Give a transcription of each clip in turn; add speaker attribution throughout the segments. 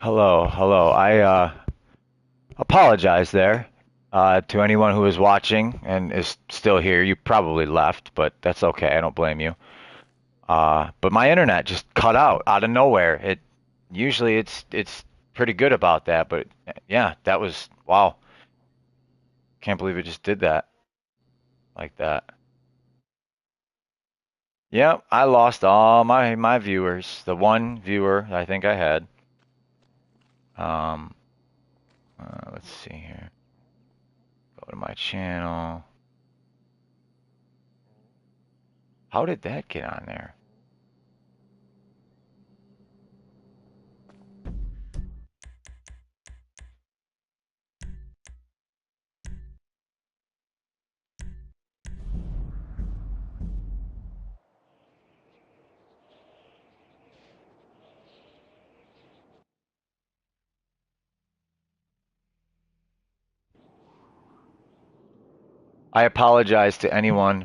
Speaker 1: Hello, hello. I apologize there to anyone who is watching and is still here. You probably left, but that's okay. I don't blame you. But my internet just cut out of nowhere. It usually it's pretty good about that, but yeah, that was wow. Can't believe it just did that like that. Yep, I lost all my viewers. The one viewer I think I had. Um, let's see here. Go to my channel. How did that get on there? I apologize to anyone.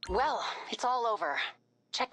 Speaker 2: Well, it's all over. Check.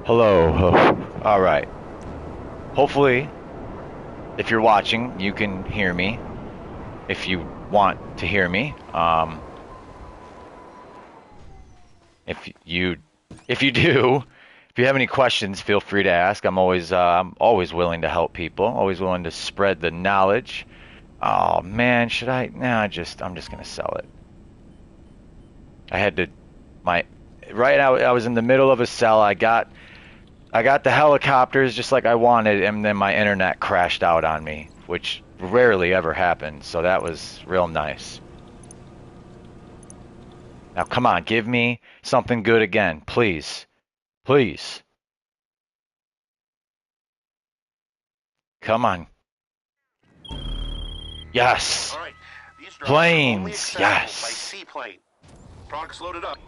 Speaker 1: Hello. All right. Hopefully, if you're watching, you can hear me. If you want to hear me, if you if you do, if you have any questions, feel free to ask. I'm always willing to help people. Always willing to spread the knowledge. Oh man, should I? Nah, I'm just gonna sell it. I had to my right now. I was in the middle of a sell. I got the helicopters just like I wanted, and then my internet crashed out on me, which rarely ever happens. So that was real nice. Now come on, give me something good again, please, please. Come on. Yes.
Speaker 3: All right. These drops are only
Speaker 1: Planes.
Speaker 3: accessible by
Speaker 1: Yes.
Speaker 3: seaplane. Products loaded up.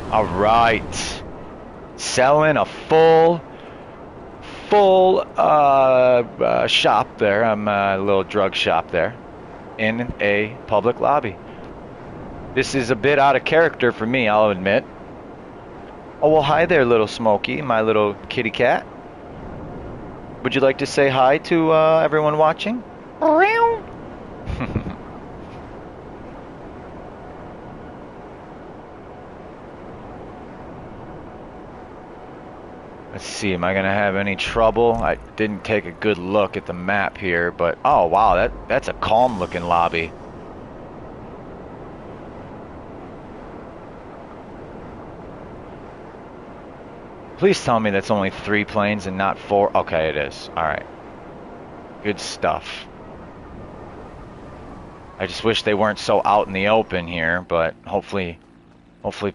Speaker 1: All right. Selling a full shop there. I'm a little drug shop there in a public lobby. This is a bit out of character for me, I'll admit. Oh, well, hi there, little Smokey, my little kitty cat. Would you like to say hi to everyone watching? Let's see, am I gonna have any trouble? I didn't take a good look at the map here, but oh wow, that's a calm looking lobby. Please tell me that's only 3 planes and not 4. Okay, it is. Alright. Good stuff. I just wish they weren't so out in the open here, but hopefully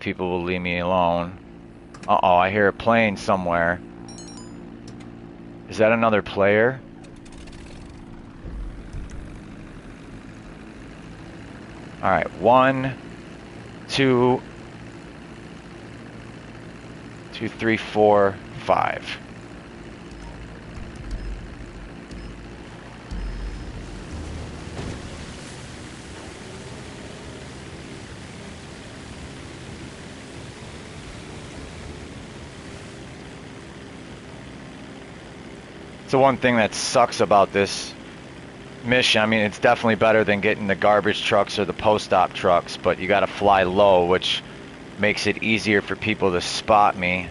Speaker 1: people will leave me alone. Uh-oh, I hear a plane somewhere. Is that another player? Alright, 1, 2, 2, 3, 4, 5. So one thing that sucks about this mission, I mean, it's definitely better than getting the garbage trucks or the post-op trucks, but you gotta fly low, which makes it easier for people to spot me.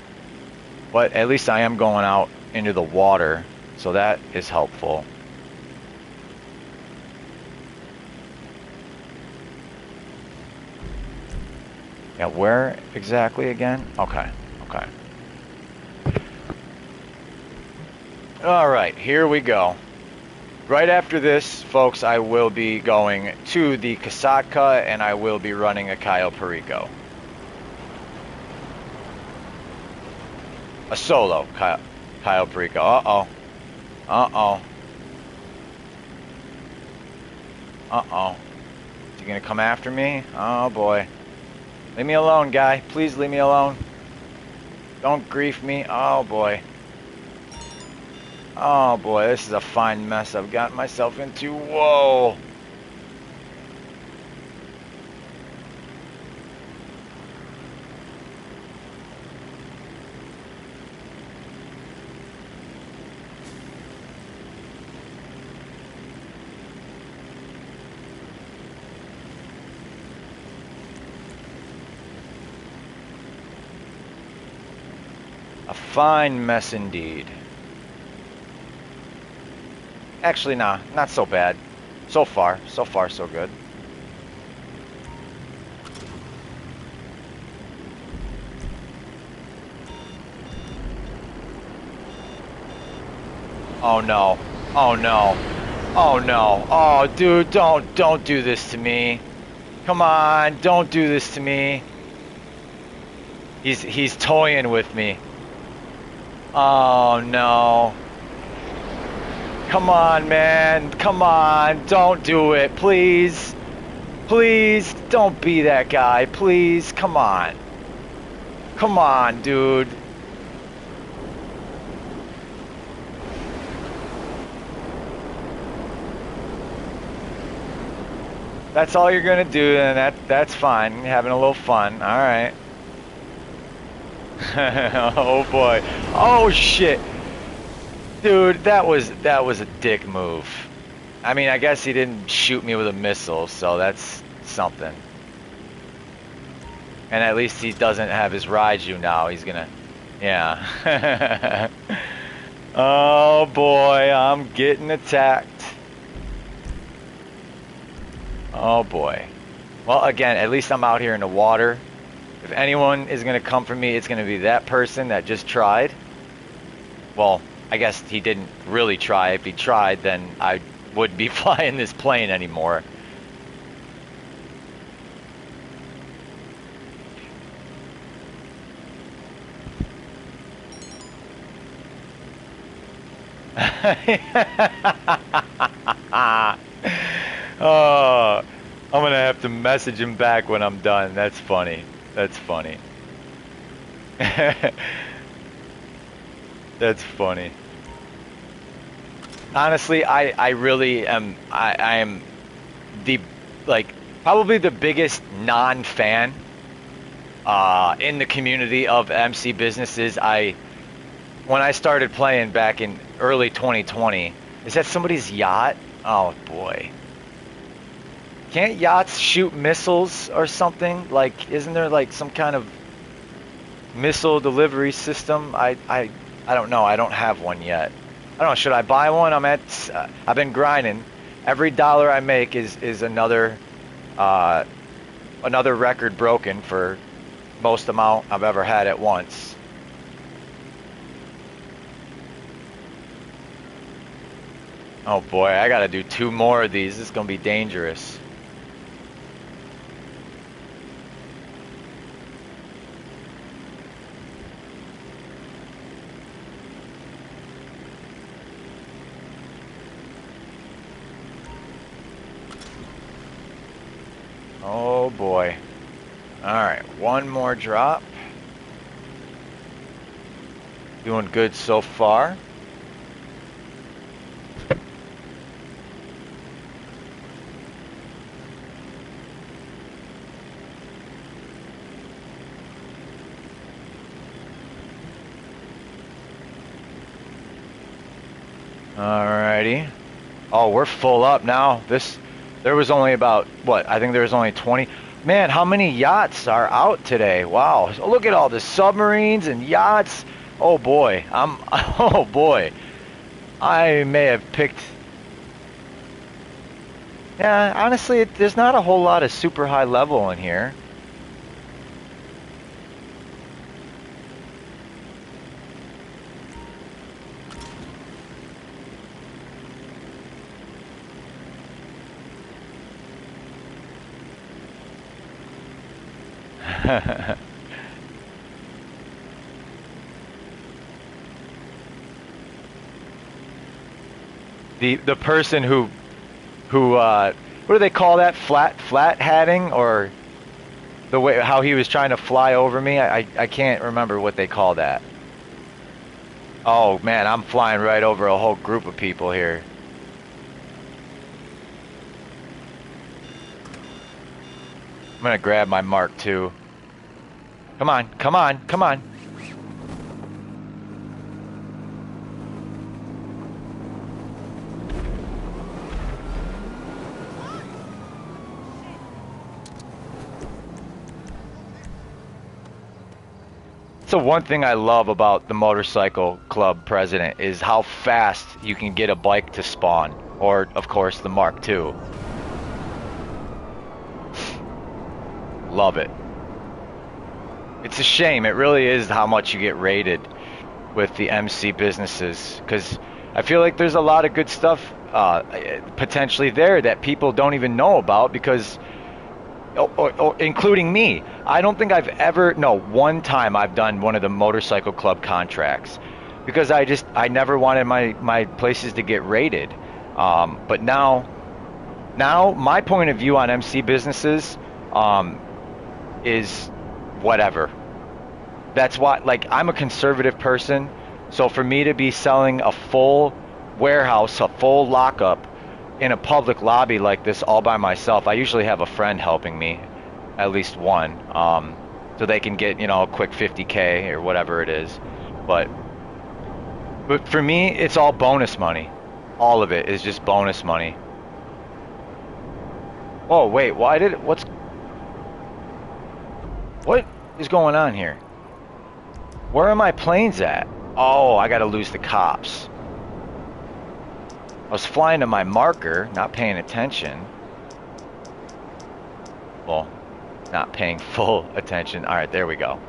Speaker 1: But at least I am going out into the water, so that is helpful. Yeah, where exactly again? Okay, okay. Alright, here we go. Right after this, folks, I will be going to the Kasatka and I will be running a Cayo Perico. A solo Cayo Perico. Uh-oh. Uh-oh. Uh-oh. Is he gonna come after me? Oh boy. Leave me alone, guy. Please leave me alone. Don't grief me. Oh boy. Oh boy, this is a fine mess I've gotten myself into. Whoa. A fine mess indeed. Actually, nah, not so bad. So far so good. Oh no. Oh no. Oh no. Oh dude, don't do this to me. Come on, don't do this to me. He's toying with me. Oh no. Come on, man. Come on. Don't do it. Please. Please. Don't be that guy. Please. Come on. Come on, dude. That's all you're gonna do, and that's fine. You're having a little fun. All right. Oh boy. Oh shit. Dude, that was a dick move. I mean, I guess he didn't shoot me with a missile, so that's something. And at least he doesn't have his Raiju now. He's gonna, yeah. Oh boy, I'm getting attacked. Oh boy. Well, again, at least I'm out here in the water. If anyone is gonna come for me, it's gonna be that person that just tried. Well, I guess he didn't really try. If he tried, then I wouldn't be flying this plane anymore. Oh, I'm gonna have to message him back when I'm done. That's funny. That's funny. That's funny. Honestly, I really am. I am the like probably the biggest non-fan in the community of MC businesses. When I started playing back in early 2020, is that somebody's yacht? Oh boy. Can't yachts shoot missiles or something? Like, isn't there like some kind of missile delivery system? I don't know. I don't have one yet. I don't know. Should I buy one? I've been grinding. Every dollar I make is another record broken for most amount I've ever had at once. Oh boy, I gotta do 2 more of these. This is gonna be dangerous. Oh boy. Alright, 1 more drop. Doing good so far. Alrighty. Oh, we're full up now. There was only about, what, I think there was only 20. Man, how many yachts are out today? Wow. Look at all the submarines and yachts. Oh boy. Oh boy. I may have picked, yeah, honestly, there's not a whole lot of super high level in here. The person who what do they call that? Flat hatting, or the way how he was trying to fly over me? I can't remember what they call that. Oh man, I'm flying right over a whole group of people here. I'm gonna grab my Mark II. Come on, come on, come on. So one thing I love about the motorcycle club president is how fast you can get a bike to spawn, or of course the Mark II. Love it. It's a shame. It really is how much you get rated with the MC businesses, because I feel like there's a lot of good stuff potentially there that people don't even know about, because or including me. I don't think I've ever, no, one time I've done one of the motorcycle club contracts because I never wanted my places to get rated. But now my point of view on MC businesses is whatever. That's why, like, I'm a conservative person, so for me to be selling a full warehouse, a full lockup in a public lobby like this all by myself, I usually have a friend helping me, at least one. so they can get, you know, a quick 50K or whatever it is. But for me, it's all bonus money. All of it is just bonus money. Oh, wait, what is going on here? Where are my planes at? Oh, I gotta lose the cops. I was flying to my marker, not paying attention. Well, not paying full attention. All right, there we go.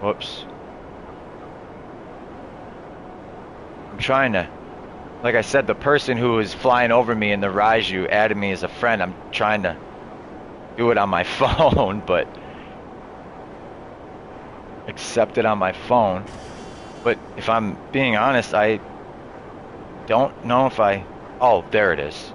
Speaker 1: Whoops. I'm trying to, like I said, the person who was flying over me in the Raiju added me as a friend. I'm trying to do it on my phone, but accept it on my phone. But if I'm being honest, I don't know if I... Oh, there it is.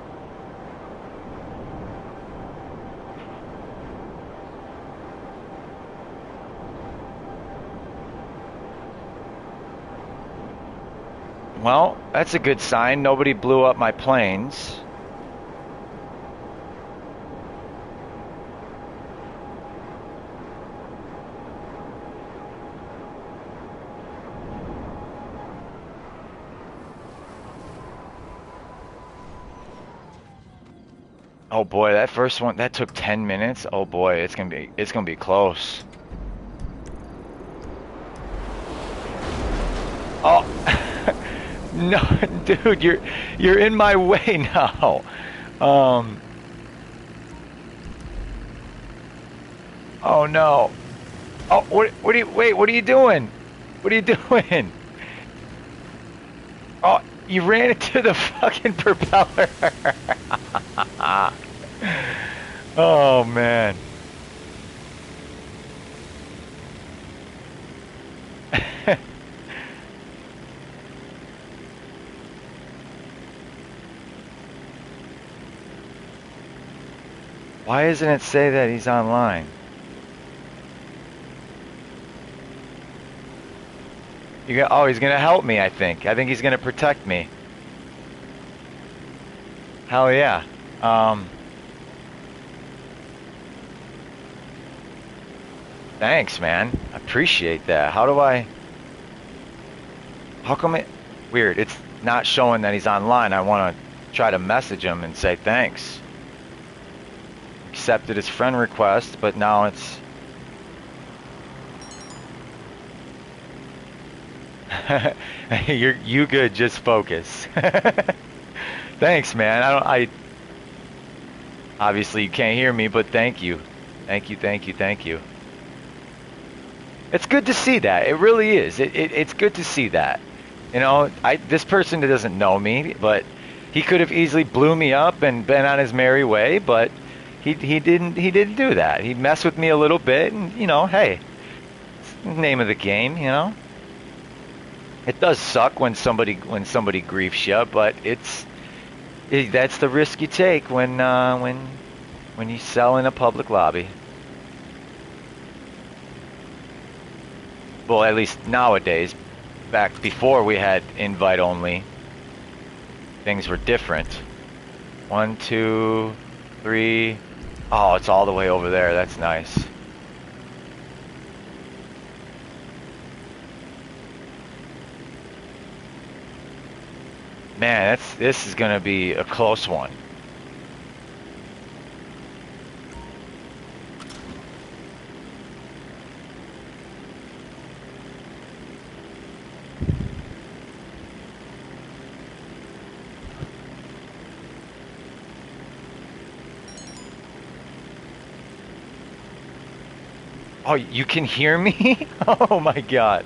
Speaker 1: Well, that's a good sign. Nobody blew up my planes. Oh boy, that first one, that took 10 minutes. Oh boy, it's gonna be close. Oh, no, dude, you're in my way now. Oh no. Oh, what are you doing? What are you doing? Oh, you ran into the fucking propeller. Oh man. Why doesn't it say that he's online? Oh, he's gonna help me, I think. I think he's gonna protect me. Hell yeah. Thanks, man. I appreciate that. How come it, weird, it's not showing that he's online. I want to try to message him and say thanks. Accepted his friend request, but now it's... you good, just focus. Thanks, man. I obviously you can't hear me, but thank you. Thank you. It's good to see that. It really is. It's good to see that. You know, this person that doesn't know me, but he could have easily blew me up and been on his merry way, but he didn't do that. He messed with me a little bit, and you know, hey, it's the name of the game, you know. It does suck when somebody griefs you, but that's the risk you take when you sell in a public lobby. Well, at least nowadays. Back before we had invite only, things were different. 1, 2, 3. Oh, it's all the way over there. That's nice. Man, this is gonna be a close one. Oh, you can hear me? Oh my God.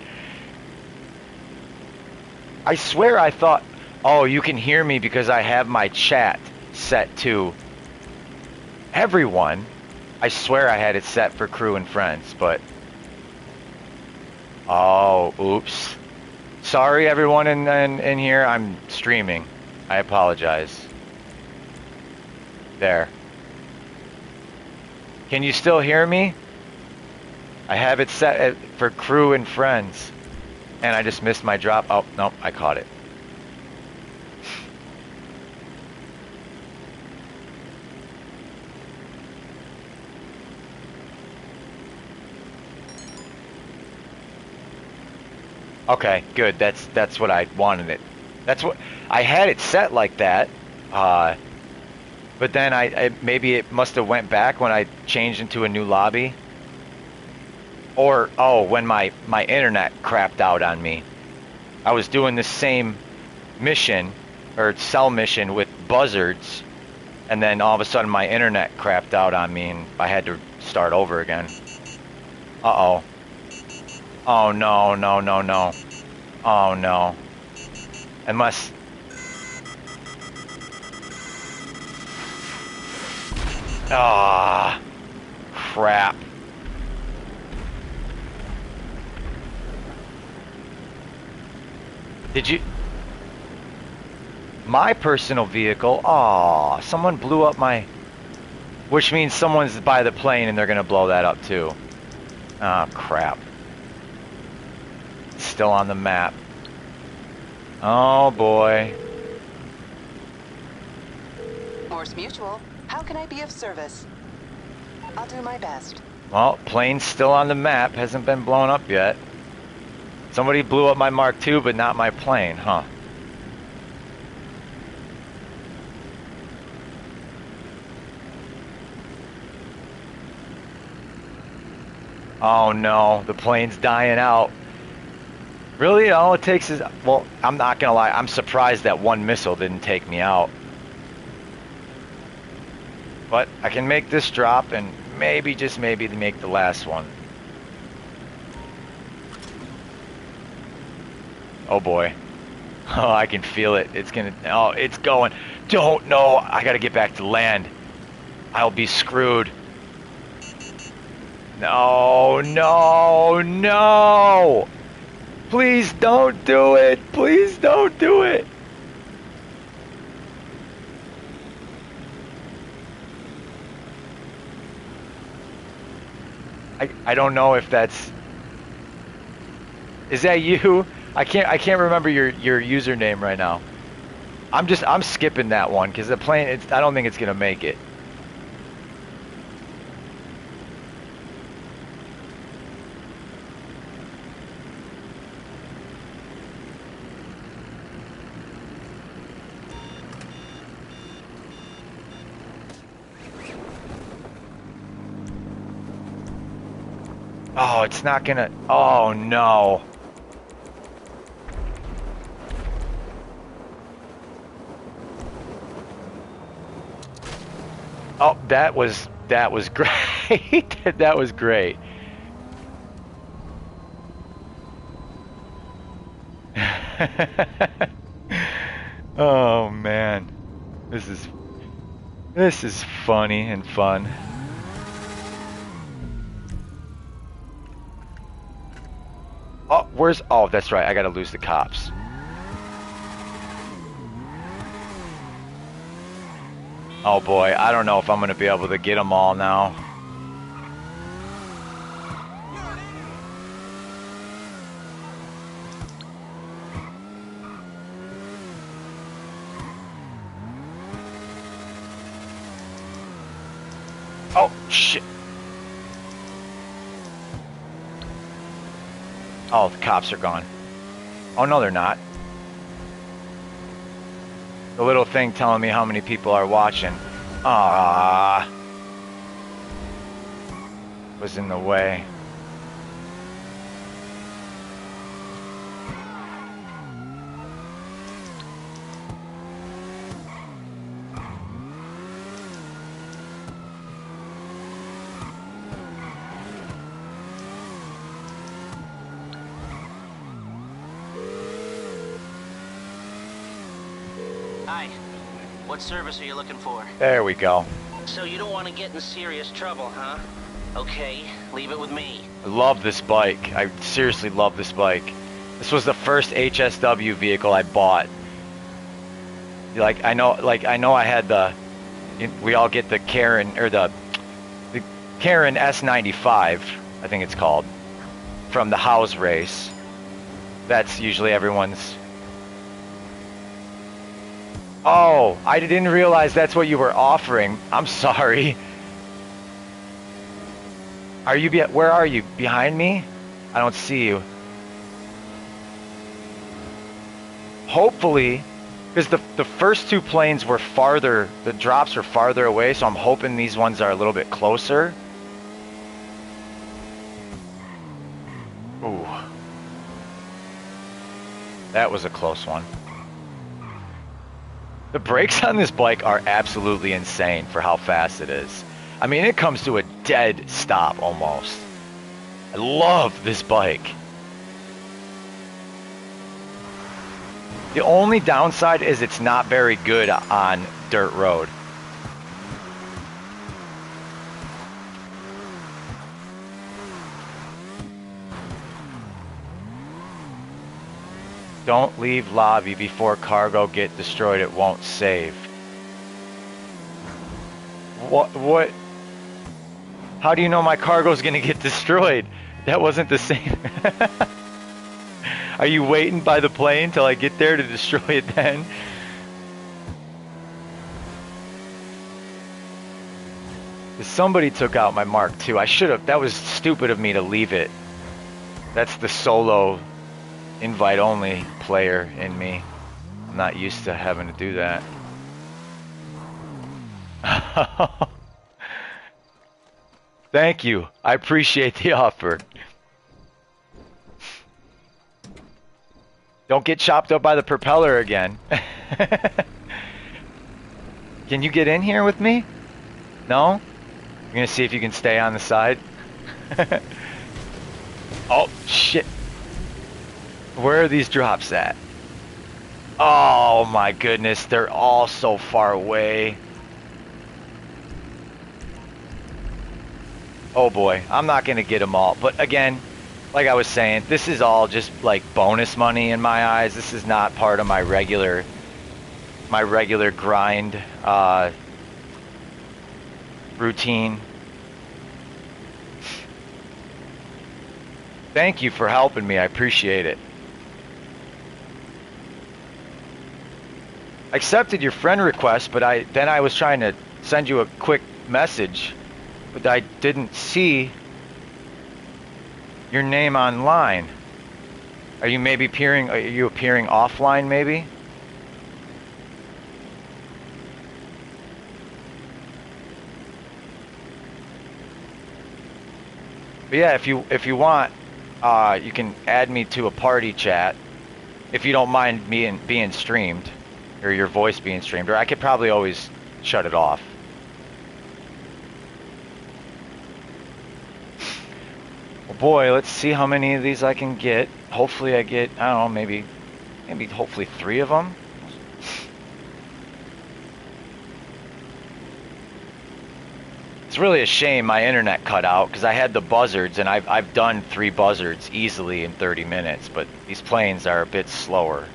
Speaker 1: I swear I thought, oh, you can hear me because I have my chat set to everyone. I swear I had it set for crew and friends, but... Oh, oops. Sorry everyone in here, I'm streaming. I apologize. There. Can you still hear me? I have it for crew and friends. And I just missed my drop. Oh, no, I caught it. Okay, good. That's what I wanted it. That's what I had it set like that. But then maybe it must have went back when I changed into a new lobby. Or oh, when my internet crapped out on me. I was doing the same mission or cell mission with buzzards, and then all of a sudden my internet crapped out on me and I had to start over again. Uh-oh. Oh no, no, no, no. Oh no. Unless ah crap. Did you my personal vehicle? Aw, someone blew up my which means someone's by the plane and they're gonna blow that up too. Oh crap. It's still on the map. Oh boy.
Speaker 2: Morse Mutual, how can I be of service? I'll do my best.
Speaker 1: Well, plane's still on the map, hasn't been blown up yet. Somebody blew up my Mark II, but not my plane, huh? Oh no, the plane's dying out. Really, all it takes is... Well, I'm not gonna lie, I'm surprised that one missile didn't take me out. But I can make this drop and maybe, just maybe, make the last one. Oh boy. Oh, I can feel it. It's gonna... Oh, it's going. Don't know. I gotta get back to land. I'll be screwed. No, no, no! Please don't do it! Please don't do it! I don't know if that's... Is that you? I can't remember your username right now. I'm skipping that one because the plane, I don't think it's gonna make it. Oh, it's not gonna... Oh, no. Oh, that was great. That was great. Oh, man. This is funny and fun. Oh, where's... Oh, that's right. I gotta lose the cops. Oh boy, I don't know if I'm gonna be able to get them all now. Oh, shit. Oh, the cops are gone. Oh, no, they're not. The little thing telling me how many people are watching. Ah, was in the way.
Speaker 4: Hi. What service are you looking for?
Speaker 1: There we go.
Speaker 4: So you don't want to get in serious trouble, huh? Okay, leave it with me.
Speaker 1: I love this bike. I seriously love this bike. This was the first HSW vehicle I bought. I know I had the... We all get the Karen, or the Karen S95. I think it's called, from the house race. That's usually everyone's. Oh, I didn't realize that's what you were offering. I'm sorry. Are you where are you? Behind me? I don't see you. Hopefully, because the first two planes were farther, the drops were farther away, so I'm hoping these ones are a little bit closer. Ooh. That was a close one. The brakes on this bike are absolutely insane for how fast it is. I mean, it comes to a dead stop almost. I love this bike. The only downside is it's not very good on dirt road. Don't leave lobby before cargo get destroyed. It won't save. What? How do you know my cargo's gonna get destroyed? That wasn't the same. Are you waiting by the plane till I get there to destroy it then? Somebody took out my Mark II. I should have. That was stupid of me to leave it. That's the solo invite only player in me. I'm not used to having to do that. Thank you. I appreciate the offer. Don't get chopped up by the propeller again. Can you get in here with me? No? I'm gonna see if you can stay on the side. Oh, shit. Where are these drops at? Oh my goodness, they're all so far away. Oh boy, I'm not gonna get them all. But again, like I was saying, this is all just like bonus money in my eyes. This is not part of my regular grind routine. Thank you for helping me. I appreciate it. I accepted your friend request, but I was trying to send you a quick message, but I didn't see your name online. Are you appearing offline maybe? But yeah, if you want, you can add me to a party chat if you don't mind me being streamed, or your voice being streamed, or I could probably always shut it off. Well, boy, let's see how many of these I can get. Hopefully I get, I don't know, maybe hopefully 3 of them. It's really a shame my internet cut out, because I had the buzzards, and I've done 3 buzzards easily in 30 minutes, but these planes are a bit slower.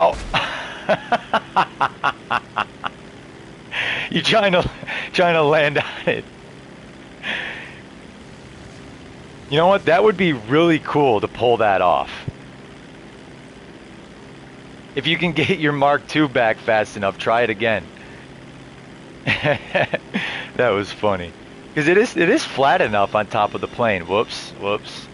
Speaker 1: Oh. You're trying to land on it. You know what? That would be really cool to pull that off. If you can get your Mark II back fast enough, try it again. That was funny. Because it is flat enough on top of the plane. Whoops, whoops.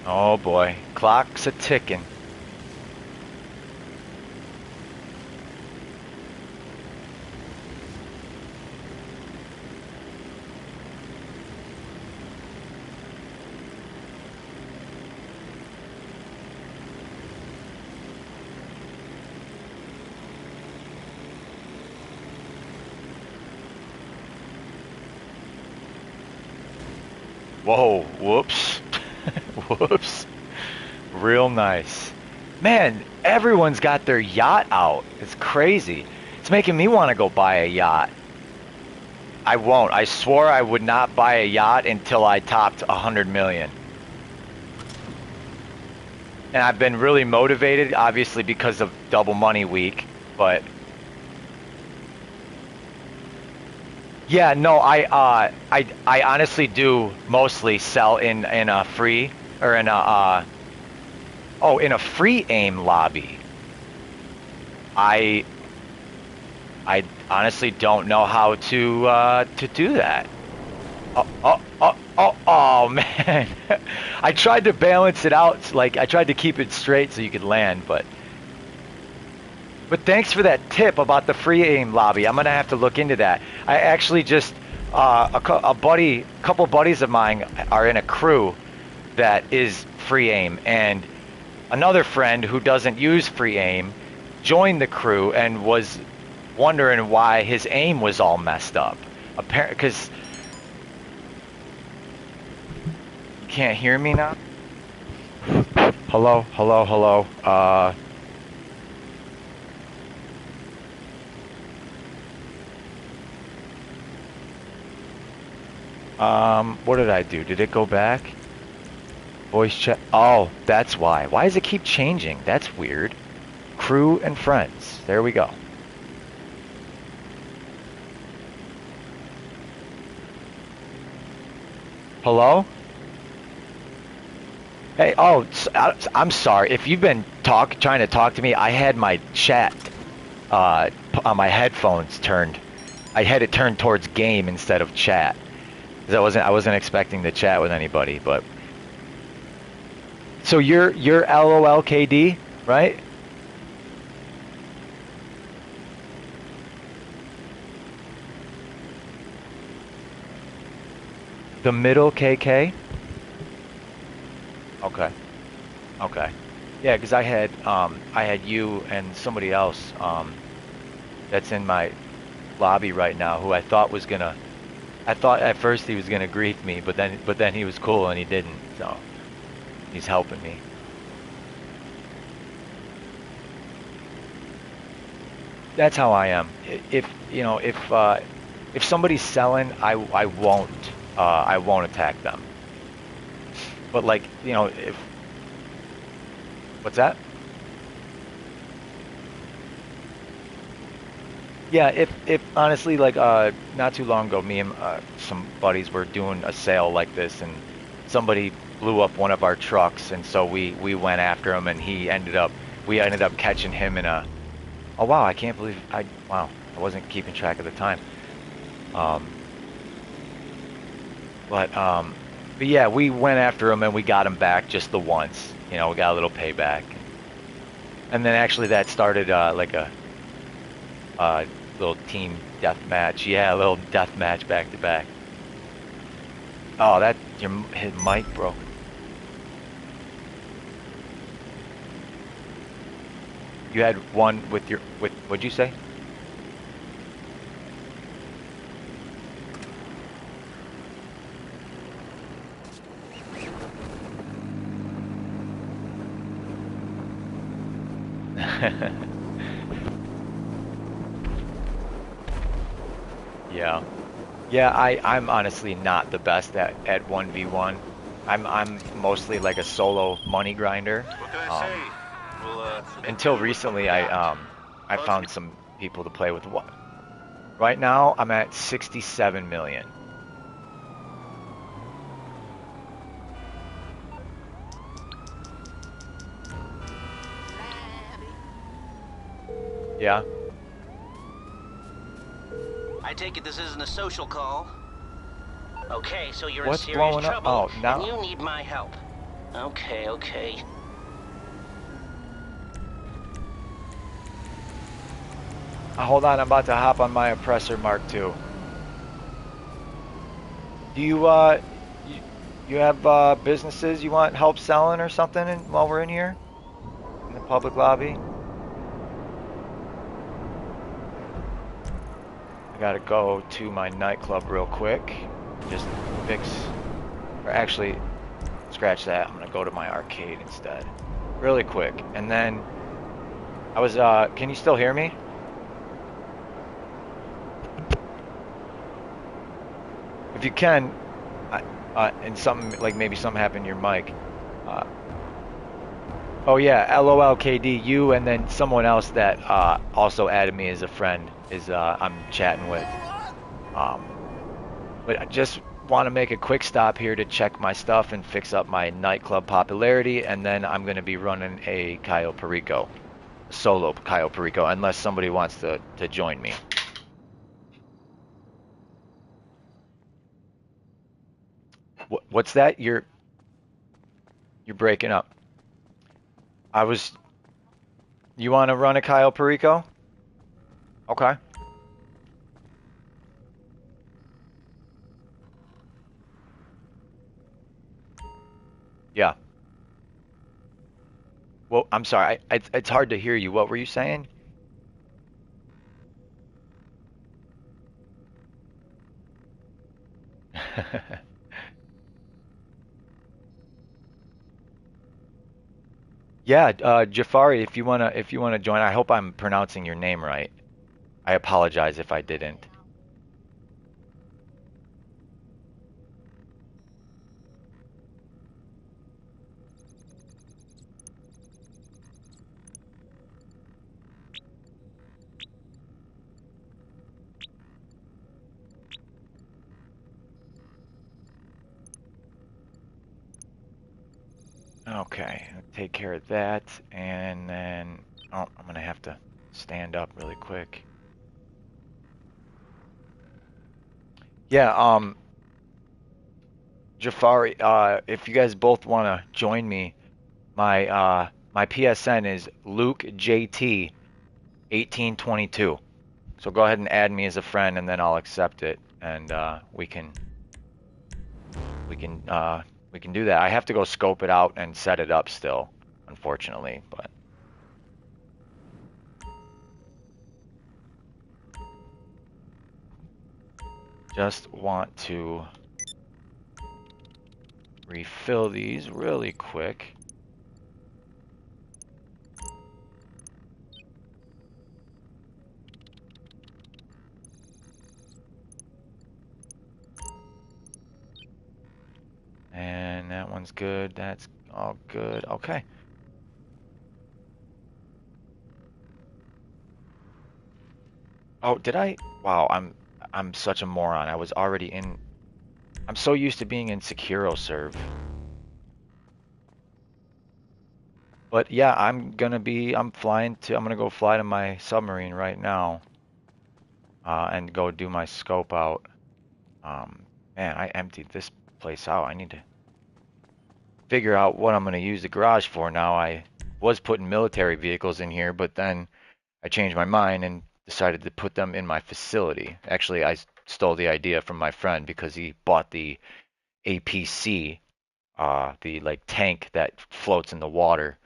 Speaker 1: Oh boy, clock's a ticking. Whoa, whoops. Whoops. Real nice. Man, everyone's got their yacht out. It's crazy. It's making me want to go buy a yacht. I won't. I swore I would not buy a yacht until I topped 100 million. and I've been really motivated, obviously because of Double Money Week. But yeah, no, I honestly do mostly sell in a free or in a in a free aim lobby. I I honestly don't know how to do that. Oh man. I tried to balance it out, like I tried to keep it straight so you could land, but thanks for that tip about the free aim lobby. I'm gonna have to look into that. I actually just couple buddies of mine are in a crew that is free aim, and another friend who doesn't use free aim joined the crew and was wondering why his aim was all messed up. Apparently, because you can't hear me now. Hello, hello, hello. What did I do? Did it go back? Voice chat. Oh, that's why. Why does it keep changing? That's weird. Crew and friends. There we go. Hello? Hey, oh, I'm sorry. If you've been trying to talk to me, I had my chat on my headphones turned. I had it turned towards game instead of chat. 'Cause I wasn't expecting to chat with anybody, but so you're LOLKD, right? The middle KK? Okay. Okay. Yeah, because I had you and somebody else that's in my lobby right now who I thought at first he was gonna grief me, but then he was cool and he didn't. So he's helping me. That's how I am. If you know if somebody's selling, I won't attack them. But like if what's that? Yeah, if honestly, like not too long ago, me and some buddies were doing a sale like this, and somebody blew up one of our trucks, and so we went after him, and we ended up catching him in a. Oh wow, I can't believe wow, I wasn't keeping track of the time. Um, but yeah, we went after him and we got him back just the once. We got a little payback, and then actually that started like a uh, little team death match. Yeah, a little death match back to back. Oh, his mic broke. You had one with what'd you say? Yeah. Yeah, I'm honestly not the best at 1v1. I'm mostly like a solo money grinder.
Speaker 3: What can I
Speaker 1: Um,
Speaker 3: say? We'll,
Speaker 1: until recently I found some people to play with. What? Right now I'm at 67 million. Yeah.
Speaker 4: I take it this isn't a social call. Okay, so you're
Speaker 1: What's
Speaker 4: in serious
Speaker 1: blowing up?
Speaker 4: trouble,
Speaker 1: Oh,
Speaker 4: and
Speaker 1: now.
Speaker 4: you need my help. Okay, okay.
Speaker 1: Hold on, I'm about to hop on my oppressor Mark II. Do you have businesses you want help selling or something while we're in here in the public lobby? I gotta go to my nightclub real quick. Just fix, or actually, scratch that. I'm gonna go to my arcade instead, really quick. And then can you still hear me? If you can, and something like maybe something happened to your mic. Uh, Oh yeah, LOLKD, you and then someone else that also added me as a friend is I'm chatting with. Um, but I just want to make a quick stop here to check my stuff and fix up my nightclub popularity, and then I'm going to be running a Cayo Perico, a solo Cayo Perico, unless somebody wants to join me. What's that? You're breaking up. I was. You want to run a Cayo Perico? Okay. Yeah. Well, I'm sorry. It's hard to hear you. What were you saying? Yeah, Jafari, if you wanna join, I hope I'm pronouncing your name right. I apologize if I didn't. Okay, I'll take care of that, and then I'm gonna have to stand up really quick. Yeah, Jafari, if you guys both wanna join me, my PSN is Luke JT 1822. So go ahead and add me as a friend, and then I'll accept it, and we can we can do that. I have to go scope it out and set it up still, unfortunately, but just want to refill these really quick. And that one's good. That's all good. Okay. Oh, did I? Wow, I'm such a moron. I was already in. I'm so used to being in Securo serve. But yeah, I'm gonna go fly to my submarine right now, and go do my scope out. Man, I emptied this place out. I need to figure out what I'm gonna use the garage for now. I was putting military vehicles in here, but then I changed my mind and decided to put them in my facility. Actually, I stole the idea from my friend because he bought the APC, the like tank that floats in the water,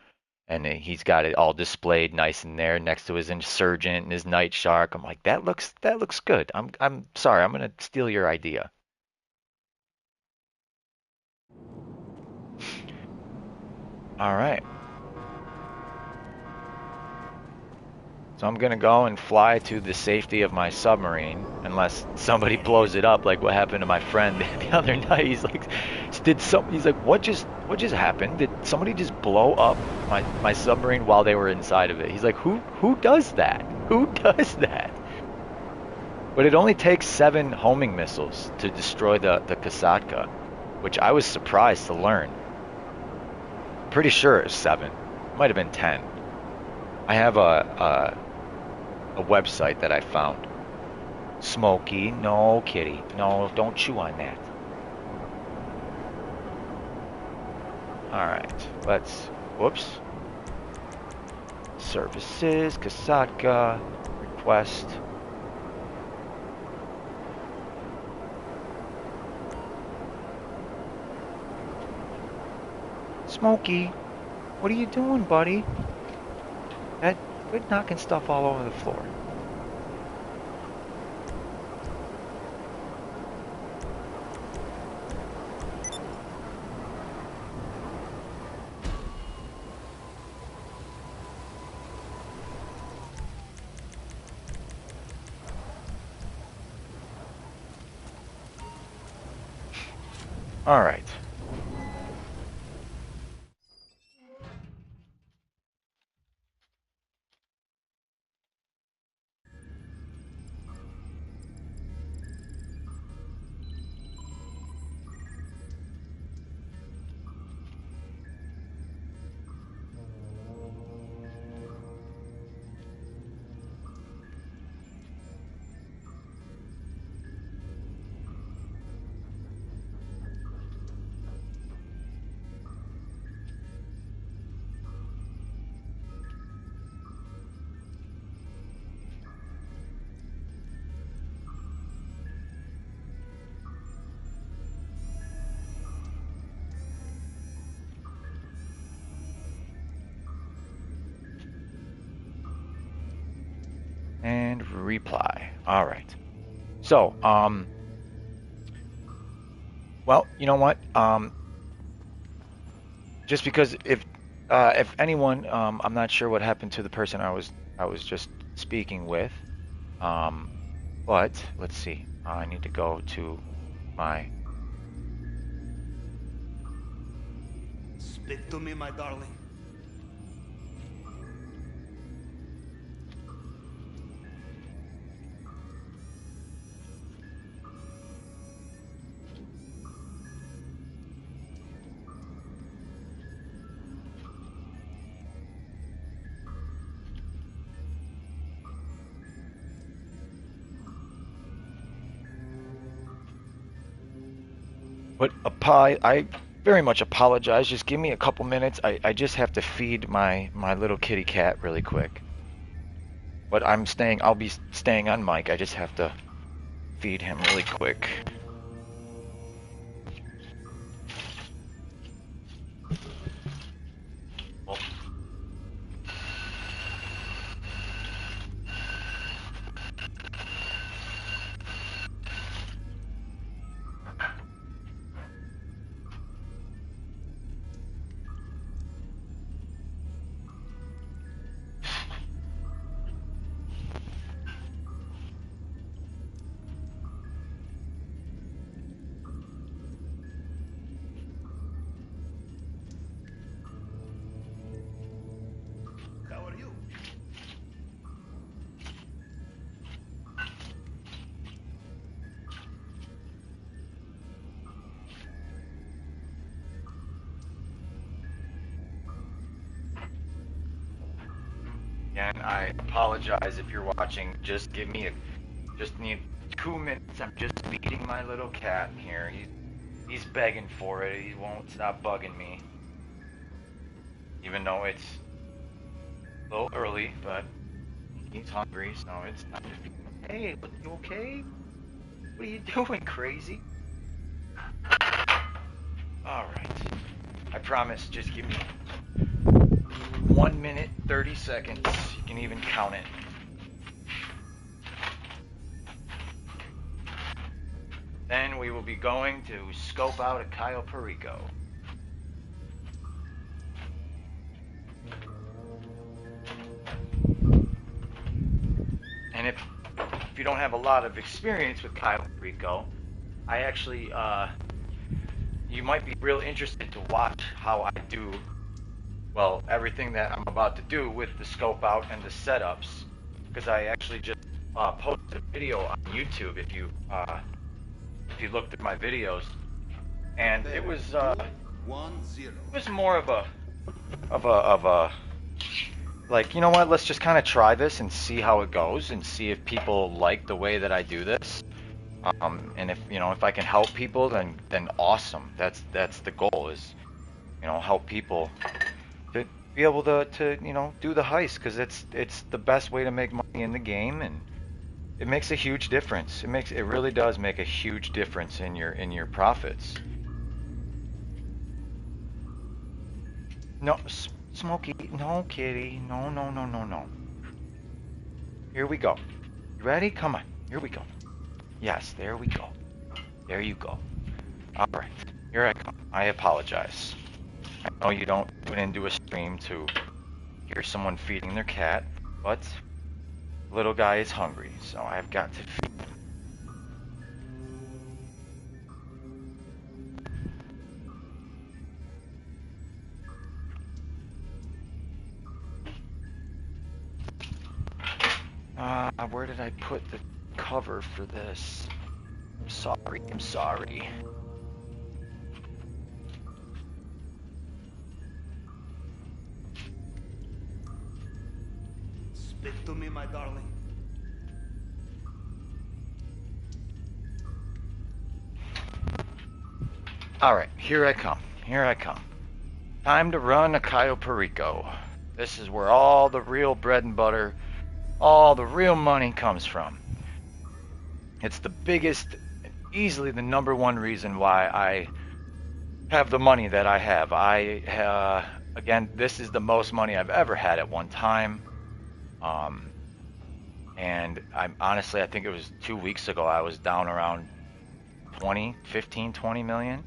Speaker 1: and he's got it all displayed nice in there next to his insurgent and his night shark. I'm like, that looks good. I'm sorry, I'm gonna steal your idea. All right. So I'm gonna go and fly to the safety of my submarine, unless somebody blows it up, like what happened to my friend the other night. He's like, what just happened? Did somebody just blow up my submarine while they were inside of it? He's like, who does that? Who does that? But it only takes 7 homing missiles to destroy the Kasatka, which I was surprised to learn. Pretty sure it was 7. It might have been 10. I have a website that I found. Smokey, no kitty. No, don't chew on that. Alright, whoops. Services, Kasatka, request. Smokey, what are you doing, buddy? Quit knocking stuff all over the floor. Alright. and reply. All right. So, well, you know what? Just because if anyone, I'm not sure what happened to the person I was just speaking with. Um, but let's see. I need to go to my.
Speaker 5: Speak to me, my darling.
Speaker 1: But I very much apologize. Just give me a couple minutes. I just have to feed my little kitty cat really quick. But I'll be staying on mic. I just have to feed him really quick.
Speaker 5: How are you?
Speaker 1: Again, I apologize if you're watching. Just just need 2 minutes. I'm just feeding my little cat here. He's begging for it. He won't stop bugging me. Even though it's a little early, but he's hungry, so it's time to feed him. Hey, you okay? What are you doing, crazy? Alright. I promise, just give me 1 minute, 30 seconds. You can even count it. Then we will be going to scope out a Cayo Perico. And if you don't have a lot of experience with Cayo Perico, I actually, you might be real interested to watch how I do, well, everything that I'm about to do with the scope out and the setups, because I actually just posted a video on YouTube if you looked at my videos, and it was more of a like, you know what, let's just kind of try this and see how it goes and see if people like the way that I do this. And if I can help people, then awesome. That's the goal, is, help people to be able to do the heist, because it's the best way to make money in the game, and it makes a huge difference. It really does make a huge difference in your profits. No, Smokey, no, kitty, no. Here we go. You ready? Come on. Here we go. Yes, there we go. There you go. All right, here I come. I apologize. I know you don't tune into a stream to hear someone feeding their cat, but little guy is hungry, so I've got to feed him. Where did I put the cover for this? I'm sorry.
Speaker 5: Speak to me, my darling.
Speaker 1: Alright, here I come. Time to run a Cayo Perico. This is where all the real bread and butter, all the real money comes from. It's the biggest, easily the number one reason why I have the money that I have. Again, this is the most money I've ever had at one time. And I'm honestly, I think it was 2 weeks ago, I was down around 20 million.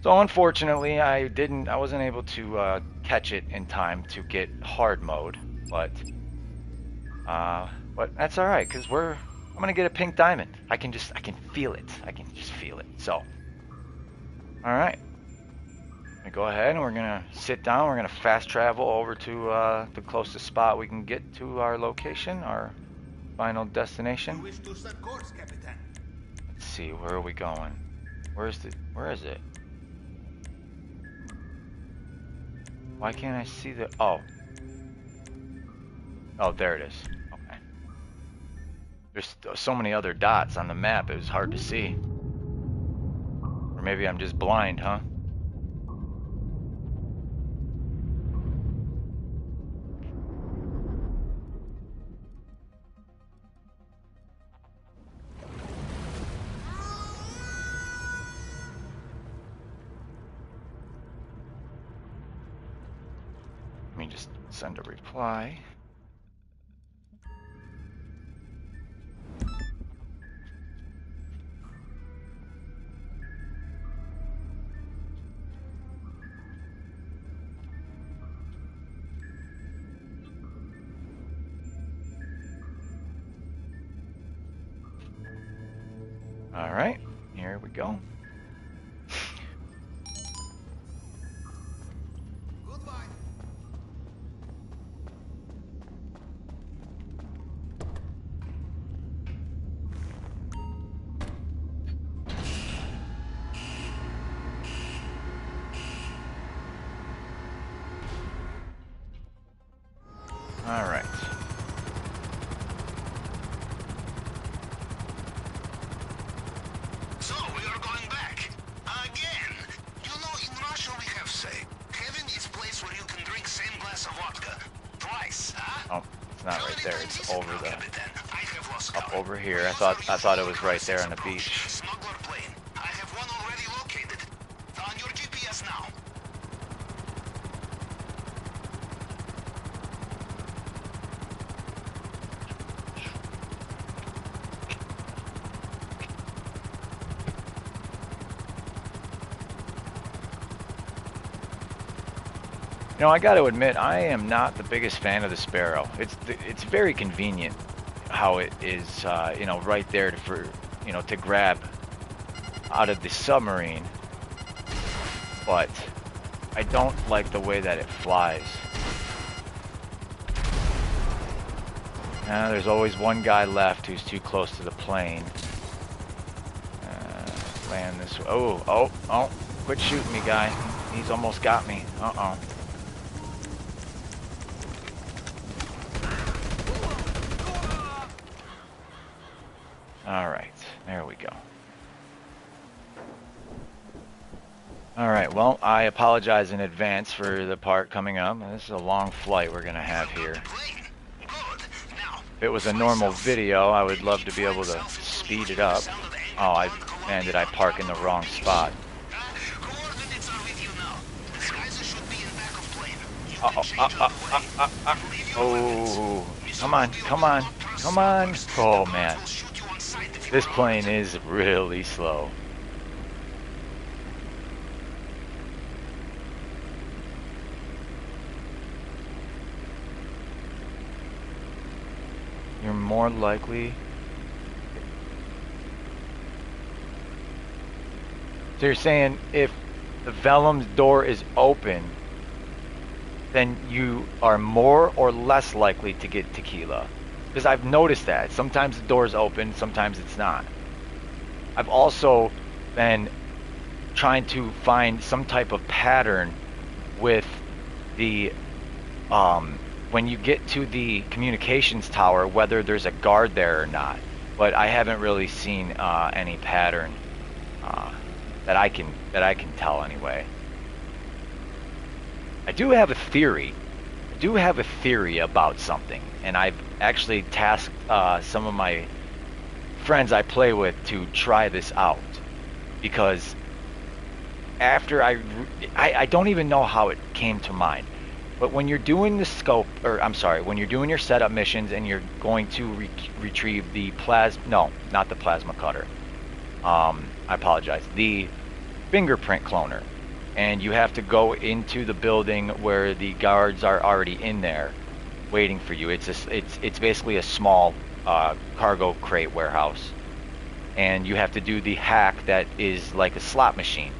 Speaker 1: So unfortunately, I wasn't able to catch it in time to get hard mode, but that's all right, because I'm gonna get a pink diamond. I can feel it. I can just feel it. So, all right, I'm gonna go ahead and we're gonna sit down. We're gonna fast travel over to the closest spot we can get to our location, our final destination.
Speaker 5: You wish to set course, Captain.
Speaker 1: Let's see, where are we going? Where is it? Why can't I see the? Oh, there it is. Okay. There's so many other dots on the map, it was hard to see. Or maybe I'm just blind, huh? Let me just send a reply. All right, here we go.
Speaker 5: Goodbye.
Speaker 1: All right.
Speaker 3: So, we are going back. Again. You know, in Russia we have say, heaven is place where you can drink same glass of vodka. Twice, huh?
Speaker 1: Oh, it's not right there. It's over
Speaker 3: I have lost
Speaker 1: up
Speaker 3: count.
Speaker 1: over here. I thought it was right there on the beach.
Speaker 3: Smuggler plane. I have one already located. On your GPS now.
Speaker 1: You know, I got to admit, I am not the biggest fan of the Sparrow. It's very convenient how it is, right there to grab out of the submarine. But I don't like the way that it flies. There's always one guy left who's too close to the plane. Land this way. Oh! Quit shooting me, guy. He's almost got me. Uh-oh. All right, there we go. All right, well, I apologize in advance for the part coming up. This is a long flight we're gonna have here. If it was a normal video, I would love to be able to speed it up. Oh, man, did I park in the wrong spot? Oh, come on. Oh, man. This plane is really slow. You're more likely... So you're saying if the Vellum's door is open, then you are more or less likely to get tequila? Because I've noticed that. Sometimes the door's open, sometimes it's not. I've also been trying to find some type of pattern with the... when you get to the communications tower, whether there's a guard there or not. But I haven't really seen any pattern that I can tell anyway. I do have a theory. About something, and I've actually tasked some of my friends I play with to try this out, because after I don't even know how it came to mind. But when you're doing the scope, or I'm sorry, when you're doing your setup missions and you're going to retrieve the no, not the plasma cutter. I apologize. The fingerprint cloner, and you have to go into the building where the guards are already in there, waiting for you. It's basically a small cargo crate warehouse, and you have to do the hack that is like a slot machine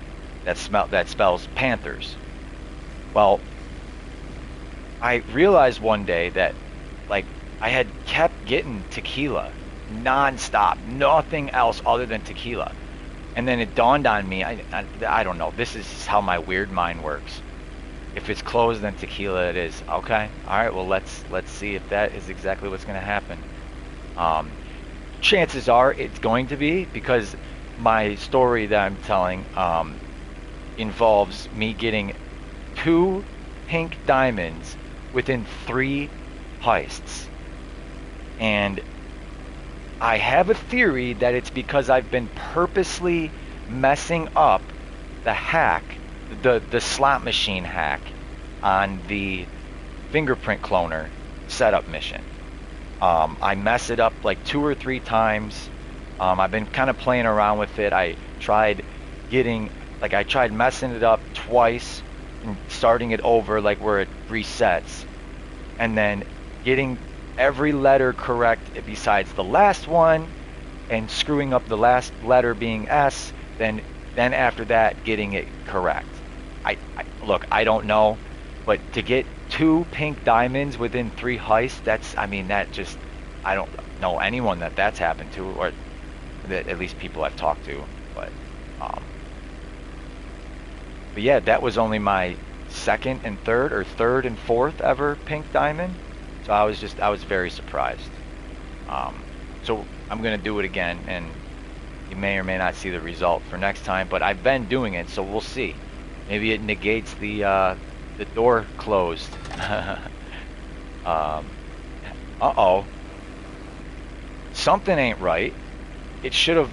Speaker 1: that spells Panthers. Well, I realized one day that, like, I had kept getting tequila nonstop, nothing else other than tequila. And then it dawned on me, I don't know, this is how my weird mind works. If it's closed, then tequila it is. Okay, all right, well, let's see if that is exactly what's going to happen. Chances are it's going to be, because my story that I'm telling involves me getting 2 pink diamonds within 3 heists. And I have a theory that it's because I've been purposely messing up the hack, the slot machine hack on the fingerprint cloner setup mission. I mess it up like 2 or 3 times. I've been kind of playing around with it. I tried messing it up twice and starting it over, like where it resets, and then getting every letter correct besides the last one, and screwing up the last letter being S, then after that getting it correct. Look, I don't know, but to get 2 pink diamonds within 3 heists, I don't know anyone that's happened to, or that at least people I've talked to, but yeah, that was only my second and third, or third and fourth ever pink diamond. So I was very surprised. So I'm gonna do it again, and you may or may not see the result for next time, but I've been doing it, so we'll see. Maybe it negates the door closed. Uh-oh. Something ain't right. It should have...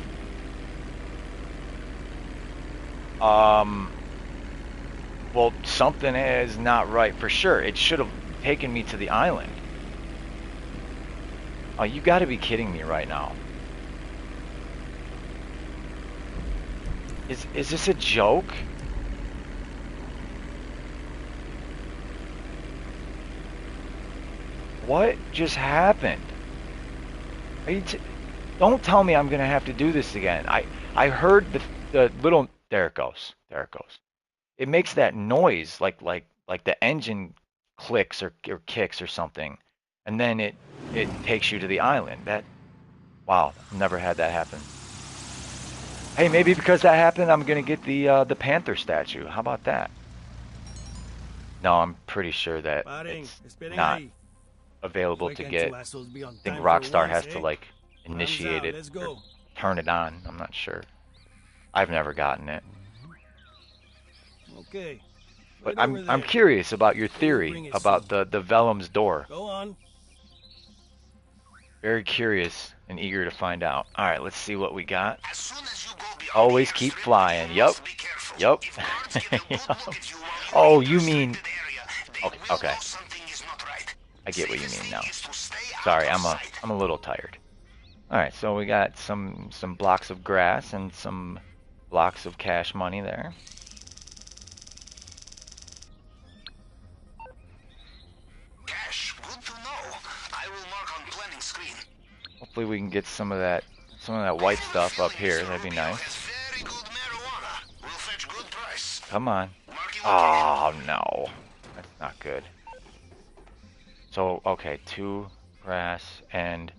Speaker 1: Well, something is not right for sure. It should have taken me to the island. Oh, you gotta be kidding me right now. Is this a joke? What just happened? Don't tell me I'm gonna have to do this again. I heard the little... There it goes. There it goes. It makes that noise like the engine clicks or kicks or something, and then it takes you to the island. Wow, I've never had that happen. Hey, maybe because that happened, I'm gonna get the panther statue. How about that? No, I'm pretty sure that it's not available to get. I think Rockstar has to like initiate it or turn it on. I'm not sure. I've never gotten it.
Speaker 6: Okay.
Speaker 1: But I'm curious about your theory about the Vellum's door.
Speaker 6: Go on.
Speaker 1: Very curious and eager to find out. All right, let's see what we got.
Speaker 3: As soon as you go beyond
Speaker 1: Always
Speaker 3: the
Speaker 1: keep
Speaker 3: airstrip,
Speaker 1: flying.
Speaker 3: you
Speaker 1: Yep.
Speaker 3: must be careful.
Speaker 1: Yep.
Speaker 3: If guards give you good look at you while
Speaker 1: Oh,
Speaker 3: you're in
Speaker 1: you
Speaker 3: the
Speaker 1: mean...
Speaker 3: restricted area, they will
Speaker 1: Okay.
Speaker 3: know something is not right.
Speaker 1: I get what you
Speaker 3: Safest
Speaker 1: mean
Speaker 3: thing
Speaker 1: now.
Speaker 3: is to stay out
Speaker 1: Sorry,
Speaker 3: of
Speaker 1: I'm
Speaker 3: sight.
Speaker 1: a little tired. All right, so we got some blocks of grass and some blocks of cash money there.
Speaker 3: Cash, good to know. I will mark on planning screen.
Speaker 1: Hopefully we can get some of that white stuff up here. That'd be nice.
Speaker 3: Very good marijuana. Will fetch good price.
Speaker 1: Come on.
Speaker 3: Marking
Speaker 1: Oh no, that's not good. So okay, 2 grass and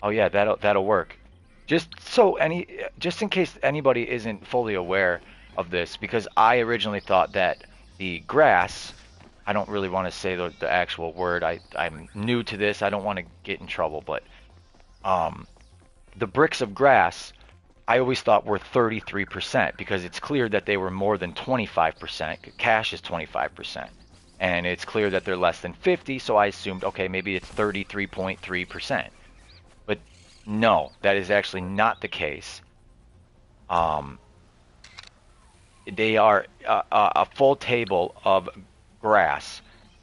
Speaker 1: oh yeah, that'll work. Just in case anybody isn't fully aware of this, because I originally thought that the grass, I don't really want to say the actual word. I'm new to this. I don't want to get in trouble, but the bricks of grass I always thought were 33%, because it's clear that they were more than 25%. Cash is 25. And it's clear that they're less than 50, so I assumed, okay, maybe it's 33.3%. But no, that is actually not the case. They are a full table of grass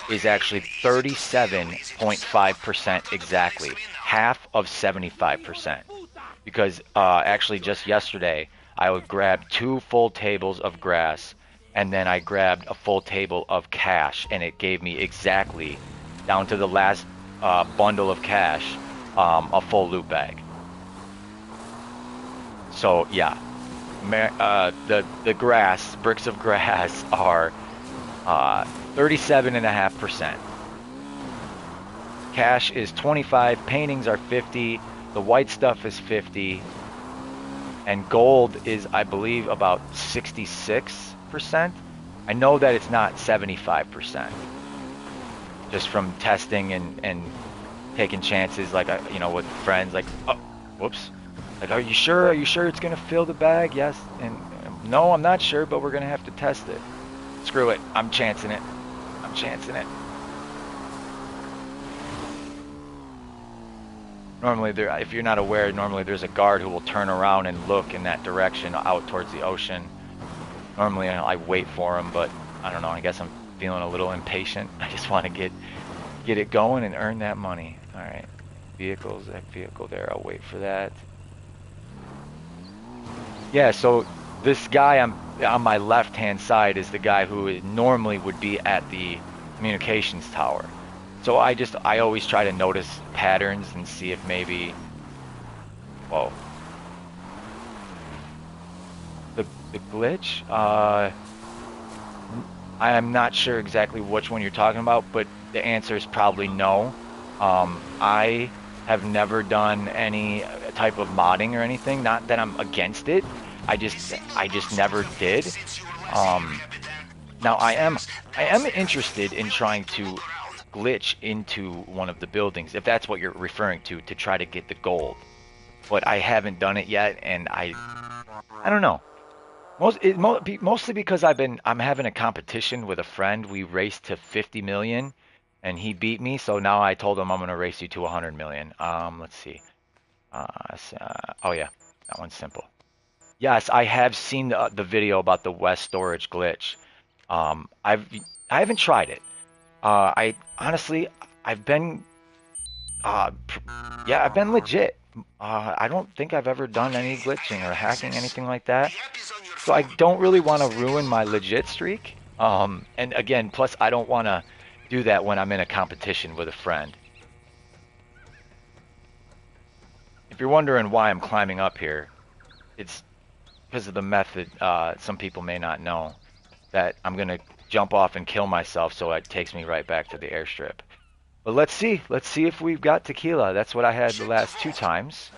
Speaker 1: is actually 37.5% exactly, half of 75%. Because actually just yesterday I would grab 2 full tables of grass and then I grabbed a full table of cash and it gave me exactly down to the last bundle of cash a full loot bag. So yeah, the grass bricks of grass are 37.5%. Cash is 25, paintings are 50, the white stuff is 50, and gold is, I believe, about 66%. I know that it's not 75%, just from testing and taking chances, like, with friends, like, oh, whoops. Like, are you sure? Are you sure it's going to fill the bag? Yes. And no, I'm not sure, but we're going to have to test it. Screw it. I'm chancing it. I'm chancing it. Normally, if you're not aware, normally there's a guard who will turn around and look in that direction out towards the ocean. Normally, I wait for him, but I don't know. I guess I'm feeling a little impatient. I just want to get it going and earn that money. All right. Vehicles, that vehicle there. I'll wait for that. Yeah, so this guy on my left-hand side is the guy who normally would be at the communications tower. So I always try to notice patterns and see if maybe, whoa, the glitch. I am not sure exactly which one you're talking about, but the answer is probably no. I have never done any type of modding or anything. Not that I'm against it. I just never did. Now I am interested in trying to glitch into one of the buildings, if that's what you're referring to try to get the gold. But I haven't done it yet, and I don't know. Mostly because I'm having a competition with a friend. We raced to 50 million, and he beat me. So now I told him I'm gonna race you to 100 million. Let's see. Oh yeah, that one's simple. Yes, I have seen the video about the West storage glitch. I haven't tried it. I honestly, I've been, yeah, I've been legit. I don't think I've ever done any glitching or hacking, anything like that. So I don't really want to ruin my legit streak. And again, plus I don't want to do that when I'm in a competition with a friend. If you're wondering why I'm climbing up here, it's because of the method. Some people may not know that I'm gonna jump off and kill myself, so it takes me right back to the airstrip. But let's see if we've got tequila. That's what I had the last 2 times.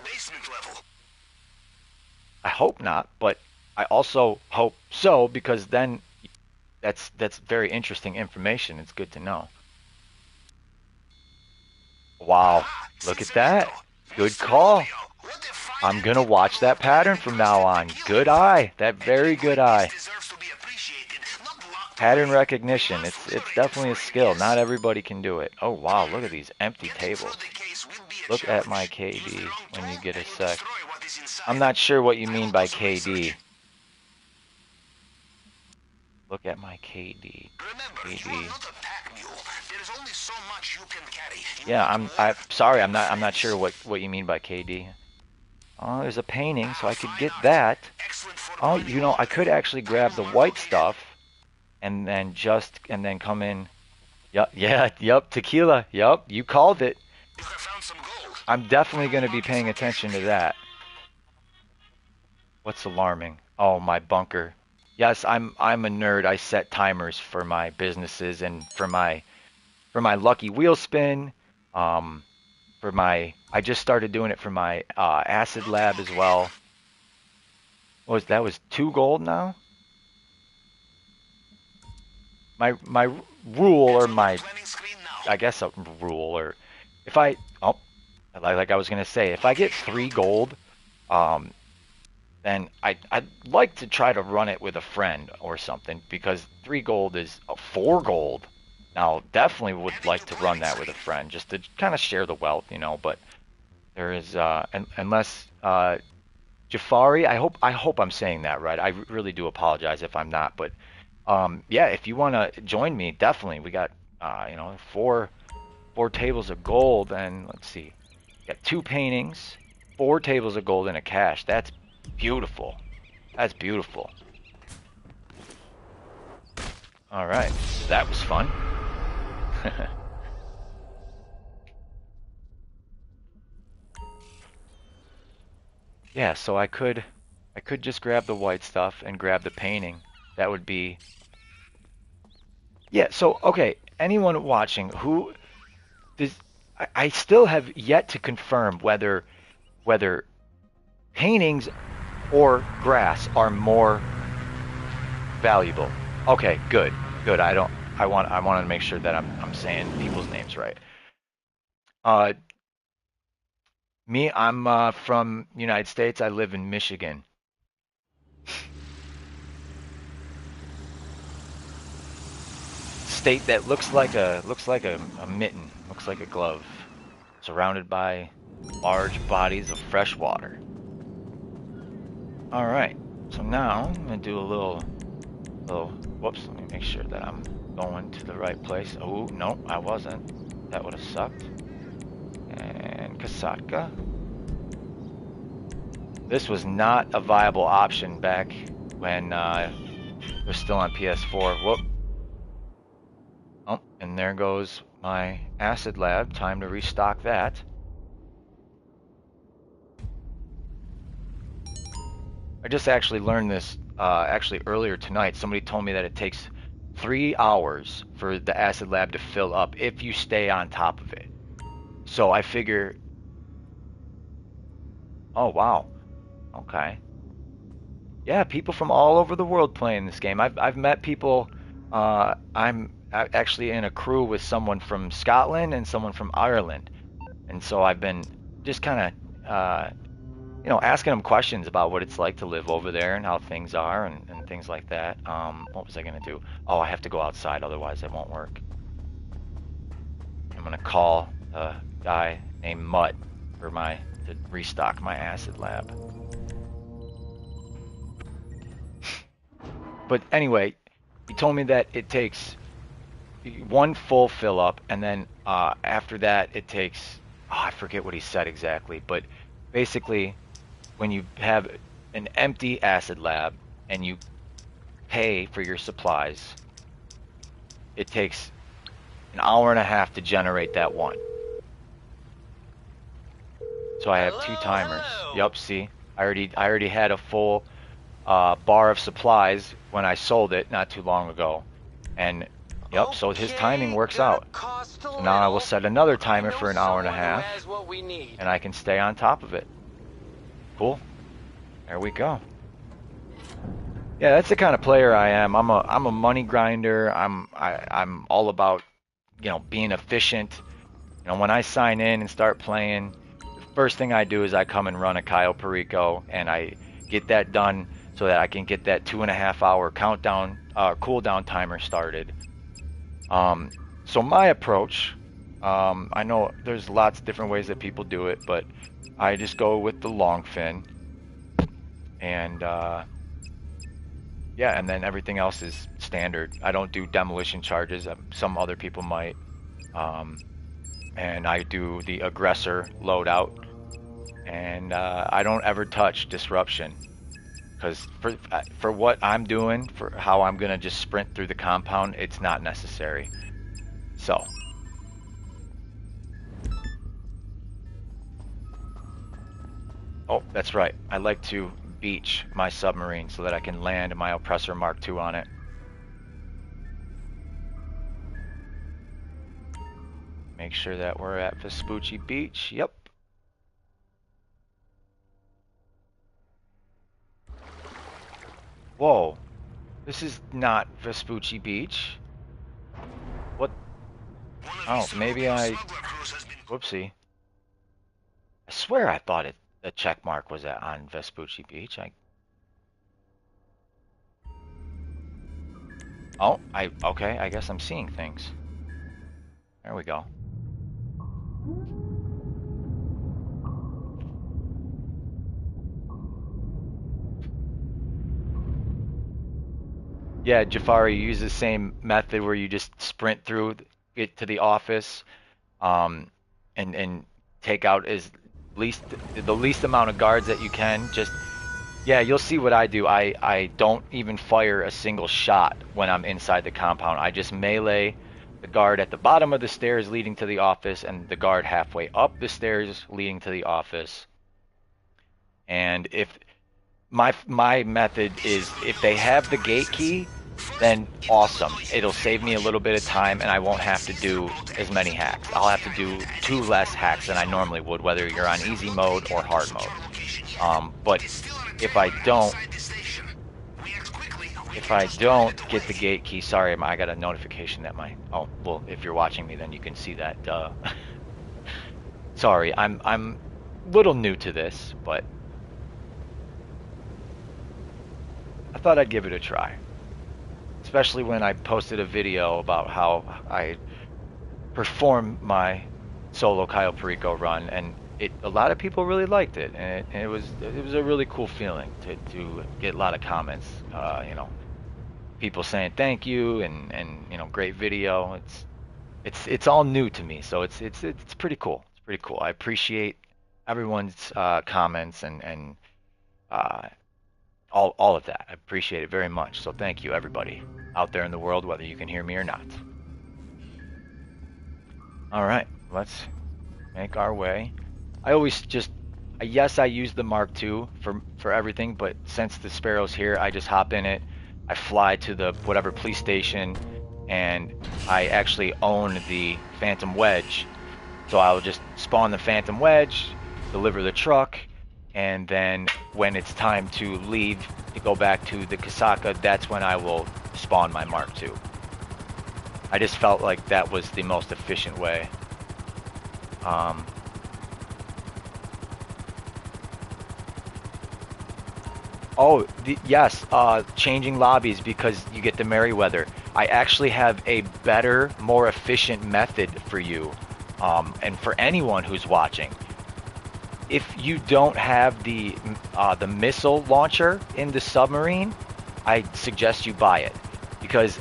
Speaker 1: I hope not, but I also hope so, because then that's very interesting information. It's good to know. Wow, look at that. Good call. I'm gonna watch that pattern from now on. Good eye. That very good eye. Pattern recognition. It's definitely a skill. Not everybody can do it. Oh wow, look at these empty tables. Look at my KD when you get a sec. I'm not sure what you mean by KD. Look at my KD. KD. Yeah, I'm sorry. I'm not sure what you mean by KD. Oh, there's a painting, so I could get that. Oh, I could actually grab the white stuff and then come in. Yep, yeah, yep, tequila. Yep, you called it. I'm definitely going to be paying attention to that. What's alarming? Oh, my bunker. Yes, I'm a nerd. I set timers for my businesses and for my lucky wheel spin. I just started doing it for my acid lab as well. That was 2 gold now? My rule, or I guess a rule, or if I like I was gonna say, if I get 3 gold, then I'd like to try to run it with a friend or something, because 3 gold is 4 gold. Now, definitely would like to run that with a friend, just to kind of share the wealth, but there is, unless, Jafari, I hope I'm saying that right. I really do apologize if I'm not, but, yeah, if you want to join me, definitely. We got You know, four tables of gold, and let's see, got two paintings, four tables of gold, and a cache. That's beautiful. That's beautiful. All right, that was fun. Yeah, so I could just grab the white stuff and grab the painting. That would be yeah. So okay, anyone watching who does I still have yet to confirm whether paintings or grass are more valuable. Okay, good, good. I wanted to make sure that I'm saying people's names right. Uh, Me, I'm from United States. I live in Michigan. State that looks like a mitten, looks like a glove, surrounded by large bodies of fresh water. All right. So now I'm gonna do a little. Whoops. Let me make sure that I'm going to the right place. Oh no, I wasn't. That would have sucked. And Kasatka. This was not a viable option back when it was still on PS4. Whoop. Oh, and there goes my acid lab. Time to restock that. I just actually learned this actually earlier tonight. Somebody told me that it takes 3 hours for the acid lab to fill up if you stay on top of it. So I figure, oh wow, okay. Yeah, people from all over the world playing this game. I've met people. Actually in a crew with someone from Scotland and someone from Ireland, and so I've been just kind of asking them questions about what it's like to live over there and how things are and things like that. What was I gonna do? Oh, I have to go outside, otherwise it won't work. I'm gonna call a guy named Mutt to restock my acid lab. But anyway, he told me that it takes one full fill up, and then after that it takes I forget what he said exactly, but basically when you have an empty acid lab and you pay for your supplies, it takes an hour and a half to generate that one. So I have two
Speaker 4: Hello,
Speaker 1: timers.
Speaker 4: hello.
Speaker 1: Yup, see, I already had a full bar of supplies when I sold it not too long ago, and yep, so his timing
Speaker 4: Okay,
Speaker 1: works
Speaker 4: gonna
Speaker 1: out.
Speaker 4: cost a
Speaker 1: So now I will
Speaker 4: little,
Speaker 1: set another
Speaker 4: but I
Speaker 1: timer
Speaker 4: know
Speaker 1: for an hour and a
Speaker 4: someone who
Speaker 1: half,
Speaker 4: has what we need.
Speaker 1: and I can stay on top of it. Cool. There we go. Yeah, that's the kind of player I am. I'm a money grinder. I'm all about, being efficient. When I sign in and start playing, the first thing I do is I come and run a Cayo Perico, and I get that done so that I can get that 2.5 hour countdown, cooldown timer started. Um, so my approach, I know there's lots of different ways that people do it, but I just go with the long fin, and yeah, and then everything else is standard. I don't do demolition charges. Some other people might. Um, and I do the aggressor loadout, and I don't ever touch disruption because for what I'm doing, for how I'm gonna just sprint through the compound, it's not necessary. So, oh, that's right. I like to beach my submarine so that I can land my oppressor Mark II on it. Make sure that we're at Vespucci Beach. Yep. Whoa. This is not Vespucci Beach. What?
Speaker 3: One of
Speaker 1: Oh,
Speaker 3: Mr.
Speaker 1: maybe
Speaker 3: Rubio's
Speaker 1: I.
Speaker 3: smuggler crews has been...
Speaker 1: Whoopsie. I swear I thought the check mark was on Vespucci Beach. Oh, okay. I guess I'm seeing things. There we go. Yeah, Jafari, you use the same method where you just sprint through. get to the office, um, and take out as least the least amount of guards that you can. Just yeah, you'll see what I do. I don't even fire a single shot when I'm inside the compound. I just melee the guard at the bottom of the stairs leading to the office and the guard halfway up the stairs leading to the office. And if my method is if they have the gate key, then awesome. It'll save me a little bit of time and I won't have to do as many hacks. I'll have to do 2 less hacks than I normally would, whether you're on easy mode or hard mode. But if I don't get the gate key, sorry, I got a notification that oh, well, if you're watching me, then you can see that. Sorry, I'm a little new to this, but I thought I'd give it a try. Especially when I posted a video about how I perform my solo Cayo Perico run, and a lot of people really liked it, and it was a really cool feeling to get a lot of comments, people saying thank you and great video. It's all new to me, so it's pretty cool. It's pretty cool. I appreciate everyone's comments and all of that. I appreciate it very much. So thank you everybody out there in the world, whether you can hear me or not. All right, let's make our way. I always yes, I use the Mark II for everything, but since the Sparrow's here, I just hop in it. I fly to the whatever police station, and I actually own the Phantom Wedge. So I'll just spawn the Phantom Wedge, deliver the truck, and then when it's time to leave to go back to the Kasaka, that's when I will spawn my Mark II. I just felt like that was the most efficient way. Oh, yes, changing lobbies because you get the Merryweather. I actually have a better, more efficient method for you, and for anyone who's watching. If you don't have the missile launcher in the submarine, I suggest you buy it. Because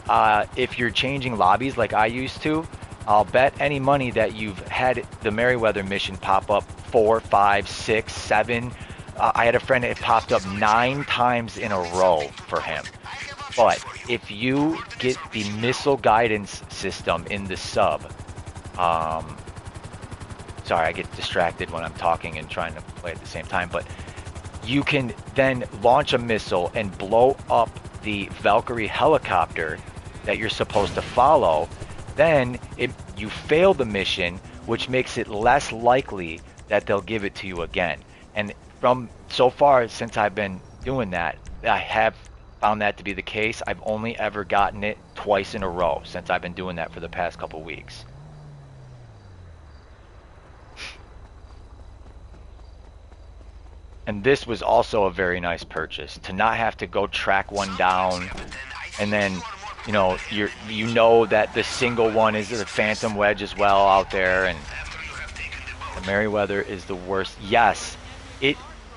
Speaker 1: if you're changing lobbies like I used to, I'll bet any money that you've had the Merryweather mission pop up 4, 5, 6, 7. I had a friend that popped up 9 times in a row for him. But if you get the missile guidance system in the sub, sorry, I get distracted when I'm talking and trying to play at the same time, but you can then launch a missile and blow up the Valkyrie helicopter that you're supposed to follow. Then you fail the mission, which makes it less likely that they'll give it to you again. And from so far since I've been doing that, I have found that to be the case. I've only ever gotten it twice in a row since I've been doing that for the past couple weeks. And this was also a very nice purchase, to not have to go track one down, and then you know that the single one is the Phantom Wedge as well out there, and the Merryweather is the worst. Yes,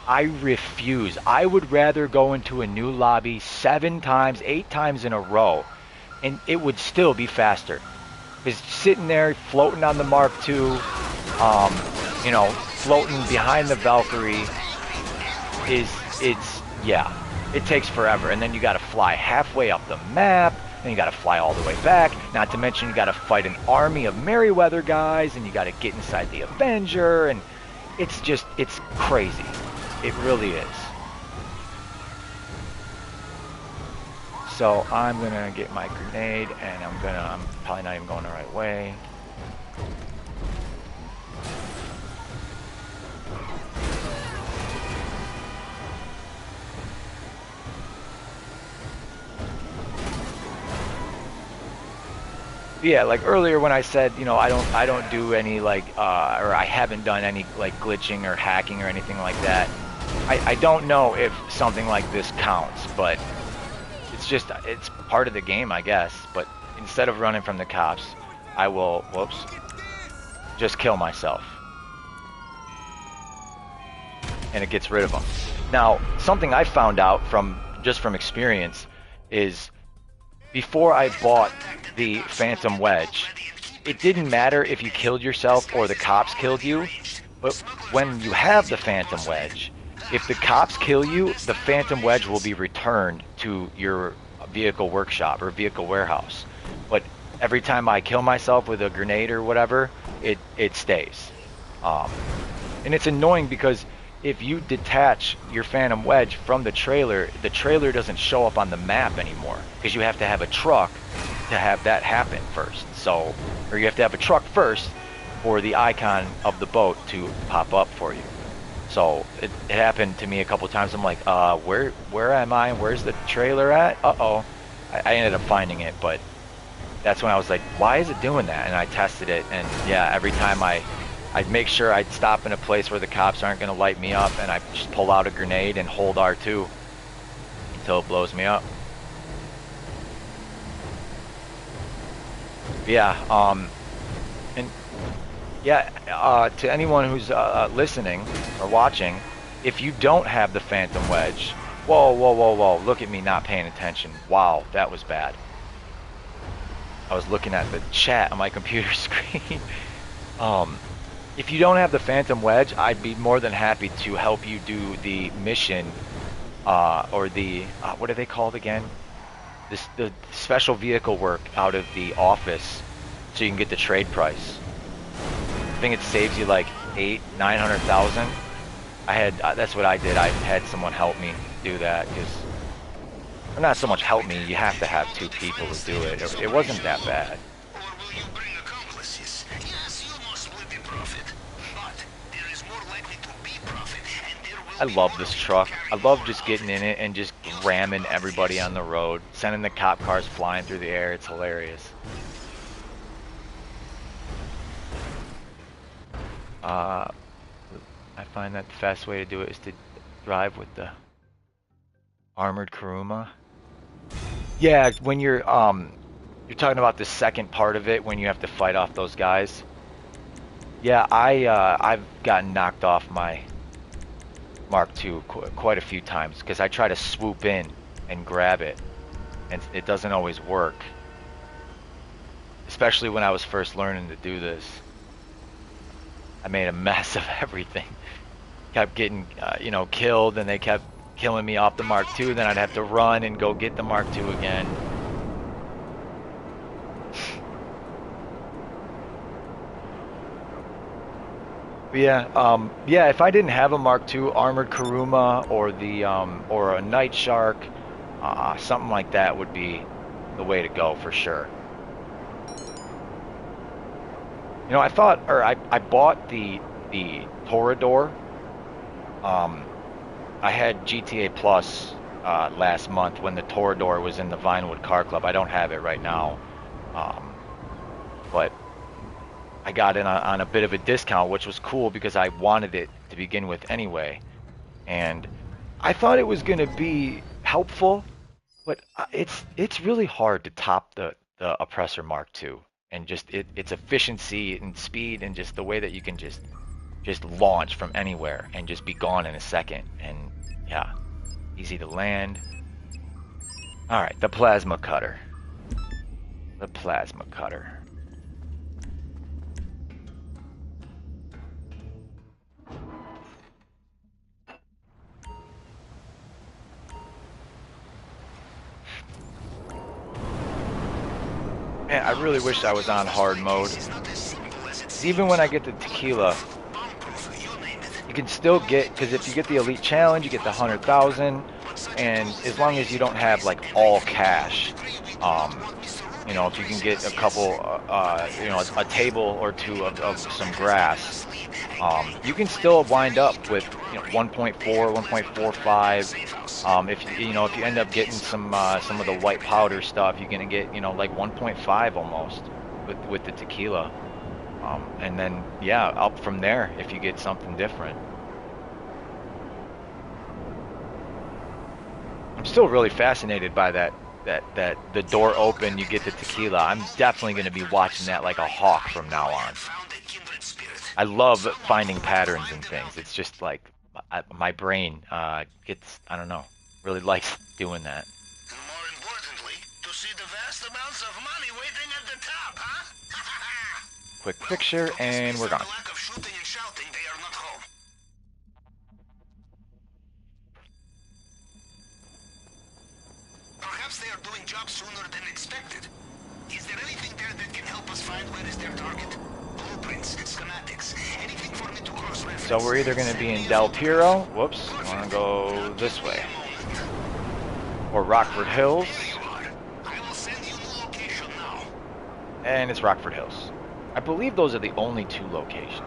Speaker 1: I refuse. I would rather go into a new lobby 7 times, 8 times in a row, and it would still be faster. Because sitting there floating on the Mark II, floating behind the Valkyrie, it takes forever. And then you got to fly halfway up the map, then you got to fly all the way back. Not to mention you got to fight an army of Merryweather guys, and you got to get inside the Avenger, and it's crazy. It really is. So I'm gonna get my grenade, and I'm probably not even going the right way. Yeah, like earlier when I said, I don't do any or I haven't done any like glitching or hacking or anything like that. I don't know if something like this counts, but it's part of the game, I guess. But instead of running from the cops, I will, just kill myself. And it gets rid of them. Now, something I found out from experience is before I bought the Phantom Wedge, it didn't matter if you killed yourself or the cops killed you, but when you have the Phantom Wedge, if the cops kill you, the Phantom Wedge will be returned to your vehicle workshop or vehicle warehouse. But every time I kill myself with a grenade or whatever, it stays. Um, and it's annoying because if you detach your Phantom Wedge from the trailer doesn't show up on the map anymore because you have to have a truck to have that happen first. So, or you have to have a truck first for the icon of the boat to pop up for you. So it happened to me a couple times. I'm like, where am I? Where's the trailer at? Uh-oh. I ended up finding it, but that's when I was like, why is it doing that? And I tested it, and yeah, every time I'd make sure I'd stop in a place where the cops aren't going to light me up, and I just pull out a grenade and hold R2 until it blows me up. Yeah, and yeah, to anyone who's listening or watching, if you don't have the Phantom Wedge, whoa, look at me not paying attention. Wow, that was bad. I was looking at the chat on my computer screen. If you don't have the Phantom Wedge, I'd be more than happy to help you do the mission, or the, what are they called again? The special vehicle work out of the office, so you can get the trade price. I think it saves you like 900,000. That's what I did. I had someone help me do that, because, or not so much help me, you have to have two people to do it. It wasn't that bad.
Speaker 3: Or will you bring accomplices? Yes, you must split the profit. But there is more likely to be profit, and there
Speaker 1: I
Speaker 3: will be
Speaker 1: love
Speaker 3: more
Speaker 1: this
Speaker 3: of you
Speaker 1: truck. I
Speaker 3: carrying
Speaker 1: love
Speaker 3: on
Speaker 1: just
Speaker 3: the
Speaker 1: getting in it and just ramming everybody on the road, sending the cop cars flying through the air. It's hilarious. I find that the fast way to do it is to drive with the armored Kuruma. Yeah, when you're talking about the second part of it when you have to fight off those guys. Yeah, I've gotten knocked off my Mark II quite a few times because I try to swoop in and grab it, and it doesn't always work. Especially when I was first learning to do this. I made a mess of everything. Kept getting, killed, and they kept killing me off the Mark II. Then I'd have to run and go get the Mark II again. But yeah, if I didn't have a Mark II armored Kuruma or or a Night Shark, something like that would be the way to go for sure. I thought, or I bought the Torador. I had GTA Plus last month when the Torador was in the Vinewood Car Club. I don't have it right now, but I got in on a bit of a discount, which was cool because I wanted it to begin with anyway. And I thought it was going to be helpful, but it's really hard to top the Oppressor Mark II, and just its efficiency and speed, and just the way that you can just launch from anywhere and just be gone in a second. And yeah, easy to land. All right, the plasma cutter. The plasma cutter. Man, I really wish I was on hard mode. Even when I get the tequila, you can still get, because if you get the elite challenge, you get the 100,000, and as long as you don't have like all cash, if you can get a couple, a table or two of some grass, you can still wind up with 1.4, 1.45. If you end up getting some of the white powder stuff, you're gonna get like 1.5 almost with the tequila. And then, yeah, up from there if you get something different. I'm still really fascinated by that the door open, you get the tequila. I'm definitely going to be watching that like a hawk from now on. I love finding patterns and things. It's just like my brain gets, I don't know, really likes doing that.
Speaker 3: And more importantly, to see the vast amounts of money waiting at the top, huh?
Speaker 1: quick picture, and we're
Speaker 3: Based on
Speaker 1: gone.
Speaker 3: the lack of shooting and shouting, they are not home. Perhaps they are doing jobs sooner than expected. Is there anything there that can help us find where is their target? Blueprints, schematics, anything for me to cross-reference.
Speaker 1: So we're either going to be in Del Piero. Whoops. I want to go this way. Or Rockford Hills.
Speaker 3: I will send you new location now.
Speaker 1: And it's Rockford Hills. I believe those are the only two locations.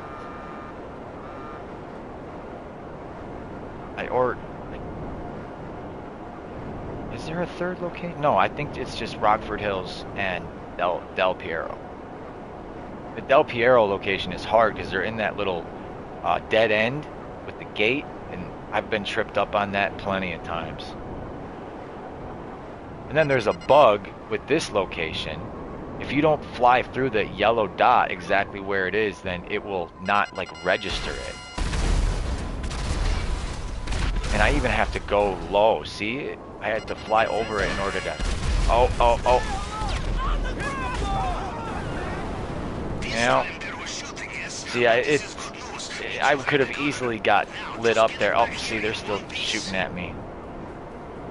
Speaker 1: Is there a third location? No, I think it's just Rockford Hills and Del Piero. The Del Piero location is hard because they're in that little dead end with the gate, and I've been tripped up on that plenty of times. And then there's a bug with this location. If you don't fly through the yellow dot exactly where it is, then it will not like register it. And I even have to go low. See, I had to fly over it in order to. Oh. You know, see, I could have easily got lit up there. Oh, see, they're still shooting at me.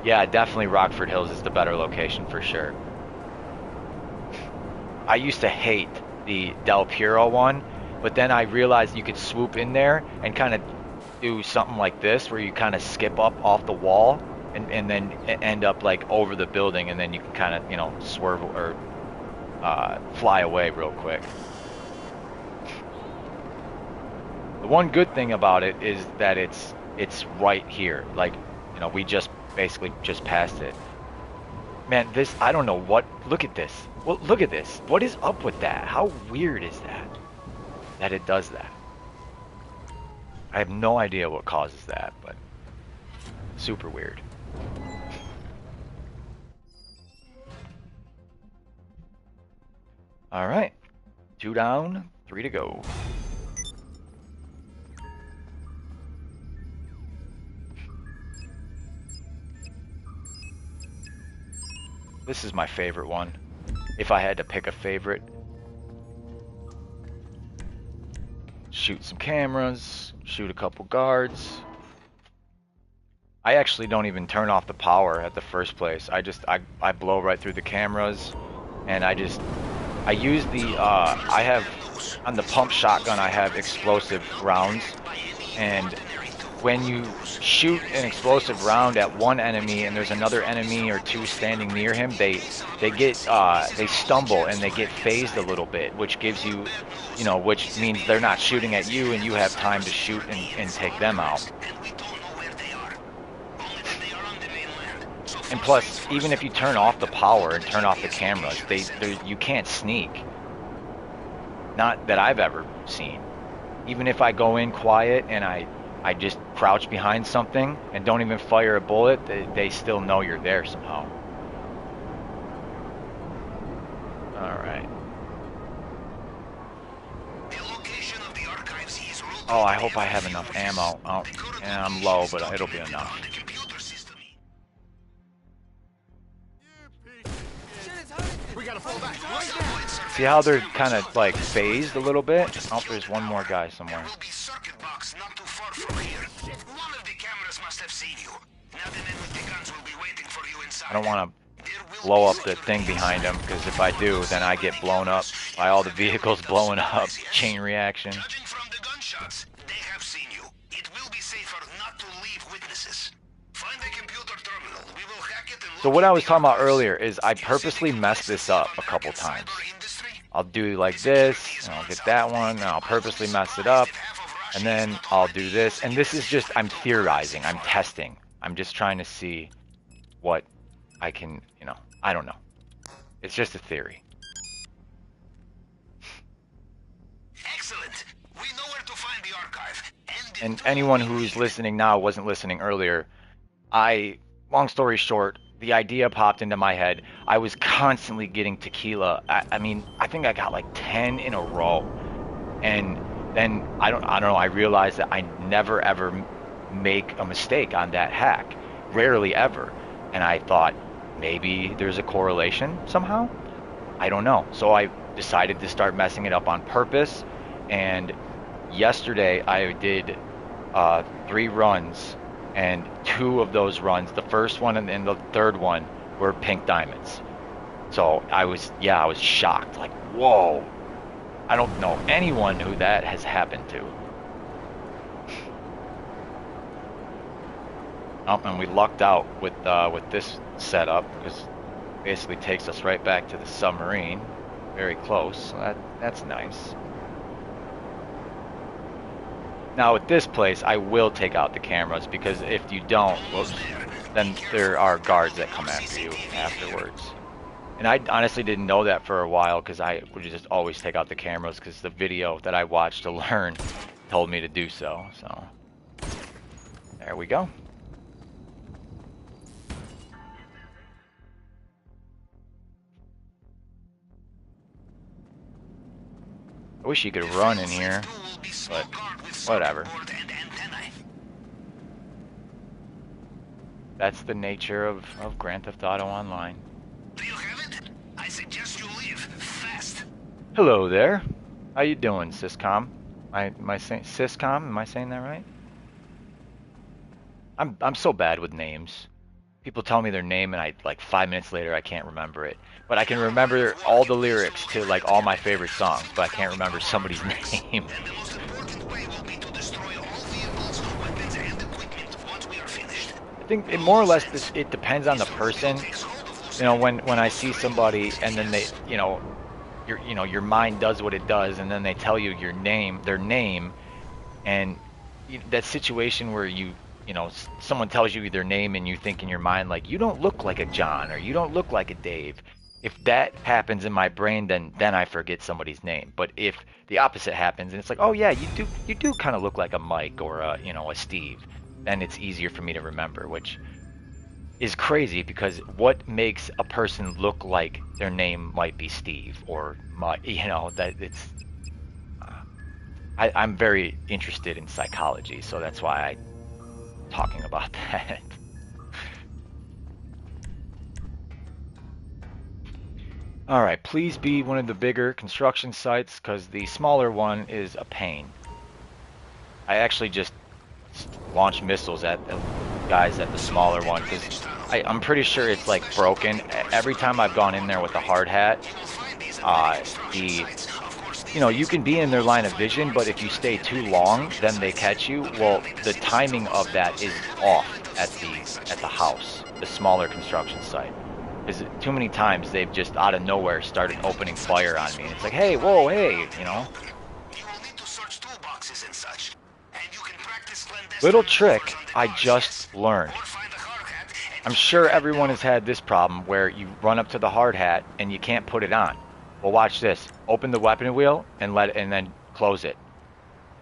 Speaker 1: Yeah, definitely Rockford Hills is the better location for sure. I used to hate the Del Piero one, but then I realized you could swoop in there and kind of do something like this, where you kind of skip up off the wall and then end up like over the building, and then you can kind of, you know, swerve or fly away real quick. The one good thing about it is that it's right here. Like, you know, we just basically just passed it. Man, this, I don't know what, look at this. Well, look at this. What is up with that? How weird is that it does that? I have no idea what causes that, but super weird. All right, 2 down, 3 to go. This is my favorite one. If I had to pick a favorite. Shoot some cameras, shoot a couple guards. I actually don't even turn off the power at the first place. I blow right through the cameras, and I use the, I have, on the pump shotgun, I have explosive rounds, and when you shoot an explosive round at one enemy and there's another enemy or two standing near him, they stumble and they get phased a little bit, which gives you, you know, which means they're not shooting at you and you have time to shoot and take them out. And plus, even if you turn off the power and turn off the cameras, you can't sneak. Not that I've ever seen. Even if I go in quiet and I just crouch behind something and don't even fire a bullet, they still know you're there somehow. Alright. Oh, I hope I have enough ammo. Oh, and I'm low, but it'll be enough.
Speaker 5: We gotta fall back right now.
Speaker 1: See how they're kind of like phased a little bit? Oh, there's one more guy somewhere.
Speaker 3: There will be circuit box not too far from here. One of the cameras must have seen you. Now the men with the guns will be waiting for you inside.
Speaker 1: I don't want to blow up the thing behind him, because if I do, then I get blown up by all the vehicles blowing up. Chain reaction.
Speaker 3: Judging from the gunshots, they have seen you. It will be safer not to leave witnesses. Find the computer terminal. We will hack it and
Speaker 1: So what I was talking about earlier is I purposely messed this up a couple times. I'll do like this, and I'll get that one, and I'll purposely mess it up, and then I'll do this. And this is just, I'm theorizing, I'm testing. I'm just trying to see what I can, you know, I don't know. It's just a theory.
Speaker 3: Excellent. We know where to find the archive.
Speaker 1: And anyone who's listening now wasn't listening earlier, long story short, the idea popped into my head. I was constantly getting tequila. I mean, I think I got like 10 in a row. And then, I don't know, I realized that I never ever make a mistake on that hack. Rarely ever. And I thought, maybe there's a correlation somehow? I don't know. So I decided to start messing it up on purpose. And yesterday I did 3 runs, and 2 of those runs, the first one and then the third one, were pink diamonds. So I was shocked. Like, whoa! I don't know anyone who that has happened to. And we lucked out with this setup, because it basically takes us right back to the submarine, very close. So that's nice. Now with this place, I will take out the cameras, because if you don't, whoops, then there are guards that come after you afterwards. And I honestly didn't know that for a while, because I would just always take out the cameras, because the video that I watched to learn told me to do so. So there we go. I wish you could run in here, but whatever. That's the nature of Grand Theft Auto Online.
Speaker 3: Do you have it? I suggest you leave fast.
Speaker 1: Hello there. How you doing, Syscom? Am I saying Syscom? Am I saying that right? I'm so bad with names. People tell me their name, and like 5 minutes later I can't remember it. But I can remember all the lyrics to like all my favorite songs, but I can't remember somebody's name.
Speaker 3: And the most important way will be to destroy all vehicles, weapons, and equipment once we are finished.
Speaker 1: I think it more or less it depends on the person. You know, when I see somebody and then they, your mind does what it does, and then they tell you their name, and that situation where someone tells you their name and you think in your mind, like, you don't look like a John, or you don't look like a Dave. If that happens in my brain, then I forget somebody's name. But if the opposite happens and it's like, oh yeah, you do kind of look like a Mike or a Steve, then it's easier for me to remember, which is crazy, because what makes a person look like their name might be Steve or Mike, that it's I'm very interested in psychology, so that's why I'm talking about that. All right, please be one of the bigger construction sites, because the smaller one is a pain. I actually just launched missiles at the guys at the smaller one, because I'm pretty sure it's like broken. Every time I've gone in there with the hard hat, you can be in their line of vision, but if you stay too long, then they catch you. Well, the timing of that is off at the house, the smaller construction site. Because too many times they've just out of nowhere started opening fire on me, and it's like, hey, whoa, hey, Little trick I just learned. I'm sure everyone has had this problem where you run up to the hard hat and you can't put it on. Well, watch this. Open the weapon wheel and then close it,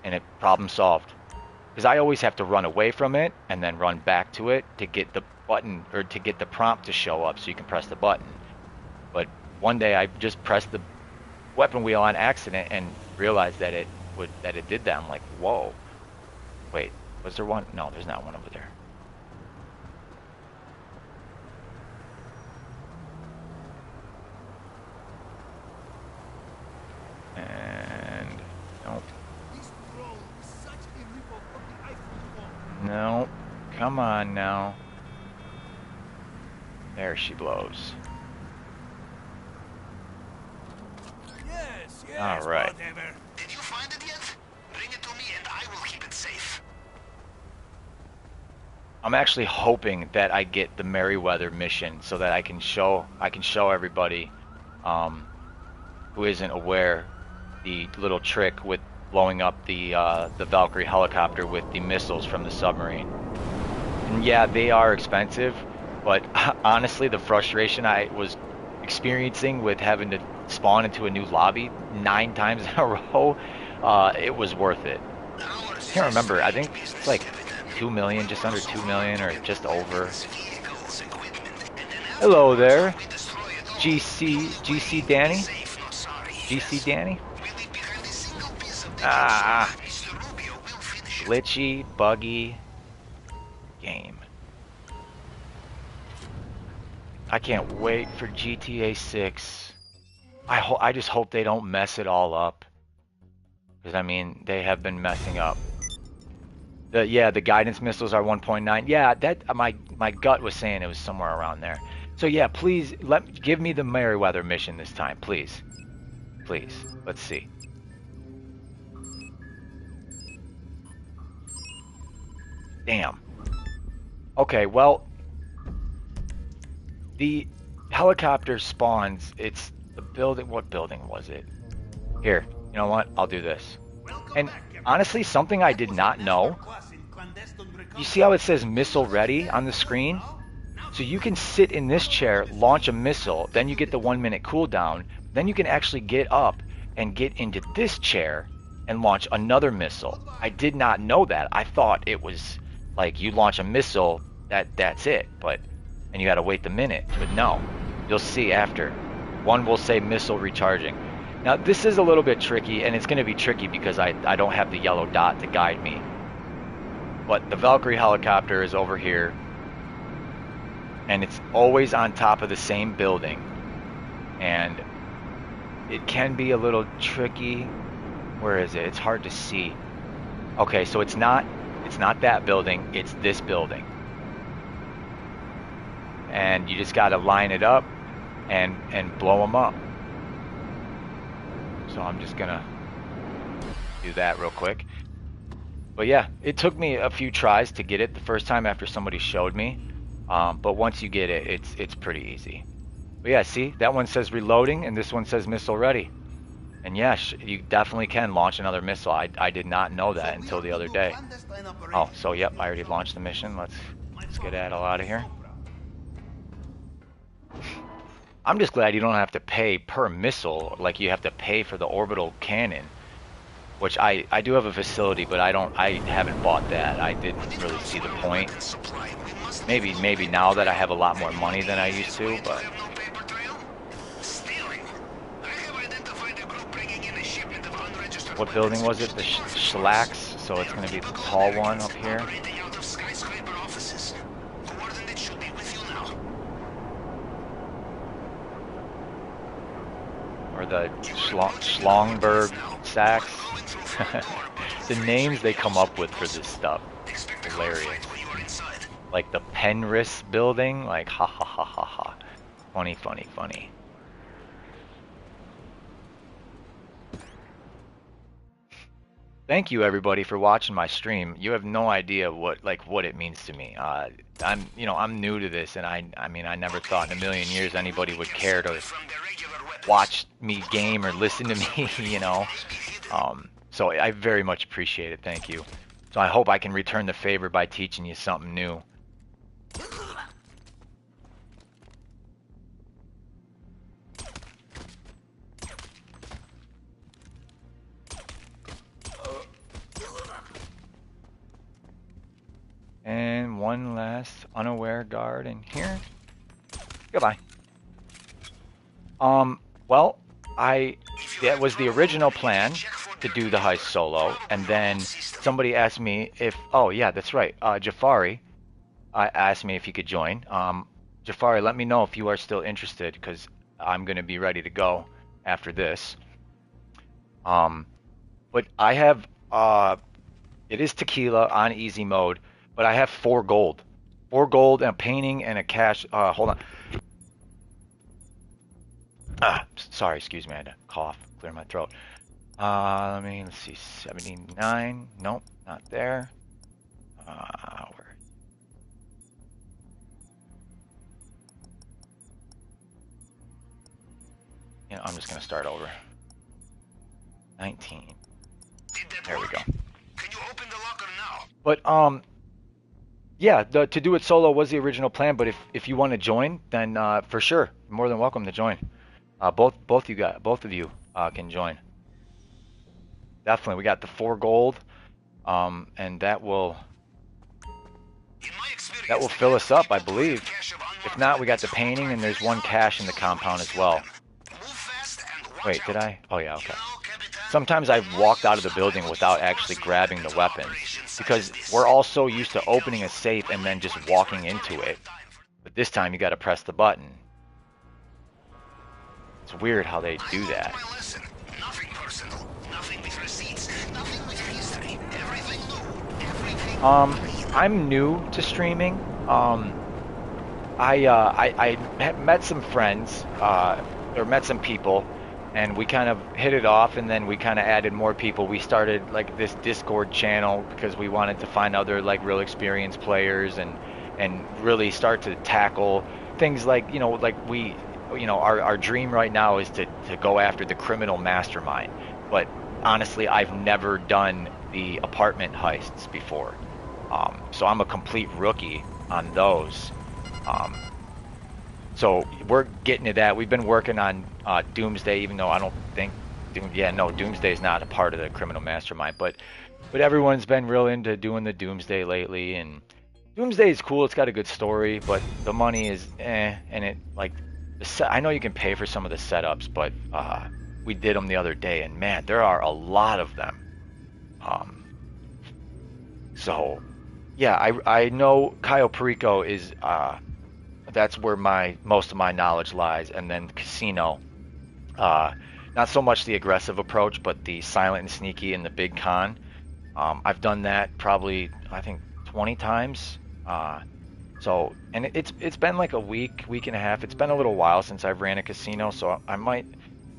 Speaker 1: and problem solved. Because I always have to run away from it and then run back to it to get the button, or to get the prompt to show up so you can press the button. But one day I just pressed the weapon wheel on accident and realized that it did that. I'm like, whoa. Wait, was there one? No, there's not one over there. And nope. No, come on now. There she blows.
Speaker 5: Yes,
Speaker 1: All right.
Speaker 5: whatever.
Speaker 3: Did you find it yet? Bring it to me and I will keep it safe.
Speaker 1: I'm actually hoping that I get the Merryweather mission so that I can show everybody who isn't aware the little trick with blowing up the Valkyrie helicopter with the missiles from the submarine. And yeah, they are expensive, but honestly, the frustration I was experiencing with having to spawn into a new lobby 9 times in a row, it was worth it. I can't remember. I think it's like 2 million, just under 2 million, or just over. Hello there, GC Danny. GC Danny. Glitchy, buggy game. I can't wait for GTA 6. I just hope they don't mess it all up. Because I mean, they have been messing up. The guidance missiles are 1.9. Yeah, that my gut was saying it was somewhere around there. So yeah, please give me the Merryweather mission this time, please. Please. Let's see. Damn. Okay, well, the helicopter spawns. It's the building. What building was it? Here, you know what? I'll do this. And honestly, something I did not know. You see how it says missile ready on the screen? So you can sit in this chair, launch a missile, then you get the 1 minute cooldown. Then you can actually get up and get into this chair and launch another missile. I did not know that. I thought it was like you launch a missile, that's it. And you got to wait the minute. But no, you'll see after. One will say missile recharging. Now this is a little bit tricky, and it's going to be tricky because I don't have the yellow dot to guide me. But the Valkyrie helicopter is over here, and it's always on top of the same building, and it can be a little tricky. Where is it? It's hard to see. Okay, so it's not that building, it's this building. And you just got to line it up and blow them up. So I'm just gonna do that real quick. But yeah, it took me a few tries to get it the first time after somebody showed me. But once you get it, it's pretty easy. But yeah, see, that one says reloading and this one says missile ready. And yes, you definitely can launch another missile. I did not know that until the other day. Oh, so yep, I already launched the mission. Let's get Adel out of here. I'm just glad you don't have to pay per missile like you have to pay for the orbital cannon. Which I do have a facility, but I haven't bought that. I didn't really see the point. Maybe now that I have a lot more money than I used to, but what building was it? The Schlacks, so it's going to be the tall one up here. Or the Schlongberg Sachs. The names they come up with for this stuff, hilarious. Like the Penrith building, like ha ha ha ha ha. Funny, funny, funny. Thank you everybody for watching my stream. You have no idea what it means to me. I'm new to this, and I mean I never thought in a million years anybody would care to watch me game or listen to me, you know. So I very much appreciate it. Thank you. So I hope I can return the favor by teaching you something new. And one last unaware guard in here. Goodbye. Well, that was the original plan to do the heist solo, and then somebody asked me if, oh yeah, that's right, Jafari asked me if he could join. Jafari, let me know if you are still interested, because I'm going to be ready to go after this. But I have, it is tequila on easy mode, but I have 4 gold. 4 gold and a painting and a cash, hold on. Sorry, excuse me, I had to cough, clear my throat. Let's see, 79, nope, not there. Where? You know, I'm just gonna start over. 19. There we go.
Speaker 3: Can you open the locker now?
Speaker 1: But yeah, to do it solo was the original plan. But if you want to join, then for sure, you're more than welcome to join. Both of you can join. Definitely, we got the 4 gold, and that will fill us up, I believe. If not, we got the painting, and there's 1 cache in the compound as well. Wait, did I? Oh yeah, okay. Sometimes I've walked out of the building without actually grabbing the weapon, because we're all so used to opening a safe and then just walking into it. But this time you got to press the button. It's weird how they
Speaker 3: I
Speaker 1: do
Speaker 3: learned
Speaker 1: that.
Speaker 3: my lesson. Nothing personal. Nothing with receipts. Nothing with history. Everything new. Everything real.
Speaker 1: I'm new to streaming. I had met some friends, or met some people, and we kind of hit it off, and then we kind of added more people. We started like this Discord channel because we wanted to find other like real experienced players and really start to tackle things like, like our dream right now is to go after the criminal mastermind. But honestly, I've never done the apartment heists before. So I'm a complete rookie on those. Um, so we're getting to that. We've been working on Doomsday, even though I don't think, no, Doomsday is not a part of the criminal mastermind. But everyone's been real into doing the Doomsday lately, and Doomsday is cool. It's got a good story, but the money is and it like I know you can pay for some of the setups, but we did them the other day, and man, there are a lot of them. Um, so yeah, I know Cayo Perico is that's where my most of my knowledge lies, and then casino. Uh, Not so much the aggressive approach, but the silent and sneaky and the big con. I've done that probably I think 20 times. And it's been like a week and a half. It's been a little while since I've ran a casino, so I might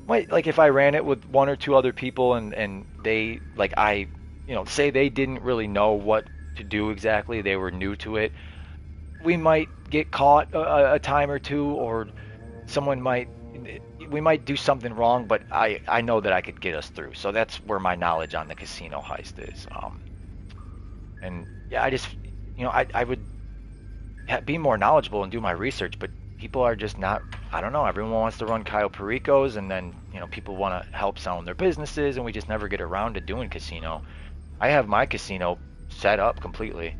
Speaker 1: like if I ran it with one or two other people and they like say they didn't really know what to do exactly, they were new to it. We might get caught a time or two, or someone might we might do something wrong, but I know that I could get us through. So that's where my knowledge on the casino heist is. And yeah, I just I would be more knowledgeable and do my research, but people are just not. I don't know. Everyone wants to run Cayo Pericos, and then people want to help selling their businesses, and we just never get around to doing casino. I have my casino set up completely.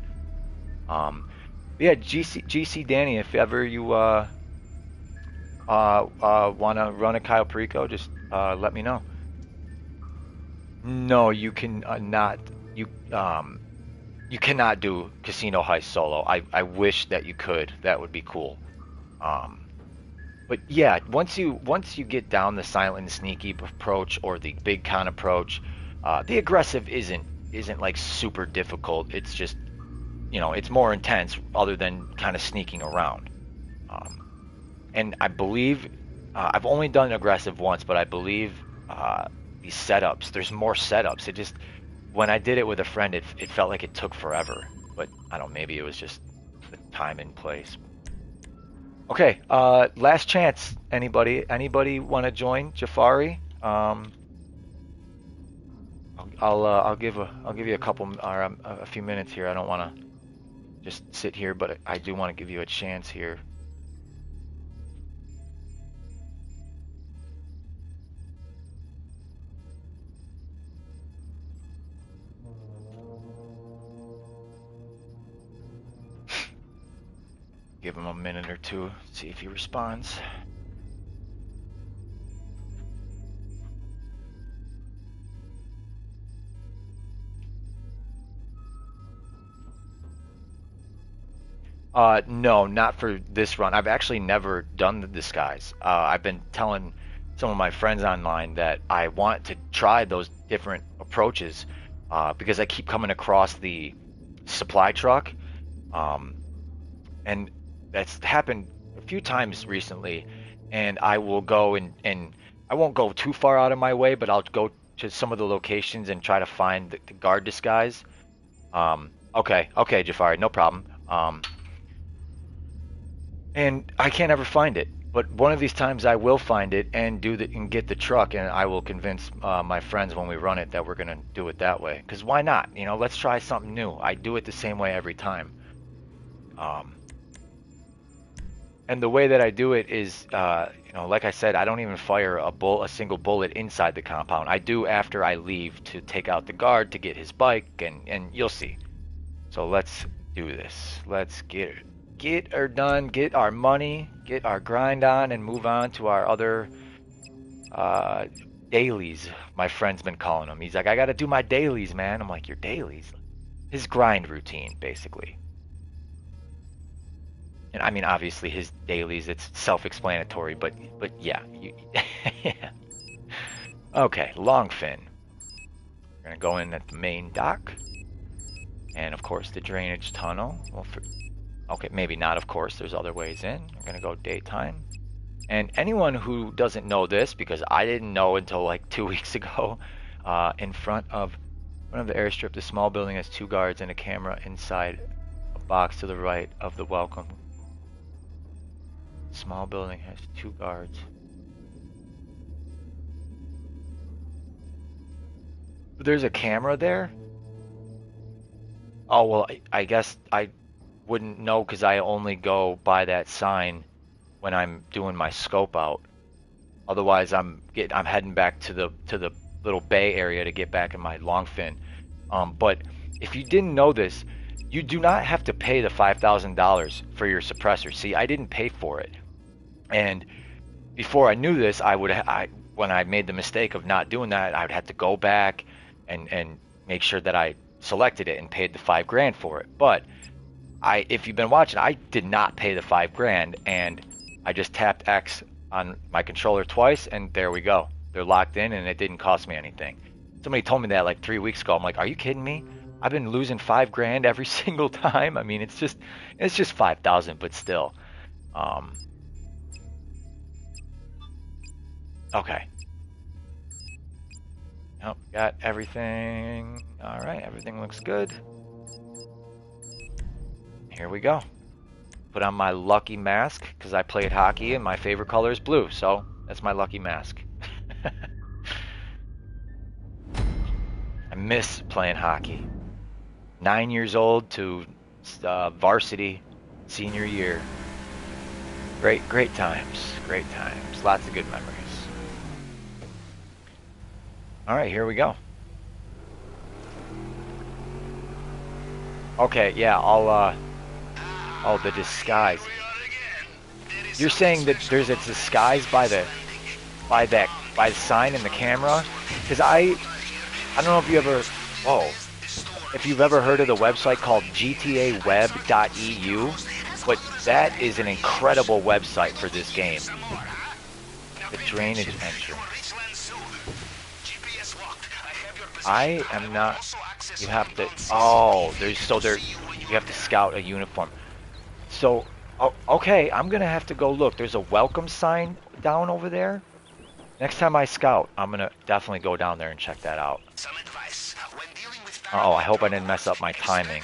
Speaker 1: Yeah, GC Danny, if ever you want to run a Cayo Perico, just let me know. No, you can not. You cannot do casino heist solo. I wish that you could. That would be cool. Um, but yeah, once you get down the silent and sneaky approach or the big con approach, the aggressive isn't like super difficult. It's just it's more intense other than kind of sneaking around. Um, and I believe I've only done aggressive once, but I believe these setups. There's more setups. It just when I did it with a friend, it felt like it took forever. But I don't know, maybe it was just the time and place. Okay, last chance. Anybody want to join Jafari? I'll give you a couple or a few minutes here. I don't want to just sit here, but I do want to give you a chance here. Give him a minute or two, see if he responds. No, not for this run. I've actually never done the disguise. I've been telling some of my friends online that I want to try those different approaches because I keep coming across the supply truck. And that's happened a few times recently. And I will go and I won't go too far out of my way, but I'll go to some of the locations and try to find the guard disguise. Okay, Jafari, no problem. And I can't ever find it. But one of these times I will find it and and get the truck, and I will convince my friends when we run it that we're gonna do it that way. Because why not? Let's try something new. I do it the same way every time. And the way that I do it is, like I said, I don't even fire a single bullet inside the compound. I do after I leave to take out the guard to get his bike, and you'll see. So let's do this. Let's get her done, get our money, get our grind on, and move on to our other dailies. My friend's been calling them. He's like, I gotta do my dailies, man. I'm like, your dailies? His grind routine, basically. And I mean, obviously his dailies, it's self-explanatory, but yeah. Yeah. Okay, Longfin. We're gonna go in at the main dock, and of course the drainage tunnel. Well, okay, maybe not. Of course, there's other ways in. We're gonna go daytime. And anyone who doesn't know this, because I didn't know until like 2 weeks ago, in front of the airstrip, the small building has 2 guards and a camera inside a box to the right of the welcome. Small building has 2 guards. There's a camera there? Oh, well, I guess I wouldn't know because I only go by that sign when I'm doing my scope out. Otherwise, I'm heading back to the little bay area to get back in my longfin. But if you didn't know this, you do not have to pay the $5,000 for your suppressor. See, I didn't pay for it, and before I knew this, when I made the mistake of not doing that, I would have to go back and make sure that I selected it and paid the $5,000 for it. But if you've been watching, I did not pay the $5,000, and I just tapped X on my controller twice, and there we go. They're locked in, and it didn't cost me anything. Somebody told me that like 3 weeks ago. I'm like, are you kidding me? I've been losing $5,000 every single time. I mean, it's just 5,000, but still. Okay. Nope, got everything. All right, everything looks good. Here we go. Put on my lucky mask because I played hockey and my favorite color is blue, so that's my lucky mask. I miss playing hockey. 9 years old to varsity senior year. Great times. Great times. Lots of good memories. All right, here we go. Okay, yeah, oh, the disguise. You're saying that there's a disguise by the sign in the camera? Because I don't know if you ever, if you've ever heard of the website called gtaweb.eu, but that is an incredible website for this game. The drainage entrance. I am not. You have to. Oh, you have to scout a uniform. So, okay, I'm gonna have to go look. There's a welcome sign down over there. Next time I scout, I'm gonna definitely go down there and check that out. Oh, I hope I didn't mess up my timing.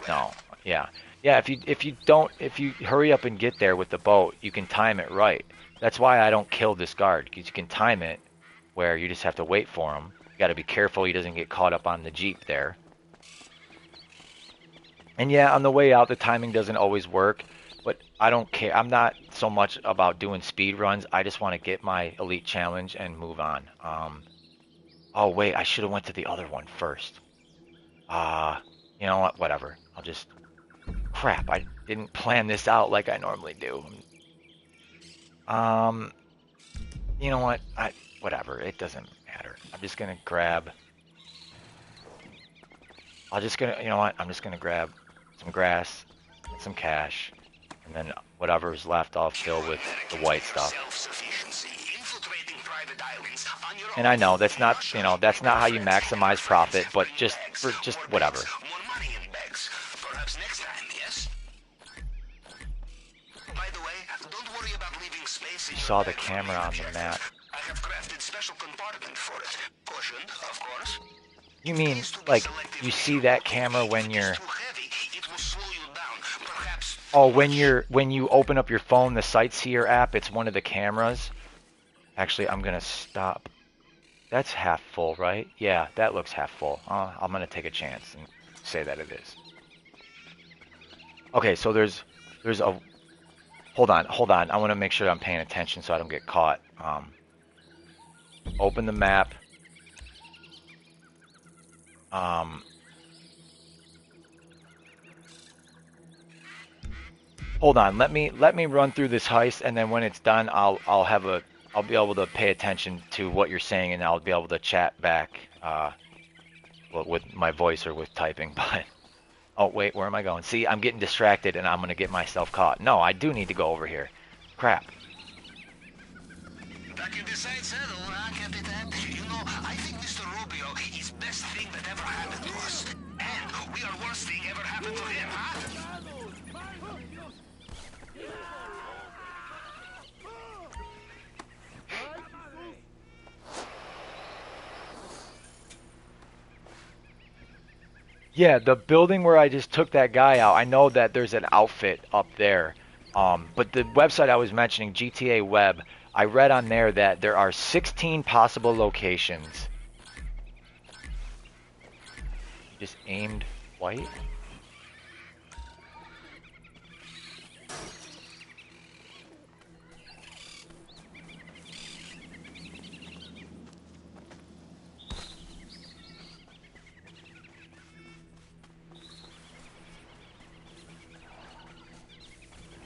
Speaker 1: No, yeah. If you hurry up and get there with the boat, you can time it right. That's why I don't kill this guard, because you can time it where you just have to wait for him. You got to be careful he doesn't get caught up on the Jeep there. And yeah, on the way out, the timing doesn't always work, but I don't care. I'm not so much about doing speed runs. I just want to get my elite challenge and move on. Oh wait, I should have went to the other one first. You know what? Whatever. I'll just. Crap! I didn't plan this out like I normally do. You know what? Whatever. It doesn't matter. I'm just gonna grab. You know what? I'm just gonna grab some grass, some cash, and then whatever's left I'll fill with the white stuff. And I know that's not, that's not how you maximize profit, but just whatever. You saw the camera on the map.
Speaker 3: I have crafted special compartment for it. Caution, of course.
Speaker 1: You mean, like, you see that camera when you're... Oh, when you open up your phone, the Sightseer app, it's one of the cameras. Actually, I'm gonna stop. That's half full, right? Yeah, that looks half full. I'm gonna take a chance and say that it is. Okay, so there's a... Hold on. I want to make sure I'm paying attention so I don't get caught. Open the map. Hold on. Let me run through this heist, and then when it's done, I'll be able to pay attention to what you're saying, and I'll be able to chat back with my voice or with typing. But Oh, wait, where am I going? See, I'm getting distracted and I'm going to get myself caught. No, I do need to go over here. Crap.
Speaker 3: Back in the side saddle, Capitan. You know, I think Mr. Rubio is best thing that ever happened to us. And we are worst thing ever happened to him, huh?
Speaker 1: Yeah, the building where I just took that guy out, I know that there's an outfit up there. But the website I was mentioning, GTA Web, I read on there that there are 16 possible locations. Just aimed white?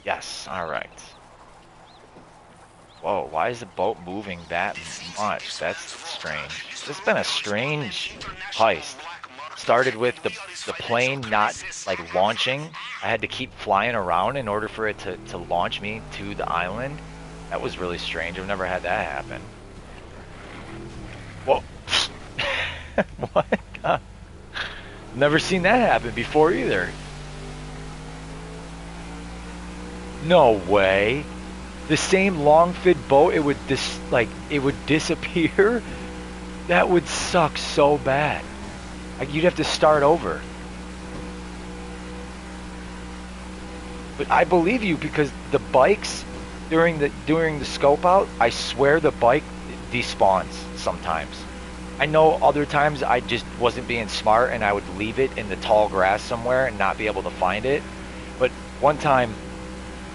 Speaker 1: Yes, alright. Whoa, why is the boat moving that much? That's strange. This has been a strange heist. Started with the plane not like launching. I had to keep flying around in order for it to launch me to the island. That was really strange. I've never had that happen. Whoa. What? Never seen that happen before either. No way. The same long fit boat, it would it would disappear. That would suck so bad. Like, you'd have to start over. But I believe you because the bikes during the scope out, I swear the bike despawns sometimes. I know other times I just wasn't being smart and I would leave it in the tall grass somewhere and not be able to find it. But one time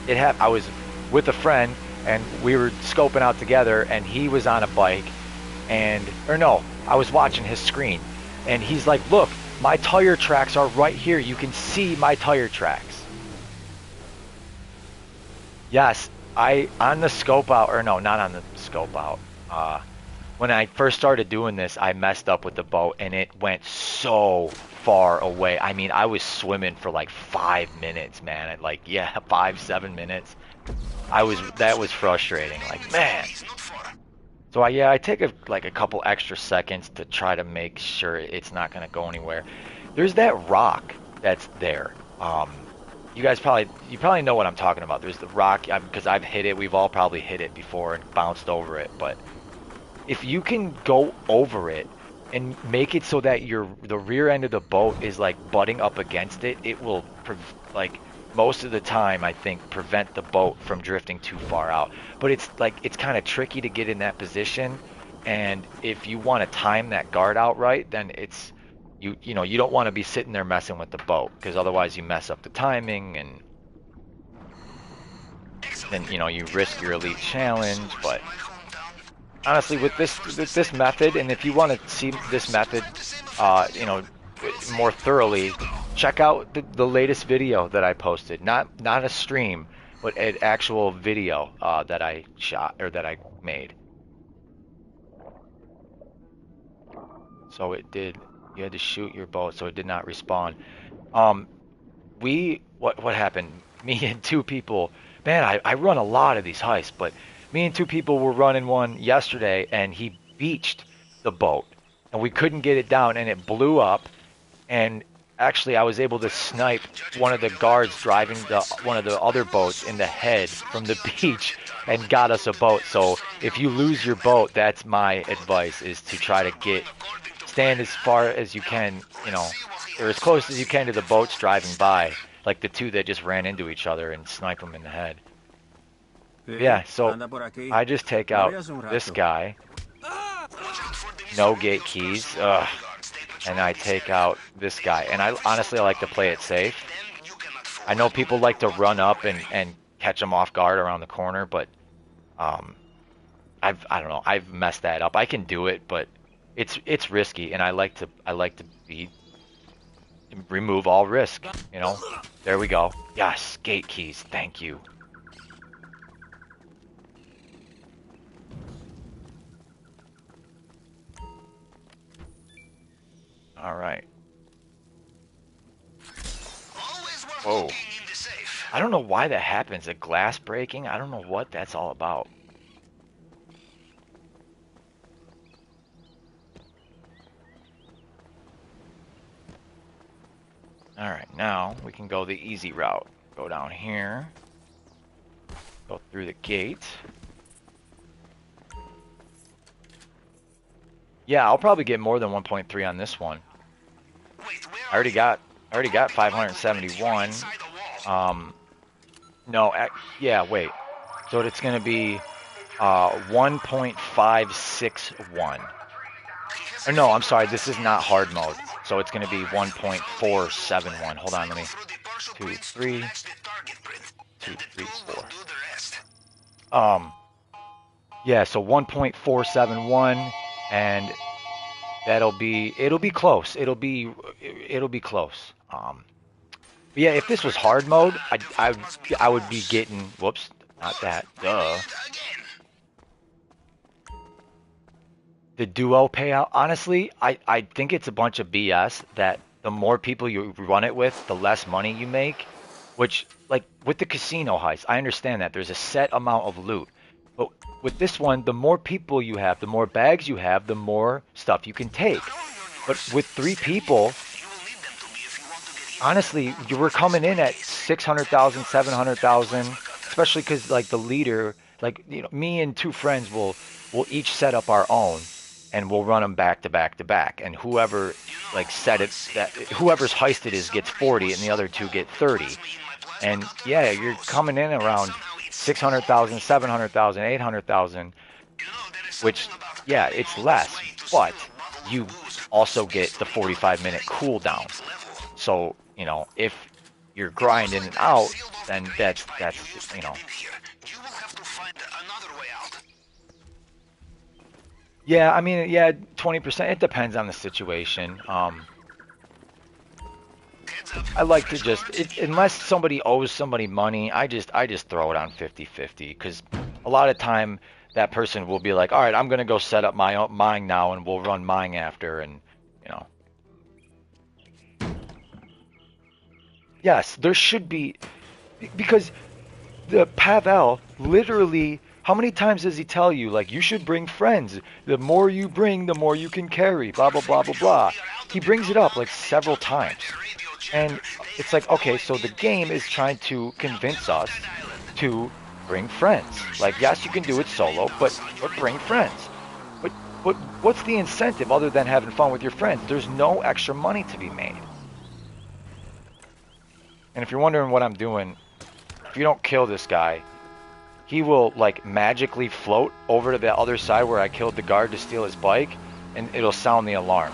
Speaker 1: I was with a friend and we were scoping out together and he was on a bike I was watching his screen and he's like, look, my tire tracks are right here. You can see my tire tracks. Yes, on the scope out, or no, not on the scope out. When I first started doing this, I messed up with the boat and it went so far away. I mean, I was swimming for like 5 minutes, man. At like, yeah, 5-7 minutes. That was frustrating. Like, man. So I take a couple extra seconds to try to make sure it's not gonna go anywhere. There's that rock that's there. You probably know what I'm talking about. There's the rock because I've hit it. We've all probably hit it before and bounced over it. But if you can go over it and make it so that the rear end of the boat is like butting up against it, it will most of the time I think prevent the boat from drifting too far out. But it's kind of tricky to get in that position, and if you want to time that guard out right, then you know, you don't want to be sitting there messing with the boat because otherwise you mess up the timing and then you risk your elite challenge. But honestly, with this method, and if you want to see this method, more thoroughly, check out the latest video that I posted. Not a stream, but an actual video that I shot or that I made. So it did. You had to shoot your boat, so it did not respawn. What happened? Me and two people. Man, I run a lot of these heists, but me and two people were running one yesterday, and he beached the boat, and we couldn't get it down, and it blew up. And actually, I was able to snipe one of the guards driving one of the other boats in the head from the beach, and got us a boat. So if you lose your boat, that's my advice: is to try to stand as far as you can, or as close as you can to the boats driving by, like the two that just ran into each other, and snipe them in the head. Yeah, so I just take out this guy, no gate keys, and I take out this guy. And I honestly like to play it safe. I know people like to run up and catch them off guard around the corner, but I don't know, I've messed that up. I can do it, but it's risky, and I like to remove all risk. There we go. Yes, gate keys. Thank you. All right. Whoa. I don't know why that happens. The glass breaking. I don't know what that's all about. Alright, now we can go the easy route. Go down here. Go through the gate. Yeah, I'll probably get more than 1.3 on this one. I already got 571. No, yeah, wait. So it's going to be 1.561. Or no, I'm sorry, this is not hard mode. So it's going to be 1.471. Hold on, let me. 2, 3. 2, 3, 4. Yeah, so 1.471, and it'll be close. It'll be close. But yeah, if this was hard mode, I would be getting, whoops, not that, duh. The duo payout, honestly, I think it's a bunch of BS that the more people you run it with, the less money you make, which, like, with the casino heist, I understand that there's a set amount of loot. But with this one, the more people you have, the more bags you have, the more stuff you can take. But with 3 people, honestly, you were coming in at 600,000, 700,000, especially because, like, the leader, like, you know, me and 2 friends will each set up our own, and we'll run them back to back to back. And whoever, like, whoever's heisted is gets 40, and the other 2 get 30. And yeah, you're coming in around 600,000, 700,000, 800,000, which, yeah, it's less, but you also get the 45-minute cooldown. So, you know, if you're grinding it out, then that's you know. Yeah, I mean, yeah, 20%. It depends on the situation. I like to just, unless somebody owes somebody money, I just throw it on 50-50, because a lot of time that person will be like, all right, I'm gonna go set up mine now, and we'll run mine after, and you know. Yes, there should be, because the Pavel literally, how many times does he tell you, like, you should bring friends? The more you bring, the more you can carry, blah, blah, blah, blah, blah. He brings it up, like, several times. And it's like, okay, so the game is trying to convince us to bring friends. Like, yes, you can do it solo, but bring friends. But what's the incentive other than having fun with your friends? There's no extra money to be made. And if you're wondering what I'm doing, if you don't kill this guy, he will, like, magically float over to the other side where I killed the guard to steal his bike, and it'll sound the alarm.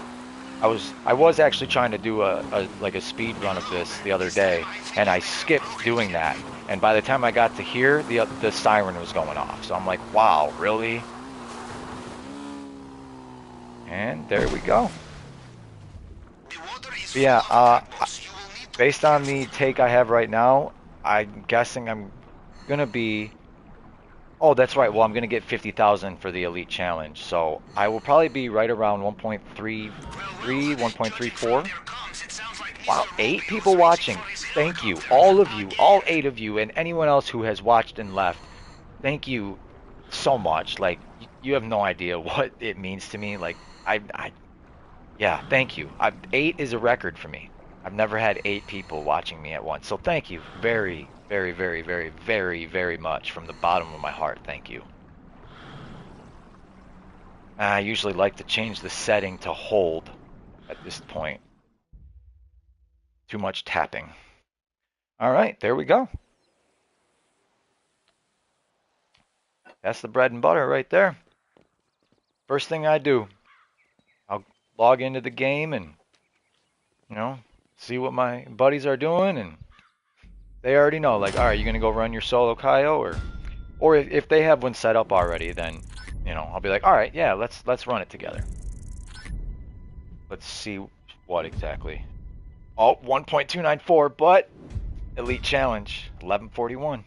Speaker 1: I was actually trying to do a speed run of this the other day, and I skipped doing that. And by the time I got to here, the siren was going off. So I'm like, wow, really? And there we go. But yeah, based on the take I have right now, I'm guessing I'm gonna be. Oh, that's right. Well, I'm gonna get 50,000 for the Elite Challenge, so I will probably be right around 1.33, 1.34. Wow, 8 people watching. Thank you, all of you, all 8 of you, and anyone else who has watched and left. Thank you so much. Like, you have no idea what it means to me. Like, yeah, thank you. 8 is a record for me. I've never had 8 people watching me at once, so thank you very, very, very, very, very, very much from the bottom of my heart. Thank you. I usually like to change the setting to hold at this point. Too much tapping. All right, there we go. That's the bread and butter right there. First thing I do, I'll log into the game and, you know, see what my buddies are doing, and they already know, like, all right, you gonna go run your solo Cayo, or if they have one set up already, then, you know, I'll be like, all right, yeah, let's run it together. Let's see what exactly. Oh, 1.294, but Elite Challenge 1141.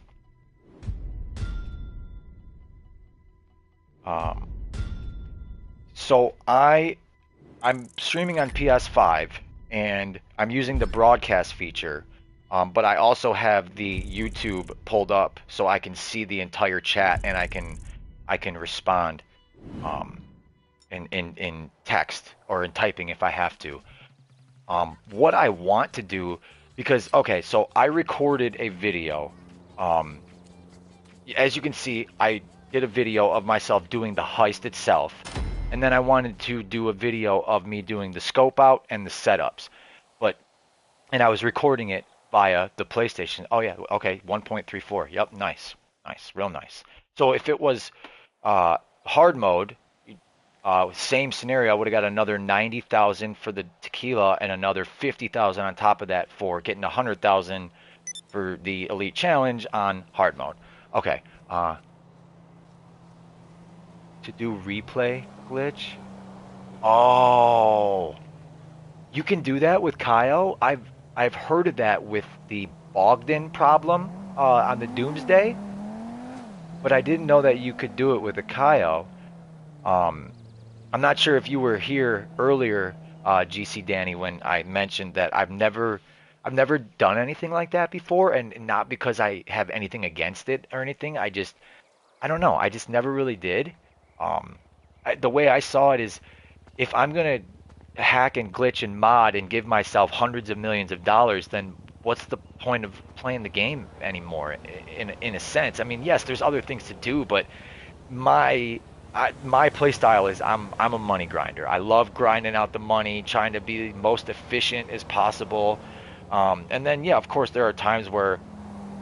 Speaker 1: So I'm streaming on PS5, and I'm using the broadcast feature But I also have the YouTube pulled up so I can see the entire chat and I can respond um, in text or in typing if I have to. What I want to do, because okay, so I recorded a video. Um, as you can see, I did a video of myself doing the heist itself, and then I wanted to do a video of me doing the scope out and the setups. But and I was recording it via the PlayStation. Oh yeah, okay, 1.34. Yep, nice, nice, real nice. So if it was hard mode, same scenario, I would have got another 90,000 for the tequila and another 50,000 on top of that for getting 100,000 for the elite challenge on hard mode. Okay, to do replay glitch. Oh, you can do that with Cayo. I've heard of that with the Bogdan problem on the Doomsday, but I didn't know that you could do it with a Cayo. Um, I'm not sure if you were here earlier, GC Danny, when I mentioned that I've never done anything like that before, and not because I have anything against it or anything. I don't know. I just never really did. Um, the way I saw it is, if I'm gonna hack and glitch and mod and give myself hundreds of millions of dollars, then what's the point of playing the game anymore? In a sense, I mean, yes, there's other things to do, but my my play style is I'm a money grinder. I love grinding out the money, trying to be the most efficient as possible. And then yeah, of course, there are times where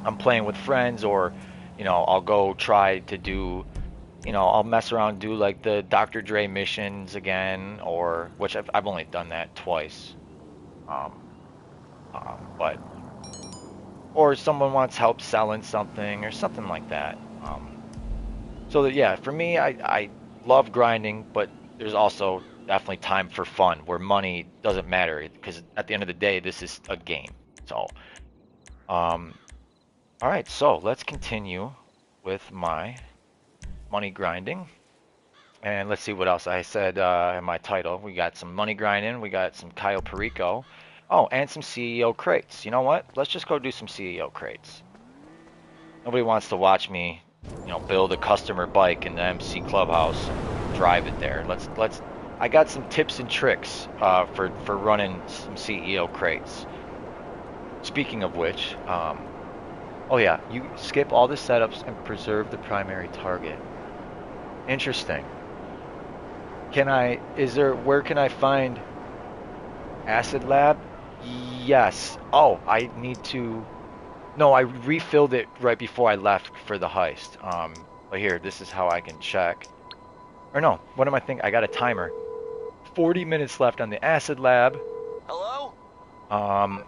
Speaker 1: I'm playing with friends, or I'll go try to do I'll mess around and do like the Dr. Dre missions again, or which I've only done that twice. Um, but or someone wants help selling something or something like that. So that yeah, for me, I love grinding, but there's also definitely time for fun where money doesn't matter, because at the end of the day, this is a game. So, um, all right, so let's continue with my money grinding. And let's see what else I said in my title. We got some money grinding. We got some Cayo Perico. Oh, and some CEO crates. You know what? Let's just go do some CEO crates. Nobody wants to watch me, build a customer bike in the MC Clubhouse and drive it there. Let's. I got some tips and tricks for running some CEO crates. Speaking of which, oh yeah, you skip all the setups and preserve the primary target. Interesting. Where can I find Acid Lab? Yes. Oh, I need to, no, I refilled it right before I left for the heist. But here, this is how I can check. Or no, what am I thinking? I got a timer. 40 minutes left on the Acid Lab.
Speaker 5: Hello?
Speaker 1: Um,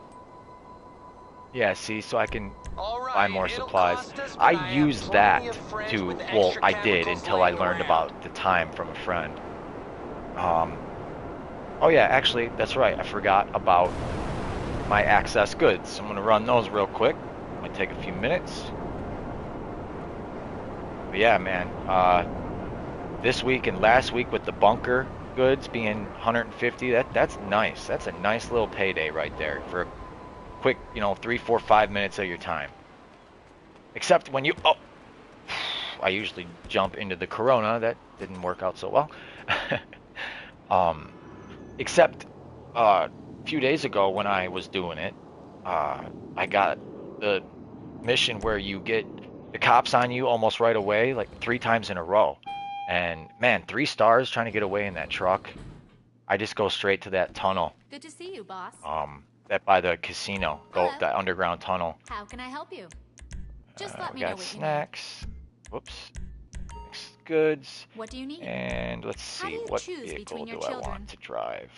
Speaker 1: yeah, see, so I can
Speaker 5: All
Speaker 1: buy
Speaker 5: right,
Speaker 1: more
Speaker 5: it'll
Speaker 1: supplies.
Speaker 5: cost us, but
Speaker 1: I
Speaker 5: I have
Speaker 1: used
Speaker 5: plenty
Speaker 1: that
Speaker 5: of friends
Speaker 1: to,
Speaker 5: with
Speaker 1: well,
Speaker 5: extra
Speaker 1: I did
Speaker 5: chemicals
Speaker 1: until I
Speaker 5: laying
Speaker 1: learned
Speaker 5: around.
Speaker 1: about the time from a friend. Um, oh yeah, actually, that's right. I forgot about my access goods. I'm going to run those real quick. Might take a few minutes. But yeah, man. This week and last week with the bunker goods being 150, that's nice. That's a nice little payday right there for a quick, 3, 4, 5 minutes of your time. Except when I usually jump into the Corona. That didn't work out so well. um, except a few days ago when I was doing it, I got the mission where you get the cops on you almost right away, like 3 times in a row. And man, 3 stars trying to get away in that truck. I just go straight to that tunnel.
Speaker 6: Good to see you, boss.
Speaker 1: That by the casino, go
Speaker 6: Hello.
Speaker 1: that underground tunnel.
Speaker 6: How can I help you? Just let
Speaker 1: We
Speaker 6: me know
Speaker 1: got
Speaker 6: what
Speaker 1: snacks. Whoops. Goods.
Speaker 6: you need. What do you need?
Speaker 1: And let's
Speaker 6: How do
Speaker 1: see,
Speaker 6: you
Speaker 1: what
Speaker 6: choose
Speaker 1: vehicle
Speaker 6: between your
Speaker 1: do I
Speaker 6: children?
Speaker 1: want to drive?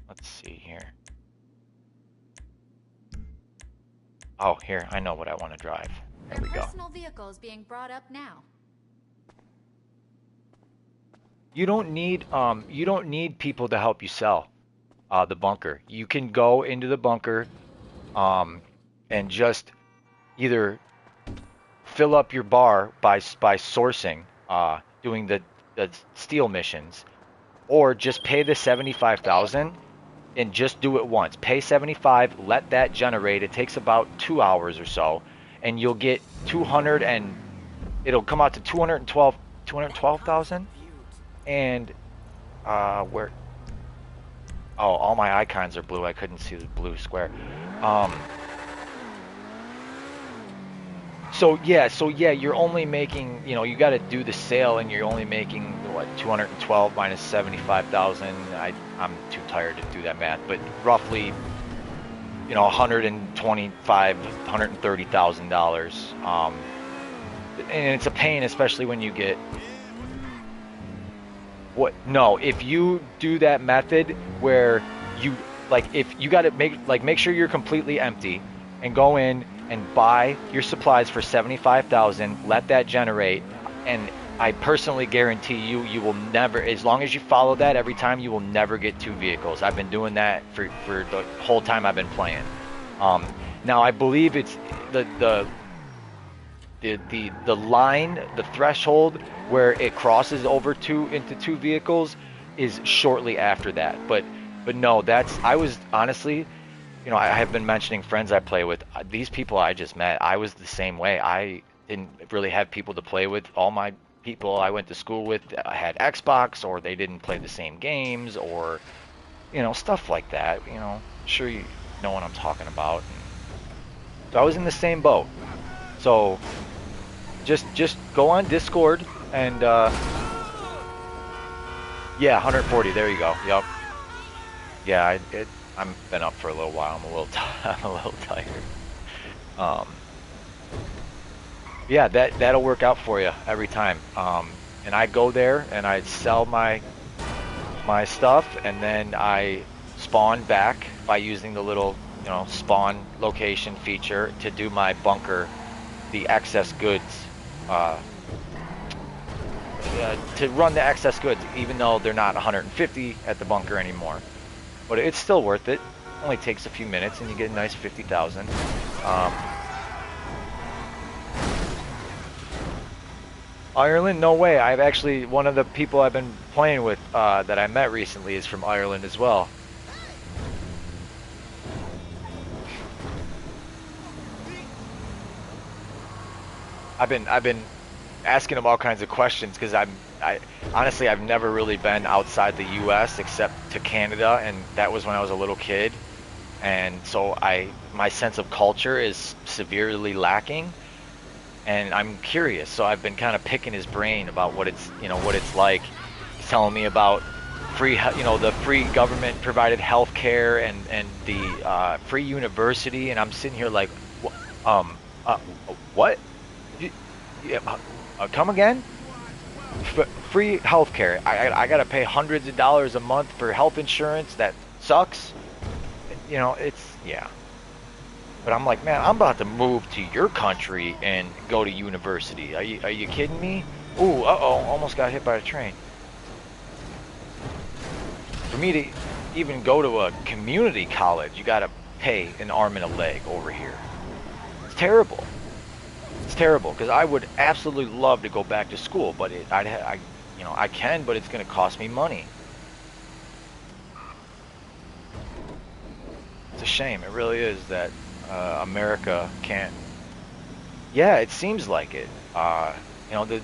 Speaker 1: Let's see here. Oh, here, I know what I want to drive. There
Speaker 6: Your
Speaker 1: we go.
Speaker 6: personal vehicle is being brought up now.
Speaker 1: You don't need people to help you sell the bunker. You can go into the bunker and just either fill up your bar by sourcing, doing the steal missions, or just pay the 75,000 and just do it once. Pay 75, let that generate. It takes about 2 hours or so, and you'll get 200 and it'll come out to 212,000. And where? Oh, all my icons are blue. I couldn't see the blue square. Um, so yeah, you're only making, you got to do the sale, and you're only making what, 212 minus 75,000. I'm too tired to do that math, but roughly, 130,000 dollars. And it's a pain, especially when you get what? No, if you do that method where you if you got to make sure you're completely empty, and go in and buy your supplies for 75,000, let that generate, and I personally guarantee you will never, as long as you follow that every time, you will never get 2 vehicles. I've been doing that for the whole time I've been playing. Now I believe it's the line, the threshold where it crosses over into 2 vehicles is shortly after that. But no, I was honestly, I have been mentioning friends I play with. These people I just met, I was the same way. I didn't really have people to play with. All my people I went to school with had Xbox, or they didn't play the same games, or stuff like that. Sure, you know what I'm talking about. So I was in the same boat. So just go on Discord and yeah, 140. There you go. Yep. Yeah, I'm been up for a little while. I'm a little tired. Yeah, that'll work out for you every time. And I go there and I sell my stuff, and then I spawn back by using the little spawn location feature to do my bunker, the excess goods. To run the excess goods, even though they're not 150 at the bunker anymore. But it's still worth it. Only takes a few minutes, and you get a nice 50,000. Ireland? No way. I've actually, one of the people I've been playing with that I met recently is from Ireland as well. I've been asking him all kinds of questions, because honestly, I've never really been outside the U.S. except to Canada, and that was when I was a little kid, and so my sense of culture is severely lacking, and I'm curious. So I've been kind of picking his brain about what it's like. He's telling me about the free government provided health care and the free university, and I'm sitting here like, what? Come again? Free healthcare. I gotta pay hundreds of dollars a month for health insurance. That sucks. Yeah. But I'm like, man, I'm about to move to your country and go to university. Are you kidding me? Ooh, almost got hit by a train. For me to even go to a community college, you gotta pay an arm and a leg over here. It's terrible. It's terrible, because I would absolutely love to go back to school, but I can, but it's going to cost me money. It's a shame. It really is that America can't. Yeah, it seems like it. The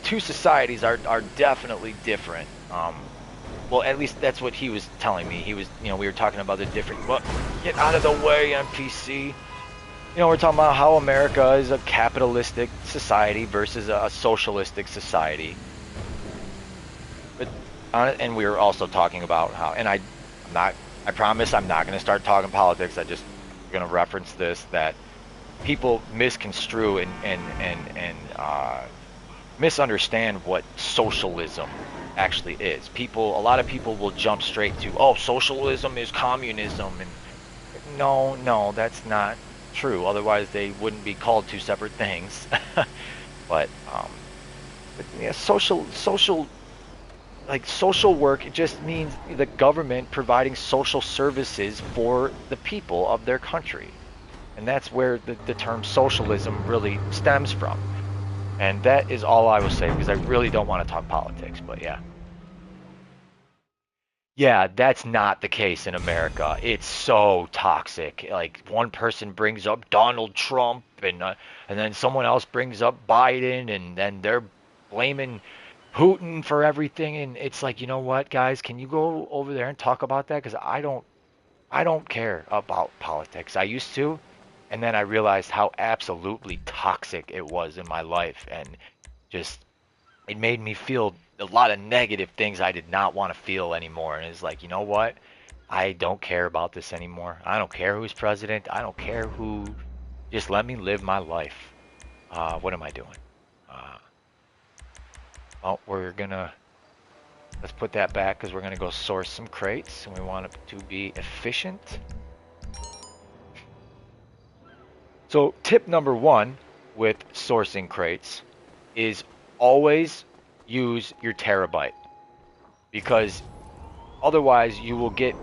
Speaker 1: 2 societies are definitely different. Well, at least that's what he was telling me. He was, we were talking about the different. Well, get out of the way, NPC. We're talking about how America is a capitalistic society versus a socialistic society. And we were also talking about how, and I promise I'm not going to start talking politics. I just going to reference this, that people misconstrue and misunderstand what socialism actually is. A lot of people will jump straight to, oh, socialism is communism, and no, that's not true. Otherwise, they wouldn't be called 2 separate things. but yeah, social work, it just means the government providing social services for the people of their country, and that's where the term socialism really stems from. And that is all I will say, because I really don't want to talk politics. But yeah. Yeah, that's not the case in America. It's so toxic. Like one person brings up Donald Trump and then someone else brings up Biden and then they're blaming Putin for everything and it's like, you know what, guys, can you go over there and talk about that? Because I don't care about politics. I used to, and then I realized how absolutely toxic it was in my life and just it made me feel a lot of negative things I did not want to feel anymore. And it's like, you know what? I don't care about this anymore. I don't care who's president. I don't care who. Just let me live my life. What am I doing? Uh, well, let's put that back because we're gonna go source some crates and we want it to be efficient. So tip number one with sourcing crates is always use your terabyte because otherwise, you will get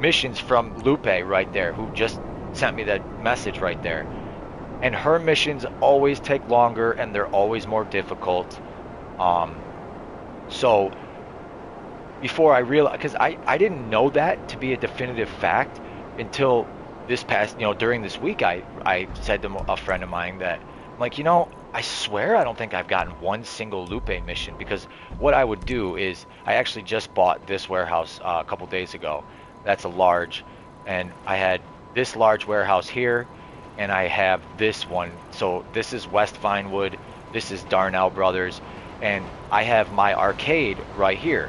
Speaker 1: missions from Lupe right there, who just sent me that message right there. And her missions always take longer and they're always more difficult. Um, so before I realized, because I didn't know that to be a definitive fact until this past, during this week, I said to a friend of mine that, I'm like, I swear I don't think I've gotten one single Lupe mission because what I would do is I actually just bought this warehouse a couple days ago. That's a large, and I had this large warehouse here, and I have this one. So this is West Vinewood, this is Darnell Brothers, and I have my arcade right here,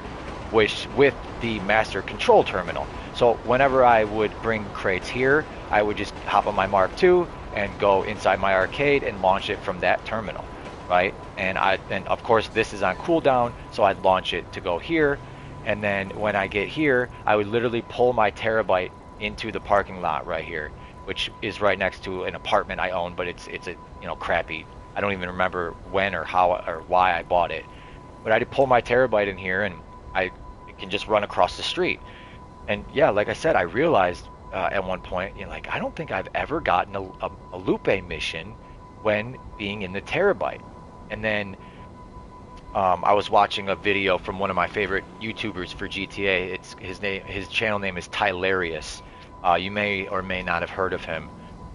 Speaker 1: which with the master control terminal. So whenever I would bring crates here, I would just hop on my Mark II and go inside my arcade and launch it from that terminal, right? And of course this is on cooldown, so I'd launch it to go here, and then when I get here, I would literally pull my terabyte into the parking lot right here, which is right next to an apartment I own, but it's a crappy. I don't even remember when or how or why I bought it, but I would pull my terabyte in here and I can just run across the street. And yeah, like I said, I realized at one point, like I don't think I've ever gotten a Lupe mission when being in the terabyte. And then I was watching a video from one of my favorite YouTubers for GTA. His channel name is Tylarius. You may or may not have heard of him.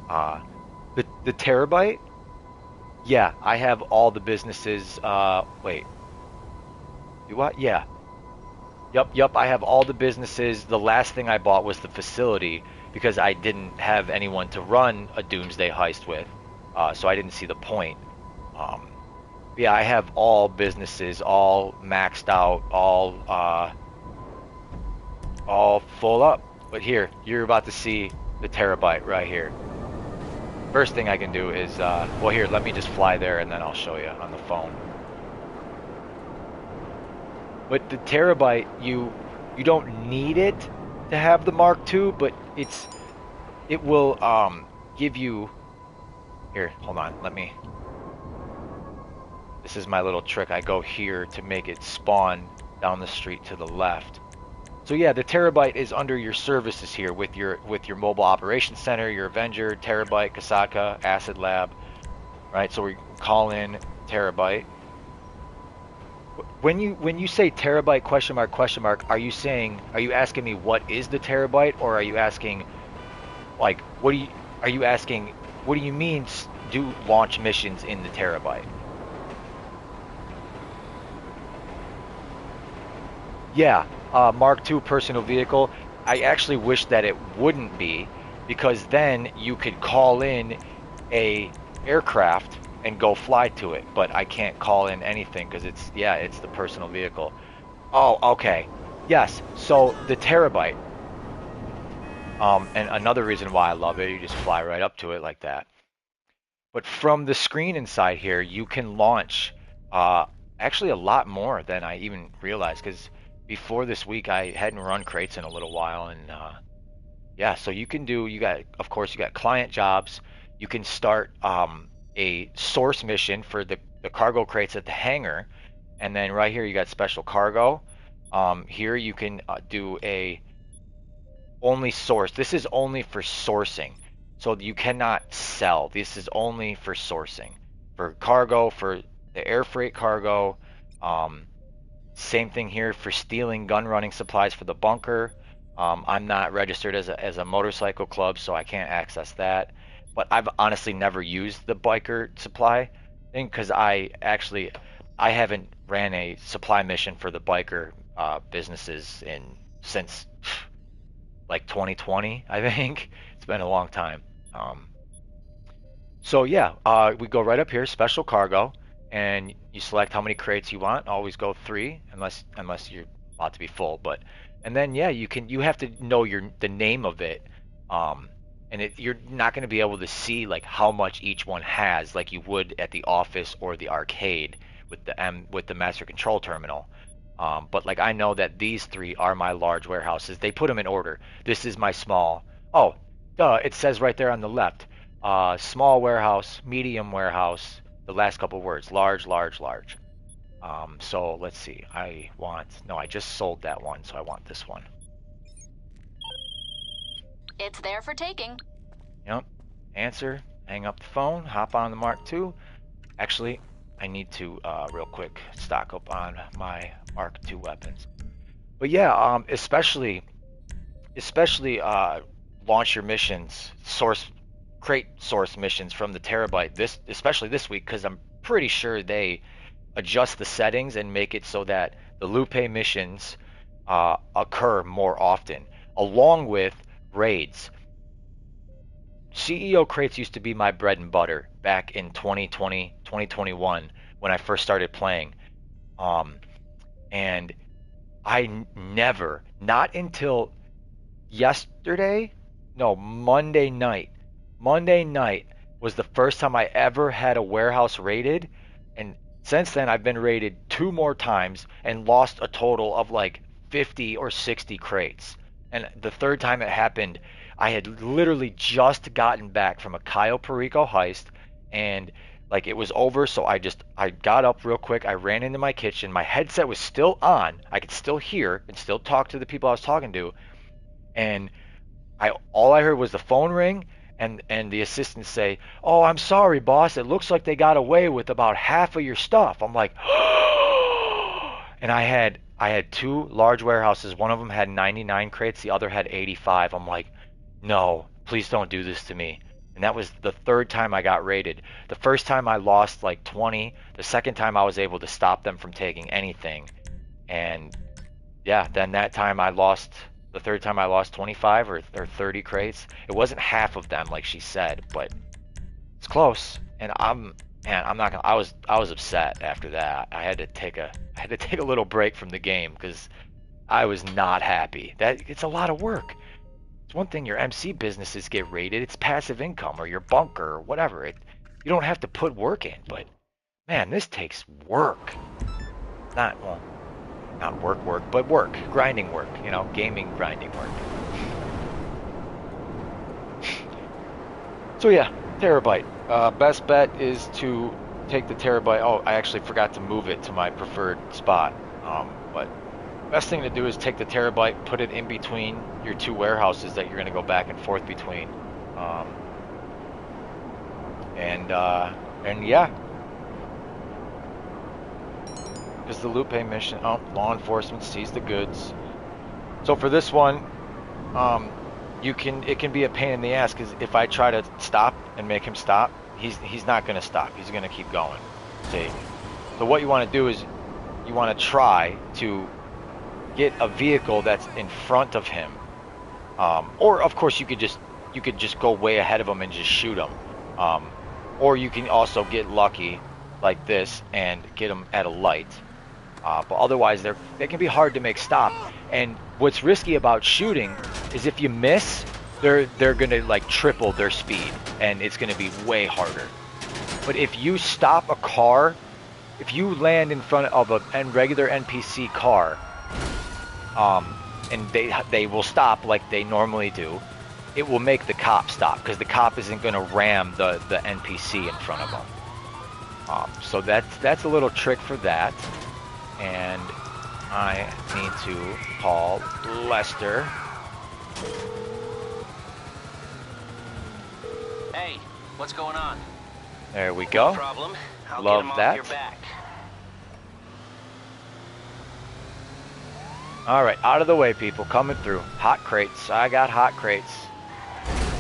Speaker 1: The terabyte, yeah, I have all the businesses. Wait, do what? Yeah, yep. I have all the businesses. The last thing I bought was the facility because I didn't have anyone to run a Doomsday heist with, so I didn't see the point. Um, yeah, I have all businesses, all maxed out, all full up. But here, you're about to see the terabyte right here. First thing I can do is, well, here, let me just fly there and then I'll show you on the phone. But the terabyte, you don't need it to have the Mark II, but it will give you. Here, hold on, this is my little trick. I go here to make it spawn down the street to the left. So yeah, the terabyte is under your services here with your mobile operations center, your Avenger, terabyte, Kasaka, Acid Lab, right? So we call in terabyte. When you say terabyte question mark, are you asking me what is the terabyte, or are you asking like what do you mean do launch missions in the terabyte? Yeah, Mark II personal vehicle. I actually wish that it wouldn't be, because then you could call in a aircraft and go fly to it. But I can't call in anything because it's the personal vehicle. Oh, okay. Yes. So the terabyte. And another reason why I love it, you just fly right up to it like that. But from the screen inside here, you can launch actually a lot more than I even realized, because before this week I hadn't run crates in a little while, and yeah, so of course you got client jobs. You can start a source mission for the cargo crates at the hangar, and then right here you got special cargo. Here you can do a only source. This is only for sourcing. So you cannot sell. This is only for sourcing. For cargo, for the air freight cargo, Same thing here for stealing gun running supplies for the bunker. I'm not registered as a motorcycle club, so I can't access that. But I've honestly never used the biker supply thing because I haven't ran a supply mission for the biker businesses since like 2020, I think. It's been a long time. Um, so yeah, we go right up here, special cargo, and you select how many crates you want. Always go 3, unless you're about to be full. But and then yeah, you have to know the name of it, um, and you're not going to be able to see like how much each one has, like you would at the office or the arcade with the master control terminal. But like I know that these 3 are my large warehouses. They put them in order. This is my small. Oh, duh! It says right there on the left. Small warehouse, medium warehouse, the last couple words, large, large, large. So let's see. No, I just sold that one, so I want this one.
Speaker 6: It's there for taking.
Speaker 1: Yep. Answer, hang up the phone, hop on the Mark II. Actually, I need to, real quick, stock up on my Mark II weapons. But yeah, especially launch your missions, crate source missions from the Terabyte especially this week, because I'm pretty sure they adjust the settings and make it so that the Lupe missions occur more often, along with raids. CEO crates used to be my bread and butter back in 2020, 2021 when I first started playing. And never, not until yesterday, no, Monday night. Monday night was the first time I ever had a warehouse raided, and since then I've been raided 2 more times and lost a total of like 50 or 60 crates. And the third time it happened, I had literally just gotten back from a Cayo Perico heist, and like it was over, so I got up real quick, I ran into my kitchen, my headset was still on, I could still hear and still talk to the people I was talking to, and all I heard was the phone ring and the assistant say, "Oh, I'm sorry, boss. It looks like they got away with about half of your stuff." I'm like, and I had 2 large warehouses. One of them had 99 crates, the other had 85. I'm like, "No, please don't do this to me." And that was the 3rd time I got raided. The first time I lost like 20. The second time I was able to stop them from taking anything. And yeah, then that time the 3rd time I lost 25 or 30 crates. It wasn't half of them like she said, but it's close. And I'm not gonna, I was upset after that. I had to take a little break from the game because I was not happy. It's a lot of work. It's one thing your MC businesses get raided, it's passive income, or your bunker or whatever. You don't have to put work in, but man, this takes work. Not work, but work, grinding work, gaming grinding work. So yeah, Terabyte. Best bet is to take the Terabyte. Oh, I actually forgot to move it to my preferred spot. But best thing to do is take the Terabyte, put it in between your 2 warehouses that you're going to go back and forth between. And yeah. Is the Lupe mission. Oh, law enforcement sees the goods. So for this one, it can be a pain in the ass because if I try to stop and make him stop, he's not going to stop. He's going to keep going. See. So what you want to do is you want to try to get a vehicle that's in front of him, or of course you could just go way ahead of him and just shoot him, or you can also get lucky like this and get him at a light. But otherwise, they can be hard to make stop. And what's risky about shooting is if you miss, they're gonna like triple their speed, and it's gonna be way harder. But if you stop a car, if you land in front of a regular NPC car, and they will stop like they normally do, it will make the cop stop because the cop isn't gonna ram the NPC in front of them. So that's a little trick for that. And I need to call Lester.
Speaker 4: Hey, what's going on?
Speaker 1: There we go.
Speaker 4: No problem. I'll
Speaker 1: Love
Speaker 4: get him
Speaker 1: that.
Speaker 4: off your back.
Speaker 1: All right, out of the way, people. Coming through. Hot crates. I got hot crates.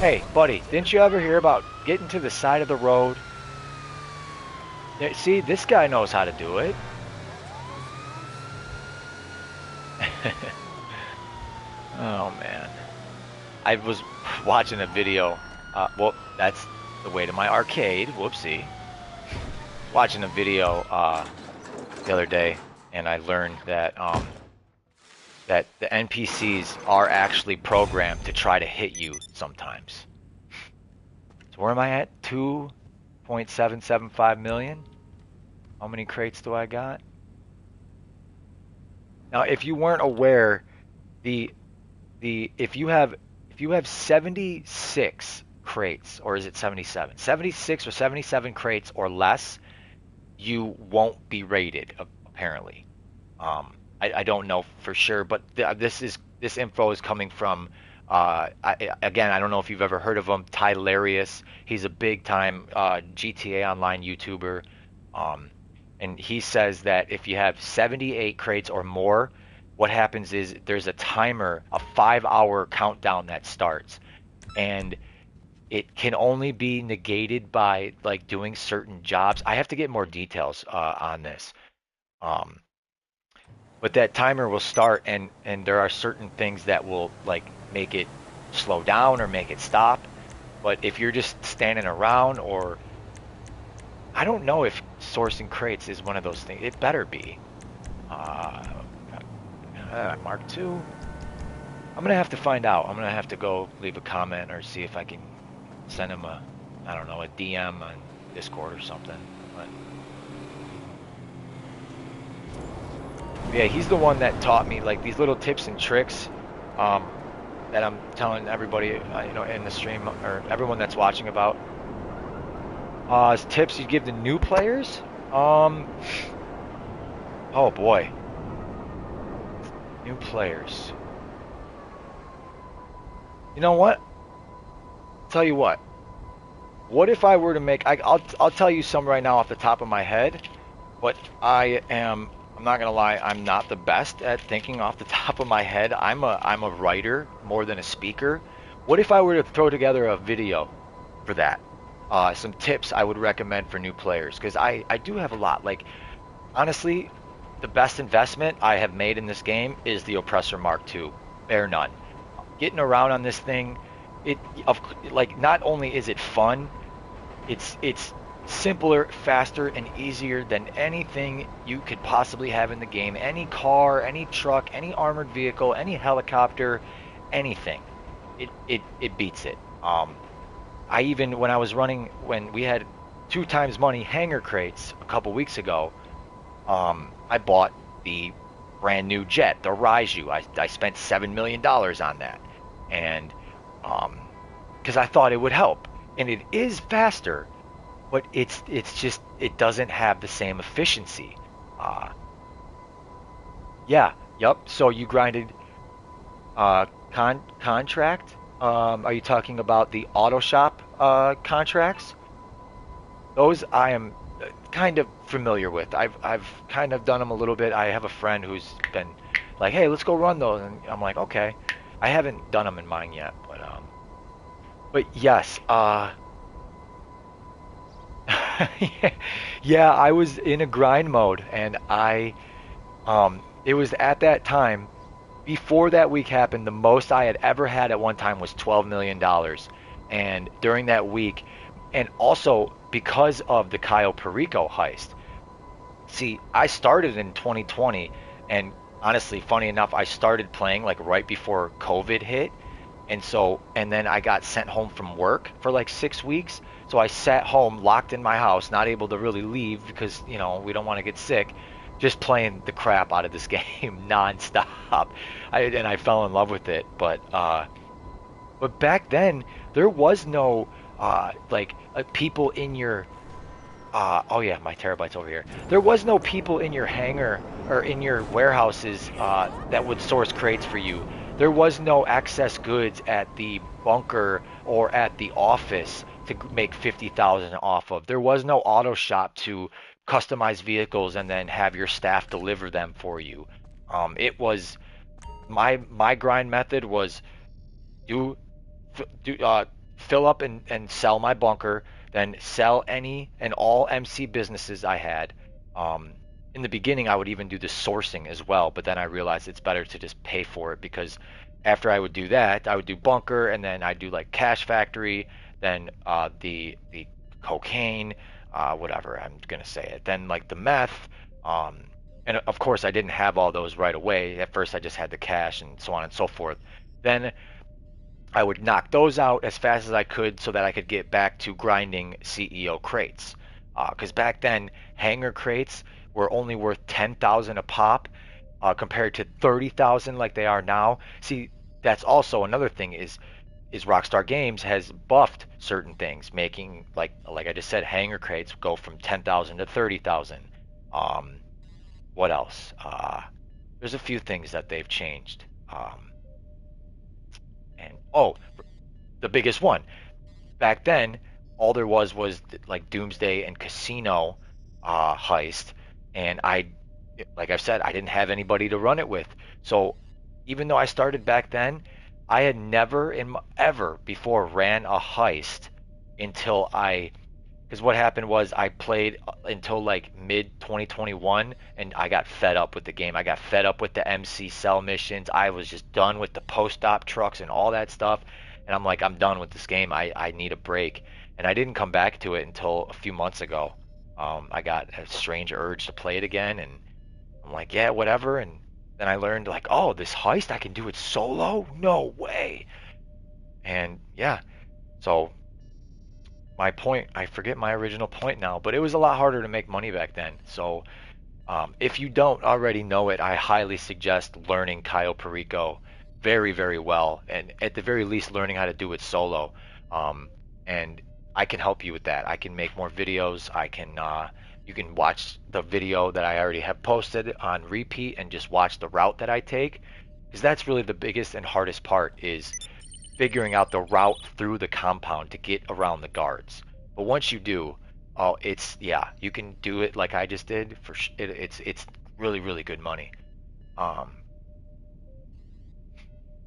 Speaker 1: Hey, buddy, didn't you ever hear about getting to the side of the road? See, this guy knows how to do it. Oh, man. I was watching a video. Well, that's the way to my arcade. Whoopsie. Watching a video the other day, and I learned that that the NPCs are actually programmed to try to hit you sometimes. So where am I at? 2.775 million? How many crates do I got? Now, if you weren't aware, if you have 76 crates, or is it 77? 76 or 77 crates or less, you won't be rated, apparently. I don't know for sure, but this info is coming from again, I don't know if you've ever heard of him, Tylarius. He's a big time GTA Online YouTuber, and he says that if you have 78 crates or more, what happens is there's a timer, a 5-hour countdown that starts, and it can only be negated by like doing certain jobs. I have to get more details on this. Um, but that timer will start, and there are certain things that will like make it slow down or make it stop. But if you're just standing around, or I don't know if sourcing crates is one of those things. It better be. Mark II. I'm gonna have to find out. I'm gonna have to go leave a comment or see if I can send him a, I don't know, a DM on Discord or something. But yeah, he's the one that taught me like these little tips and tricks that I'm telling everybody, in the stream or everyone that's watching about. Tips you give to new players. Oh boy, new players. You know what? Tell you what. What if I were to make? I'll tell you some right now off the top of my head, but I'm not gonna lie. I'm not the best at thinking off the top of my head. I'm a writer more than a speaker. What if I were to throw together a video for that? Some tips I would recommend for new players, because I do have a lot. Like, honestly, the best investment I have made in this game is the Oppressor Mark II. Bear none. Getting around on this thing, not only is it fun, it's simpler, faster, and easier than anything you could possibly have in the game. Any car, any truck, any armored vehicle, any helicopter, anything. It beats it. I even, when we had 2 times money hangar crates a couple weeks ago, I bought the brand new jet, the Raiju. I spent $7 million on that, and because I thought it would help, and it is faster, but it's just, it doesn't have the same efficiency. Yeah, yep. So you grinded contract. Are you talking about the auto shop contracts? Those I am kind of familiar with. I've kind of done them a little bit. I have a friend who's been like, "Hey, let's go run those," and I'm like, "Okay." I haven't done them in mine yet, but yes, yeah, I was in a grind mode, and it was at that time, before that week happened, the most I had ever had at one time was $12 million. And during that week, and also because of the Cayo Perico heist, see, I started in 2020, and honestly, funny enough, I started playing like right before COVID hit. And then I got sent home from work for like 6 weeks. So I sat home, locked in my house, not able to really leave because, we don't want to get sick, just playing the crap out of this game nonstop. And I fell in love with it. But back then, there was no, people in your, oh yeah, my terabyte's over here. There was no people in your hangar or in your warehouses that would source crates for you. There was no excess goods at the bunker or at the office to make 50,000 off of. There was no auto shop to customize vehicles and then have your staff deliver them for you. It was my grind method was do fill up and sell my bunker, then sell any and all MC businesses I had. Um, in the beginning, I would even do the sourcing as well, but then I realized it's better to just pay for it because after I would do that, I would do bunker and then I do like cash factory, then the cocaine, whatever I'm gonna say it, then like the meth. Um, and of course, I didn't have all those right away. At first, I just had the cash and so on and so forth. Then I would knock those out as fast as I could so that I could get back to grinding CEO crates. Because back then, hanger crates were only worth 10,000 a pop, compared to 30,000 like they are now. See, that's also another thing is Rockstar Games has buffed certain things, making like I just said, hanger crates go from 10,000 to 30,000. Um, what else? There's a few things that they've changed. And oh, the biggest one back then, all there was like Doomsday and Casino heist, and like I've said, I didn't have anybody to run it with. So even though I started back then, I had never ever before ran a heist until because what happened was I played until like mid 2021 and I got fed up with the game. I got fed up with the MC cell missions. I was just done with the post-op trucks and all that stuff. And I'm like, I'm done with this game. I need a break. And I didn't come back to it until a few months ago. I got a strange urge to play it again. And I'm like, yeah, whatever. And then I learned like, oh, this heist, I can do it solo? No way. And yeah, so my point, I forget my original point now, but it was a lot harder to make money back then. So if you don't already know it, I highly suggest learning Cayo Perico very, very well, and at the very least, learning how to do it solo. And I can help you with that. I can make more videos. You can watch the video that I already have posted on repeat and just watch the route that I take, because that's really the biggest and hardest part is figuring out the route through the compound to get around the guards. But once you do, oh, yeah, you can do it like I just did. It's really really good money.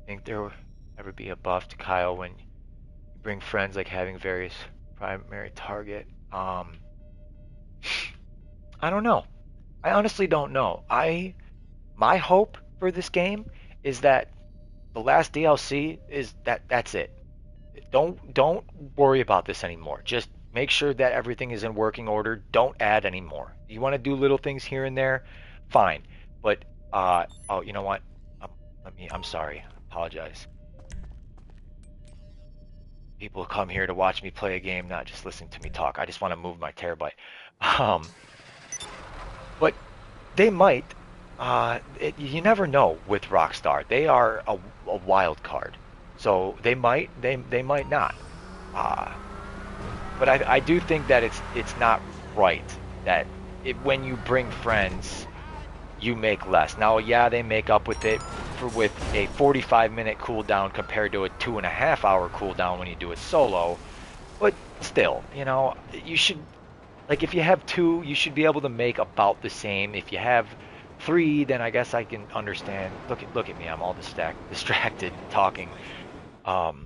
Speaker 1: Think there will ever be a buff to Kyle when you bring friends, like having various primary target? I don't know. I honestly don't know. My hope for this game is that the last DLC is that's it. Don't worry about this anymore. Just make sure that everything is in working order. Don't add anymore. You want to do little things here and there, fine. But oh, you know what? I'm sorry. Apologize. People come here to watch me play a game, not just listening to me talk. I just want to move my terabyte. Um, but they might. You never know with Rockstar. They are a wild card, so they might not. Uh, but I do think that it's not right that when you bring friends, you make less. Now, yeah, they make up with it with a 45-minute cooldown compared to a 2.5-hour cooldown when you do it solo. But still, you should, like, if you have two, you should be able to make about the same. If you have three, then I guess I can understand. Look at me, I'm all distracted talking. But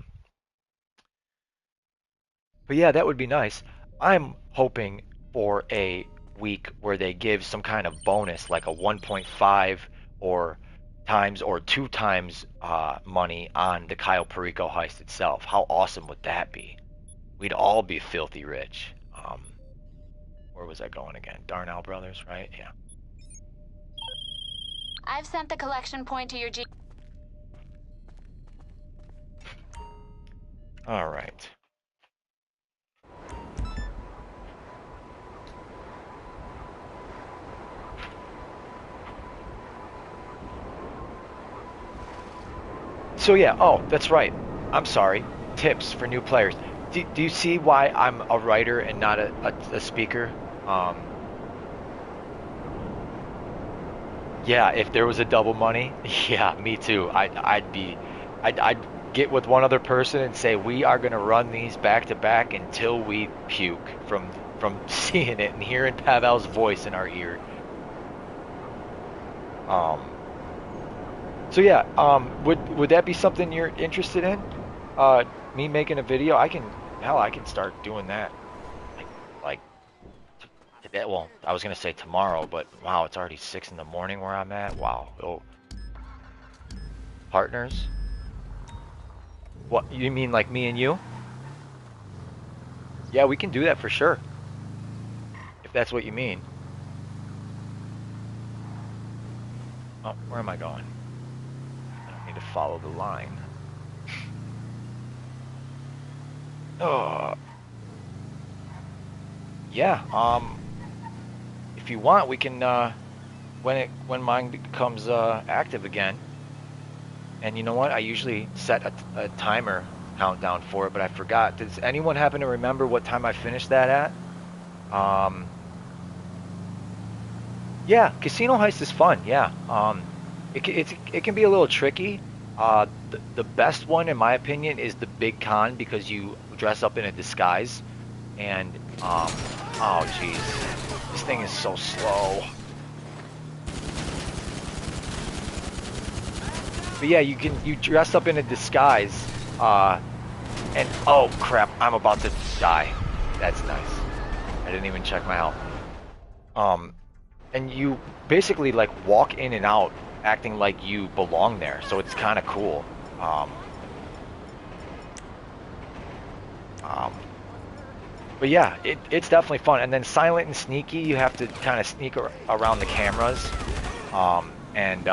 Speaker 1: yeah, that would be nice. I'm hoping for a week where they give some kind of bonus, like a 1.5 or times or 2 times money on the Cayo Perico heist itself. How awesome would that be? We'd all be filthy rich. Where was I going again? Darnell Brothers, right? Yeah.
Speaker 6: I've sent the collection point to your G.
Speaker 1: All right. So yeah, oh, that's right. I'm sorry. Tips for new players. Do you see why I'm a writer and not a speaker? Yeah, if there was a double money, yeah, me too. I'd get with one other person and say we are gonna run these back to back until we puke from seeing it and hearing Pavel's voice in our ear. So yeah, would that be something you're interested in? Uh, Me making a video? I can start doing that. Like, like today. Well, I was gonna say tomorrow, but wow, it's already 6 in the morning where I'm at. Wow. Oh, partners? What you mean, like me and you? Yeah, we can do that for sure, if that's what you mean. Oh, where am I going? I don't need to follow the line. Oh, yeah. If you want, we can when mine becomes active again. And you know what? I usually set a timer countdown for it, but I forgot. Does anyone happen to remember what time I finished that at? Yeah, Casino Heist is fun. Yeah. It can be a little tricky. The best one, in my opinion, is the Big Con because you dress up in a disguise, and oh jeez, this thing is so slow. But yeah, you dress up in a disguise, and oh crap, I'm about to die. That's nice. I didn't even check my health. Um, and you basically like walk in and out, acting like you belong there. So it's kind of cool. Um, um, but yeah, it's definitely fun. And then silent and sneaky, you have to kind of sneak around the cameras, and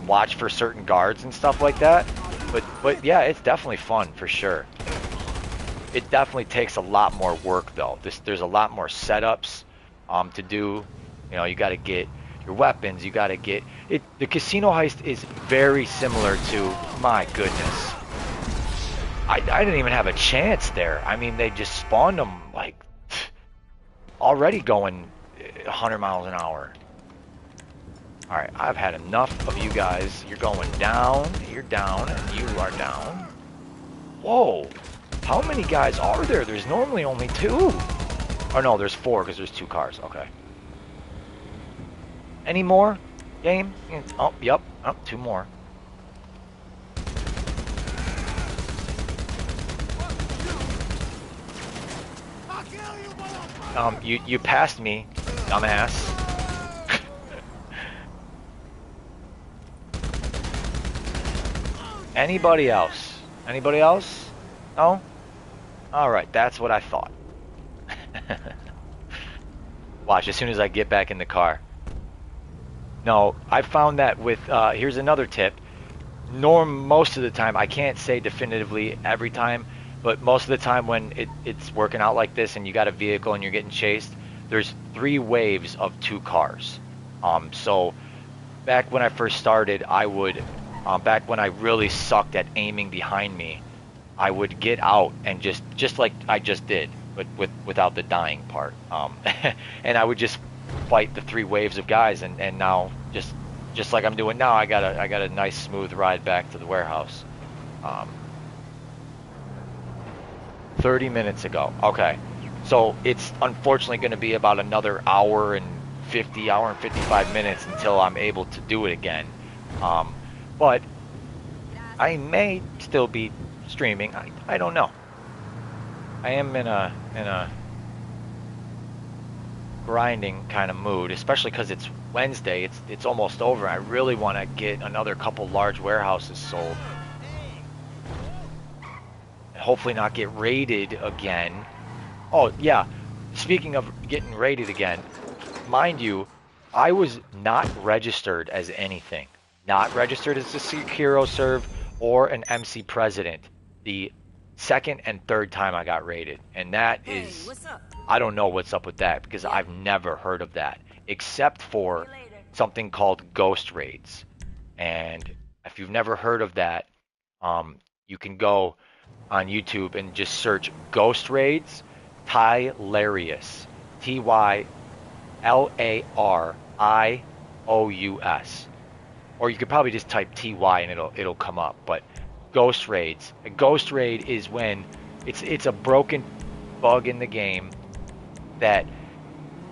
Speaker 1: watch for certain guards and stuff like that. But yeah, it's definitely fun for sure. It definitely takes a lot more work though. There's a lot more setups to do. You know, you got to get your weapons. You got to get it. The casino heist is very similar to. My goodness, I didn't even have a chance there. I mean, they just spawned them like already going 100 miles an hour. All right, I've had enough of you guys. You're going down. You're down, and you are down. Whoa. How many guys are there? There's normally only 2. Oh no, there's 4 because there's 2 cars. Okay. Any more? Game? Oh, yep. Oh, 2 more. You passed me, dumbass. Anybody else? Anybody else? No? Alright, that's what I thought. Watch, as soon as I get back in the car. No, I found that with, here's another tip. Most of the time, I can't say definitively every time, but most of the time when it's working out like this and you got a vehicle and you're getting chased, there's 3 waves of 2 cars. So back when I first started, back when I really sucked at aiming behind me, I would get out and just like I just did, but without the dying part. And I would just fight the 3 waves of guys, and now just like I'm doing now, I got a nice smooth ride back to the warehouse. 30 minutes ago. Okay, so it's unfortunately going to be about another hour and 55 minutes until I'm able to do it again. But I may still be streaming. I don't know. I am in a grinding kind of mood, especially because it's Wednesday. It's almost over. I really want to get another couple large warehouses sold. And hopefully not get raided again. Oh yeah, speaking of getting raided again, mind you, I was not registered as anything. Not registered as a Sekiro serve or an MC president. The second and third time I got raided, and that is, what's up? I don't know what's up with that because I've never heard of that except for something called ghost raids. And if you've never heard of that, you can go on YouTube and just search ghost raids Tylarious, Tylarious, or you could probably just type TY and it'll come up. But ghost raids. A ghost raid is when it's a broken bug in the game that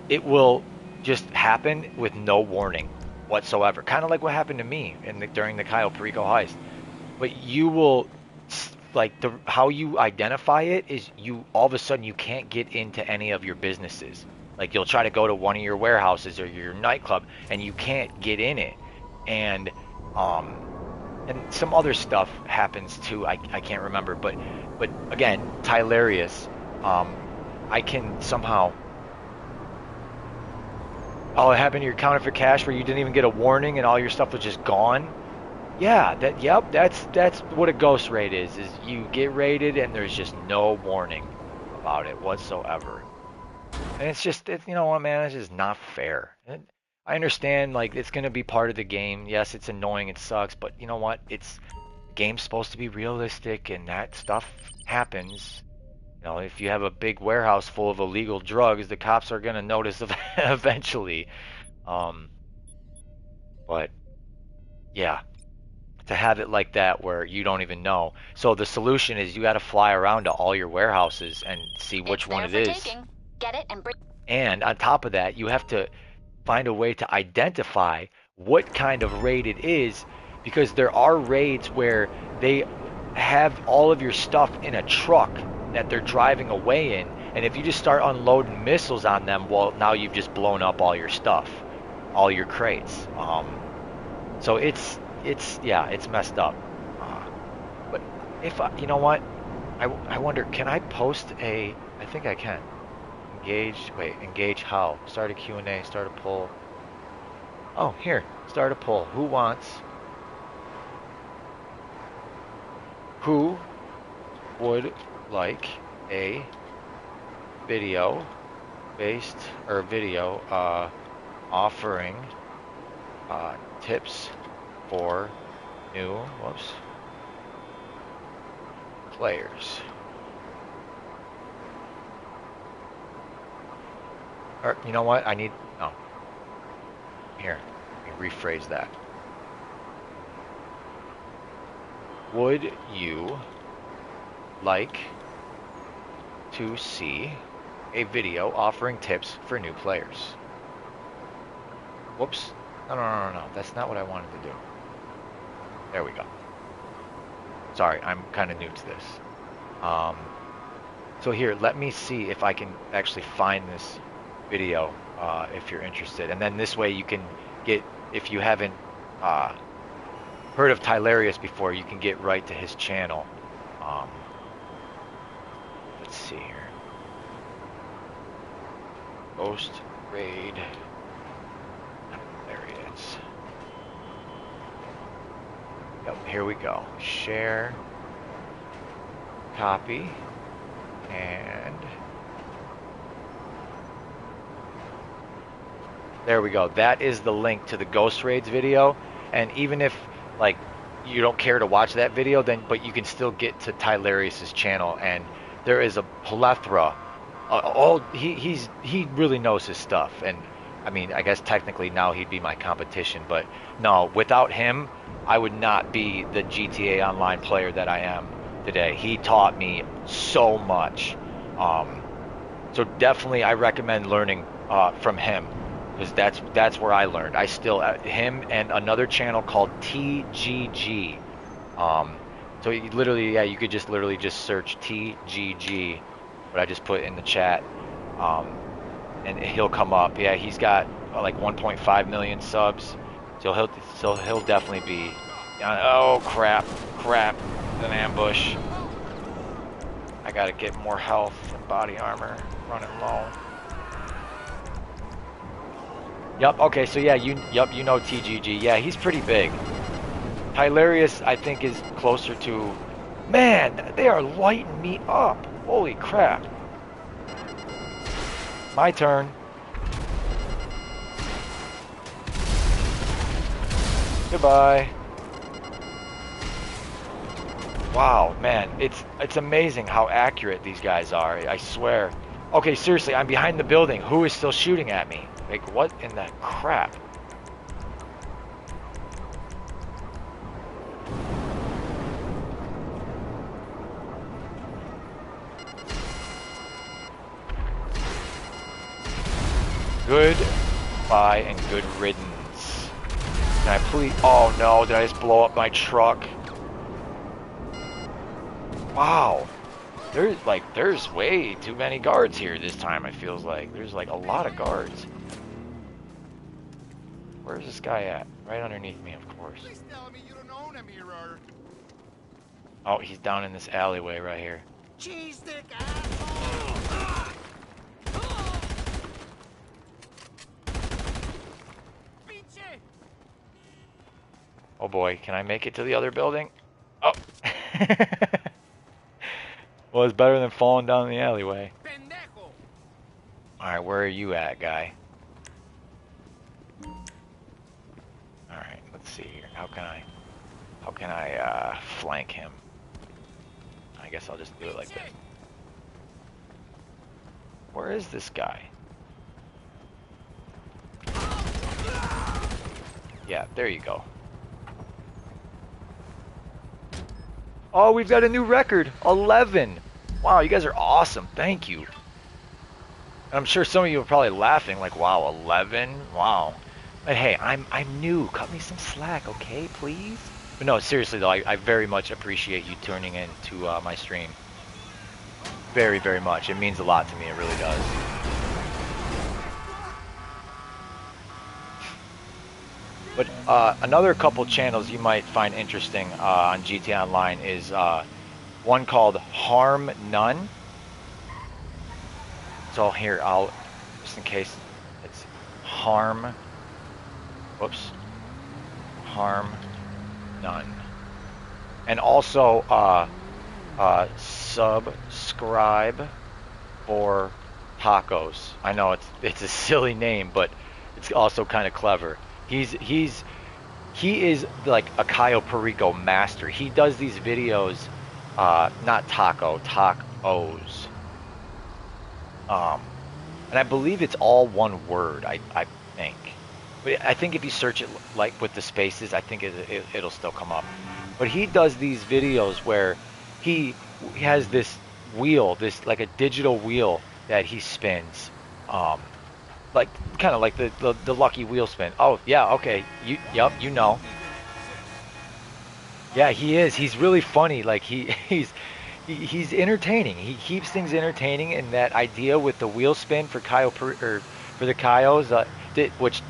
Speaker 1: it will just happen with no warning. whatsoever. Kind of like what happened to me during the Cayo Perico heist. But you will, like, how you identify it is you all of a sudden you can't get into any of your businesses. Like, you'll try to go to one of your warehouses or your nightclub and you can't get in it. And um and some other stuff happens too. I can't remember, but again, Tylarius, I can somehow. Oh, it happened to your counterfeit cash where you didn't even get a warning and all your stuff was just gone. Yeah, that's what a ghost raid is. Is you get raided and there's just no warning about it whatsoever. And it's just, you know what, man, it's just not fair. And I understand, like, it's gonna be part of the game. Yes, it's annoying, it sucks, but you know what? The game's supposed to be realistic, and that stuff happens. You know, if you have a big warehouse full of illegal drugs, the cops are gonna notice eventually. Um, but yeah, to have it like that where you don't even know. So the solution is you got to fly around to all your warehouses and see which
Speaker 6: It's
Speaker 1: one
Speaker 6: there
Speaker 1: it
Speaker 6: for
Speaker 1: is.
Speaker 6: taking. Get it and bring.
Speaker 1: And on top of that, you have to find a way to identify what kind of raid it is, because there are raids where they have all of your stuff in a truck that they're driving away in, and if you just start unloading missiles on them, well, now you've just blown up all your stuff, all your crates. So it's yeah, it's messed up. But if you know what, I wonder, can I post a? I think I can. Engage how? Start a Q&A, start a poll. Oh, here, start a poll. Who would like a video offering tips for new players? Or, you know what? Oh, here, let me rephrase that. Would you like to see a video offering tips for new players? Whoops. No. That's not what I wanted to do. There we go. Sorry, I'm kind of new to this. So here, let me see if I can actually find this video if you're interested, and then this way you can get, if you haven't heard of Tylarius before, you can get right to his channel. Let's see here. Ghost Raid. There he is. Yep, here we go. Share. Copy. And there we go. That is the link to the Ghost Raids video. And even if, like, you don't care to watch that video, then but you can still get to Tylarius's channel, and there is a plethora. He really knows his stuff, and I mean, I guess technically now he'd be my competition, but no, without him, I would not be the GTA Online player that I am today. He taught me so much. So definitely, I recommend learning from him, because that's where I learned. I still him and another channel called TGG. So you literally, yeah, you could just literally just search TGG, what I just put in the chat, and he'll come up. Yeah, he's got like 1.5 million subs, so he'll definitely be. Oh crap! An ambush. I gotta get more health and body armor. Running low. Yup, okay, so yeah, you know TGG. Yeah, he's pretty big. Tylarius, I think, is closer to... Man, they are lighting me up. Holy crap. My turn. Goodbye. Wow, man, it's amazing how accurate these guys are, I swear. Okay, seriously, I'm behind the building. Who is still shooting at me? Like, what in the crap? Goodbye and good riddance. Can I please? Oh no, did I just blow up my truck? Wow. There's way too many guards here this time, it feels like. There's like a lot of guards. Where's this guy at? Right underneath me, of course.
Speaker 5: Please tell me you don't own a mirror.
Speaker 1: Oh, he's down in this alleyway right here.
Speaker 5: Cheese stick asshole! Pinche!
Speaker 1: Oh boy, can I make it to the other building? Oh. Well, it's better than falling down the alleyway.
Speaker 5: Pendejo!
Speaker 1: Alright, where are you at, guy? Alright, let's see here. How can I flank him? I guess I'll just do it like this. Where is this guy? Yeah, there you go. Oh, we've got a new record, 11. Wow, you guys are awesome. Thank you. And I'm sure some of you are probably laughing, like, wow, 11? Wow. But hey, I'm new. Cut me some slack, okay, please? But no, seriously though, I very much appreciate you tuning in to my stream. Very, very much. It means a lot to me. It really does. But another couple channels you might find interesting on GTA Online is one called Harm None. So here, just in case, it's Harm None. And also subscribe for tacos. I know it's a silly name, but it's also kind of clever. He is like a Cayo Perico master. He does these videos, not tacos. And I believe it's all one word. I think. But I think if you search it like with the spaces, I think it'll still come up. But he does these videos where he has this wheel, this like a digital wheel that he spins, like kind of like the lucky wheel spin. Oh yeah, okay, you know. Yeah, he is. He's really funny. Like he's entertaining. He keeps things entertaining, and that idea with the wheel spin for for the Cayos, which,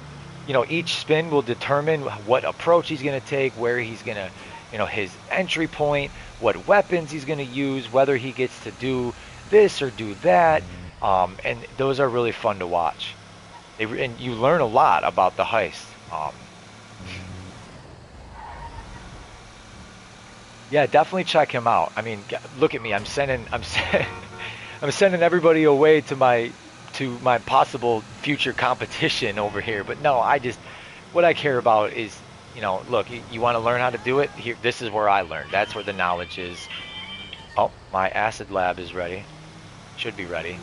Speaker 1: you know, each spin will determine what approach he's going to take, where he's going to, you know, his entry point, what weapons he's going to use, whether he gets to do this or do that, and those are really fun to watch. And you learn a lot about the heist. Yeah, definitely check him out. I mean, look at me. I'm sending everybody away to my possible future competition over here. But no, what I care about is, you know, look, you want to learn how to do it? Here, this is where I learned. That's where the knowledge is. Oh, my acid lab is ready. Should be ready.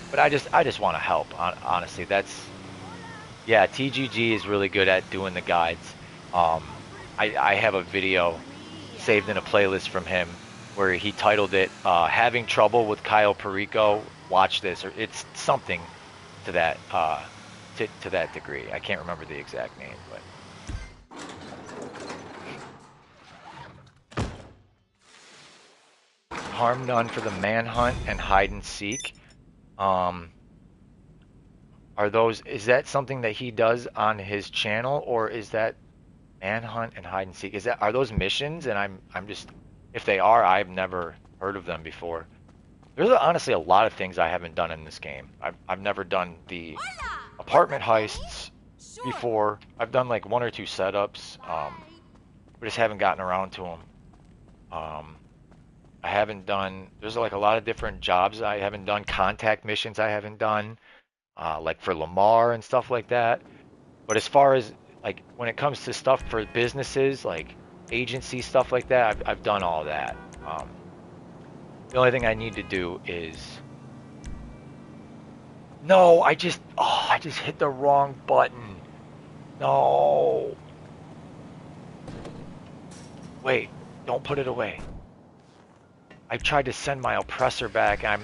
Speaker 1: But I just want to help. Honestly, yeah. TGG is really good at doing the guides. I have a video saved in a playlist from him where he titled it "Having Trouble with Cayo Perico. Watch this," or it's something to that to that degree. I can't remember the exact name, but Harm None for the manhunt and hide and seek. Is that something that he does on his channel, or is that manhunt and hide and seek? Are those missions? And I'm just, if they are, I've never heard of them before. There's honestly a lot of things I haven't done in this game. I've never done the apartment heists before. I've done like 1 or 2 setups. We just haven't gotten around to them. I haven't done. There's like a lot of different jobs I haven't done. Contact missions I haven't done, like for Lamar and stuff like that. But as far as like when it comes to stuff for businesses, like agency stuff like that, I've done all that. The only thing I need to do is, no, I just hit the wrong button. No. Wait, don't put it away. I tried to send my oppressor back. I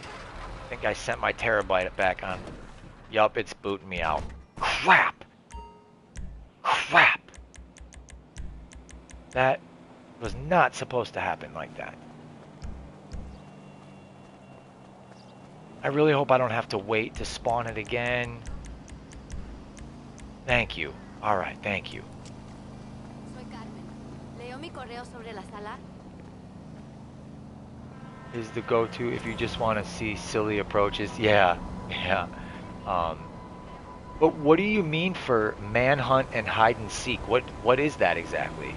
Speaker 1: think I sent my terabyte back on. Yup, it's booting me out. Crap. That was not supposed to happen like that. I really hope I don't have to wait to spawn it again. Thank you. Alright, thank you.
Speaker 7: Soy Carmen. ¿Leo mi correo sobre la sala?
Speaker 1: Is the go-to if you just want to see silly approaches. Yeah, yeah. But what do you mean for manhunt and hide and seek? What is that exactly?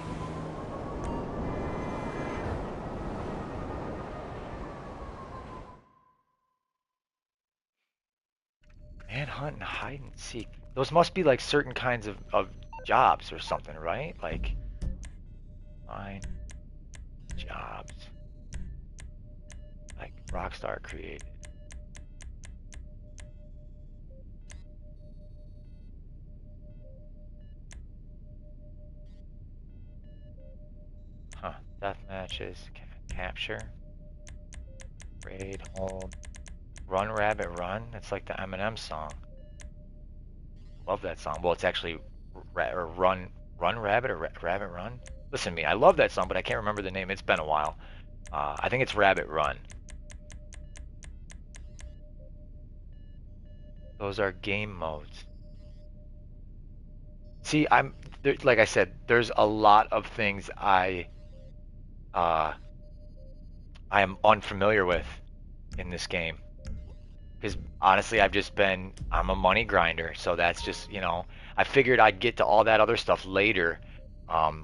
Speaker 1: Manhunt and hide and seek. Those must be like certain kinds of jobs or something, right? Like find jobs. Like Rockstar created. Huh. Death matches, capture, raid, hold, run rabbit run. It's like the Eminem song. Love that song. Well, it's actually run rabbit or rabbit run. Listen to me. I love that song, but I can't remember the name. It's been a while. I think it's Rabbit Run. Those are game modes. See, like I said, there's a lot of things I am unfamiliar with in this game. Because honestly, I'm a money grinder, so that's just, I figured I'd get to all that other stuff later.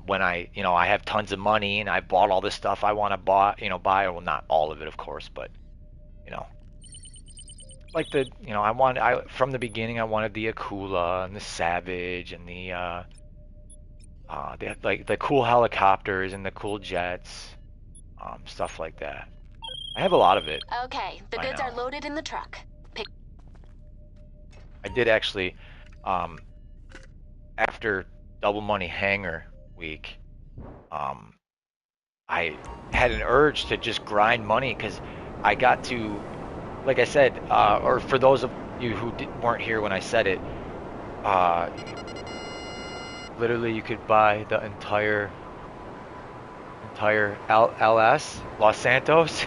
Speaker 1: When I have tons of money and I bought all this stuff I want to buy, well, not all of it, of course, but, like from the beginning, I wanted the Akula and the Savage and like the cool helicopters and the cool jets, stuff like that. I have a lot of it.
Speaker 6: Okay, the
Speaker 1: I
Speaker 6: goods
Speaker 1: know.
Speaker 6: are loaded in the truck.
Speaker 1: I did actually, after Double Money Hangar week, I had an urge to just grind money because I got to, like I said, or for those of you who weren't here when I said it, literally you could buy the entire LS, Los Santos.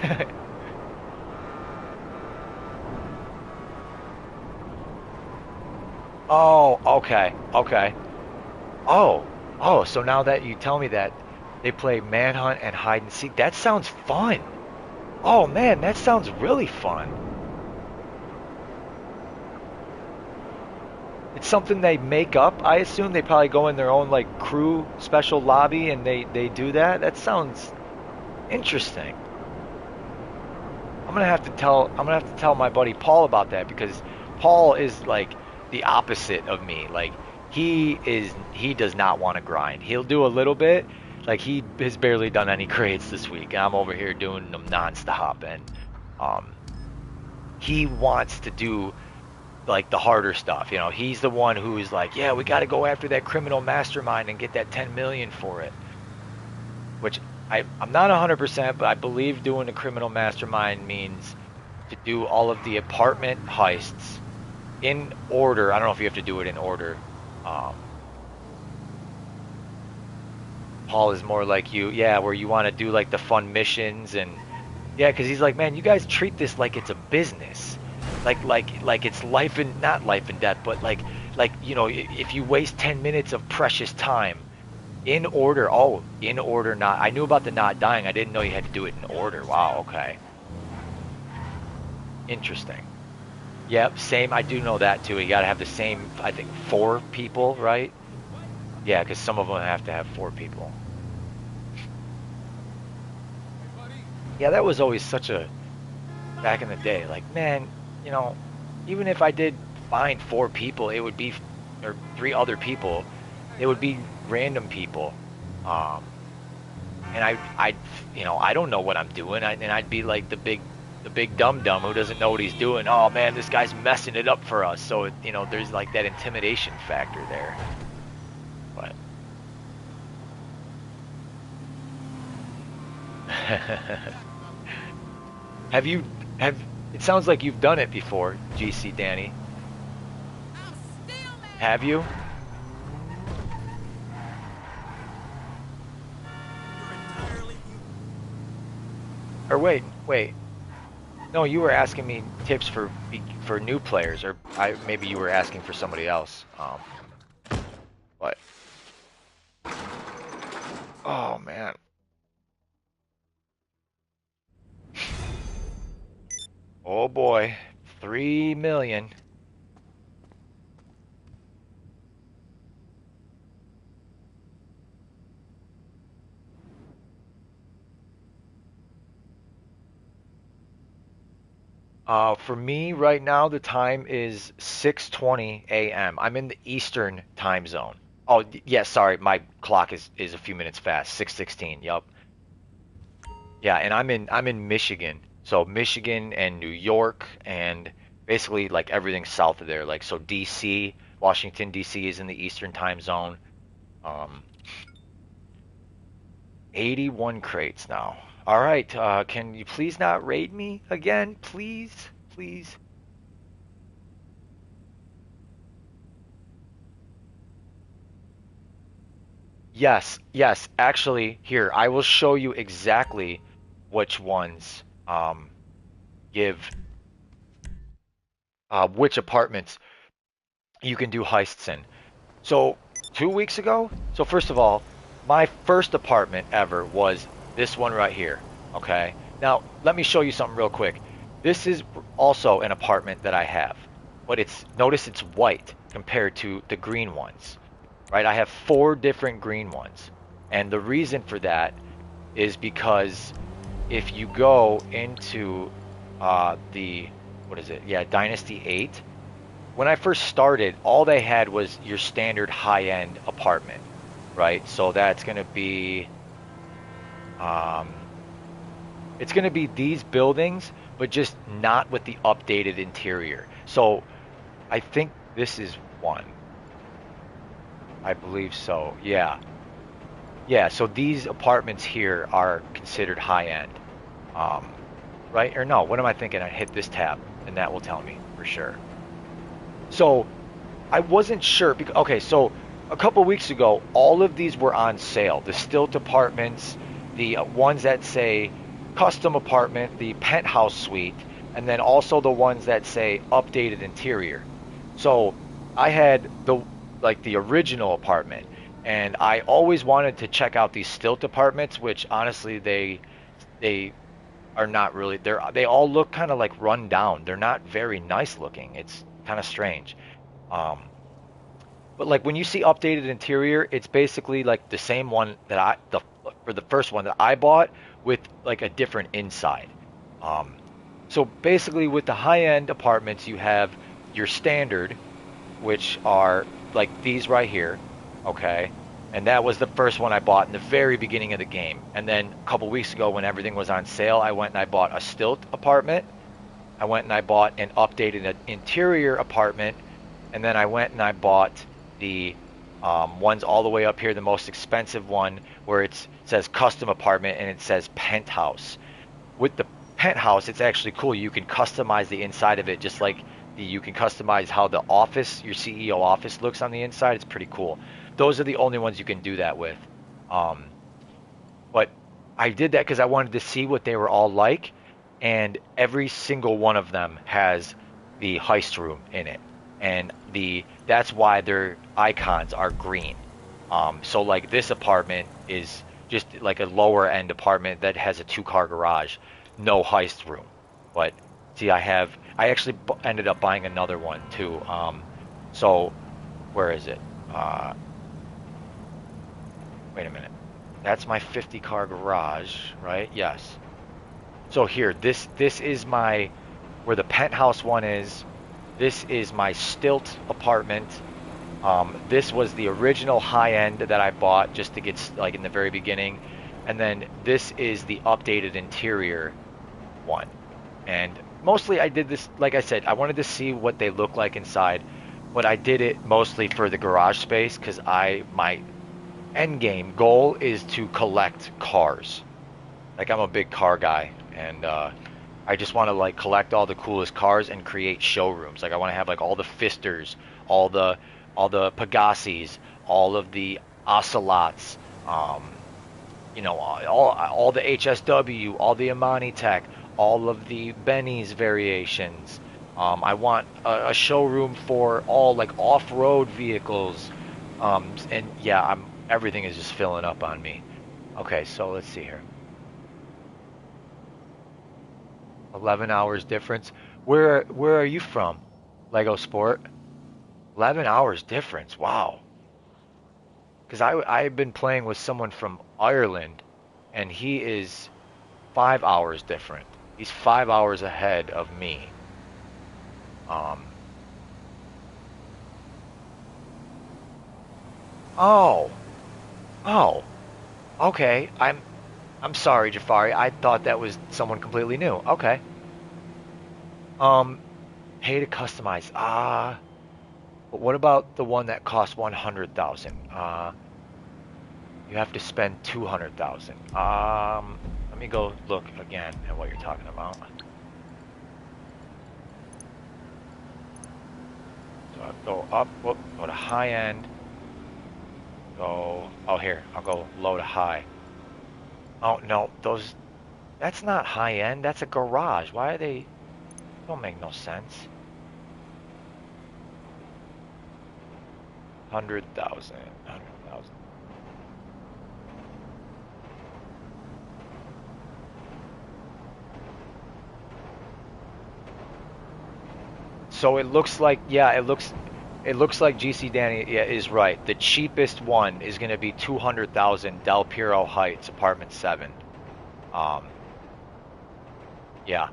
Speaker 1: Oh, okay, okay. Oh, so now that you tell me that they play Manhunt and Hide and Seek, that sounds fun. Oh man, that sounds really fun. It's something they make up. I assume they probably go in their own like crew special lobby and they do that. That sounds interesting. I'm gonna have to tell my buddy Paul about that because Paul is like the opposite of me. Like he does not want to grind. He'll do a little bit. Like he has barely done any crates this week. I'm over here doing them nonstop, and he wants to do like the harder stuff. He's the one who's like, yeah, we got to go after that criminal mastermind and get that 10 million for it. Which I'm not 100%, but I believe doing a criminal mastermind means to do all of the apartment heists in order. I don't know if you have to do it in order. Paul is more like you, yeah, where you want to do like the fun missions and yeah, because he's like, man, you guys treat this like it's a business, like it's not life and death, but like if you waste 10 minutes of precious time in order, not. I knew about the not dying. I didn't know you had to do it in order. Wow, okay, interesting. Yep, same. I do know that too. You got to have the same, I think, 4 people, right? Yeah, because some of them have to have 4 people. Yeah, that was always such a, back in the day, like, man, even if I did find 4 people, it would be, or 3 other people, it would be random people. And I don't know what I'm doing, and I'd be like the big dum-dum who doesn't know what he's doing. Oh man, this guy's messing it up for us. So, there's like that intimidation factor there. But it sounds like you've done it before, GC Danny. Have you? Or wait. No, you were asking me tips for new players, or maybe you were asking for somebody else. But oh man. Oh boy. 3 million. For me right now, the time is 6:20 a.m. I'm in the Eastern time zone. Oh, yeah, sorry, my clock is a few minutes fast. 6:16. Yup. Yeah, and I'm in Michigan. So Michigan and New York and basically like everything south of there. Like so DC, Washington DC is in the Eastern time zone. Um, 81 crates now. All right, can you please not raid me again, please? Please. Yes, yes. Actually, here, I will show you exactly which ones give which apartments you can do heists in. So, 2 weeks ago, so first of all, my first apartment ever was this one right here. Okay. Now, let me show you something real quick. This is also an apartment that I have, but notice it's white compared to the green ones, right? I have four different green ones. And the reason for that is because if you go into what is it? Yeah, Dynasty 8. When I first started, all they had was your standard high-end apartment, right? So that's going to be, um, it's going to be these buildings, but just not with the updated interior. So I think this is one. I believe so. Yeah. Yeah, so these apartments here are considered high-end. Um, right? Or no, what am I thinking? I hit this tab, and that will tell me for sure. So I wasn't sure because okay, so a couple weeks ago, all of these were on sale. The stilt apartments, the ones that say custom apartment, the penthouse suite, and then also the ones that say updated interior. So I had the original apartment, and I always wanted to check out these stilt apartments, which honestly they are not really they all look kind of like run down. They're not very nice looking. It's kind of strange. Um, but like when you see updated interior, it's basically like the same one that for the first one that I bought with like a different inside. Um, so basically with the high-end apartments, you have your standard, which are like these right here, okay? And that was the first one I bought in the very beginning of the game. And then a couple weeks ago when everything was on sale, I went and I bought a stilt apartment. I went and I bought an updated interior apartment, and then I went and I bought the ones all the way up here, the most expensive one, where it says custom apartment and it says penthouse. With the penthouse, it's actually cool. You can customize the inside of it, just like you can customize how the office, your CEO office, looks on the inside. It's pretty cool. Those are the only ones you can do that with. Um, but I did that because I wanted to see what they were all like, and every single one of them has the heist room in it, and that's why their icons are green. So like this apartment is just like a lower end apartment that has a two-car garage, no heist room. But see, I actually ended up buying another one too. So where is it? Wait a minute. That's my 50-car garage, right? Yes. So here, this is my where the penthouse one is. This is my stilt apartment. This was the original high end that I bought just to get like in the very beginning, and then this is the updated interior one. And mostly I did this, like I said, I wanted to see what they look like inside, but I did it mostly for the garage space because my end game goal is to collect cars. Like I'm a big car guy, and I just want to like collect all the coolest cars and create showrooms. Like I want to have like all the Fisters, all the Pegasis, all of the Ocelots, you know, all the HSW, all the Amani Tech, all of the Benny's variations. I want a showroom for all like off-road vehicles. And yeah, everything is just filling up on me. Okay, so let's see here. 11 hours difference. Where are you from? Lego Sport? 11 hours difference. Wow. Because I've been playing with someone from Ireland, and he is 5 hours different. He's 5 hours ahead of me. Um. Oh. Oh. Okay. I'm sorry, Jafari. I thought that was someone completely new. Okay. Um. Pay to customize. But what about the one that costs 100,000? You have to spend 200,000. Let me go look again at what you're talking about. So I'll go up, whoop, go to high end. Go, oh here, I'll go low to high. Oh no, that's not high end, that's a garage. Why are they, don't make no sense. 100,000. So it looks like, yeah, it looks like GC Danny, yeah, is right. The cheapest one is going to be 200,000 Del Piero Heights, apartment 7. Um, yeah,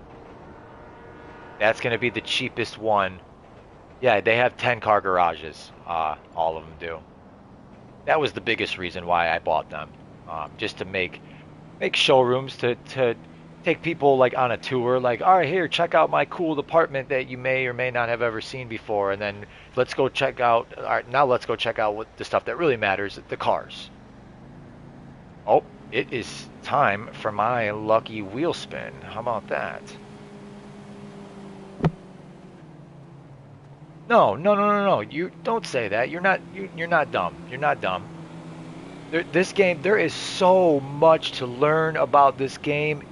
Speaker 1: that's going to be the cheapest one. Yeah, they have 10 car garages. All of them do. That was the biggest reason why I bought them. Just to make showrooms to take people like on a tour, like, all right, here, check out my cool apartment that you may or may not have ever seen before, and then let's go check out. All right, now let's go check out what the stuff that really matters, the cars. Oh, it is time for my lucky wheel spin. How about that? No, no, no, no, no. You don't say that. You're not dumb. You're not dumb. This game, there is so much to learn about this game.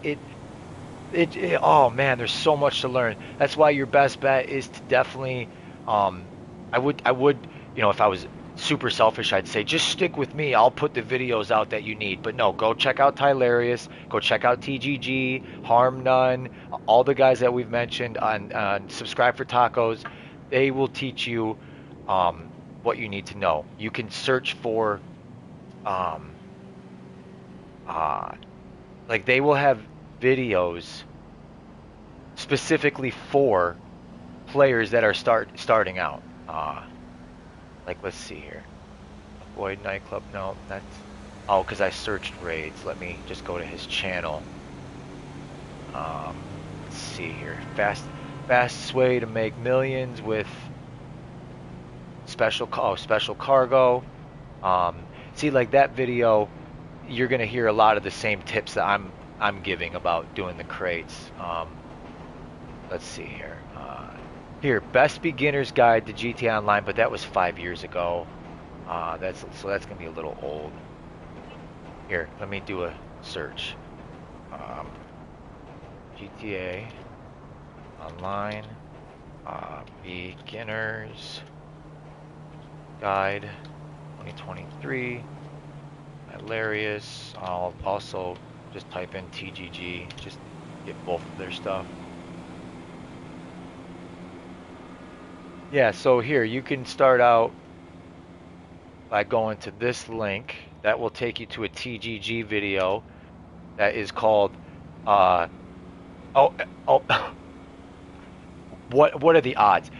Speaker 1: Oh man, there's so much to learn. That's why your best bet is to definitely, um, I would, if I was super selfish, I'd say just stick with me. I'll put the videos out that you need. But no, go check out Tylarius, go check out TGG, Harm None, all the guys that we've mentioned on Subscribe for Tacos. They will teach you what you need to know. You can search for, um, uh, like they will have videos specifically for players that are starting out. Like let's see here. Avoid nightclub. No, that's because I searched raids. Let me just go to his channel. Let's see here. Fastest way to make millions with special cargo. See, like that video, you're gonna hear a lot of the same tips that I'm giving about doing the crates. Let's see here. Here, best beginner's guide to GTA Online, but that was 5 years ago. That's gonna be a little old. Here, let me do a search. GTA Online beginners guide 2023. Hilarious. I'll also just type in TGG, just get both of their stuff. Yeah, so here you can start out by going to this link. That will take you to a TGG video that is called oh what are the odds?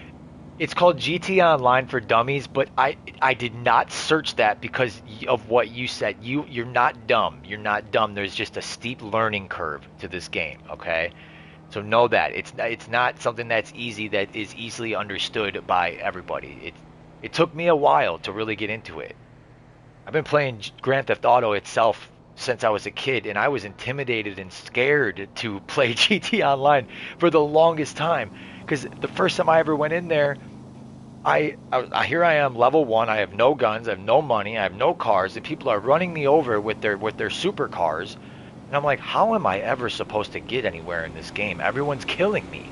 Speaker 1: It's called GT Online for Dummies, but I did not search that because of what you said. You're not dumb. You're not dumb. There's just a steep learning curve to this game, okay? So know that it's not something that's easy, that is easily understood by everybody. It took me a while to really get into it. I've been playing Grand Theft Auto itself since I was a kid, and I was intimidated and scared to play GT Online for the longest time, because the first time I ever went in there, here I am, level one. I have no guns, I have no money, I have no cars, and people are running me over with their supercars. And I'm like, how am I ever supposed to get anywhere in this game? Everyone's killing me.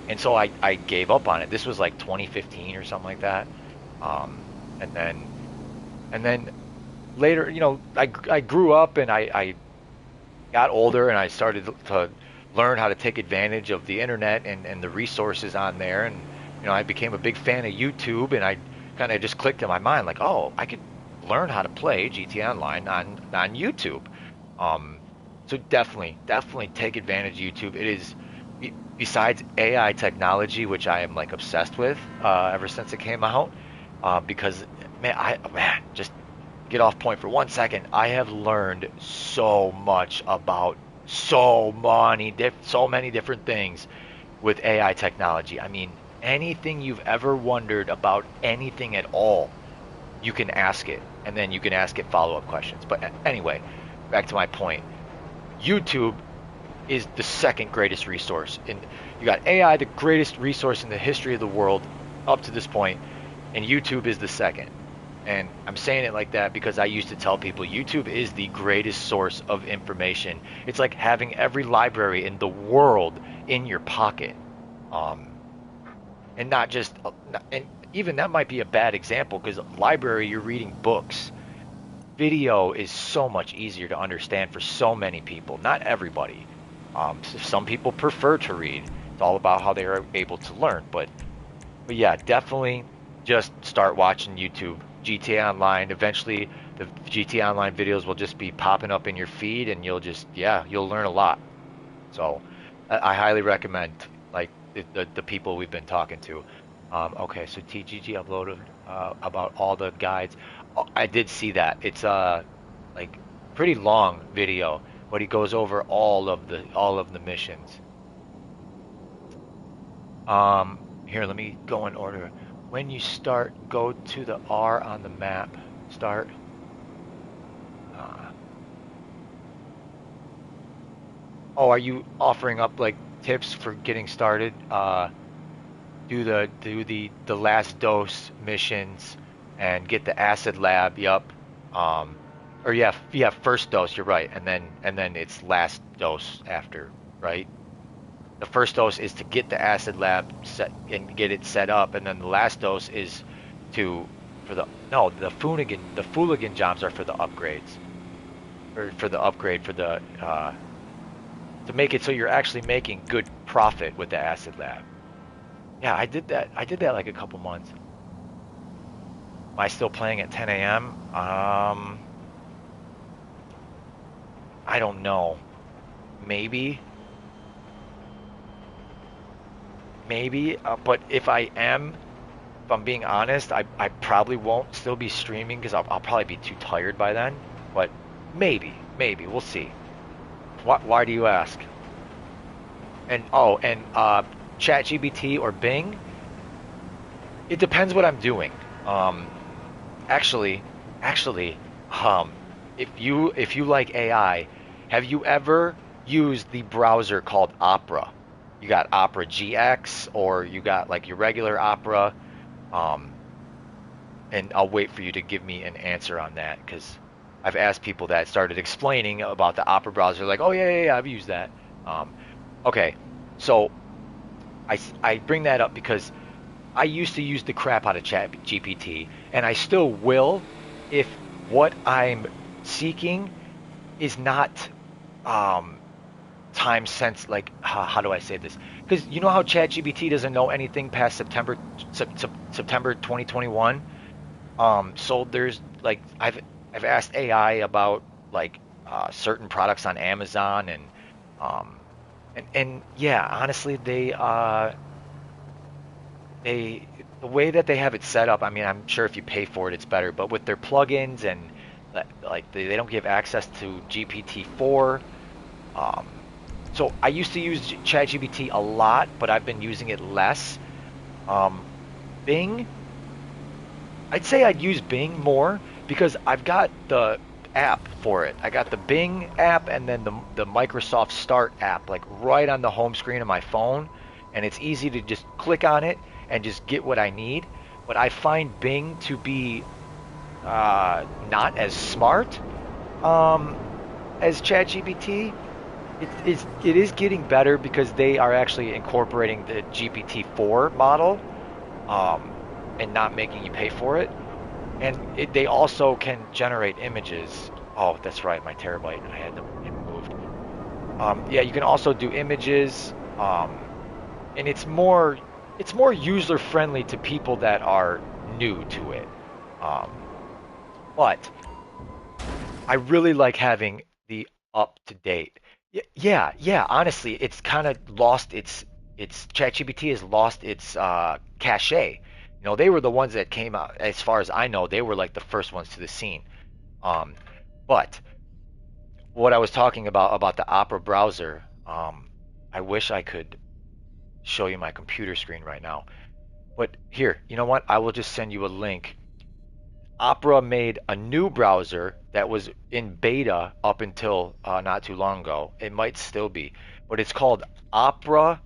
Speaker 1: And so I gave up on it. This was like 2015 or something like that. Um, and then later, I grew up and I got older and I started to learn how to take advantage of the internet and the resources on there. And, I became a big fan of YouTube, and I kind of just clicked in my mind like, oh, I could learn how to play GTA Online on YouTube. So definitely take advantage of YouTube. It is, besides AI technology, which I am like obsessed with ever since it came out, because man, just get off point for 1 second. I have learned so much about so many different things with AI technology. I mean, anything you've ever wondered about anything at all, you can ask it, and then you can ask it follow-up questions. But anyway, back to my point. YouTube is the second greatest resource. And you got AI, the greatest resource in the history of the world up to this point, and YouTube is the second. And I'm saying it like that because I used to tell people YouTube is the greatest source of information. It's like having every library in the world in your pocket. And not just, and even that might be a bad example because library, you're reading books. Video is so much easier to understand for so many people. Not everybody. Some people prefer to read. It's all about how they are able to learn. But yeah, definitely just start watching YouTube. GTA Online. Eventually, the GTA Online videos will just be popping up in your feed, and you'll learn a lot. So I highly recommend like the people we've been talking to. Okay, so TGG uploaded about all the guides. Oh, I did see that. It's like pretty long video, but he goes over all of the missions. Here, let me go in order. When you start, go to the R on the map. Start. Are you offering up like tips for getting started? Do the last dose missions and get the acid lab. Yup. Or yeah, first dose. You're right, and then it's last dose after, right? The first dose is to get the acid lab set and get it set up, and then the last dose is the Fooligan jobs are for the upgrades, or for the upgrade for the to make it so you're actually making good profit with the acid lab. Yeah, I did that like a couple months. Am I still playing at 10 a.m.? I don't know. Maybe, but if I'm being honest, I probably won't still be streaming because I'll probably be too tired by then. But maybe, we'll see. Why do you ask? And ChatGPT or Bing, it depends what I'm doing. Actually, if you like AI, have you ever used the browser called Opera? You got Opera GX, or you got like your regular Opera. And I'll wait for you to give me an answer on that, because I've asked people that started explaining about the Opera browser, like, oh yeah, I've used that. Okay, so I bring that up because I used to use the crap out of ChatGPT, and I still will if what I'm seeking is not time sense. Like, how do I say this? Because you know how ChatGPT doesn't know anything past September 2021. So there's like I've asked AI about like certain products on Amazon, and yeah, honestly, the way that they have it set up, I mean, I'm sure if you pay for it, it's better. But with their plugins and like they don't give access to GPT-4. So I used to use ChatGPT a lot, but I've been using it less. Bing, I'd say I'd use Bing more because I've got the app for it. I got the Bing app and then the Microsoft Start app, like right on the home screen of my phone, and it's easy to just click on it and just get what I need. but I find Bing to be not as smart as ChatGPT. It is getting better because they are actually incorporating the GPT-4 model and not making you pay for it. And they also can generate images. Oh, that's right, my terabyte. I had it moved. Yeah, you can also do images, and it's more user friendly to people that are new to it. Um, but I really like having the up to date. Yeah, yeah. Honestly, it's kind of lost its ChatGPT has lost its cachet. They were the ones that came out. As far as I know, they were like the first ones to the scene. Um, but what I was talking about the Opera browser, I wish I could show you my computer screen right now. But here, you know what? I will just send you a link. Opera made a new browser that was in beta up until not too long ago. It might still be, but it's called Opera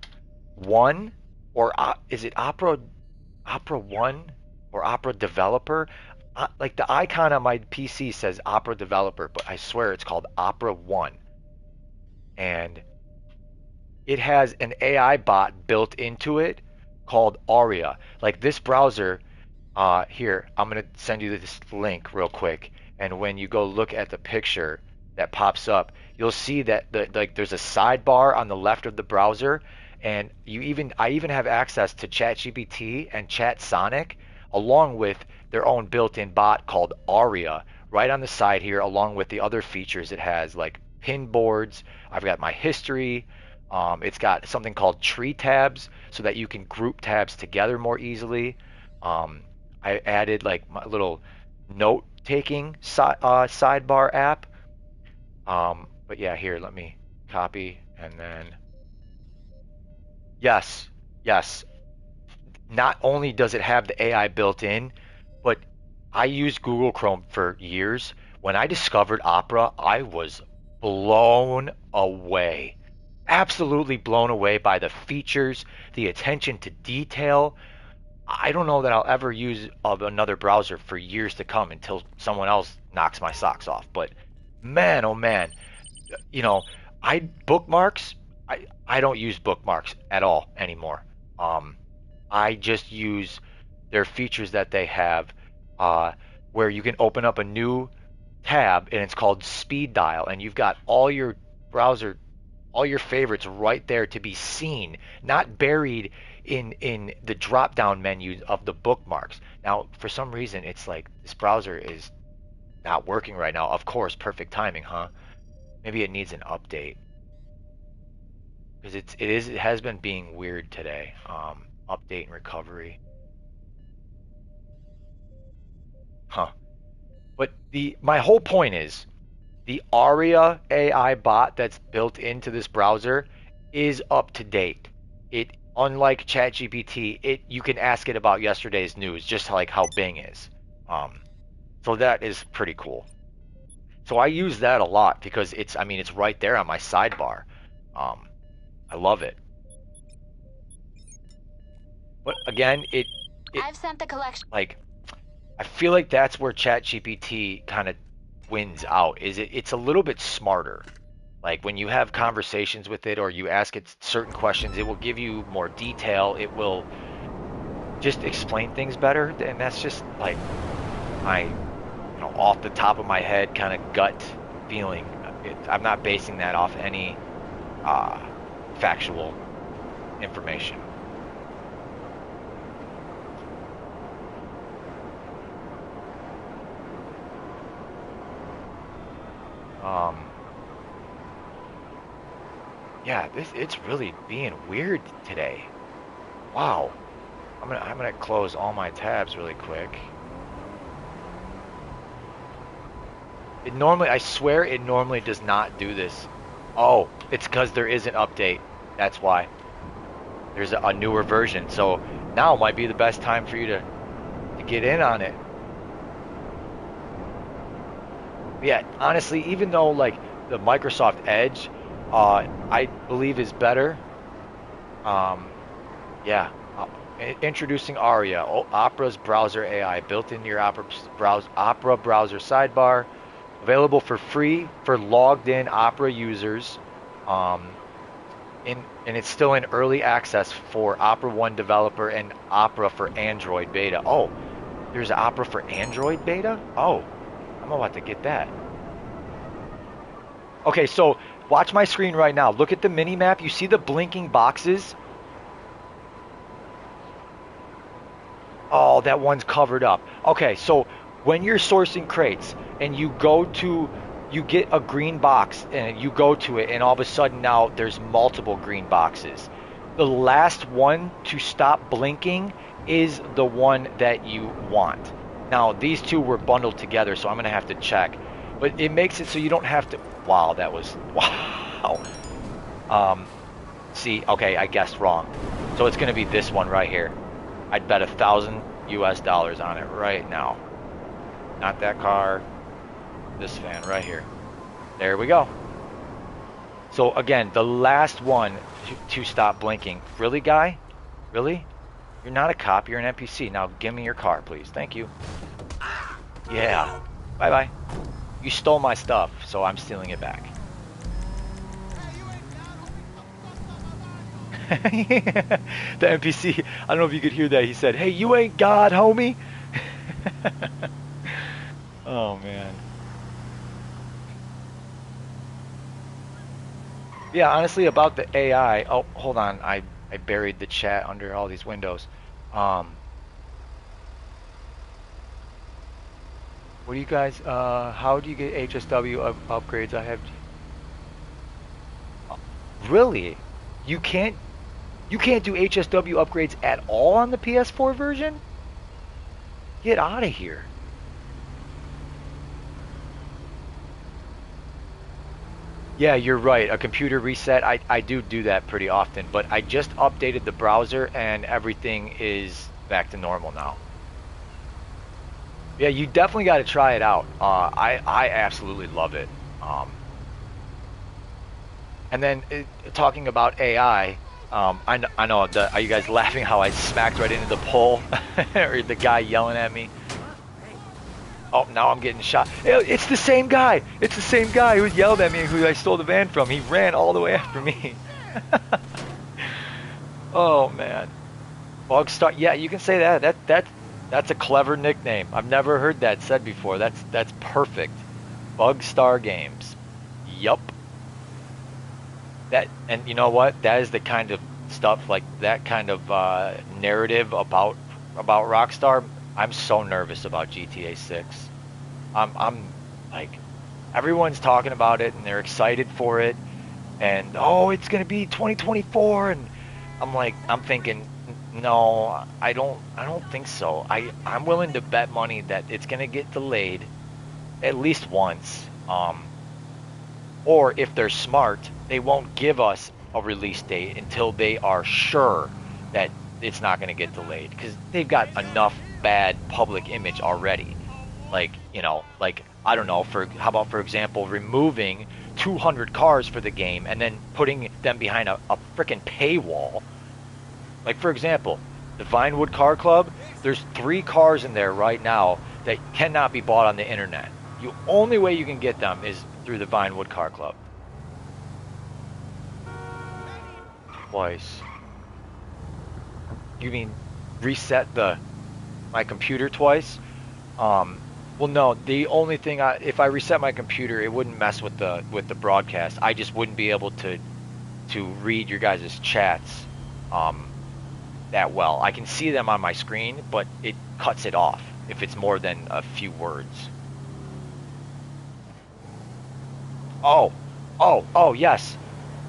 Speaker 1: One, or is it Opera One or Opera Developer? Like the icon on my PC says Opera Developer, but I swear it's called Opera One, and it has an AI bot built into it called Aria. Like this browser, here, I'm going to send you this link real quick. And when you go look at the picture that pops up, you'll see that there's a sidebar on the left of the browser, and I even have access to ChatGPT and ChatSonic along with their own built-in bot called Aria right on the side here, along with the other features it has like pin boards. I've got my history. It's got something called tree tabs so that you can group tabs together more easily. I added like my little note taking sidebar app. But yeah, here, let me copy and then. Yes, yes. Not only does it have the AI built in, but I used Google Chrome for years. When I discovered Opera, I was blown away. Absolutely blown away by the features, the attention to detail. I don't know that I'll ever use another browser for years to come until someone else knocks my socks off. But man, oh man, you know, I bookmarks. I don't use bookmarks at all anymore. Um, I just use their features that they have, uh, where you can open up a new tab and it's called Speed Dial, and you've got browser, all your favorites right there to be seen, not buried in the drop down menu of the bookmarks. Now, for some reason, it's like this browser is not working right now. Of course, perfect timing, huh? Maybe it needs an update because it has been being weird today. Update and recovery, huh? But my whole point is the Aria AI bot that's built into this browser is up to date. It Unlike ChatGPT, you can ask it about yesterday's news, just like how Bing is. So that is pretty cool. So I use that a lot because it's right there on my sidebar. Um, I love it. But again, it
Speaker 6: I've sent the collection.
Speaker 1: like I feel like that's where ChatGPT kind of wins out. It's a little bit smarter. Like when you have conversations with it or you ask it certain questions, it will give you more detail. It will just explain things better, and that's just like my, off the top of my head kind of gut feeling. I'm not basing that off any uh, factual information. Um, yeah, it's really being weird today. Wow. I'm gonna close all my tabs really quick. I swear it normally does not do this. Oh, it's because there is an update. That's why. There's a newer version. So now might be the best time for you to get in on it. Yeah, honestly, even though like the Microsoft Edge, I believe is better. Um, yeah, Introducing Aria, Opera's browser AI, built into your Opera browser sidebar. Available for free for logged in Opera users. Um, and it's still in early access for Opera One developer and Opera for Android beta. Oh, there's Opera for Android beta? Oh, I'm about to get that. Okay, so watch my screen right now. Look at the mini map. You see the blinking boxes? Oh, that one's covered up. Okay, so when you're sourcing crates and you get a green box and you go to it, and all of a sudden now there's multiple green boxes. The last one to stop blinking is the one that you want. Now, these two were bundled together, so I'm going to have to check. But it makes it so you don't have to. Wow, that was. Wow. See, okay, I guessed wrong. So it's going to be this one right here. I'd bet $1,000 on it right now. Not that car. This van right here. There we go. So again, the last one to stop blinking. Really, guy? Really? You're not a cop. You're an NPC. Now give me your car, please. Thank you. Yeah. Bye-bye. You stole my stuff, so I'm stealing it back. The NPC, I don't know if you could hear that. He said, "Hey, you ain't God, homie." Oh, man. Yeah, honestly, about the AI. Oh, hold on. I buried the chat under all these windows. Um, what do you guys, how do you get HSW upgrades? I have, really? You can't, you can't do HSW upgrades at all on the PS4 version? Get out of here. Yeah, you're right. A computer reset, I do that pretty often, but I just updated the browser and everything is back to normal now. Yeah, you definitely got to try it out. I absolutely love it. And then talking about AI, I know. Are you guys laughing how I smacked right into the pole, or the guy yelling at me? Oh, now I'm getting shot. It's the same guy. It's the same guy who yelled at me, who I stole the van from. He ran all the way after me. Oh man, Bugstar. Yeah, you can say that. That's a clever nickname. I've never heard that said before. That's perfect. Bugstar Games. Yup. That, and you know what? That is the kind of stuff, like that kind of narrative about Rockstar. I'm so nervous about GTA 6. I'm like, everyone's talking about it and they're excited for it, and oh, it's gonna be 2024, and I'm thinking, no, I don't think so. I'm willing to bet money that it's gonna get delayed at least once. Or if they're smart, they won't give us a release date until they are sure that it's not going to get delayed, because they've got enough bad public image already. Like, like, I don't know, how about, for example, removing 200 cars for the game and then putting them behind a freaking paywall. Like, for example, the Vinewood Car Club, there's 3 cars in there right now that cannot be bought on the internet. The only way you can get them is through the Vinewood Car Club. Twice. You mean reset my computer twice? Well, no. The only thing, if I reset my computer, it wouldn't mess with the broadcast. I just wouldn't be able to read your guys' chats that well. I can see them on my screen, but it cuts it off if it's more than a few words. Oh, yes.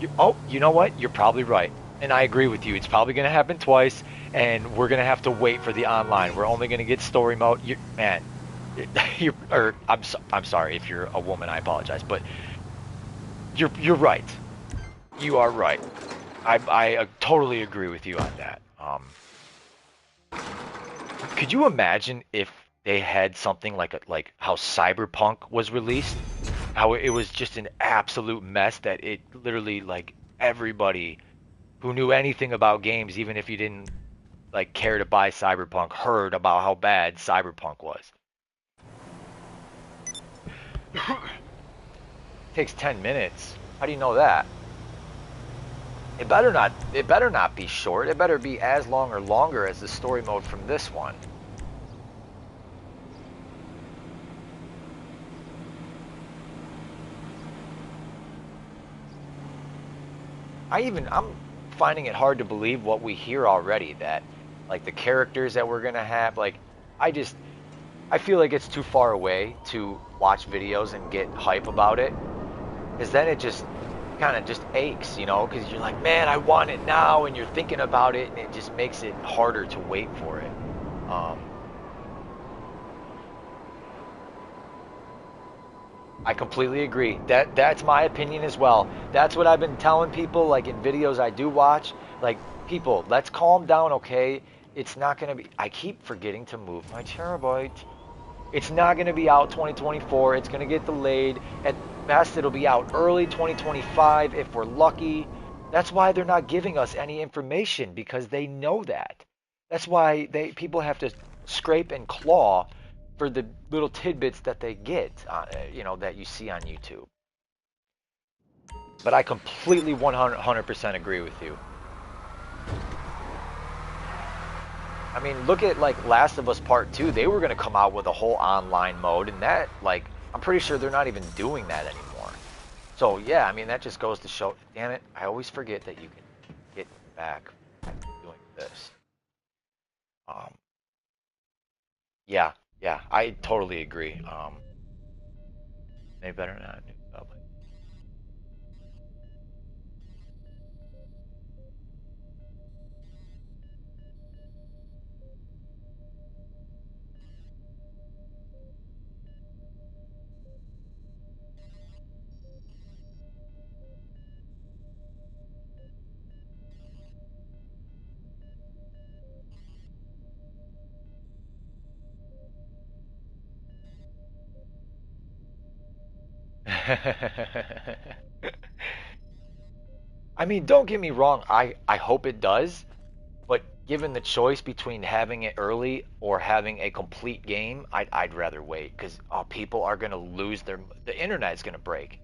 Speaker 1: You know what? You're probably right. And I agree with you. It's probably going to happen twice, and we're going to have to wait for the online. We're only going to get story mode. Man, I'm sorry if you're a woman. I apologize, but you're right. You are right. I totally agree with you on that. Could you imagine if they had something like how Cyberpunk was released? How it was just an absolute mess, that it literally, like, everybody who knew anything about games, even if you didn't like care to buy Cyberpunk heard about how bad Cyberpunk was. Takes 10 minutes. How do you know that? It better not be short. It better be as long or longer as the story mode from this one. I'm finding it hard to believe what we hear already, that like the characters that we're gonna have, like I just I feel like it's too far away to watch videos and get hype about it, because then it just kind of just aches, you know, because you're like, man, I want it now, and you're thinking about it, and it just makes it harder to wait for it. Um, I completely agree. That's my opinion as well. That's what I've been telling people, like in videos I do watch. Like, people, let's calm down, okay? It's not gonna be. I keep forgetting to move my terabyte. It's not gonna be out 2024. It's gonna get delayed. At best, it'll be out early 2025 if we're lucky. That's why they're not giving us any information, because they know that. That's why people have to scrape and claw for the little tidbits that they get, you know, that you see on YouTube. But I completely 100% agree with you. I mean, look at like Last of Us Part 2. They were going to come out with a whole online mode, and that, like, I'm pretty sure they're not even doing that anymore. So, yeah, I mean, that just goes to show, damn it, I always forget that you can get back doing this. Um, yeah, yeah, I totally agree. Maybe better not. I mean, don't get me wrong. I hope it does, but given the choice between having it early or having a complete game, I'd rather wait, because people are gonna lose the internet's gonna break.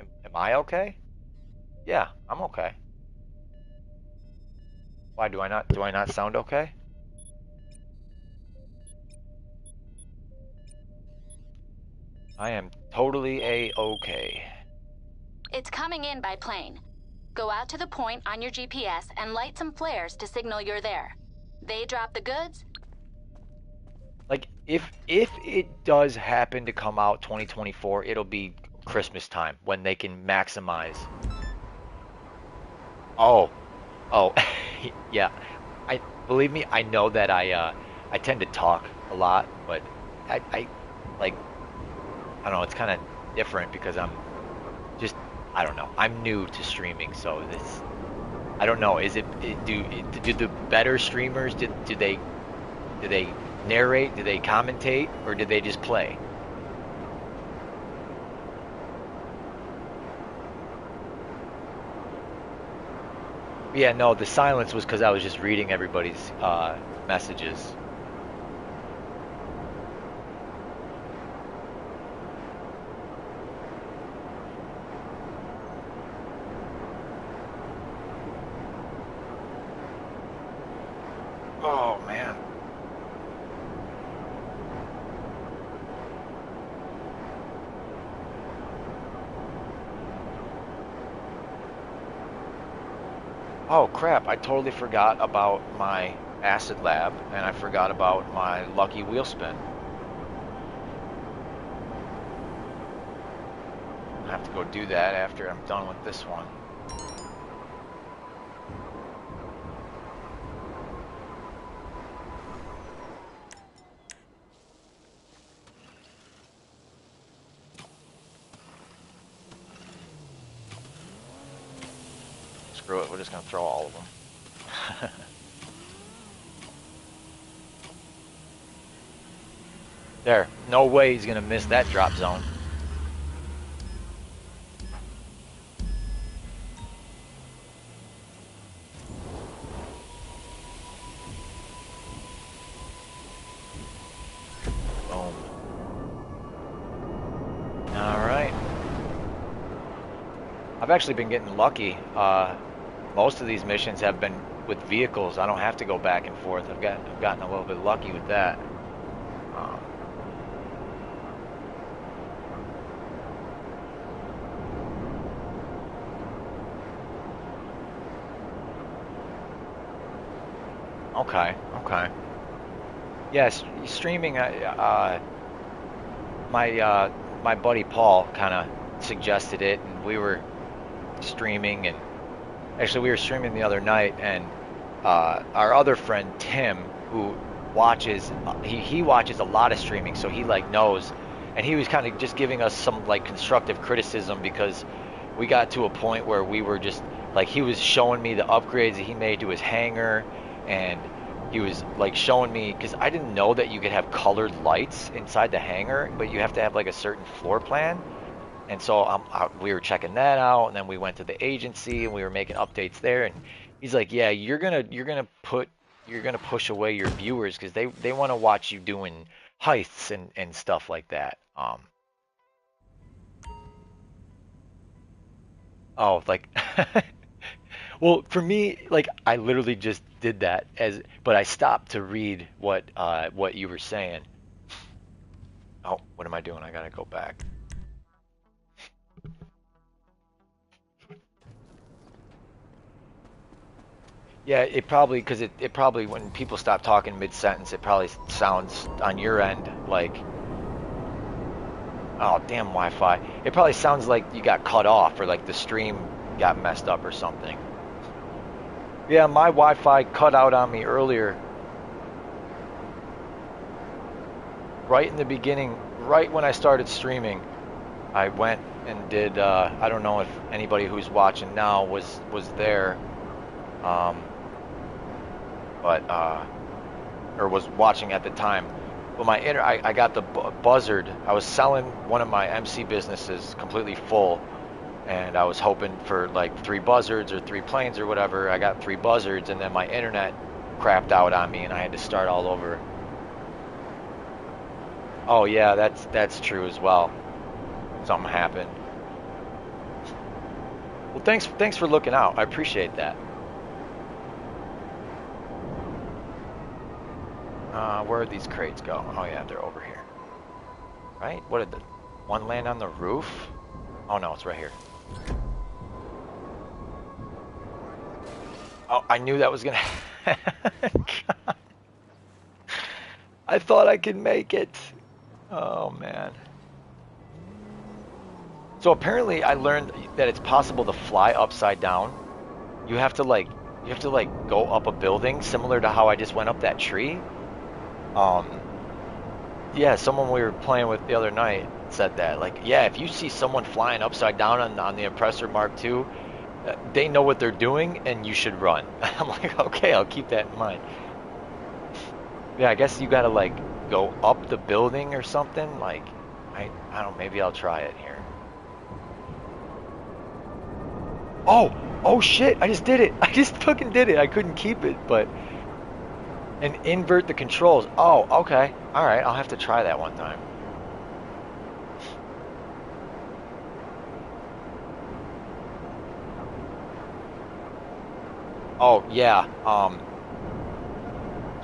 Speaker 1: Am I okay? Yeah, I'm okay. Why do I not sound okay? I am totally a-okay.
Speaker 6: It's coming in by plane. Go out to the point on your GPS and light some flares to signal you're there. They drop the goods.
Speaker 1: Like, if it does happen to come out 2024, it'll be Christmas time when they can maximize. Oh, oh, yeah. I believe me, I know that I tend to talk a lot, but I like, I don't know, it's kind of different because I'm just, I don't know. I'm new to streaming, so this, I don't know. Is do the better streamers, do they narrate, do they commentate, or do they just play? Yeah, no, the silence was because I was just reading everybody's messages. Oh man. Oh crap, I totally forgot about my acid lab, and I forgot about my lucky wheel spin. I have to go do that after I'm done with this one. Screw it, we're just gonna throw all of them. There, no way he's gonna miss that drop zone. I've actually been getting lucky. Most of these missions have been with vehicles. I don't have to go back and forth. I've gotten a little bit lucky with that. Um, okay, okay. Yes, streaming. My buddy Paul kind of suggested it, and we were streaming, and actually we were streaming the other night, and our other friend Tim, who watches, he watches a lot of streaming, so he like knows, and he was kind of just giving us some like constructive criticism because we got to a point where we were just like he was showing me the upgrades that he made to his hangar, and he was like showing me because I didn't know that you could have colored lights inside the hangar, but you have to have like a certain floor plan. And so we were checking that out, and then we went to the agency and we were making updates there. And he's like, "Yeah, you're gonna push away your viewers because they want to watch you doing heists and stuff like that." Oh, like, well, for me, like I literally just did that but I stopped to read what you were saying. Oh, what am I doing? I gotta go back. Yeah, it probably because it probably when people stop talking mid-sentence, it probably sounds on your end like, oh, damn Wi-Fi. It probably sounds like you got cut off or like the stream got messed up or something. Yeah, my Wi-Fi cut out on me earlier, right in the beginning, right when I started streaming. I went and did. I don't know if anybody who's watching now was there, um, but or was watching at the time. But I got the buzzard. I was selling one of my MC businesses completely full, and I was hoping for like 3 buzzards or 3 planes or whatever. I got 3 buzzards, and then my internet crapped out on me, and I had to start all over. Oh yeah, that's true as well. Something happened. Well, thanks for looking out. I appreciate that. Where did these crates go? Oh yeah, they're over here. Right? What did the one land on the roof? Oh no, it's right here. Oh, I knew that was gonna God. I thought I could make it. Oh man. So apparently I learned that it's possible to fly upside down. You have to like go up a building similar to how I just went up that tree. Um yeah, someone we were playing with the other night said that. Like, yeah, if you see someone flying upside down on the Oppressor Mark II, they know what they're doing and you should run. I'm like, okay, I'll keep that in mind. Yeah, I guess you gotta like go up the building or something. Like, I don't know, maybe I'll try it here. Oh shit, I just did it. I just fucking did it. I couldn't keep it, but and invert the controls. Oh, okay. All right, I'll have to try that one time. Oh, yeah.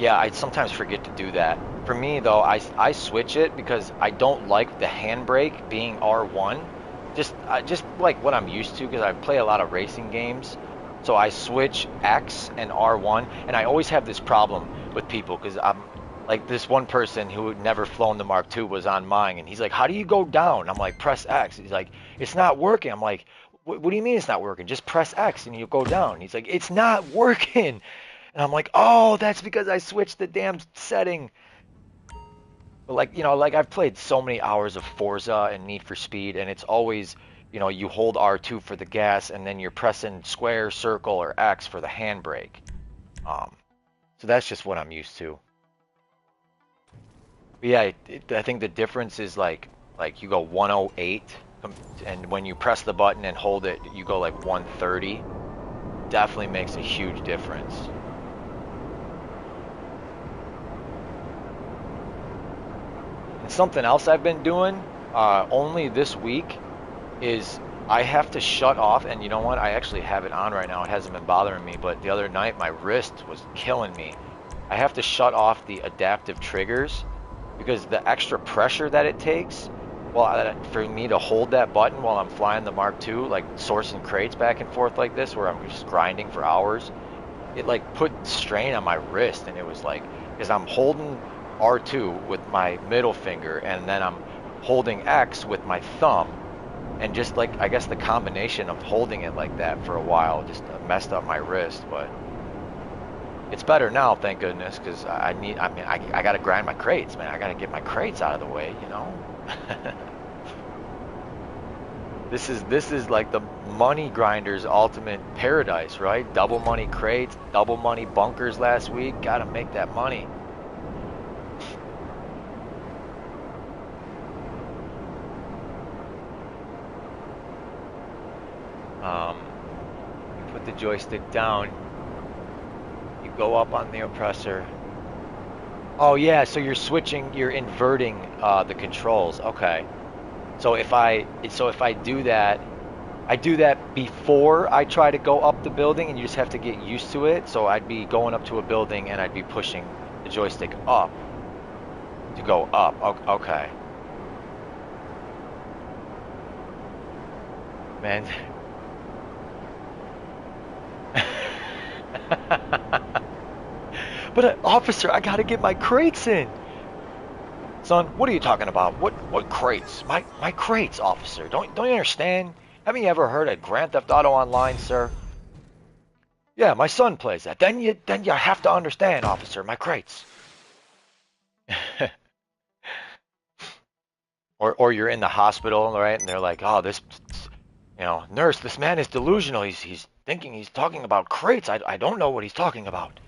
Speaker 1: Yeah, I sometimes forget to do that. For me though, I switch it because I don't like the handbrake being R1. Just like what I'm used to because I play a lot of racing games. So I switch X and R1, and I always have this problem with people because I'm like this one person who had never flown the Mark II was on mine, and he's like, "How do you go down?" I'm like, "Press X." He's like, "It's not working." I'm like, "What do you mean it's not working? Just press X and you'll go down." He's like, "It's not working," and I'm like, "Oh, that's because I switched the damn setting." But like like I've played so many hours of Forza and Need for Speed, and it's always you hold R2 for the gas, and then you're pressing square, circle, or X for the handbrake. Um, so that's just what I'm used to. But yeah, I think the difference is like you go 108, and when you press the button and hold it, you go like 130. Definitely makes a huge difference. And something else I've been doing only this week is I have to shut off, and you know what? I actually have it on right now. It hasn't been bothering me, but the other night my wrist was killing me. I have to shut off the adaptive triggers because the extra pressure that it takes, well, for me to hold that button while I'm flying the Mark II, like sourcing crates back and forth like this, where I'm just grinding for hours, it like put strain on my wrist, and it was like, because I'm holding R2 with my middle finger, and then I'm holding X with my thumb, and just like I guess the combination of holding it like that for a while just messed up my wrist, but it's better now, thank goodness, because I need. I mean, I gotta grind my crates, man. I gotta get my crates out of the way, you know. This is like the money grinder's ultimate paradise, right? Double money crates, double money bunkers last week. Gotta make that money. You put the joystick down. You go up on the oppressor. Oh yeah, so you're inverting the controls. Okay. So if I do that, I do that before I try to go up the building, and you just have to get used to it. So I'd be going up to a building, and I'd be pushing the joystick up to go up. Okay. Man. But officer, I gotta get my crates in. Son, what are you talking about? What crates? My crates, officer. Don't you understand? Haven't you ever heard of Grand Theft Auto Online, sir? Yeah, my son plays that. Then you have to understand, officer, my crates. Or you're in the hospital, right? And they're like, "Oh, this nurse, this man is delusional. He's thinking he's talking about crates. I don't know what he's talking about."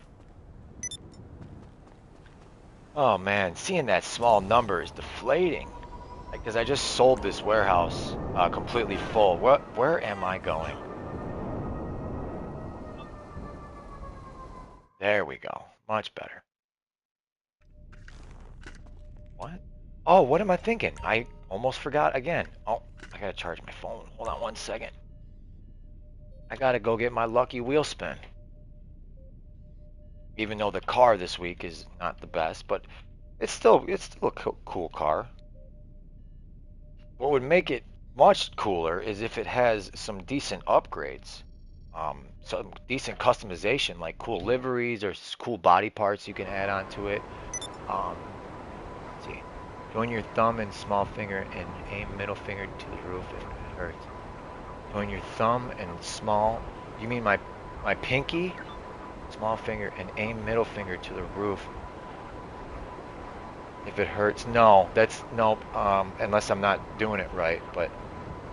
Speaker 1: Oh man, seeing that small number is deflating. Like, because I just sold this warehouse completely full. Where am I going? There we go. Much better. What? Oh, what am I thinking? I almost forgot again. Oh, I gotta charge my phone. Hold on 1 second. I gotta go get my lucky wheel spin. Even though the car this week is not the best, but it's still a cool car. What would make it much cooler is if it has some decent upgrades, some decent customization, like cool liveries or cool body parts you can add onto it. Um, let's see, join your thumb and small finger and aim middle finger to the roof if it hurts. Join your thumb and small. You mean my pinky, small finger, and aim middle finger to the roof if it hurts. No, that's nope. Unless I'm not doing it right, but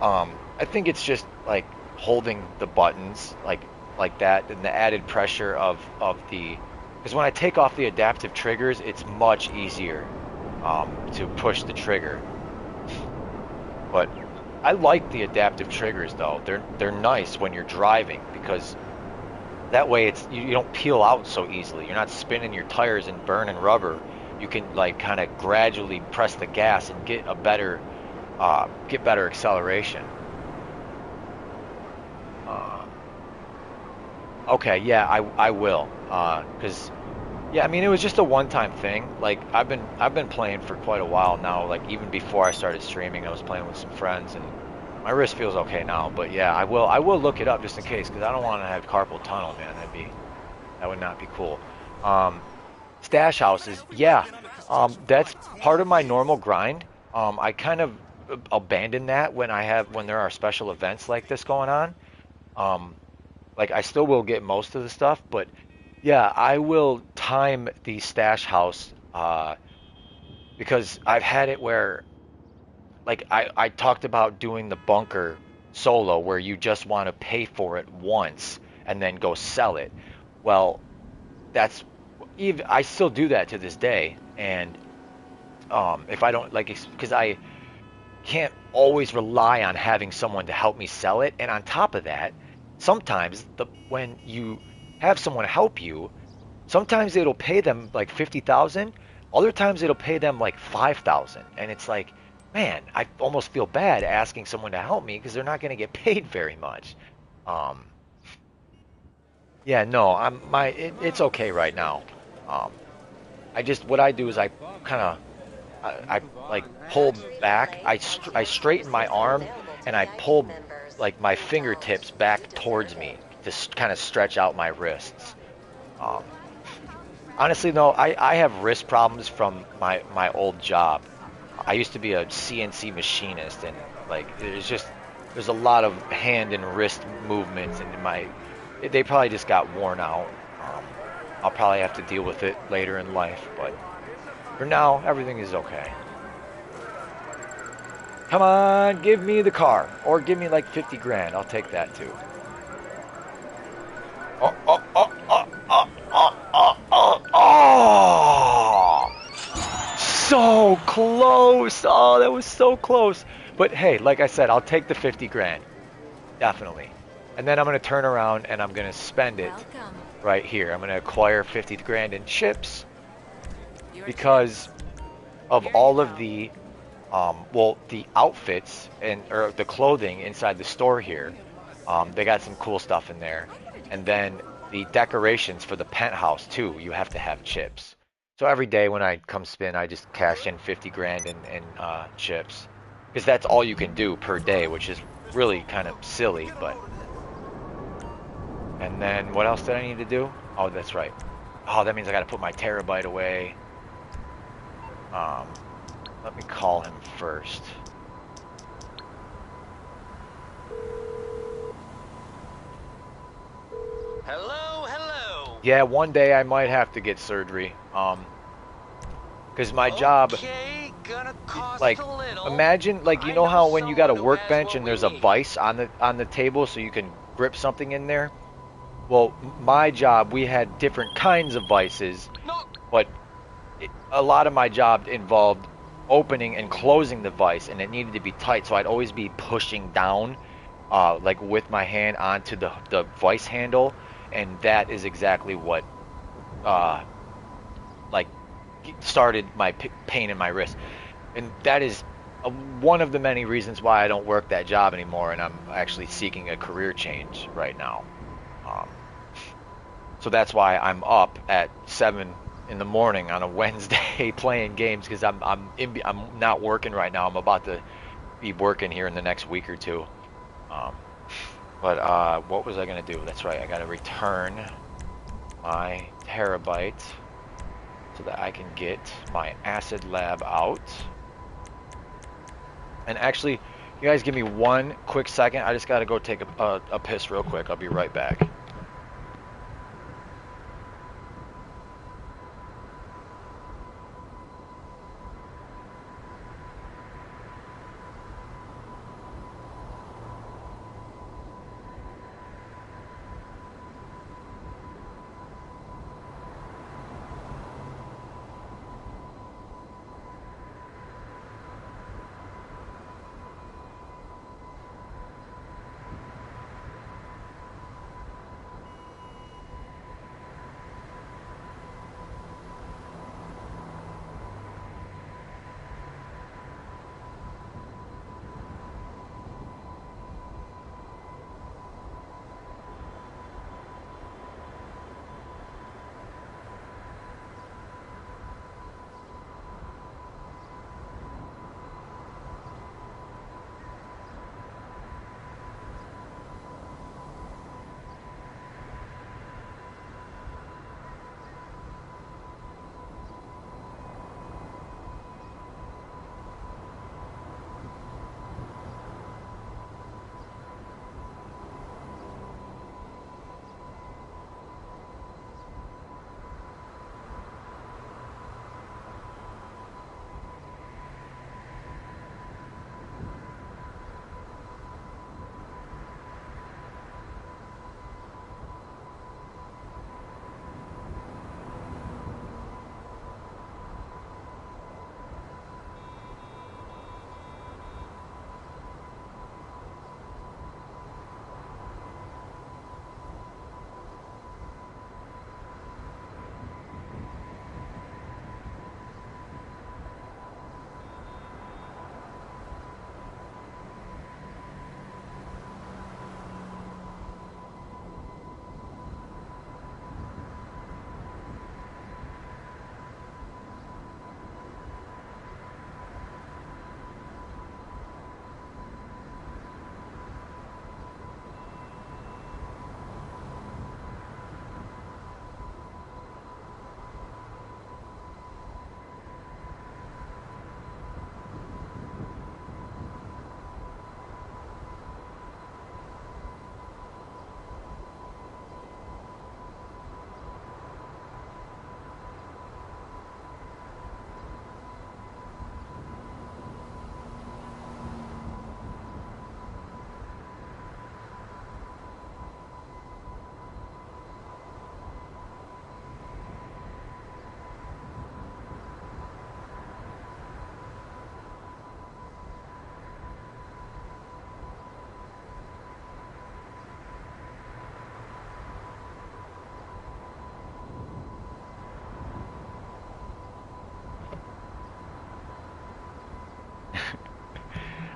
Speaker 1: I think it's just like holding the buttons like that, and the added pressure of the, because when I take off the adaptive triggers, it's much easier to push the trigger. But I like the adaptive triggers though. They're nice when you're driving, because that way it's you don't peel out so easily. You're not spinning your tires and burning rubber. You can like kind of gradually press the gas and get better acceleration. Okay, yeah, I will, because yeah, I mean it was just a one-time thing. Like I've been playing for quite a while now. Like even before I started streaming, I was playing with some friends, and my wrist feels okay now. But yeah, I will look it up just in case, because I don't want to have carpal tunnel, man. That would not be cool. Stash houses, yeah, that's part of my normal grind. I kind of abandon that when there are special events like this going on. Um, like I still will get most of the stuff, but yeah, I will time the stash house because I've had it where like I talked about doing the bunker solo where you just want to pay for it once and then go sell it. Well, that's even I still do that to this day, and if I don't like, because I can't always rely on having someone to help me sell it, and on top of that, sometimes when you have someone help you, sometimes it'll pay them like 50,000, other times it'll pay them like 5,000, and it's like man, I almost feel bad asking someone to help me because they're not going to get paid very much. Um, yeah, no, it's okay right now. Um, I just what I do is I kind of I like pull back. I straighten my arm and I pull like my fingertips back towards me to kind of stretch out my wrists. Um, Honestly, though, I have wrist problems from my old job. I used to be a CNC machinist, and like there's a lot of hand and wrist movements, and they probably just got worn out. I'll probably have to deal with it later in life, but for now, everything is okay. Come on, give me the car, or give me like 50 grand. I'll take that too. Oh, oh, oh, oh, oh, oh, oh, oh, oh! So close. Oh, that was so close. But hey, like I said, I'll take the 50 grand. Definitely. And then I'm going to turn around and I'm going to spend it
Speaker 7: Welcome.
Speaker 1: right here. I'm going to acquire 50 grand in chips because of all of the the outfits and or the clothing inside the store here. They got some cool stuff in there. And then the decorations for the penthouse too, you have to have chips. So every day when I come spin, I just cash in 50 grand in chips. Because that's all you can do per day, which is really kind of silly, but... And then what else did I need to do? Oh, that's right. Oh, that means I gotta put my terabyte away. Let me call him first.
Speaker 4: Hello, hello.
Speaker 1: Yeah, one day I might have to get surgery. Because my job,
Speaker 4: Okay, gonna cost
Speaker 1: like,
Speaker 4: a little.
Speaker 1: imagine, like, you
Speaker 4: I
Speaker 1: know how
Speaker 4: know
Speaker 1: when you got a
Speaker 4: someone who has
Speaker 1: workbench
Speaker 4: what
Speaker 1: and
Speaker 4: we
Speaker 1: there's a
Speaker 4: need.
Speaker 1: vise on the table so you can grip something in there? Well, my job, we had different kinds of vices,
Speaker 4: No.
Speaker 1: but a lot of my job involved opening and closing the vise, and it needed to be tight, so I'd always be pushing down, like with my hand onto the vice handle, and that is exactly what, uh, like, started my pain in my wrist, and that is one of the many reasons why I don't work that job anymore, and I'm actually seeking a career change right now. Um, so that's why I'm up at 7 in the morning on a Wednesday playing games because I'm not working right now. I'm about to be working here in the next week or two. Um, but what was I gonna do? That's right. I gotta return my terabyte so that I can get my acid lab out. And actually, you guys give me one quick second. I just gotta go take a piss real quick. I'll be right back.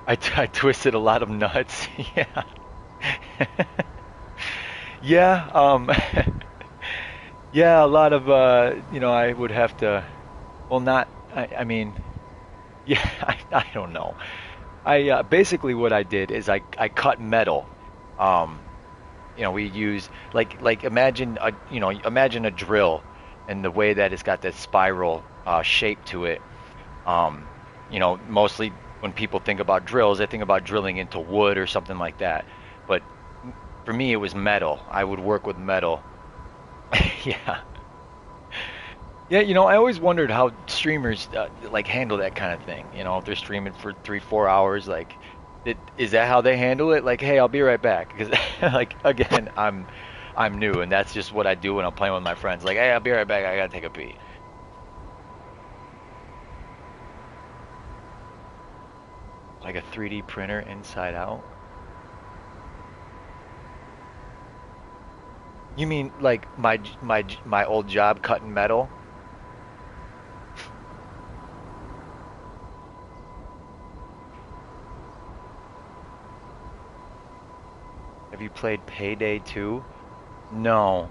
Speaker 1: I twisted a lot of nuts. Yeah. Yeah, yeah, a lot of I would have to, well, not, I mean, yeah, I don't know. I basically what I did is I cut metal. Um, we use like imagine a drill and the way that it's got that spiral shape to it. Um, mostly when people think about drills, they think about drilling into wood or something like that. But for me, it was metal. I would work with metal. Yeah. Yeah, I always wondered how streamers like handle that kind of thing. If they're streaming for 3, 4 hours, like, is that how they handle it? Like, hey, I'll be right back. Because, like, again, I'm new, and that's just what I do when I'm playing with my friends. Like, hey, I'll be right back. I gotta take a pee. Like a 3D printer inside out. You mean like my old job cutting metal? Have you played Payday 2? No.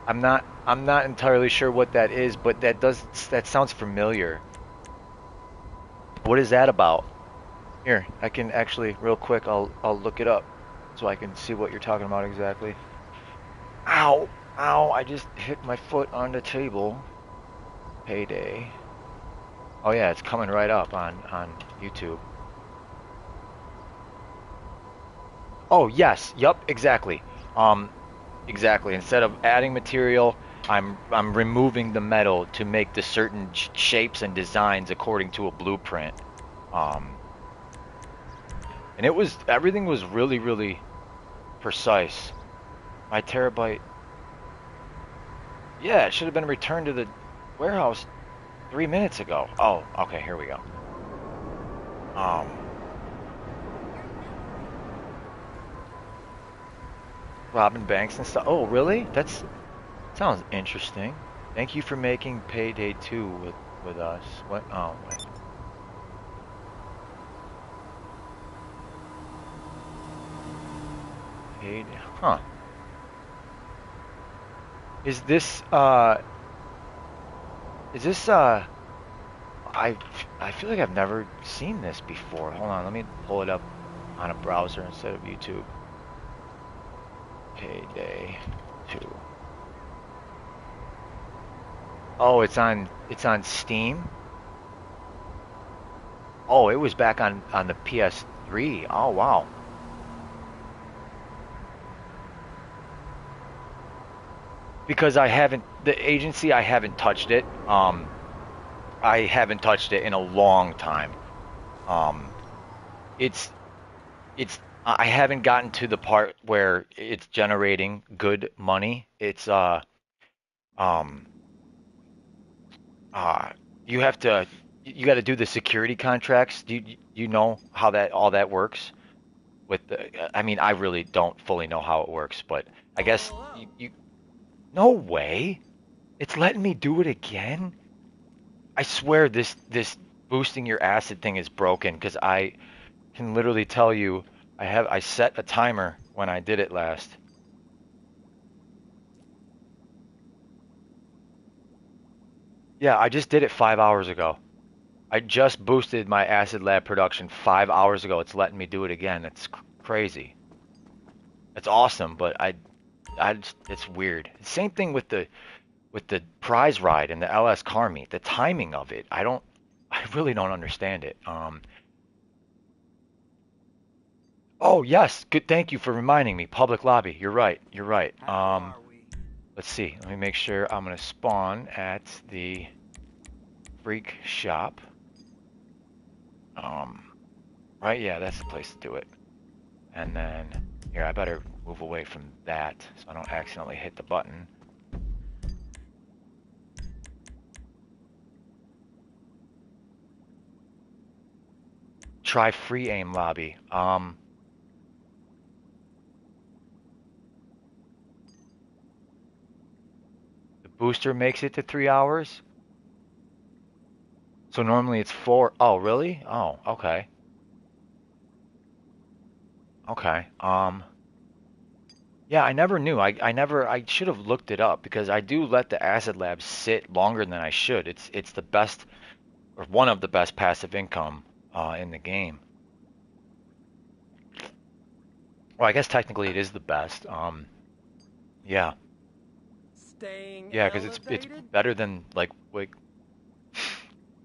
Speaker 1: I'm not entirely sure what that is, but that sounds familiar. What is that about? Here, I can actually real quick I'll look it up so I can see what you're talking about exactly. Ow. Ow, I just hit my foot on the table. Payday. Oh yeah, it's coming right up on YouTube. Oh, yes. Yup, exactly. Um exactly. Instead of adding material, I'm removing the metal to make the certain shapes and designs according to a blueprint. Um and everything was really really precise. My terabyte. Yeah, it should have been returned to the warehouse 3 minutes ago. Oh, okay, here we go. Um, robbing banks and stuff. Oh, really? That's sounds interesting. Thank you for making Payday 2 with us. What? Oh, wait. Payday. Huh. Is this is this I I feel like I've never seen this before. Hold on, let me pull it up on a browser instead of YouTube. Payday 2. Oh, it's on Steam. Oh, it was back on the PS3. Oh, wow. Because I haven't touched it. I haven't touched it in a long time. Um, it's I haven't gotten to the part where it's generating good money. It's um uh you have to you got to do the security contracts. Do you know how that all that works? With I mean, I really don't fully know how it works, but I guess no way. It's letting me do it again. I swear this boosting your acid thing is broken because I can literally tell you I set a timer when I did it last. Yeah, I just did it 5 hours ago. I just boosted my acid lab production 5 hours ago. It's letting me do it again. It's crazy. It's awesome, but it's weird. Same thing with the prize ride and the LS car meet. The timing of it, I really don't understand it. Oh yes, good. Thank you for reminding me. Public lobby. You're right. You're right.
Speaker 5: How are we?
Speaker 1: Let's see. Let me make sure I'm gonna spawn at the freak shop. Um, right. Yeah, that's the place to do it. And then here, I better move away from that so I don't accidentally hit the button. Try free aim lobby. The booster makes it to 3 hours. So normally it's four. Oh, really? Oh, okay. Okay. Yeah, I never knew. I should have looked it up because I do let the acid lab sit longer than I should. It's the best or one of the best passive income in the game. Well, I guess technically it is the best. Yeah,
Speaker 5: Staying
Speaker 1: yeah, because it's
Speaker 5: elevated?
Speaker 1: better than like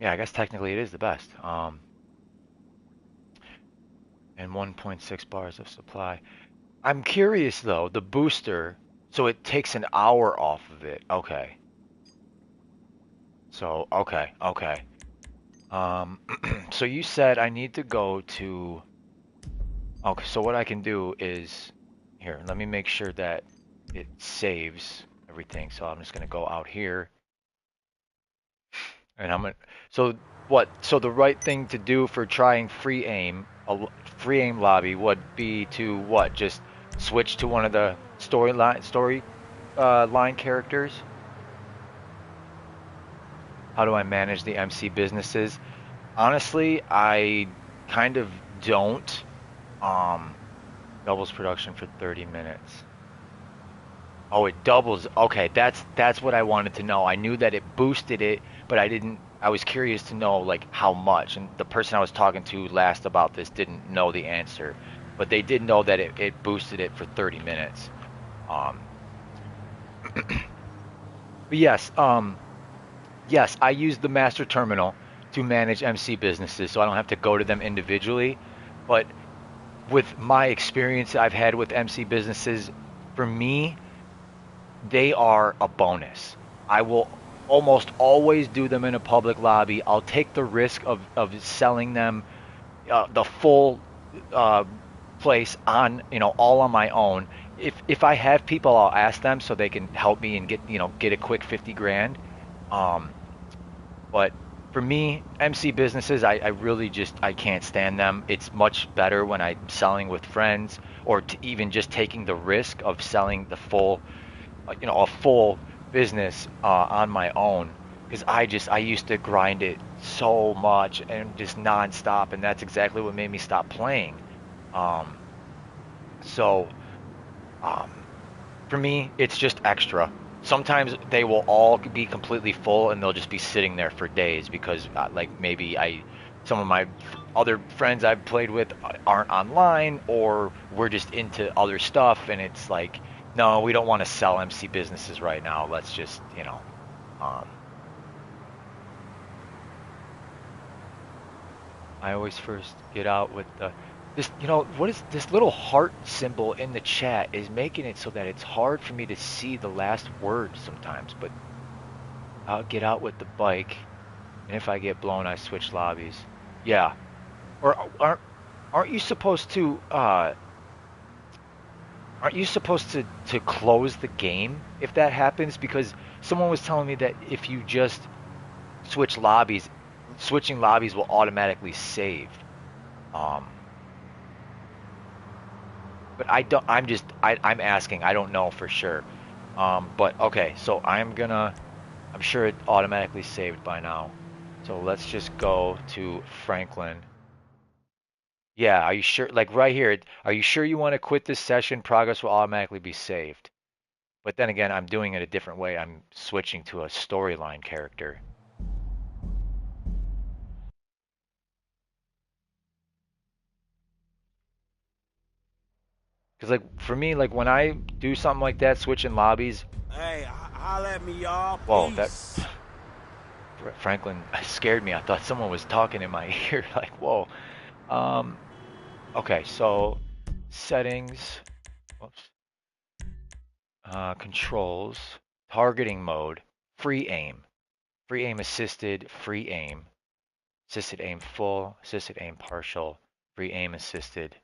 Speaker 1: yeah, I guess technically it is the best. And 1.6 bars of supply. I'm curious though, the booster, so it takes an hour off of it. Okay. So, okay. So you said I need to go to, okay, so what I can do is, here, let me make sure that it saves everything. So I'm just gonna go out here and I'm gonna, so what, so the right thing to do for trying free aim lobby would be to what, just switch to one of the story line characters? How do I manage the MC businesses? Honestly, I kind of don't. Um, doubles production for 30 minutes. Oh, it doubles. Okay, that's what I wanted to know. I knew that it boosted it, but I didn't. I was curious to know like how much. And the person I was talking to last about this didn't know the answer, but they did know that it boosted it for 30 minutes. Um, but yes, I use the master terminal to manage MC businesses, so I don't have to go to them individually. But with my experience I've had with MC businesses, for me, they are a bonus. I will almost always do them in a public lobby. I'll take the risk of selling them the full uh, place on, all on my own. If I have people, I'll ask them so they can help me and get a quick 50 grand. Um, but for me, MC businesses, I really just I can't stand them. It's much better when I'm selling with friends or even just taking the risk of selling the full, a full business on my own. Because I used to grind it so much and just nonstop, and that's exactly what made me stop playing. Um, so um, for me, it's just extra. Sometimes they will all be completely full and they'll just be sitting there for days because, like, maybe some of my other friends I've played with aren't online or we're just into other stuff and it's like, no, we don't want to sell MC businesses right now. Let's just, um, I always first get out with this, what is this little heart symbol in the chat is making it so that it's hard for me to see the last word sometimes, but I'll get out with the bike, and if I get blown, I switch lobbies. Yeah. Or aren't you supposed to close the game if that happens? Because someone was telling me that if you just switch lobbies, switching lobbies will automatically save. Um, but I don't. I'm asking. I don't know for sure. But okay. So I'm sure it automatically saved by now. So let's just go to Franklin. Yeah, are you sure? Like right here, are you sure you want to quit this session? Progress will automatically be saved. But then again, I'm doing it a different way. I'm switching to a storyline character. Because like for me, like when I do something like that, switching lobbies,
Speaker 5: Hey, holla at me, y'all.
Speaker 1: whoa, that
Speaker 5: Peace.
Speaker 1: Franklin scared me. I thought someone was talking in my ear. Like, whoa. Um, okay, so settings, whoops, controls, targeting mode, free aim. Free aim assisted, free aim, assisted aim full, assisted aim partial, free aim assisted.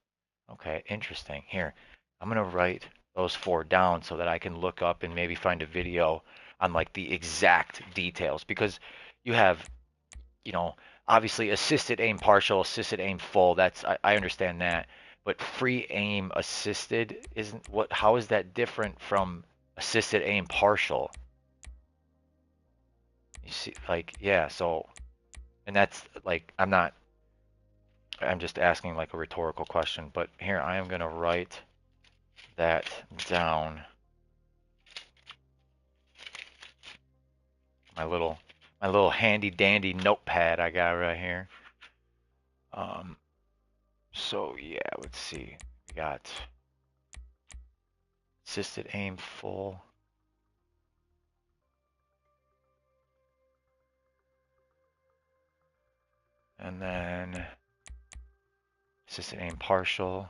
Speaker 1: Okay, interesting. Here, I'm gonna write those four down so that I can look up and maybe find a video on like the exact details because you have, you know, obviously assisted aim partial, assisted aim full. I understand that, but free aim assisted isn't what? How is that different from assisted aim partial? You see, like, yeah, so and that's like I'm not I'm just asking like a rhetorical question, but here I am gonna write that down. My little handy dandy notepad I got right here. So yeah, let's see. We got assisted aim full. And then assisted aim partial.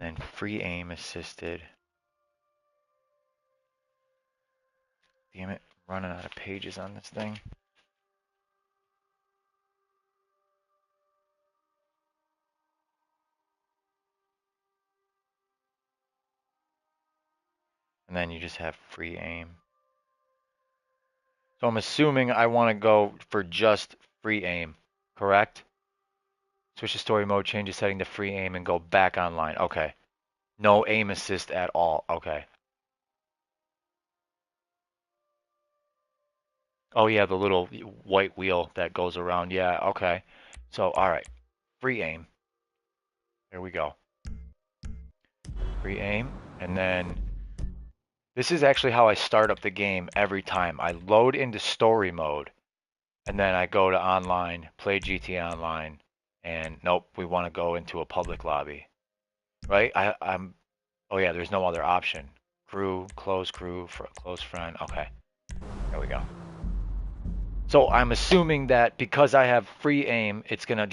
Speaker 1: Then free aim assisted. Damn it, I'm running out of pages on this thing. And then you just have free aim. So I'm assuming I want to go for just free aim, correct? Switch to story mode, change the setting to free aim, and go back online. Okay. No aim assist at all. Okay. Oh yeah, the little white wheel that goes around. Yeah, okay. So, all right. Free aim. There we go. Free aim. And then this is actually how I start up the game every time. I load into story mode, and then I go to online, play GTA Online, and nope, we want to go into a public lobby. Right? Oh yeah, there's no other option. Crew, close crew, for a close friend. Okay. There we go. So I'm assuming that because I have free aim, it's gonna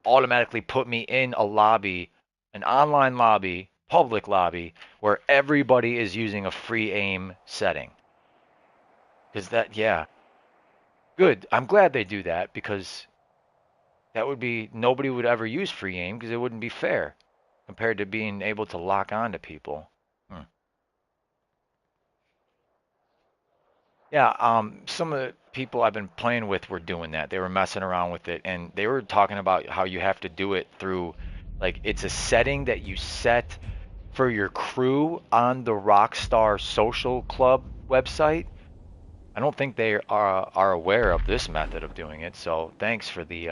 Speaker 1: automatically put me in a lobby, an online lobby, public lobby, where everybody is using a free aim setting. Because yeah. Good. I'm glad they do that because that would be, nobody would ever use free aim because it wouldn't be fair compared to being able to lock on to people. Yeah, some of the people I've been playing with were doing that. They were messing around with it, and they were talking about how you have to do it through, like, it's a setting that you set for your crew on the Rockstar Social Club website. I don't think they are aware of this method of doing it, so thanks for the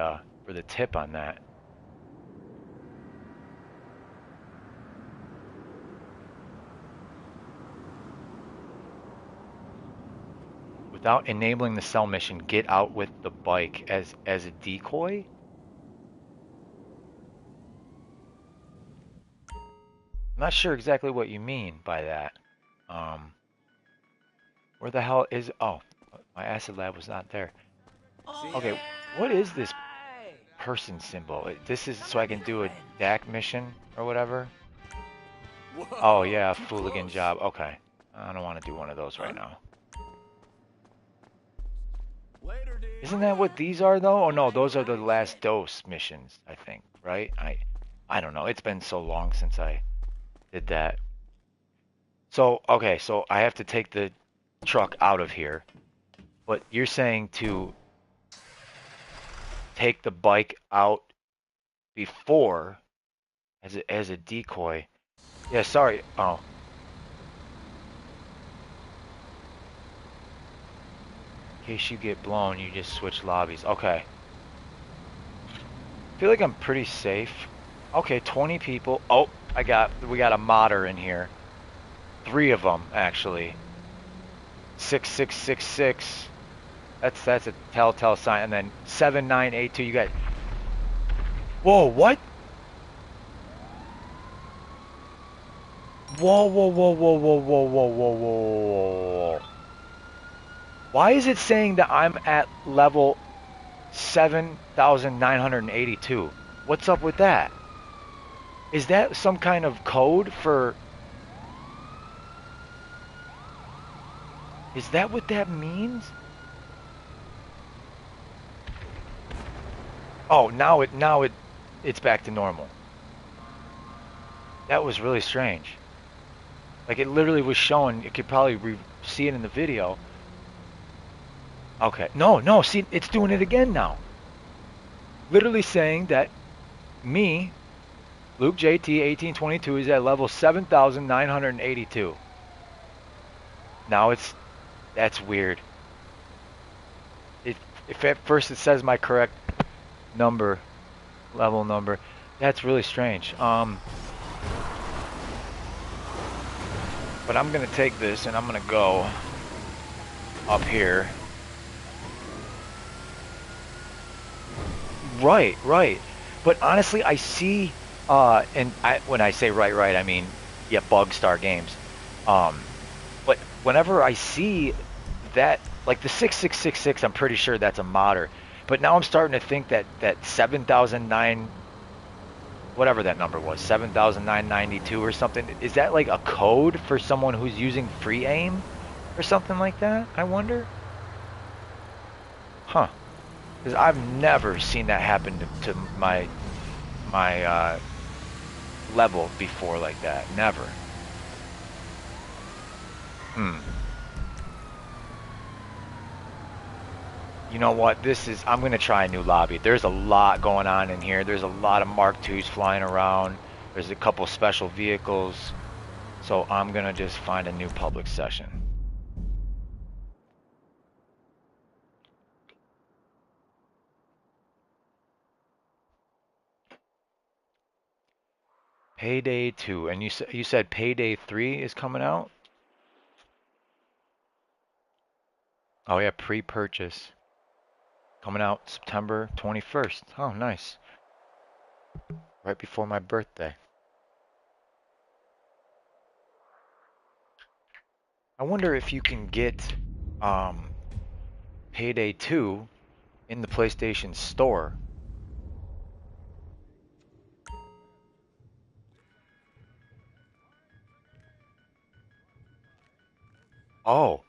Speaker 1: tip on that. Without enabling the cell mission, get out with the bike as a decoy? I'm not sure exactly what you mean by that. Where the hell is... Oh, my acid lab was not there. Okay, what is this person symbol? This is so I can do a DAC mission or whatever? Oh, yeah, fooligan job. Okay. I don't want to do one of those right now. Isn't that what these are, though? Oh, no, those are the last dose missions, I think, right? I don't know. It's been so long since I did that. So, okay, so I have to take the truck out of here. But you're saying to take the bike out before as a decoy. Yeah, sorry. Oh. In case you get blown, you just switch lobbies. Okay. I feel like I'm pretty safe. Okay, 20 people. Oh, we got a modder in here. 3 of them actually. 6666. That's a telltale sign. And then 7982. You got. Whoa! What? Whoa! Whoa! Whoa! Whoa! Whoa! Whoa! Whoa! Whoa! Whoa! Why is it saying that I'm at level 7,982? What's up with that? Is that some kind of code for... Is that what that means? Oh, now it's back to normal. That was really strange. Like, it literally was showing, you could probably see it in the video. Okay, no, see, it's doing it again now. Literally saying that me, Luke JT 1822, is at level 7,982. Now that's weird. if at first it says my correct number, level number, that's really strange. But I'm gonna take this and I'm gonna go up here. Right, right. But honestly, I see, when I say right, I mean, yeah, Bug Star Games. Um, but whenever I see that, like the 6666, I'm pretty sure that's a modder. But now I'm starting to think that 7009, whatever that number was, 7992 or something, is that like a code for someone who's using free aim or something like that? I wonder. Huh. Because I've never seen that happen to my level before like that. Never. Hmm. You know what? I'm going to try a new lobby. There's a lot going on in here. There's a lot of Mark IIs flying around. There's a couple special vehicles. So I'm going to just find a new public session. Payday 2. And you said Payday 3 is coming out? Oh yeah, pre-purchase. Coming out September 21st. Oh, nice. Right before my birthday. I wonder if you can get Payday 2 in the PlayStation Store. Oh,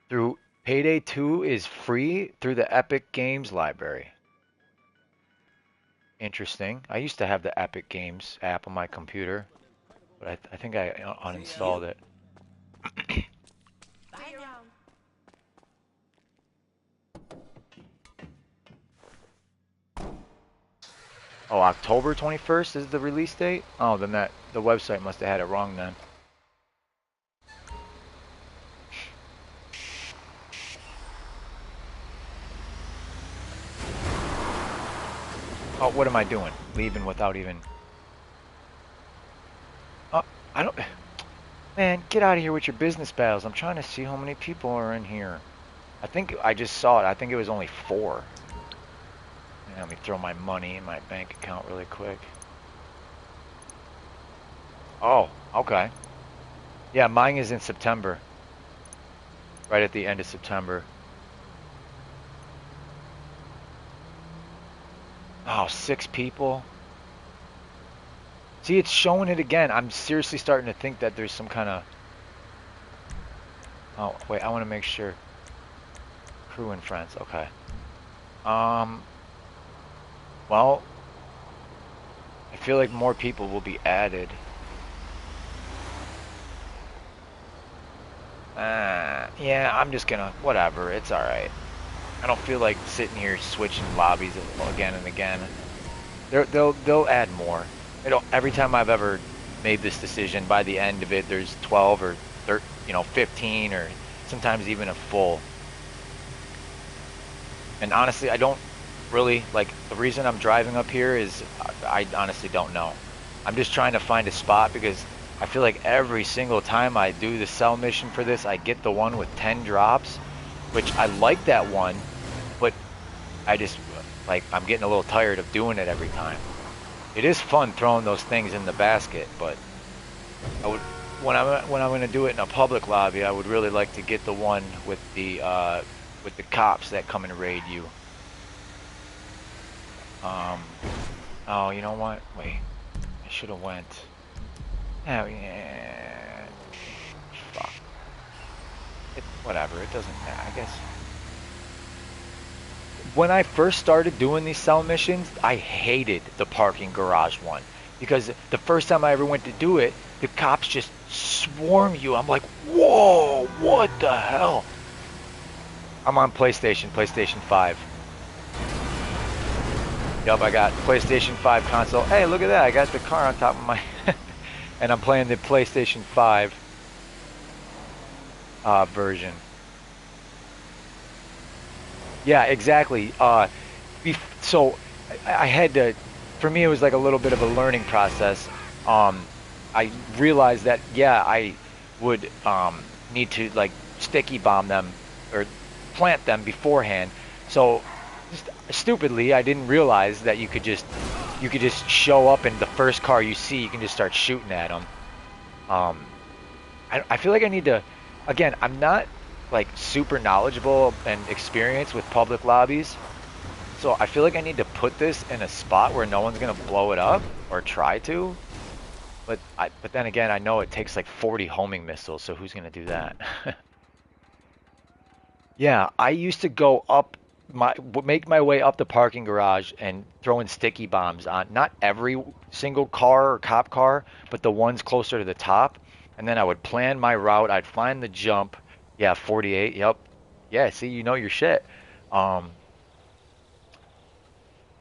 Speaker 1: through Payday 2 is free through the Epic Games library. Interesting. I used to have the Epic Games app on my computer, but I think I uninstalled it. Oh, October 21st is the release date? Oh, then the website must have had it wrong then. Oh, what am I doing? Leaving without even... Oh, I don't... Man, get out of here with your business battles. I'm trying to see how many people are in here. I think I just saw it. I think it was only 4. Let me throw my money in my bank account really quick. Oh, okay. Yeah, mine is in September. Right at the end of September. Oh, 6 people. See, it's showing it again. I'm seriously starting to think that there's some kind of... Oh, wait, I want to make sure. Crew and friends, okay. Well, I feel like more people will be added. Yeah, I'm just gonna, whatever, it's alright. I don't feel like sitting here switching lobbies again and again. They'll add more. Every time I've ever made this decision, by the end of it, there's 12 or 13, 15, or sometimes even a full. And honestly, I don't really, like, the reason I'm driving up here is, I honestly don't know. I'm just trying to find a spot because I feel like every single time I do the cell mission for this, I get the one with 10 drops, which I like that one, but I just, like, I'm getting a little tired of doing it every time. It is fun throwing those things in the basket, but I would, when I'm going to do it in a public lobby, I would really like to get the one with the cops that come and raid you. Oh, you know what? Wait, I should have went. Oh, yeah. Fuck. Whatever, it doesn't matter, I guess. When I first started doing these cell missions, I hated the parking garage one. Because the first time I ever went to do it, the cops just swarm you. I'm like, whoa, what the hell? I'm on PlayStation 5. Yup, I got PlayStation 5 console. Hey, look at that, I got the car on top of my... and I'm playing the PlayStation 5 version. Yeah, exactly. So I had to, for me, it was like a little bit of a learning process. I realized that, yeah, I would need to like sticky bomb them or plant them beforehand. So just stupidly, I didn't realize that you could just show up and the first car you see, you can just start shooting at them. Um, I feel like I need to, again, I'm not like super knowledgeable and experienced with public lobbies. So I feel like I need to put this in a spot where no one's gonna blow it up or try to. But then again, I know it takes like 40 homing missiles, so who's gonna do that? Yeah, I used to go up make my way up the parking garage and throwing sticky bombs on not every single car or cop car, but the ones closer to the top. And then I would plan my route. I'd find the jump. Yeah, 48. Yep. Yeah, see, you know your shit. Um,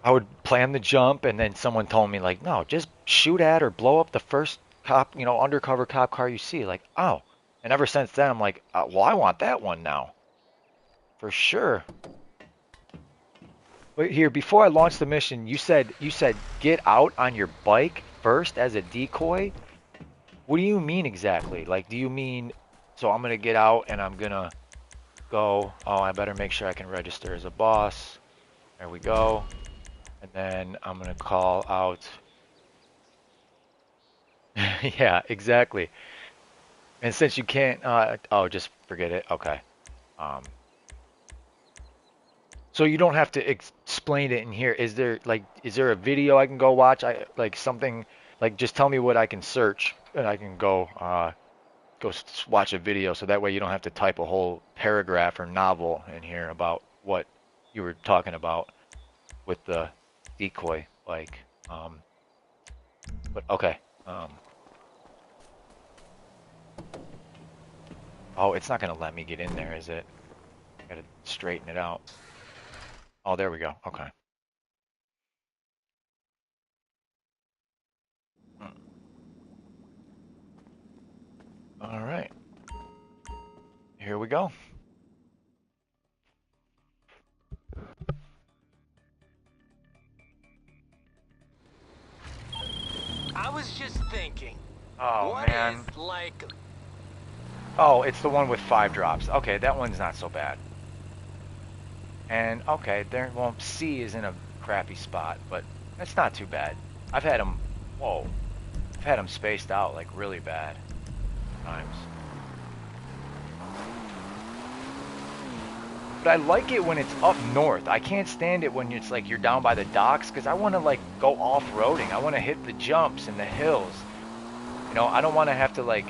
Speaker 1: I would plan the jump, and then someone told me like, no, just shoot at or blow up the first cop, undercover cop car you see. Like, oh, and ever since then, I'm like, well, I want that one now for sure. But here, before I launch the mission, you said get out on your bike first as a decoy. What do you mean exactly? Like, do you mean so I'm gonna get out and I'm gonna go? Oh, I better make sure I can register as a boss. There we go. And then I'm gonna call out. Yeah, exactly. And since you can't, oh, just forget it. Okay. Um, so you don't have to explain it in here. Is there a video I can go watch? I like something like just tell me what I can search and I can go watch a video so that way you don't have to type a whole paragraph or novel in here about what you were talking about with the decoy. But okay. Um, oh, it's not gonna let me get in there, is it? Gotta straighten it out. Oh, there we go. Okay. Mm. All right. Here we go.
Speaker 5: I was just thinking,
Speaker 1: Oh
Speaker 5: what
Speaker 1: man.
Speaker 5: if, like,
Speaker 1: Oh, it's the one with 5 drops. Okay, that one's not so bad. And okay, well, C is in a crappy spot, but that's not too bad. I've had them, whoa, I've had them spaced out like really bad times. But I like it when it's up north. I can't stand it when it's like you're down by the docks because I want to like go off-roading. I want to hit the jumps and the hills. I don't want to have to like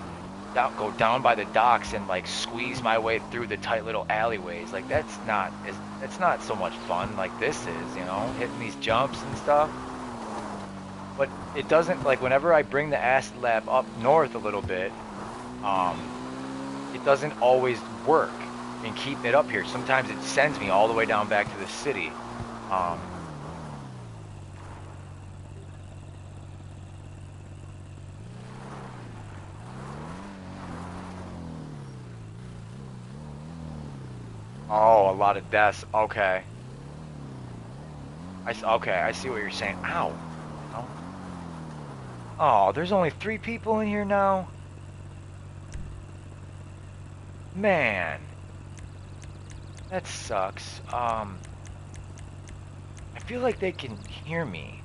Speaker 1: go down by the docks and like squeeze my way through the tight little alleyways. Like it's not so much fun like this is, hitting these jumps and stuff. But it doesn't like whenever I bring the acid lab up north a little bit, um, it doesn't always work in keeping it up here. Sometimes it sends me all the way down back to the city. Um, oh, a lot of deaths. Okay. Okay, I see what you're saying. Ow. Oh, oh, there's only 3 people in here now? Man. That sucks. I feel like they can hear me.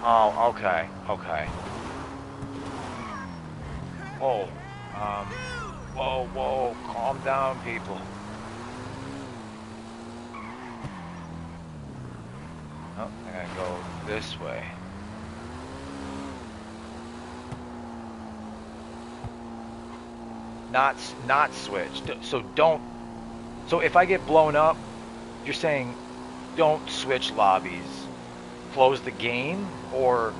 Speaker 1: Oh, okay, okay. Whoa, um, whoa, calm down, people. Oh, I gotta go this way. Not switch. So don't. So if I get blown up, you're saying don't switch lobbies, close the game, or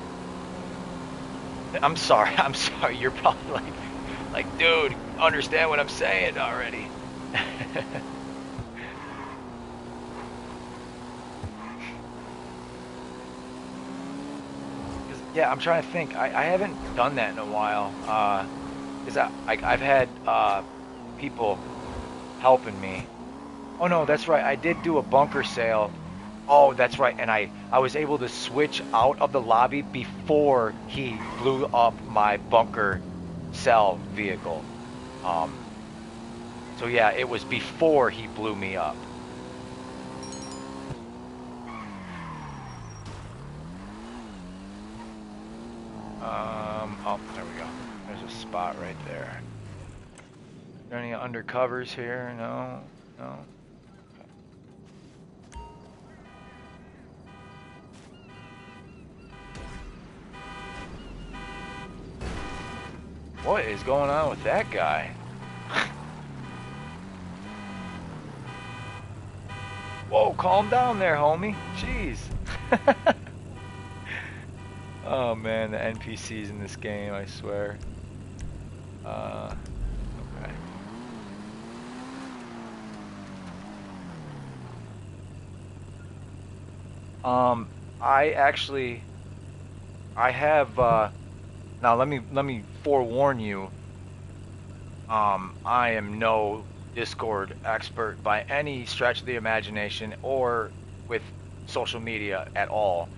Speaker 1: I'm sorry, I'm sorry. You're probably like, dude, understand what I'm saying already. Yeah, I'm trying to think. I haven't done that in a while. Is that I've had people helping me. Oh no, that's right. I did do a bunker sale. Oh, that's right. And I was able to switch out of the lobby before he blew up my bunker cell vehicle. Um, so yeah, it was before he blew me up. Oh, there we go. There's a spot right there. Are there any undercovers here? No, no. What is going on with that guy? Whoa, calm down there, homie. Jeez. Oh man, the NPCs in this game, I swear. Okay. I actually, I have, now let me forewarn you, I am no Discord expert by any stretch of the imagination or with social media at all.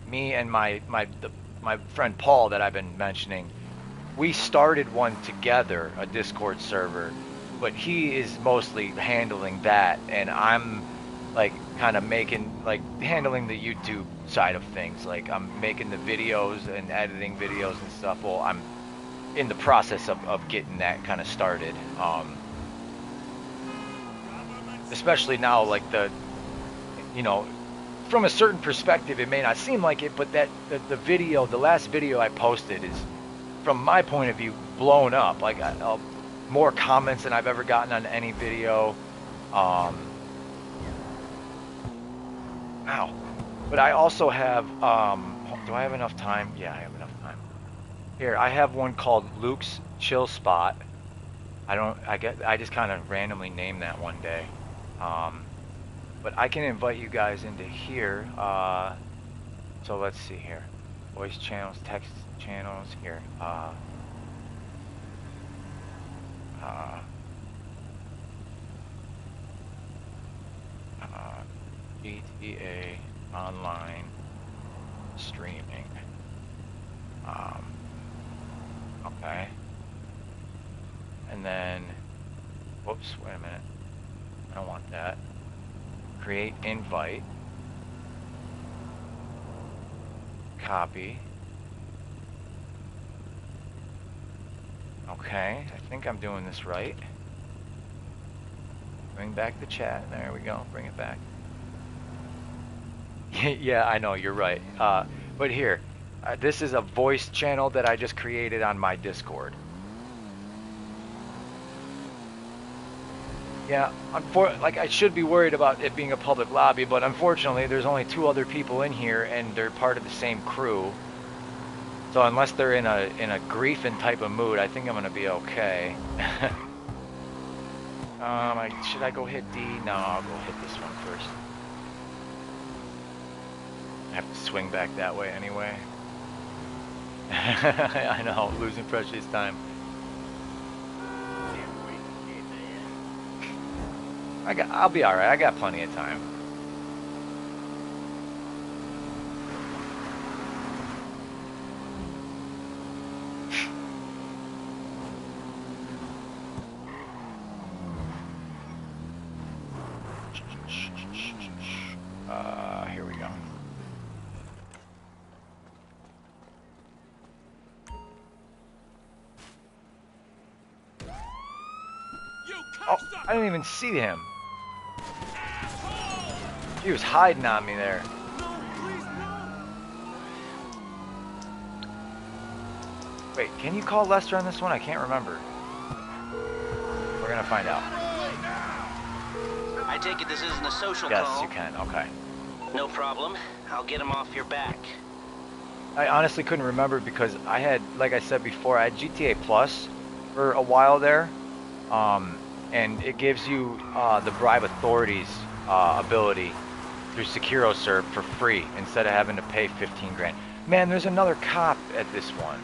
Speaker 1: Me and my friend Paul that I've been mentioning, we started one together, a Discord server, but he is mostly handling that, and I'm like kind of making like handling the YouTube side of things. Like I'm making the videos and editing videos and stuff. Well, I'm in the process of getting that kind of started. Especially now, like you know, from a certain perspective, it may not seem like it, but that the video, the last video I posted is, from my point of view, blown up. Like more comments than I've ever gotten on any video. Ow. But I also have, do I have enough time? Yeah, I have enough time. Here, I have one called Luke's Chill Spot. I just kind of randomly named that one day. But I can invite you guys into here. So let's see here. Voice channels, text channels, here. GTA online streaming. Okay. And then, whoops, wait a minute. I don't want that. Create invite. Copy. Okay, I think I'm doing this right. Bring back the chat. There we go. Bring it back. Yeah, I know, you're right. But here, this is a voice channel that I just created on my Discord. Yeah, like I should be worried about it being a public lobby, but unfortunately there's only 2 other people in here and they're part of the same crew. So unless they're in a griefing type of mood, I think I'm gonna be okay. Should I go hit D? No, I'll go hit this one first. I have to swing back that way anyway. I know, losing precious time. I'll be alright, I got plenty of time. Here we go. Oh, I didn't even see him. He was hiding on me there. Wait, can you call Lester on this one? I can't remember. We're gonna find out.
Speaker 4: I take it this isn't a social
Speaker 1: Yes,
Speaker 4: call?
Speaker 1: you can. Okay.
Speaker 4: No problem. I'll get him off your back.
Speaker 1: I honestly couldn't remember because I had, like I said before, I had GTA Plus for a while there. And it gives you the bribe authorities ability through SecuroServe for free instead of having to pay 15 grand. Man, there's another cop at this one.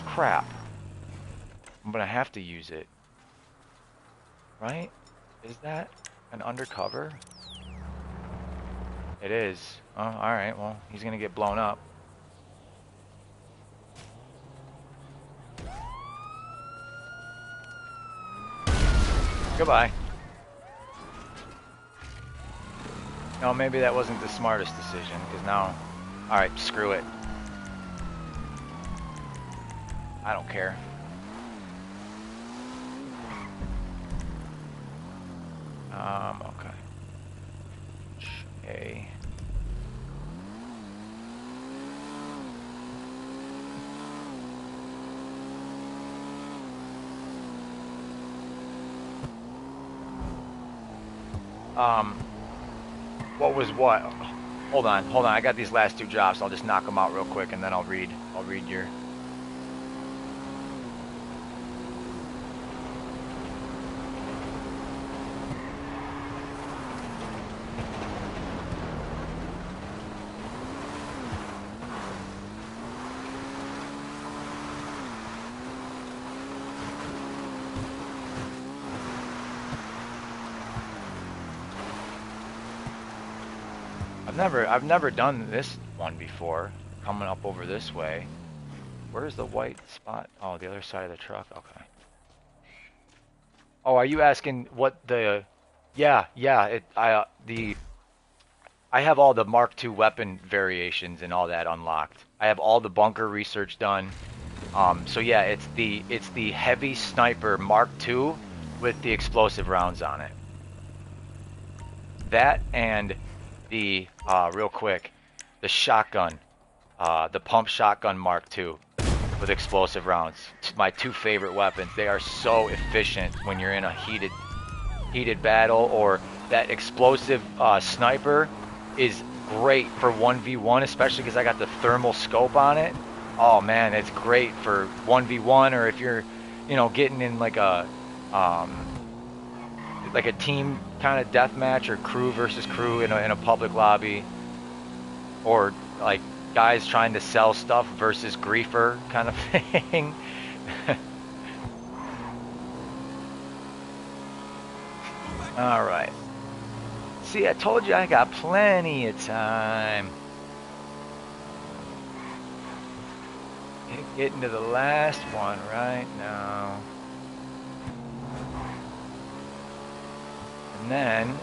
Speaker 1: Crap. I'm gonna have to use it. Right? Is that an undercover? It is. Oh, alright, well, he's gonna get blown up. Goodbye. No, maybe that wasn't the smartest decision, because now... Alright, screw it. I don't care. Okay. Okay. What was what? Hold on. I got these last two jobs. I'll just knock them out real quick, and then I'll read your... I've never done this one before. Coming up over this way. Where's the white spot? Oh, the other side of the truck. Okay. Oh, are you asking what the? Yeah. I have all the Mark II weapon variations and all that unlocked. I have all the bunker research done. So yeah, it's the heavy sniper Mark II with the explosive rounds on it. That and the real quick, the shotgun, the pump shotgun Mark II with explosive rounds. My two favorite weapons. They are so efficient when you're in a heated battle, or that explosive sniper is great for 1v1, especially because I got the thermal scope on it. Oh man, it's great for 1v1, or if you're, getting in like a team kind of deathmatch, or crew versus crew in a public lobby, or like guys trying to sell stuff versus griefer kind of thing. All right. See, I told you I got plenty of time. Getting to the last one right now. And then,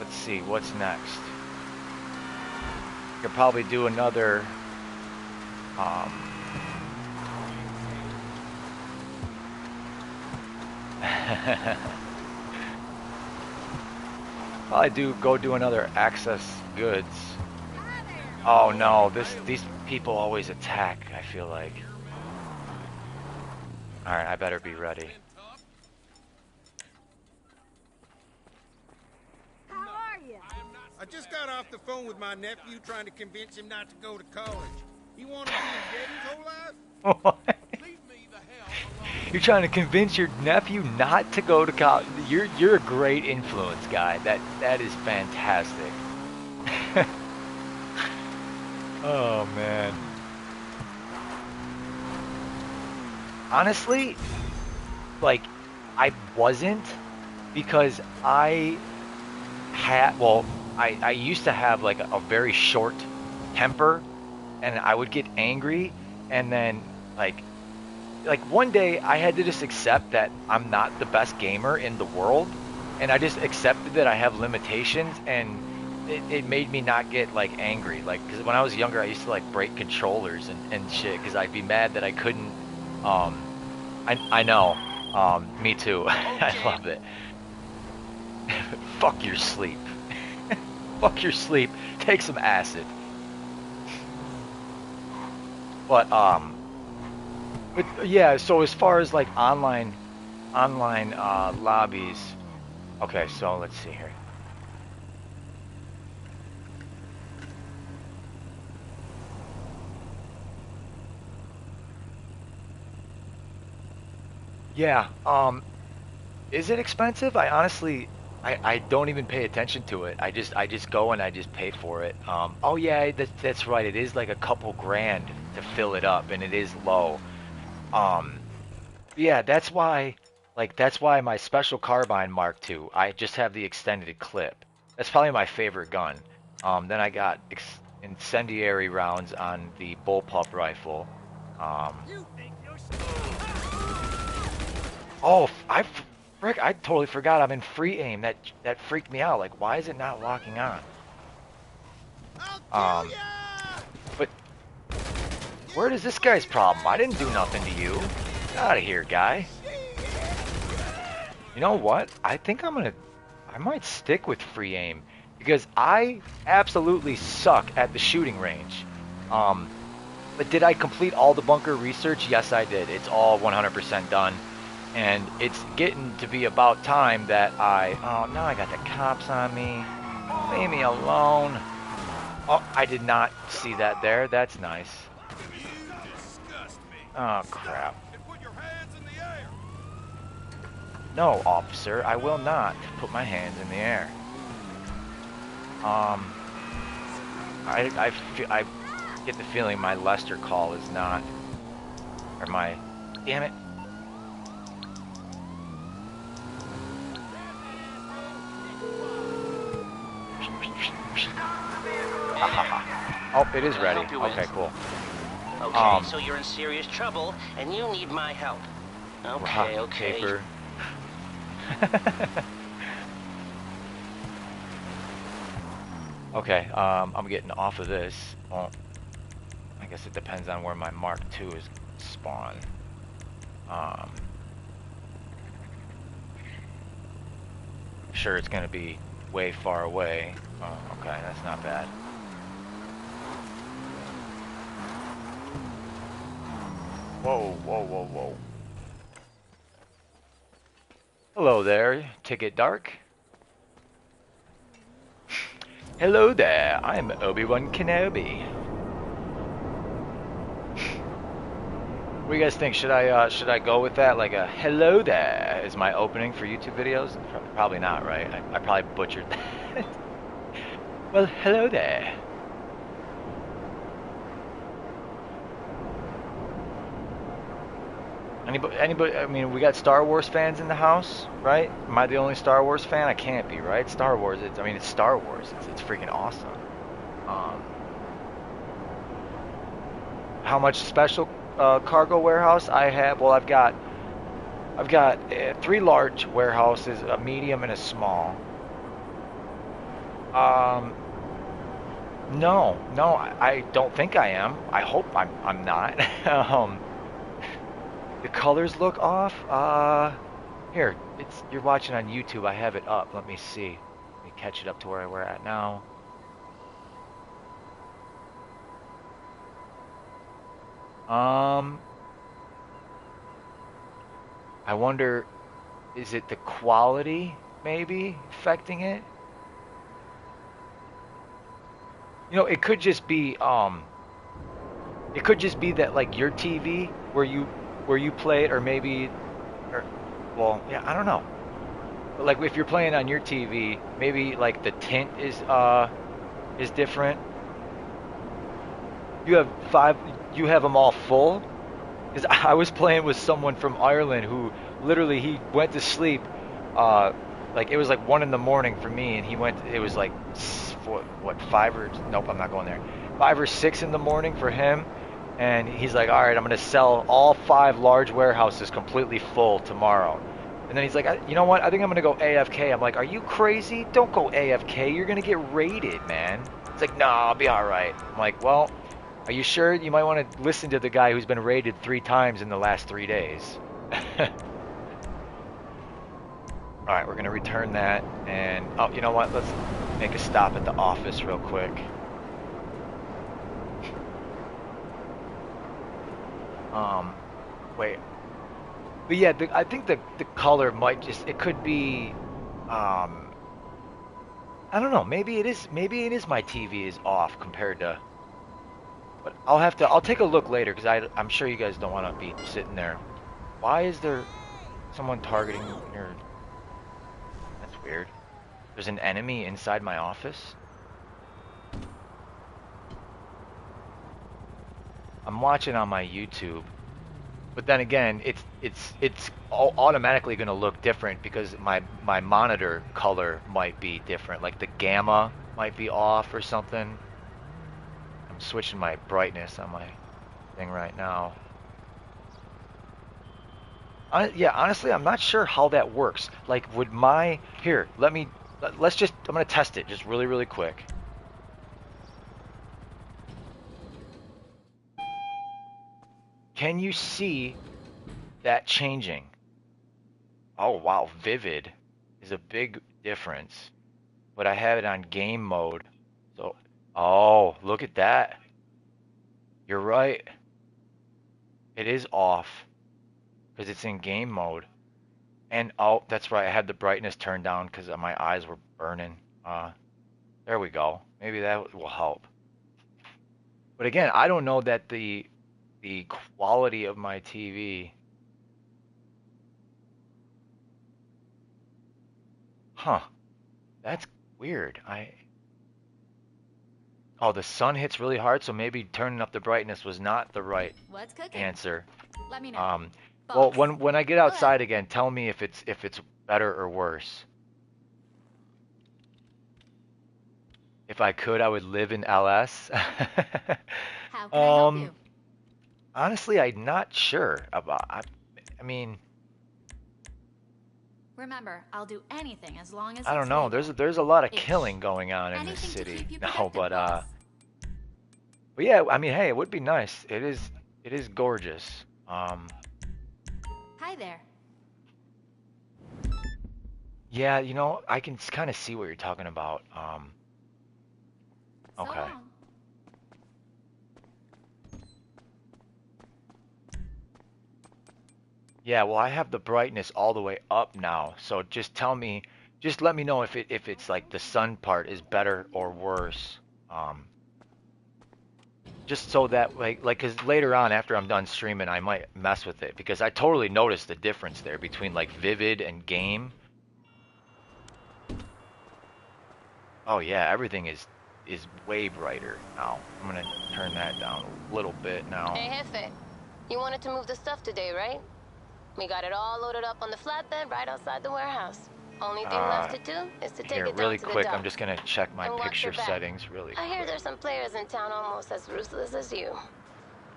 Speaker 1: let's see, what's next? Could probably do another, probably go do another access goods. Oh no, these people always attack, I feel like. Alright, I better be ready.
Speaker 8: I just got off the phone with my nephew trying to convince him not to go to college. He wanted to be in debt his whole life?
Speaker 1: What? You're trying to convince your nephew not to go to college. You're a great influence, guy. That is fantastic. Oh man. Honestly, like, I wasn't, because I used to have like a very short temper, and I would get angry, and then like one day I had to just accept that I'm not the best gamer in the world, and I just accepted that I have limitations, and it made me not get like angry, like, because when I was younger I used to like break controllers and shit because I'd be mad that I couldn't. I know, me too. I love it. Fuck your sleep. Fuck your sleep. Take some acid. But yeah. So as far as like online lobbies, okay. So let's see here. Yeah. Is it expensive? I honestly I don't even pay attention to it. I just go and I just pay for it. Oh yeah, that's right. It is like a couple grand to fill it up, and it is low. Um, yeah, that's why my special carbine Mark II. I just have the extended clip. That's probably my favorite gun. Then I got incendiary rounds on the bullpup rifle. Um, Oh, frick, I totally forgot I'm in free aim. That freaked me out. Like, why is it not locking on?
Speaker 8: I'll kill
Speaker 1: Um,
Speaker 8: ya!
Speaker 1: but where is this guy's problem? I didn't do nothing to you. Get out of here, guy. You know what? I might stick with free aim because I absolutely suck at the shooting range. Um, but did I complete all the bunker research? Yes, I did. It's all 100% done. And it's getting to be about time that oh, now I got the cops on me. Leave me alone. Oh, I did not see that there. That's nice. Oh, crap. No, officer, I will not put my hands in the air. I get the feeling my Lester call is not, or my, damn it. Oh, it is ready. Okay, cool.
Speaker 4: Okay, so you're in serious trouble, and you need my help. Okay,
Speaker 1: Rock,
Speaker 4: okay.
Speaker 1: paper. Okay, I'm getting off of this. Well, I guess it depends on where my Mark II is spawned. I'm sure it's gonna be way far away. Oh, okay, that's not bad. Whoa, whoa, whoa, whoa. Hello there, Ticket Dark. Hello there, I'm Obi-Wan Kenobi. What do you guys think? Should I go with that? Like a hello there is my opening for YouTube videos? Probably not, right? I probably butchered that. Well, hello there. Anybody, I mean, we got Star Wars fans in the house, right? Am I the only Star Wars fan? I can't be, right? Star Wars, I mean, it's Star Wars. It's freaking awesome. How much special cargo warehouse I have? Well, I've got 3 large warehouses, a medium and a small. No, I don't think I am. I hope I'm not. The colors look off. Here, you're watching on YouTube. I have it up. Let me see. Let me catch it up to where we're at now. I wonder, is it the quality maybe affecting it? You know, it could just be that like your TV where you play it, or maybe, or well, yeah, I don't know. But like if you're playing on your TV, maybe like the tint is different. You have 5, you have them all full? Because I was playing with someone from Ireland who literally he went to sleep, like it was like 1 in the morning for me, and it was like what 5 or nope, I'm not going there. 5 or 6 in the morning for him, and he's like, all right, I'm gonna sell all 5 large warehouses completely full tomorrow. And then he's like, you know what? I think I'm gonna go AFK. I'm like, are you crazy? Don't go AFK. You're gonna get raided, man. It's like, no, I'll be all right. I'm like, well, are you sure? You might want to listen to the guy who's been raided 3 times in the last 3 days. All right, we're gonna return that, and oh, you know what? Let's make a stop at the office real quick. Wait. But yeah, I think the color might it could be, I don't know. Maybe it is my TV is off compared to. But I'll take a look later because I'm sure you guys don't want to be sitting there. Why is there someone targeting your? That's weird. There's an enemy inside my office. I'm watching on my YouTube, but then again, it's automatically going to look different because my monitor color might be different. Like the gamma might be off or something. I'm switching my brightness on my thing right now. Yeah, honestly, I'm not sure how that works. Like, would my here? Let's just. I'm gonna test it just really, really quick. Can you see that changing? Oh wow, vivid is a big difference. But I have it on game mode. So, oh, look at that. You're right. It is off because it's in game mode. And oh, that's right. I had the brightness turned down because my eyes were burning. There we go. Maybe that will help. But again, I don't know that the quality of my TV. Huh. That's weird. Oh, the sun hits really hard, so maybe turning up the brightness was not the right
Speaker 7: What's cooking?
Speaker 1: answer.
Speaker 7: Let me know.
Speaker 1: Well,
Speaker 7: Boss.
Speaker 1: when I get outside again, tell me if it's better or worse. If I could, I would live in LS.
Speaker 7: How can I help you?
Speaker 1: Honestly, I'm not sure about. I mean,
Speaker 7: Remember, I'll do anything as long as
Speaker 1: I don't
Speaker 7: it's
Speaker 1: know.
Speaker 7: legal.
Speaker 1: There's a lot of
Speaker 7: Ish.
Speaker 1: killing going on in this
Speaker 7: Anything to
Speaker 1: city
Speaker 7: keep you
Speaker 1: now,
Speaker 7: productive, boss.
Speaker 1: but yeah, I mean, hey, it would be nice. It is gorgeous.
Speaker 7: Hi there.
Speaker 1: Yeah, you know, I can kind of see what you're talking about.
Speaker 7: So
Speaker 1: Okay.
Speaker 7: long.
Speaker 1: Yeah, well, I have the brightness all the way up now. So just let me know if it's like the sun part is better or worse. Um, just so that like cuz later on after I'm done streaming, I might mess with it because I totally noticed the difference there between like vivid and game. Oh yeah, everything is way brighter now. I'm going to turn that down a little bit now.
Speaker 9: Hey, Jefe. You wanted to move the stuff today, right? We got it all loaded up on the flatbed right outside the warehouse. Only thing left to do is to take
Speaker 1: Here,
Speaker 9: it down
Speaker 1: really
Speaker 9: to the
Speaker 1: quick,
Speaker 9: dock.
Speaker 1: I'm just going to check my
Speaker 9: And watch
Speaker 1: picture
Speaker 9: your back.
Speaker 1: settings really
Speaker 9: I hear
Speaker 1: quick.
Speaker 9: there's some players in town almost as ruthless as you.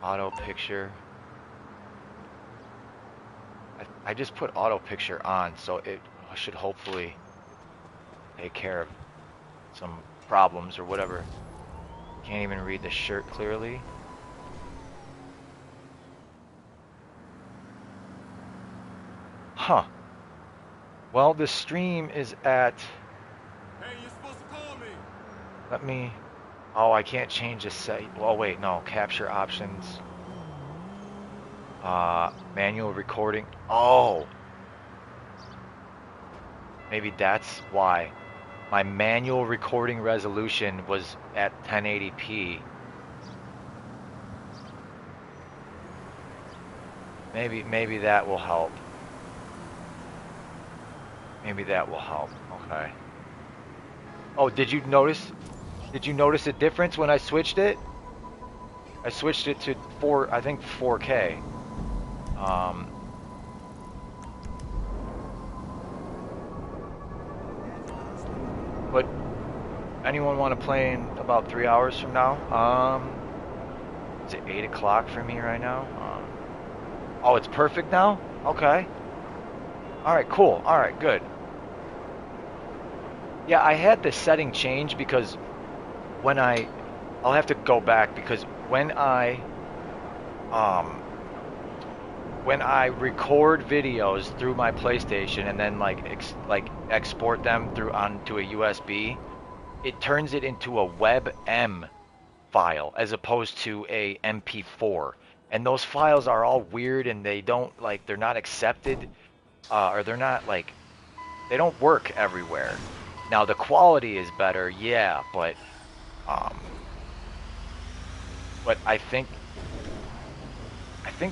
Speaker 1: Auto picture. I just put auto picture on, so it should hopefully take care of some problems or whatever. Can't even read the shirt clearly. Huh. Well, the stream is at.
Speaker 8: Hey, you're supposed to call me.
Speaker 1: Let me. Oh, I can't change the set. Well, wait, no. Capture options. Manual recording. Oh. Maybe that's why. My manual recording resolution was at 1080p. Maybe that will help. Maybe that will help. Okay. Oh, did you notice a difference when I switched it? I switched it to I think 4K. But anyone want to play in about 3 hours from now? Is it 8 o'clock for me right now? Oh, it's perfect now? Okay. Alright, cool. Alright, good. Yeah, I had the setting change because I'll have to go back because when I record videos through my PlayStation and then like export them through onto a USB, it turns it into a WebM file as opposed to a MP4. And those files are all weird and they're not accepted, or they're not like, they don't work everywhere. Now the quality is better, yeah, but I think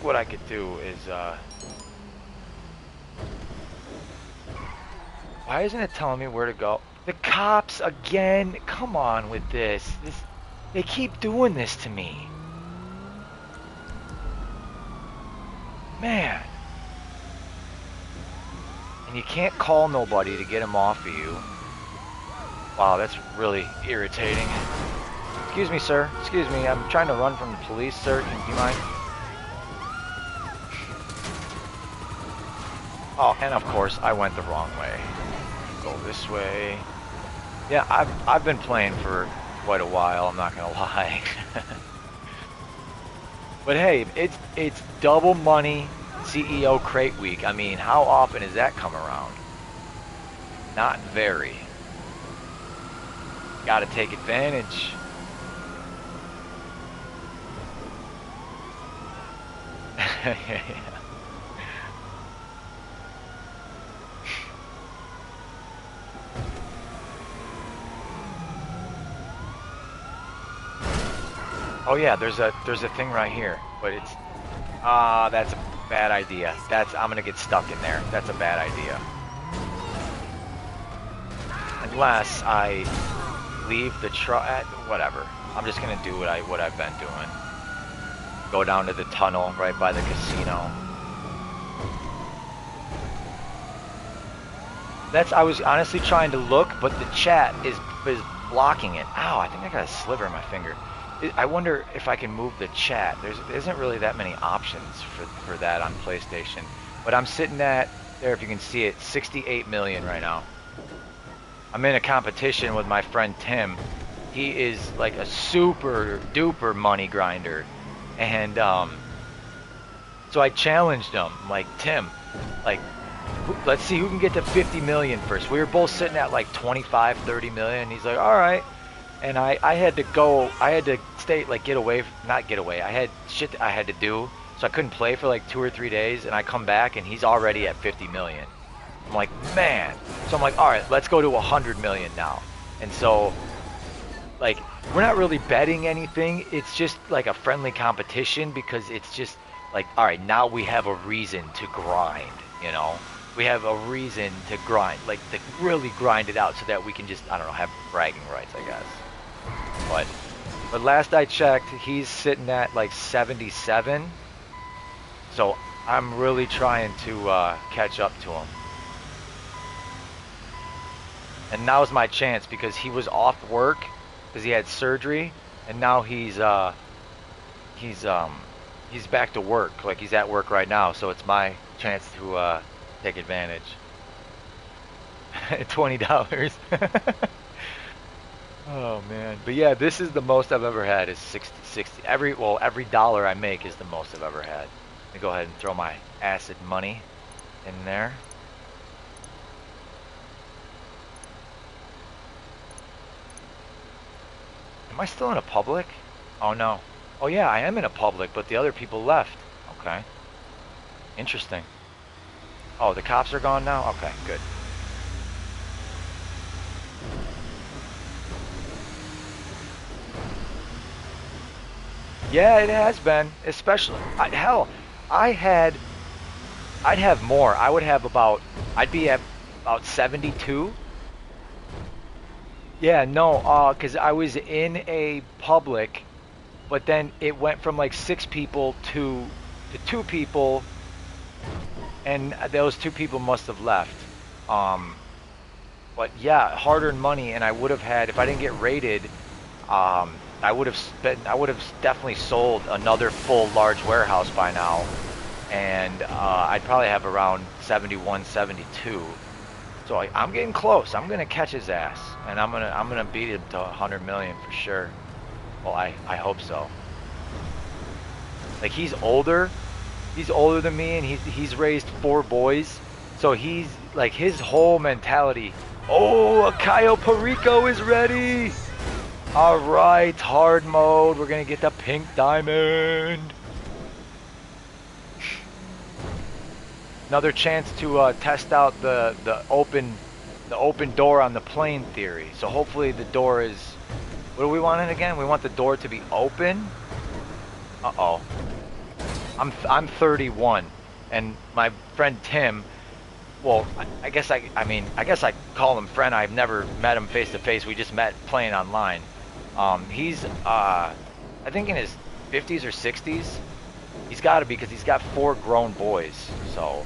Speaker 1: what I could do is, why isn't it telling me where to go? The cops again. Come on with this. They keep doing this to me. Man. And you can't call nobody to get them off of you. Wow, that's really irritating. Excuse me, sir. Excuse me. I'm trying to run from the police, sir. Do you mind? Oh, and of course, I went the wrong way. Go this way. Yeah, I've been playing for quite a while, I'm not gonna lie. But hey, it's double money CEO crate week. I mean, how often does that come around? Not very. Gotta take advantage. Yeah. Oh yeah, there's a thing right here, but it's that's a bad idea. I'm gonna get stuck in there. That's a bad idea. Unless I leave the truck, whatever. I'm just gonna do what I've been doing. Go down to the tunnel right by the casino. I was honestly trying to look, but the chat is blocking it. Ow, I think I got a sliver in my finger. I wonder if I can move the chat. There isn't really that many options for that on PlayStation. But I'm sitting at, there if you can see it, 68 million right now. I'm in a competition with my friend Tim. He is like a super duper money grinder. And so I challenged him. I'm like, Tim, like, let's see who can get to 50 million first. We were both sitting at like 25, 30 million. He's like, all right. And I had to stay, like, not get away. I had shit that I had to do, so I couldn't play for like 2 or 3 days, and I come back and he's already at 50 million. I'm like, man. So I'm like, all right, let's go to 100 million now. And so, like, we're not really betting anything. It's just like a friendly competition because it's just like, all right, now we have a reason to grind, you know? We have a reason to grind, like to really grind it out so that we can just, I don't know, have bragging rights, I guess. But last I checked, he's sitting at like 77. So I'm really trying to catch up to him. And now's my chance because he was off work because he had surgery, and now he's back to work. Like, he's at work right now, so it's my chance to take advantage. $20. Oh man. But yeah, this is the most I've ever had is 60. Every dollar I make is the most I've ever had. Let me go ahead and throw my acid money in there. Am I still in a public? Oh no. Oh yeah, I am in a public, but the other people left. Okay. Interesting. Oh, the cops are gone now? Okay, good. Yeah, it has been, especially, hell, I'd have more. I'd be at about 72. Yeah, no, because I was in a public, but then it went from like 6 people to 2 people, and those 2 people must have left. But yeah, hard-earned money, and I would have had, if I didn't get raided, I would have definitely sold another full large warehouse by now, and I'd probably have around 71, 72. So I'm getting close. I'm gonna catch his ass, and I'm gonna beat him to 100 million for sure. Well, I hope so. Like, he's older than me, and he's raised 4 boys, so he's like, his whole mentality. Oh, Cayo Perico is ready. All right, hard mode. We're gonna get the pink diamond. Another chance to test out the open door on the plane theory. So hopefully the door is. What do we want it again? We want the door to be open. Uh-oh. I'm 31, and my friend Tim, well, I guess I guess I call him friend. I've never met him face to face. We just met playing online. He's I think in his 50s or 60s. He's got to be because he's got 4 grown boys. So,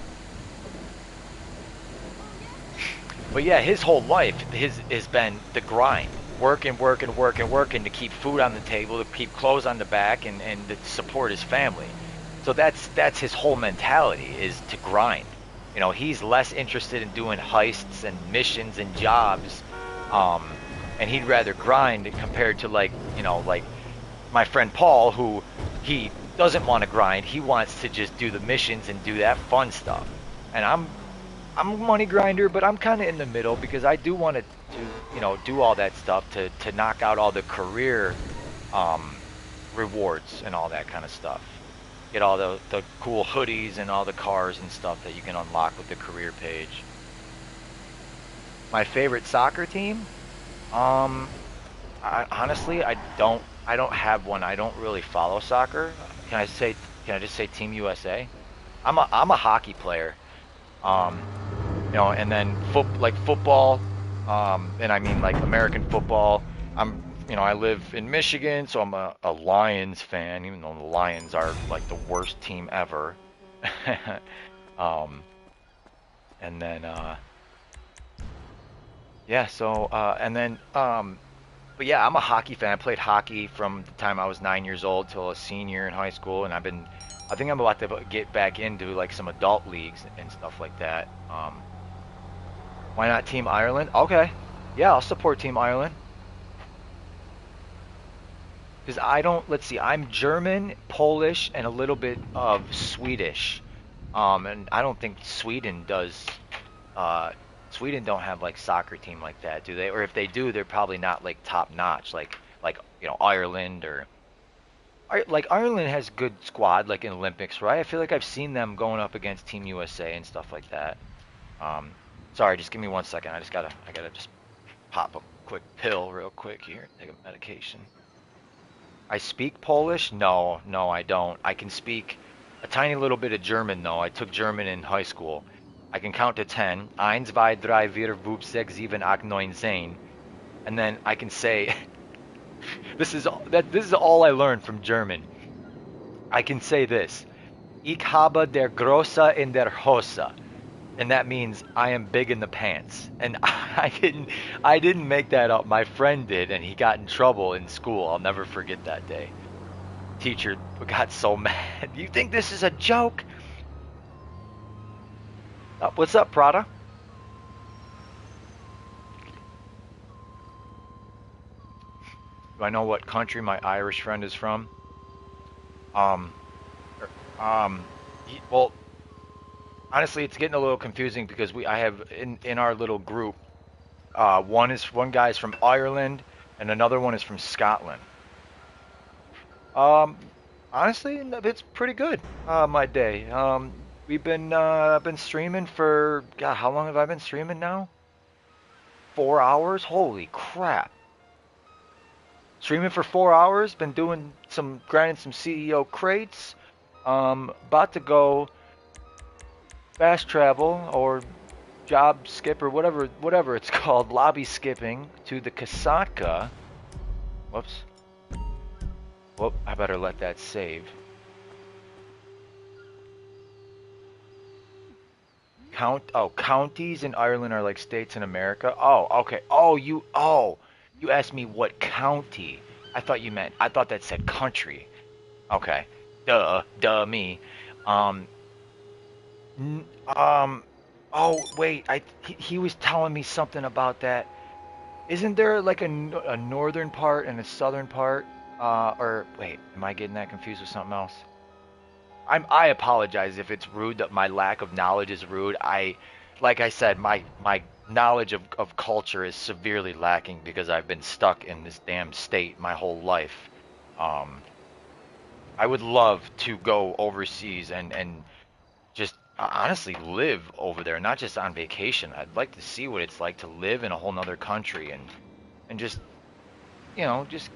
Speaker 1: but yeah, his whole life his has been the grind, working, working, working, working to keep food on the table, to keep clothes on the back, and to support his family. So that's his whole mentality is to grind. You know, he's less interested in doing heists and missions and jobs, um, and he'd rather grind compared to like like my friend Paul, who he doesn't want to grind. He wants to just do the missions and do that fun stuff. And I'm a money grinder, but I'm kind of in the middle because I do want to do all that stuff to knock out all the career um, rewards and all that kind of stuff. Get all the cool hoodies and all the cars and stuff that you can unlock with the career page. My favorite soccer team? Um, honestly, I don't have one. I don't really follow soccer. Can I say? Can I just say Team USA? I'm a hockey player. Um, and then football, and I mean like American football. I live in Michigan, so I'm a Lions fan, even though the Lions are like the worst team ever. um, and then yeah, so and then but yeah, I'm a hockey fan. I played hockey from the time I was 9 years old till a senior in high school, and I think I'm about to get back into like some adult leagues and stuff like that. Why not Team Ireland? Okay, yeah, I'll support Team Ireland because I don't. Let's see, I'm German, Polish, and a little bit of Swedish. And I don't think Sweden does. Uh, Sweden don't have like soccer team like that, do they? Or if they do, they're probably not like top notch, like Ireland or like Ireland has good squad like in Olympics, right? I feel like I've seen them going up against Team USA and stuff like that. Um, sorry, just give me 1 second. I gotta just pop a quick pill real quick here. Take a medication. I speak Polish? No, no, I don't. I can speak a tiny little bit of German though. I took German in high school. I can count to 10. Eins, zwei, drei, vier, fünf, sechs, sieben, acht, neun, zehn. And then I can say this is all I learned from German. I can say this. Ich habe der Grosse in der Hose. And that means I am big in the pants. And I didn't make that up. My friend did, and he got in trouble in school. I'll never forget that day. Teacher got so mad. You think this is a joke? What's up, Prada? Do I know what country my Irish friend is from? Um, um, well, honestly, it's getting a little confusing because I have in our little group, one guy's from Ireland and another one is from Scotland. Um, honestly, it's pretty good. My day. I've been streaming for God, how long have I been streaming now? 4 hours? Holy crap! Streaming for 4 hours. Been doing grinding some CEO crates. About to go fast travel or job skip or whatever it's called, lobby skipping to the Kasatka. Whoops. Whoop, I better let that save. Counties in Ireland are like states in America. Oh, okay. You asked me what county. I thought that said country. Okay. Duh me. Um, N- um. Oh wait, he was telling me something about that. Isn't there like a northern part and a southern part? Or wait, am I getting that confused with something else? I apologize if it's rude that my lack of knowledge is rude. Like I said, my knowledge of culture is severely lacking because I've been stuck in this damn state my whole life. Um, I would love to go overseas and just honestly live over there, not just on vacation. I'd like to see what it's like to live in a whole nother country and just just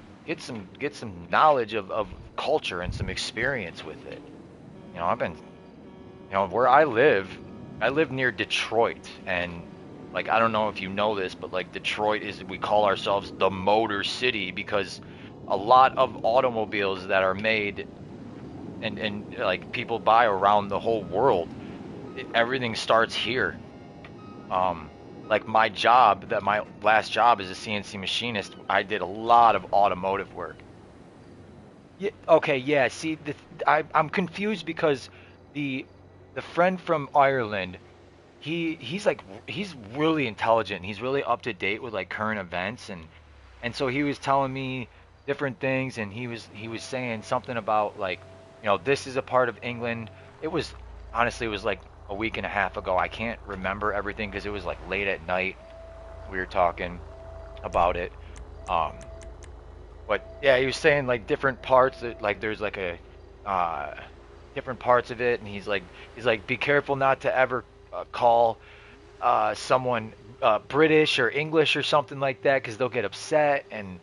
Speaker 1: get some knowledge of culture and some experience with it. I've been where I live. I live near Detroit, and like I don't know if you know this, but like Detroit is we call ourselves the Motor City because a lot of automobiles that are made and like people buy around the whole world, everything starts here. Um, like my last job as a CNC machinist, I did a lot of automotive work. Yeah, okay, yeah. See, I'm confused because the the friend from Ireland, he's really intelligent. He's really up to date with like current events and so he was telling me different things and he was saying something about like, this is a part of England. It was honestly it was like a week and a half ago. I can't remember everything because it was like late at night we were talking about it. Um but yeah, he was saying like different parts that like there's like a uh different parts of it and he's like be careful not to ever call someone British or English or something like that because they'll get upset. And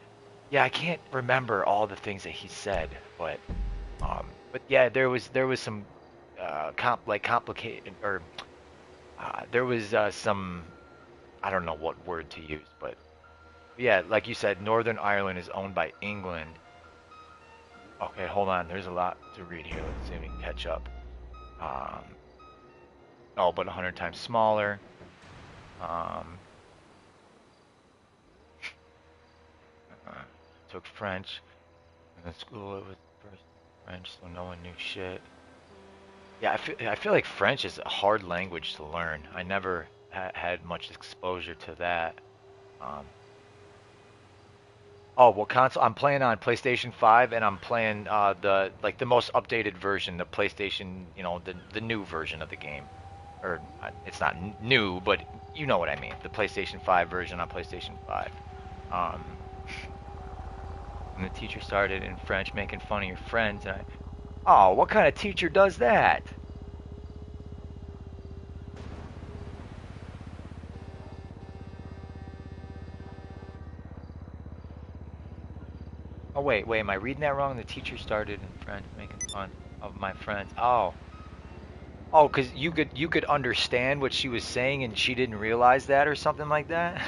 Speaker 1: yeah, I can't remember all the things that he said, but yeah, there was some complicated or there was some I don't know what word to use, but yeah, like you said, Northern Ireland is owned by England. Okay, hold on. There's a lot to read here. Let's see if we can catch up. Um, oh, but 100 times smaller. Um, took French in the school. It was first French, so no one knew shit. Yeah, I feel like French is a hard language to learn. I never had much exposure to that. Um, oh, what console? I'm playing on PlayStation 5, and I'm playing the most updated version, the PlayStation, the new version of the game. Or it's not new, but you know what I mean. The PlayStation 5 version on PlayStation 5. Um, and the teacher started in French making fun of your friends, and oh, what kind of teacher does that? Oh wait, am I reading that wrong? The teacher started in French making fun of my friends. Oh, because you could understand what she was saying and she didn't realize that or something like that.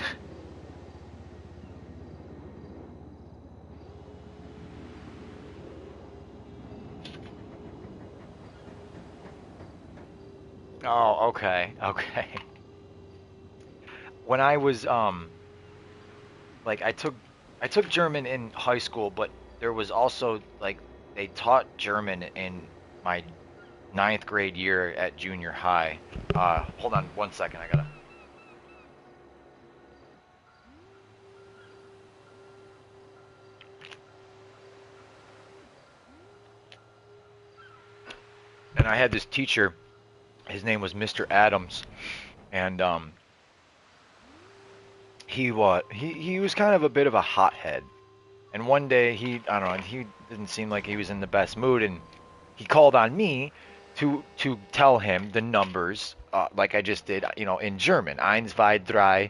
Speaker 1: Oh, okay, okay. When I was like I took German in high school, but there was also like they taught German in my ninth grade year at junior high. Hold on one second, I gotta. And I had this teacher. His name was Mr. Adams, and he was kind of a bit of a hothead. And one day I don't know, he didn't seem like he was in the best mood, and he called on me to tell him the numbers, like I just did, in German. Eins, zwei, drei,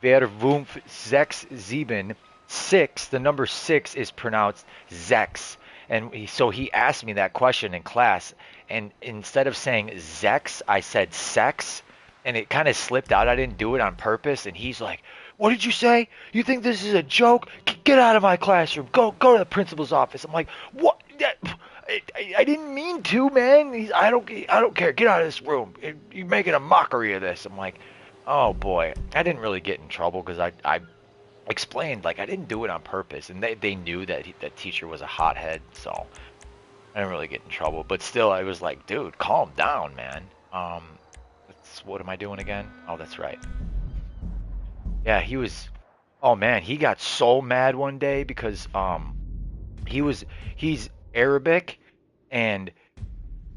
Speaker 1: vier, fünf, sechs, sieben, six. The number six is pronounced sechs, and so he asked me that question in class, and instead of saying zex, I said sex, and it kind of slipped out. I didn't do it on purpose, and he's like, "What did you say? You think this is a joke? Get out of my classroom. Go to the principal's office." I'm like, "What? I didn't mean to, man. I don't care. Get out of this room. You're making a mockery of this." I'm like, "Oh boy." I didn't really get in trouble because I explained like I didn't do it on purpose, and they knew that that teacher was a hothead, so I didn't really get in trouble. But still, I was like, "Dude, calm down, man." What am I doing again? Oh, that's right. Yeah, he was. Oh man, he got so mad one day because he's Arabic, and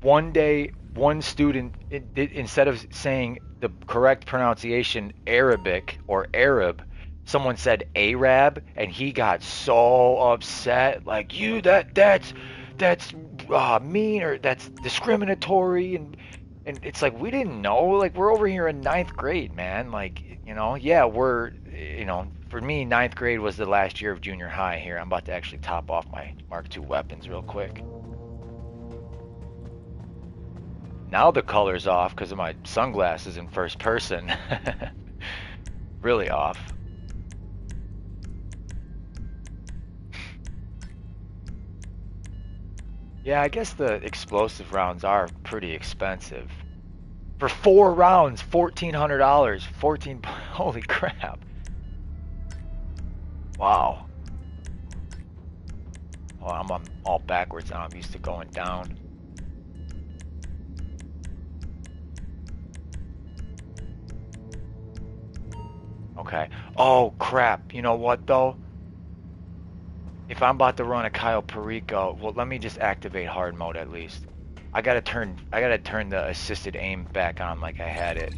Speaker 1: one day one student instead of saying the correct pronunciation Arabic or Arab, someone said Arab, and he got so upset. Like, that's mean, or that's discriminatory, and it's like we didn't know. Like, we're over here in ninth grade, man. Like, yeah, for me, ninth grade was the last year of junior high. Here, I'm about to actually top off my Mark II weapons real quick. Now the color's off because of my sunglasses in first person. Really off. Yeah, I guess the explosive rounds are pretty expensive. For 4 rounds, $1,400. 14, holy crap. Wow. Oh, I'm all backwards now. I'm used to going down. Okay. Oh, crap. You know what, though? If I'm about to run a Cayo Perico, well, let me just activate hard mode at least. I gotta turn the assisted aim back on like I had it.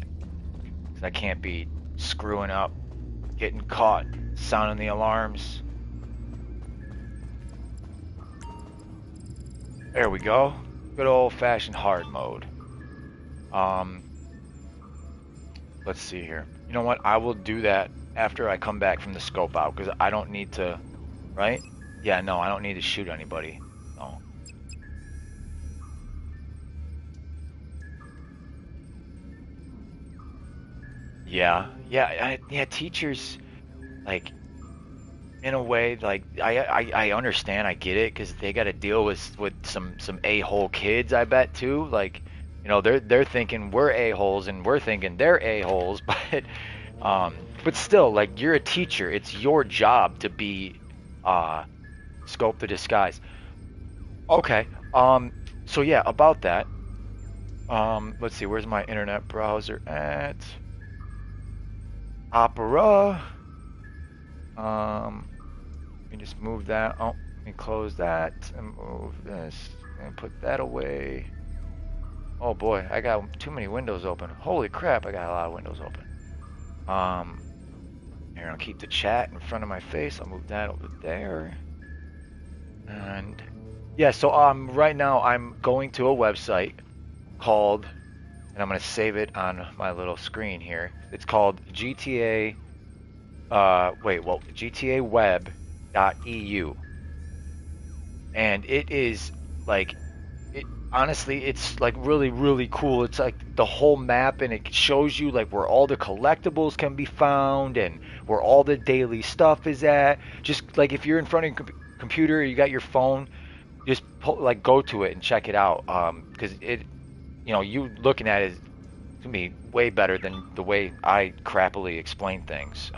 Speaker 1: 'Cause I can't be screwing up, getting caught, sounding the alarms. There we go. Good old-fashioned hard mode. Let's see here. You know what? I will do that after I come back from the scope out because I don't need to, right? Yeah, no, I don't need to shoot anybody. No. Yeah. Teachers, like, in a way, like, I understand, I get it, because they got to deal with some a-hole kids, I bet too. Like, you know, they're thinking we're a-holes and we're thinking they're a-holes, but still, like, you're a teacher. It's your job to be, scope the disguise. Okay. So yeah, about that. Let's see, where's my internet browser at? Opera. Let me just move that. Oh, let me close that and move this and put that away. Oh boy, I got too many windows open. Holy crap, I got a lot of windows open. Here, I'll keep the chat in front of my face. I'll move that over there. And yeah, so right now I'm going to a website called, and I'm going to save it on my little screen here. It's called GTA GTAweb.eu. And it is like, honestly, it's like really, really cool. It's like the whole map, and it shows you like where all the collectibles can be found and where all the daily stuff is at. Just like if you're in front of your computer, you got your phone, just like go to it and check it out. Because you looking at it is gonna be way better than the way I crappily explain things.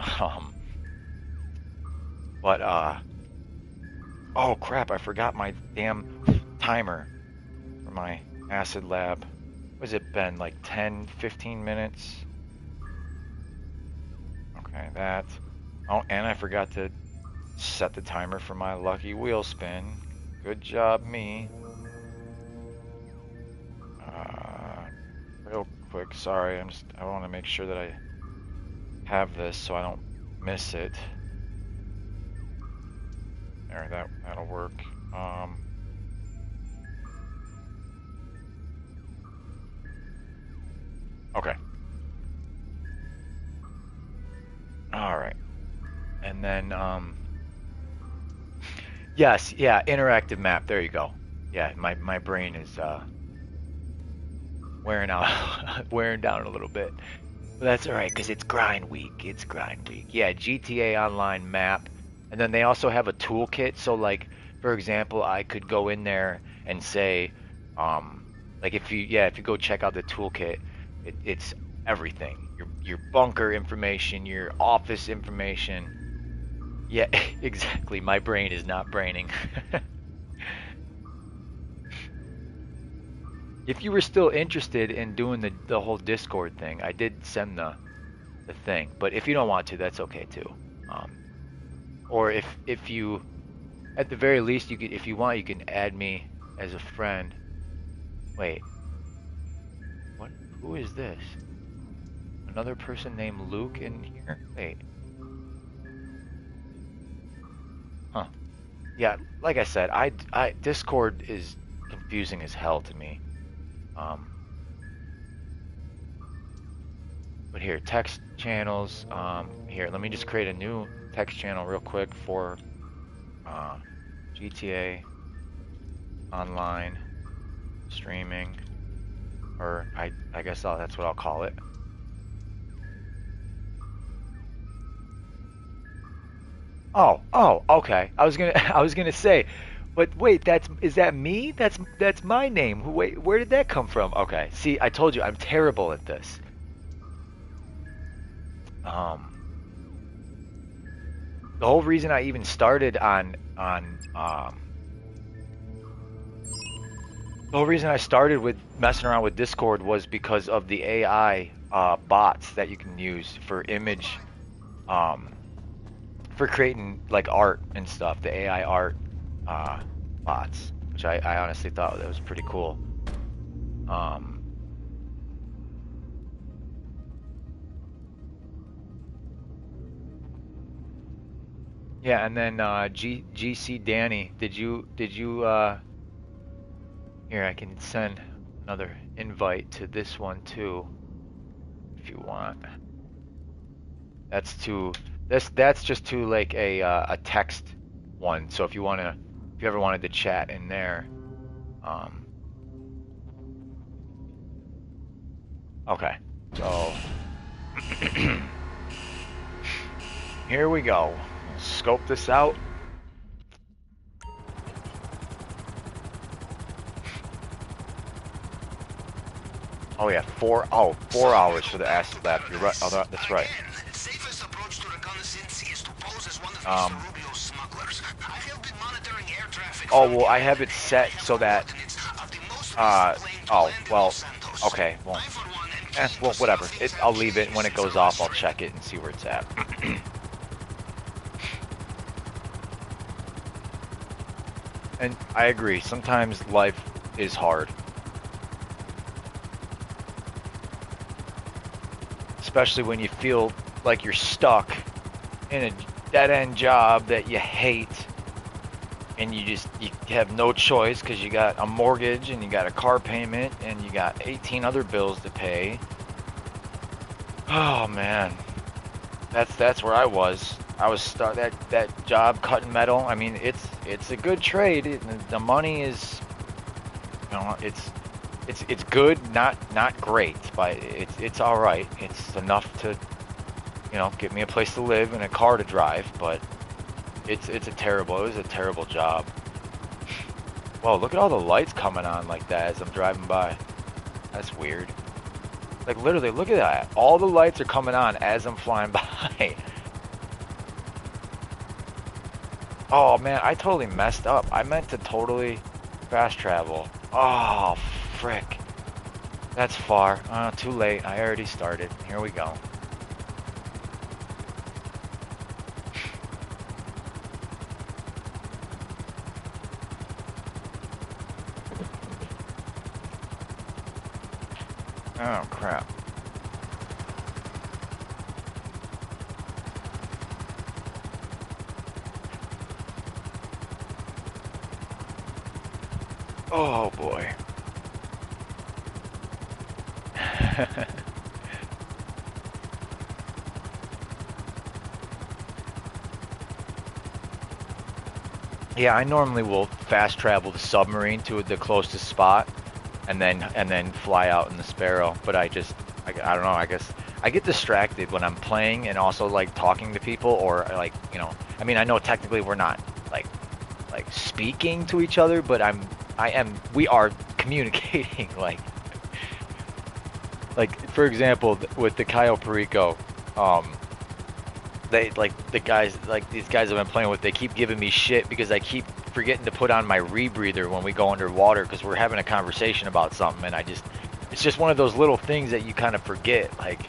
Speaker 1: But oh crap, I forgot my damn timer for my acid lab. What's it been, like 10, 15 minutes? Okay, that. Oh, and I forgot to set the timer for my lucky wheel spin. Good job, me. Real quick, sorry, I want to make sure that I have this so I don't miss it. There, that'll work. Okay. All right. And then, yes, yeah, interactive map. There you go. Yeah, my brain is wearing out, wearing down a little bit. But that's all right, because it's grind week. It's grind week. Yeah, GTA Online map. And then they also have a toolkit. So, like, for example, I could go in there and say, like, if you go check out the toolkit, it's everything. Your bunker information, your office information. Yeah, exactly. My brain is not braining. If you were still interested in doing the whole Discord thing, I did send the thing. But if you don't want to, that's okay too. Or if you, at the very least, you could, if you want, you can add me as a friend. Wait, what? Who is this? Another person named Luke in here? Wait. Huh. Yeah, like I said, I Discord is confusing as hell to me. But here, text channels. Here, let me just create a new text channel real quick for GTA Online streaming. or I guess that's what I'll call it. Oh, okay. I was gonna I was gonna say, but wait, is that me? That's my name. Wait, where did that come from? Okay. See, I told you I'm terrible at this. Um, the whole reason I even started on the whole reason I started with messing around with Discord was because of the AI bots that you can use for image, um, for creating like art and stuff. The AI art uh, bots, which I honestly thought that was pretty cool. Um, yeah, and then GC Danny, did you here I can send another invite to this one too if you want. That's to that's just to like a text one. So if you ever wanted to chat in there, um, okay. So here we go. Scope this out. Oh yeah, 4 hours for the acid lab. You're right. Oh, that's right.
Speaker 3: Safest approach to reconnaissance is to pose as one of
Speaker 1: Um.
Speaker 3: Mr. Rubio's smugglers. I have been monitoring air traffic.
Speaker 1: Oh well, I have it set so that. Oh well. Okay. Well. Well, whatever. I'll leave it. When it goes off, I'll check it and see where it's at. And I agree. Sometimes life is hard. Especially when you feel like you're stuck in a dead-end job that you hate and you have no choice because you got a mortgage and you got a car payment and you got 18 other bills to pay. Oh man. That's where I was. I was stuck that job cutting metal. I mean, it's a good trade. The money is, you know, it's good, not great, but it's all right. It's enough to, you know, get me a place to live and a car to drive. But it was a terrible job. Whoa, look at all the lights coming on like that as I'm driving by. That's weird. Like literally, look at that. All the lights are coming on as I'm flying by. Oh man, I totally messed up. I meant to totally fast travel. Oh, frick. That's far. Too late. I already started. Here we go. Oh, crap. Oh, boy. Yeah, I normally will fast travel the submarine to the closest spot and then fly out in the Sparrow, but I don't know, I guess I get distracted when I'm playing and also like talking to people or like, you know, I mean, I know technically we're not like speaking to each other, but we are communicating like for example with the Cayo Perico, they like these guys I've been playing with, they keep giving me shit because I keep forgetting to put on my rebreather when we go underwater because we're having a conversation about something and it's just one of those little things that you kind of forget, like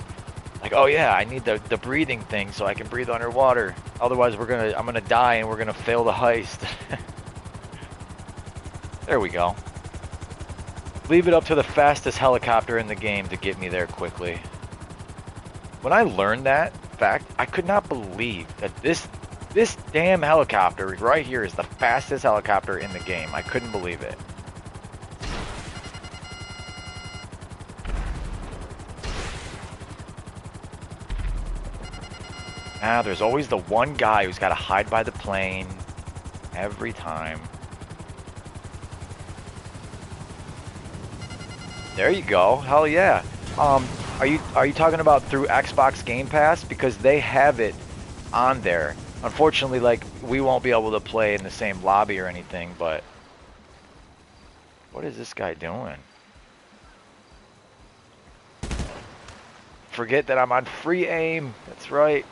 Speaker 1: oh yeah, I need the breathing thing so I can breathe underwater, otherwise I'm gonna die and we're gonna fail the heist. There we go. Leave it up to the fastest helicopter in the game to get me there quickly. When I learned that fact, I could not believe that this damn helicopter right here is the fastest helicopter in the game. I couldn't believe it. Now there's always the one guy who's got to hide by the plane every time. There you go. Hell yeah. Are you talking about through Xbox Game Pass? Because they have it on there. Unfortunately, like we won't be able to play in the same lobby or anything, but what is this guy doing? Forget that I'm on free aim. That's right.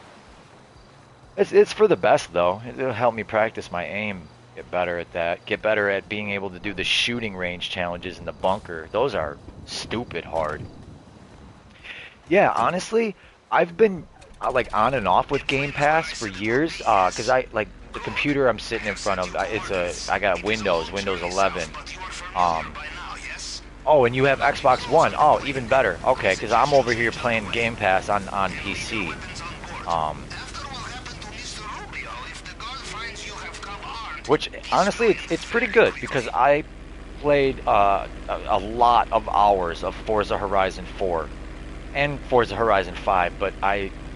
Speaker 1: It's for the best though. It'll help me practice my aim, get better at that, get better at being able to do the shooting range challenges in the bunker. Those are stupid hard. Yeah, honestly, I've been like on and off with Game Pass for years, 'cause I like the computer I'm sitting in front of. I got Windows 11. Um, oh, and you have Xbox One. Oh, even better. Okay, 'cause I'm over here playing Game Pass on PC. Um, which honestly, it's pretty good because I played a lot of hours of Forza Horizon 4 and Forza Horizon 5, but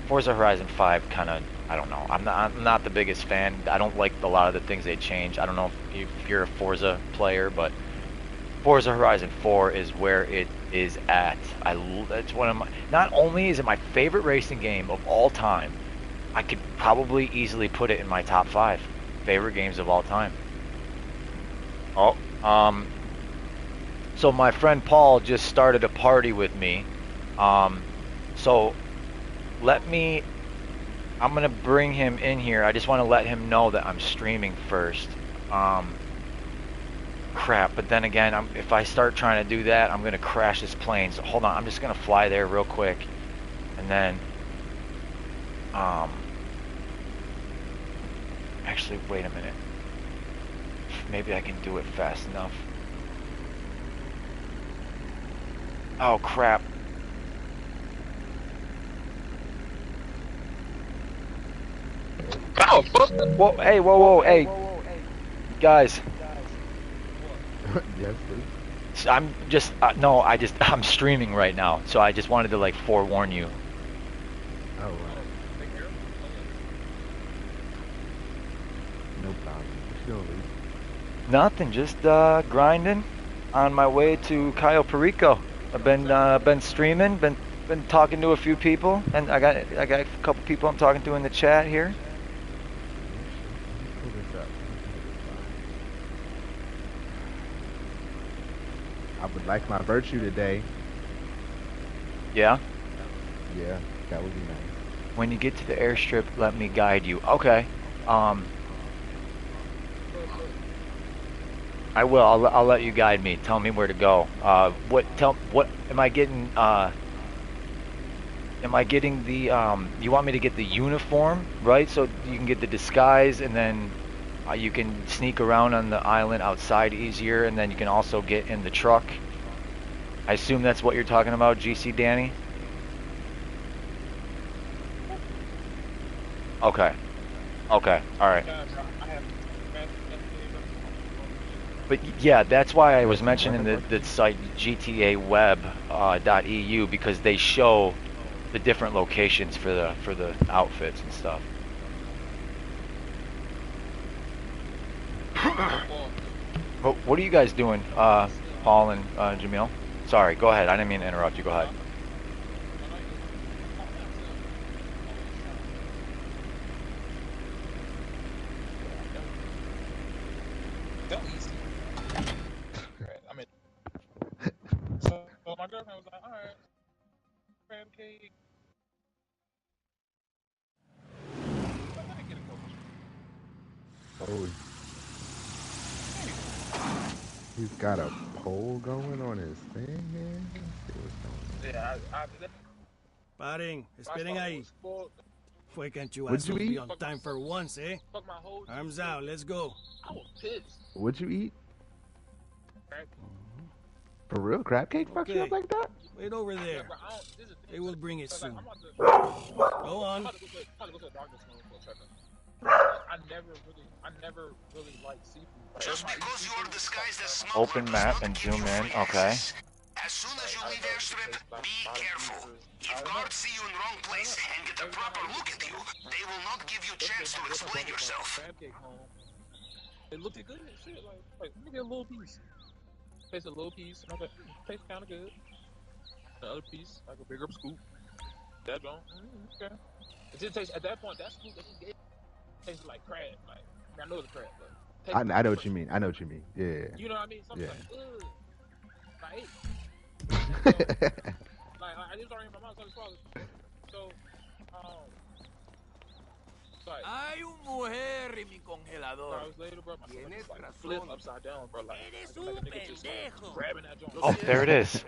Speaker 1: Forza Horizon 5 kind of, I don't know. I'm not the biggest fan. I don't like a lot of the things they changed. I don't know if you're a Forza player, but Forza Horizon 4 is where it is at. It's one of my, not only is it my favorite racing game of all time, I could probably easily put it in my top 5 favorite games of all time. Oh, so my friend Paul just started a party with me. So let me, I'm gonna bring him in here. I just want to let him know that I'm streaming first. Crap, but then again, if I start trying to do that, I'm gonna crash this plane. So hold on, I'm just gonna fly there real quick, and then, actually, wait a minute. Maybe I can do it fast enough. Oh crap.
Speaker 10: Oh,
Speaker 1: whoa, hey, whoa, hey, guys.
Speaker 10: Yes, please.
Speaker 1: I'm just no, I'm streaming right now, so I just wanted to like forewarn you.
Speaker 10: Oh, wow. No problem. What you doing, Lee?
Speaker 1: Nothing, just grinding on my way to Cayo Perico. I've been streaming, been talking to a few people, and I got a couple people I'm talking to in the chat here.
Speaker 10: Pull this up. I would like my virtue today.
Speaker 1: Yeah?
Speaker 10: Yeah, that would be nice.
Speaker 1: When you get to the airstrip, let me guide you. Okay. I will. I'll let you guide me. Tell me where to go. What am I getting? Am I getting the? You want me to get the uniform, right? So you can get the disguise, and then you can sneak around on the island outside easier, and then you can also get in the truck. I assume that's what you're talking about, GC Danny. Okay. Okay. All right. But yeah, that's why I was mentioning the site GTAweb.eu because they show the different locations for the outfits and stuff. What are you guys doing, Paul and Jamil? Sorry, go ahead. I didn't mean to interrupt you. Go ahead.
Speaker 11: So my girlfriend was like, all right, crab cake.
Speaker 10: Oh, he's got a poll going on his thing, man. Let's see what's going on.
Speaker 11: Yeah,
Speaker 8: Paren, esperen ahí. Fue que
Speaker 10: What'd you
Speaker 8: be
Speaker 10: eat?
Speaker 8: on time for once, eh? Arms out, let's go.
Speaker 11: I was pissed.
Speaker 10: What'd you eat? For real? Crab cake fucks you up like that?
Speaker 8: Wait over there. They will bring it soon. Go on.
Speaker 11: I never really liked seafood.
Speaker 3: Just because you are disguised as smuggler
Speaker 1: Open map and zoom in. Okay.
Speaker 3: As soon as you leave airstrip, be careful. If guards see you in the wrong place and get a proper look at you, they will not give you a chance to explain yourself.
Speaker 11: It looked good as shit. Like, let me get a little piece. Tastes a little piece, and I was like, tastes kind of good. The other piece, like a bigger scoop. That don't. Okay. It didn't taste at that point. That scoop that he gave tasted like crab. Like I know it's crab, but
Speaker 10: I
Speaker 11: tasted like
Speaker 10: know what
Speaker 11: crab.
Speaker 10: you mean. I know what you mean. Yeah.
Speaker 11: You know what I mean? Something
Speaker 10: Yeah.
Speaker 11: like ugh. Like, so, like I just already in my mouth started swallowing. So, like,
Speaker 5: Hay un mujer en mi congelador.
Speaker 11: hours later, bro, my stomach just like flipped upside down, bro. Like a nigga just like, grabbing that joint.
Speaker 1: Oh, there it is.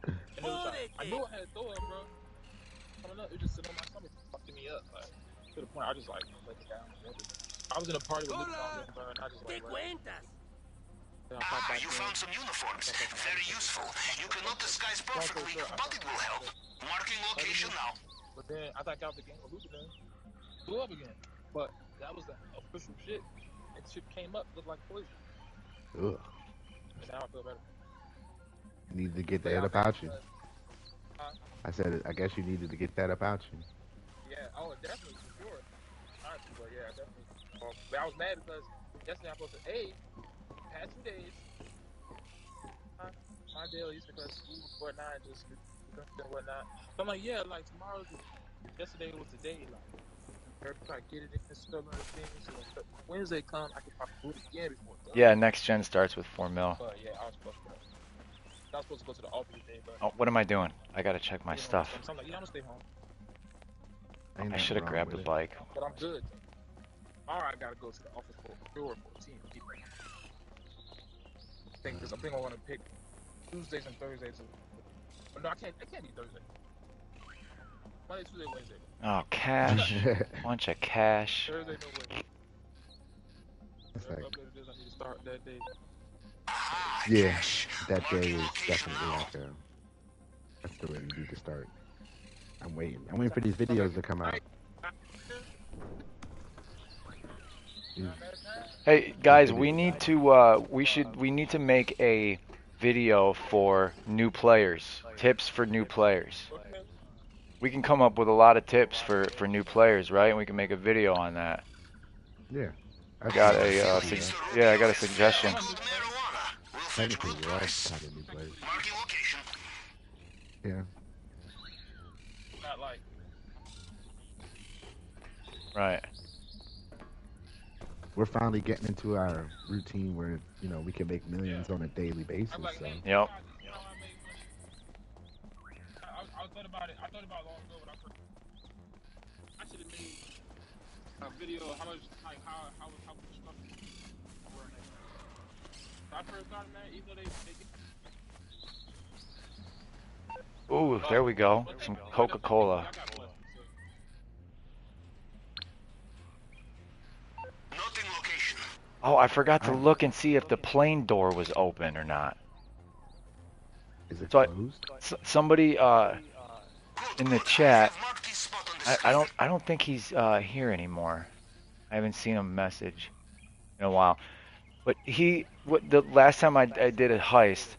Speaker 11: And it was like, I knew I had to throw up, bro. Coming up, it just sitting on my stomach, fucking me up. Like, to the point I just like let it down. I was in a party with Luke, bro, and I just like.
Speaker 3: Ah, you found some uniforms. Very useful. You cannot disguise perfectly, but it will help. Marking location now.
Speaker 11: But then I got out the game with Luke again. Blew up again. But that was the official shit. And shit came up, looked like poison.
Speaker 10: Ugh.
Speaker 11: And now I feel better.
Speaker 10: Needed to get that up out you. I said, I guess you needed to get that up out you.
Speaker 11: Yeah, oh, definitely, for sure. Honestly, but yeah, definitely. But I was mad because yesterday I posted, past 2 days, my dailies because school and whatnot, just and whatnot. So I'm like, yeah, like yesterday was the day, like, everybody get it in the stuff and everything. So when Wednesday come, I can probably do it again before.
Speaker 1: Yeah, next gen starts with 4 mil.
Speaker 11: But yeah, I was supposed to go to the office today, but.
Speaker 1: Oh, what am I doing? I gotta check my stuff.
Speaker 11: So I'm like, yeah, I'm gonna stay home.
Speaker 1: I should have grabbed the bike.
Speaker 11: But I'm good. Alright, I gotta go to the office for sure for a team. I think I want to pick Tuesdays and Thursdays. No, I can't be Thursday. Monday, Tuesday, Wednesday.
Speaker 1: Oh, cash. Bunch of cash.
Speaker 11: Thursday, no way.
Speaker 10: It's like,
Speaker 11: I need to start that day.
Speaker 10: yeah, that day is definitely like that's the way you need to start. I'm waiting for these videos to come out.
Speaker 1: Hey guys, we need to we need to make a video for new players. Tips for new players. We can come up with a lot of tips for new players, right? And we can make a video on that.
Speaker 10: Yeah.
Speaker 1: I got a I got a suggestion.
Speaker 10: Technically, we're all kind of new players. Yeah.
Speaker 11: Not like.
Speaker 1: Right.
Speaker 10: We're finally getting into our routine where, you know, we can make millions on a daily basis. So.
Speaker 1: Yep.
Speaker 11: I thought about it. I thought about it long ago when I should have made a video of how much stuff I first started, man, even though they
Speaker 1: Ooh, there we go. Some Coca-Cola. Oh, I forgot to look and see if the plane door was open or not.
Speaker 10: Is it
Speaker 1: so
Speaker 10: closed?
Speaker 1: Somebody in the chat. I don't think he's here anymore. I haven't seen him message in a while. But the last time I did a heist,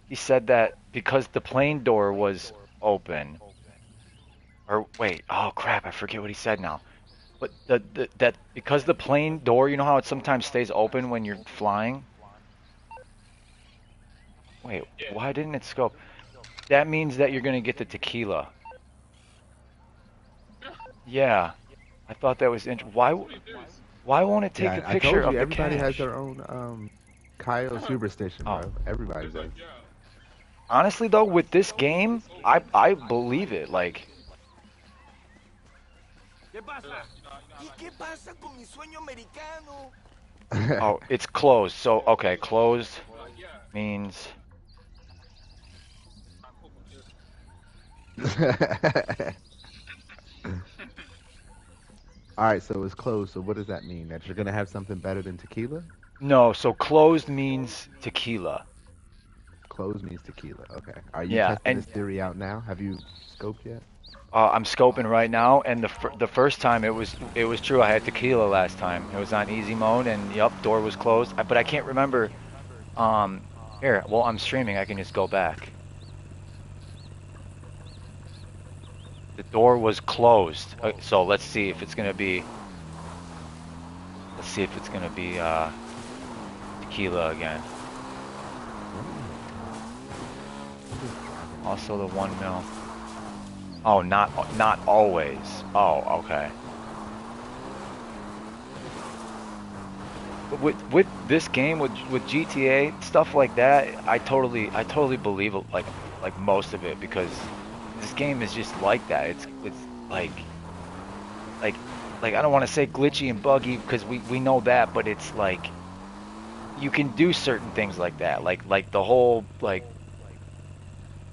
Speaker 1: he said that because the plane door was open. Or wait, oh crap, I forget what he said now. But that because the plane door, you know how it sometimes stays open when you're flying? Wait, why didn't it scope? That means that you're gonna get the tequila. Yeah, I thought that was interesting. Why won't it take a picture of the
Speaker 10: everybody
Speaker 1: cash?
Speaker 10: has their own Cayo superstition, bro. Everybody does.
Speaker 1: Honestly though, with this game, I believe it. Like. Oh, it's closed. So okay, closed means.
Speaker 10: All right, so it's closed. So what does that mean? That you're gonna have something better than tequila?
Speaker 1: No, so closed means tequila.
Speaker 10: Closed means tequila. Okay. Are you
Speaker 1: Yeah,
Speaker 10: testing
Speaker 1: and
Speaker 10: this theory out now? Have you scoped yet?
Speaker 1: I'm scoping right now, and the first time it was true. I had tequila last time. It was on easy mode, and yup, door was closed. But I can't remember. Here, well, I'm streaming. I can just go back. The door was closed. So let's see if it's gonna be. Let's see if it's gonna be tequila again. Also the 1 mil. Oh, not always. Oh, okay. But with this game with GTA stuff like that, I totally believe it, like most of it, because this game is just like that. It's like like I don't want to say glitchy and buggy because we know that, but it's like you can do certain things like that, like the whole like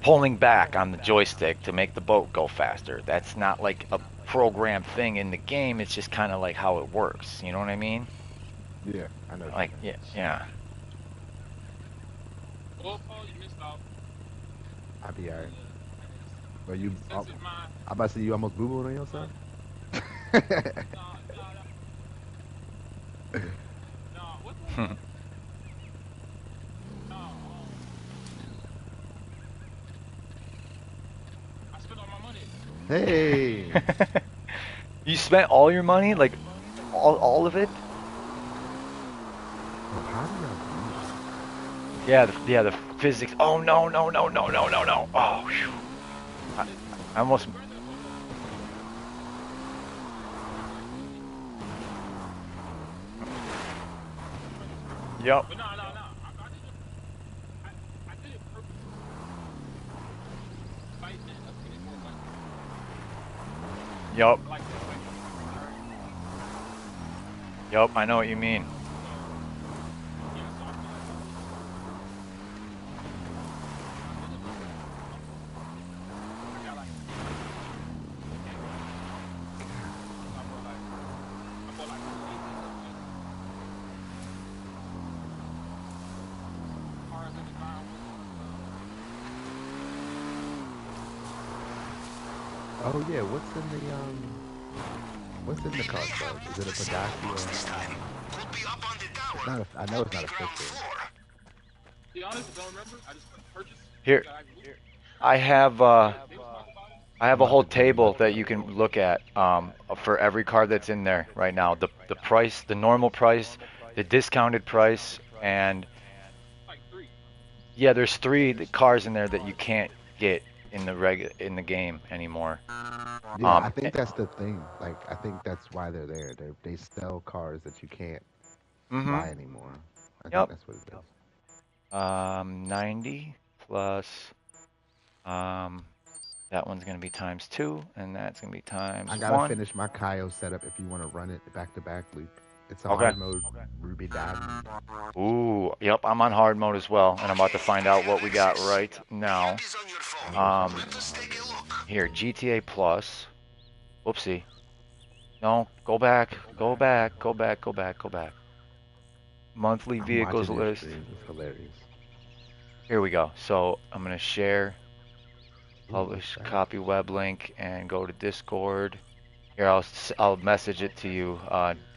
Speaker 1: pulling back on the joystick to make the boat go faster. That's not like a programmed thing in the game. It's just kind of like how it works. You know what I mean?
Speaker 10: Yeah, I know what you
Speaker 1: Like,
Speaker 10: mean.
Speaker 1: yeah, yeah.
Speaker 11: Well, Paul, you missed out.
Speaker 10: I'll be alright. But
Speaker 11: You
Speaker 10: you,
Speaker 11: censored my.
Speaker 10: I'm about to say you almost boo booed on yourself.
Speaker 11: Nah, nah. What the hell? Nah. I spent all my money.
Speaker 10: Hey.
Speaker 1: You spent all your money, like all of it?
Speaker 10: Oh, how do y'all do
Speaker 1: Yeah, the physics. Oh no. Oh, phew. I almost. Yep.
Speaker 11: But no. I did it purposely. Fight it, I did it more
Speaker 1: Yep.
Speaker 11: like the fight return.
Speaker 1: Yep. I know what you mean.
Speaker 11: So yeah, so I feel like I did it because I got like I bought like 18 cars in the car.
Speaker 10: Oh yeah, what's in the car club? Is it a Pagasi or it's not a, I know it's not a Fisker.
Speaker 11: To be honest, I don't remember. I just purchased.
Speaker 1: Here,
Speaker 11: Got
Speaker 1: I have
Speaker 11: they was talking about it.
Speaker 1: I have
Speaker 10: I'm
Speaker 1: a
Speaker 10: about
Speaker 1: whole
Speaker 10: to join
Speaker 1: table
Speaker 10: up.
Speaker 1: that you can look at for every car that's in there right now. The price, the normal price, the discounted price, and
Speaker 11: Like 3.
Speaker 1: yeah, there's cars in there that you can't get in in the game anymore.
Speaker 10: Yeah, I
Speaker 1: Eh,
Speaker 10: think that's the thing. Like, I think that's why they're there. They sell cars that you can't
Speaker 1: mm-hmm.
Speaker 10: buy anymore. I think
Speaker 1: Yep.
Speaker 10: that's what it is.
Speaker 1: 90 plus um that one's gonna be times 2, and that's gonna be times
Speaker 10: I gotta
Speaker 1: 1.
Speaker 10: finish my Cayo setup if you want to run it back to back, Luke. It's a
Speaker 1: Okay.
Speaker 10: hard mode Ruby Diamond.
Speaker 1: Ooh, yep, I'm on hard mode as well, and I'm about to find out what we got right now.
Speaker 10: I wish I
Speaker 1: Um,
Speaker 10: was on hard mode.
Speaker 1: here, GTA Plus. Whoopsie. No, go back, go back, go back, go back, go back. Monthly
Speaker 10: I'm
Speaker 1: vehicles
Speaker 10: watching your
Speaker 1: list.
Speaker 10: streams. It's hilarious.
Speaker 1: Here we go. So I'm gonna share,
Speaker 10: Ooh, what's
Speaker 1: publish,
Speaker 10: that?
Speaker 1: copy web link, and go to Discord. Here, I'll message it to you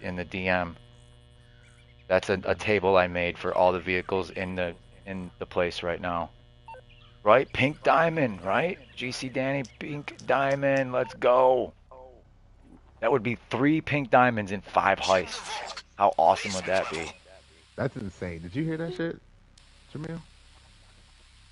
Speaker 1: in the DM. That's a
Speaker 10: Okay.
Speaker 1: table I made for all the vehicles in the place right now. Right? Pink Diamond, right? GC Danny, Pink Diamond, let's go. That would be 3 Pink Diamonds in 5 heists. How awesome would that be?
Speaker 10: That's insane. Did you hear that shit, Jamil?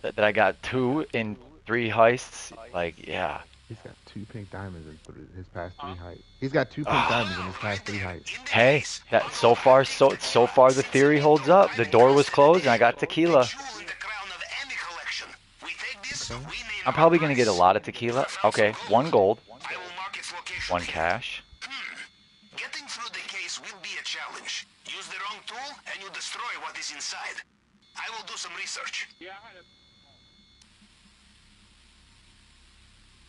Speaker 1: That I got 2 in 3 heists? Like, yeah.
Speaker 10: He's got 2 pink diamonds in his past 3 heights. He's got 2 pink diamonds in his past 3 heights.
Speaker 1: Hey, that so far the theory holds up. The door was closed and I got tequila.
Speaker 10: Okay.
Speaker 1: I'm probably gonna get a lot of tequila. Okay, 1 gold, 1 cash.
Speaker 3: Getting through the case will be a challenge. Use the wrong tool and you destroy what is inside. I will do some research.
Speaker 11: Yeah, I had a.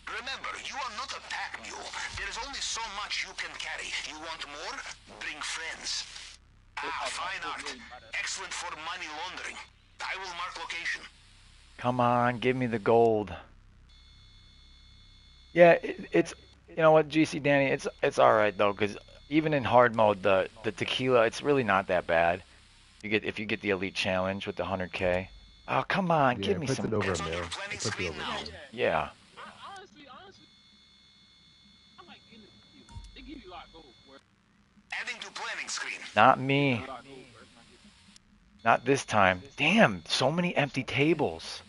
Speaker 3: Remember, you are not a pack mule. There is only so much you can carry. You want more? Bring friends. Fine art. Excellent for money laundering. I will mark location.
Speaker 1: Come on, give me the gold. Yeah, it's you know what, GC Danny, it's all right though, because even in hard mode, the tequila, it's really not that bad. If you get the elite challenge with the 100K. Oh, come on,
Speaker 10: Yeah,
Speaker 1: give
Speaker 10: it
Speaker 1: me
Speaker 10: puts
Speaker 1: some.
Speaker 10: it over a mil. It puts it over a mil.
Speaker 1: Yeah.
Speaker 11: Honestly, I like getting the tequila. They give you a lot of gold for it.
Speaker 3: Adding to planning screen.
Speaker 1: Not
Speaker 11: They give
Speaker 1: me.
Speaker 11: you a lot of gold for it.
Speaker 1: Not this time. Damn, so many empty tables.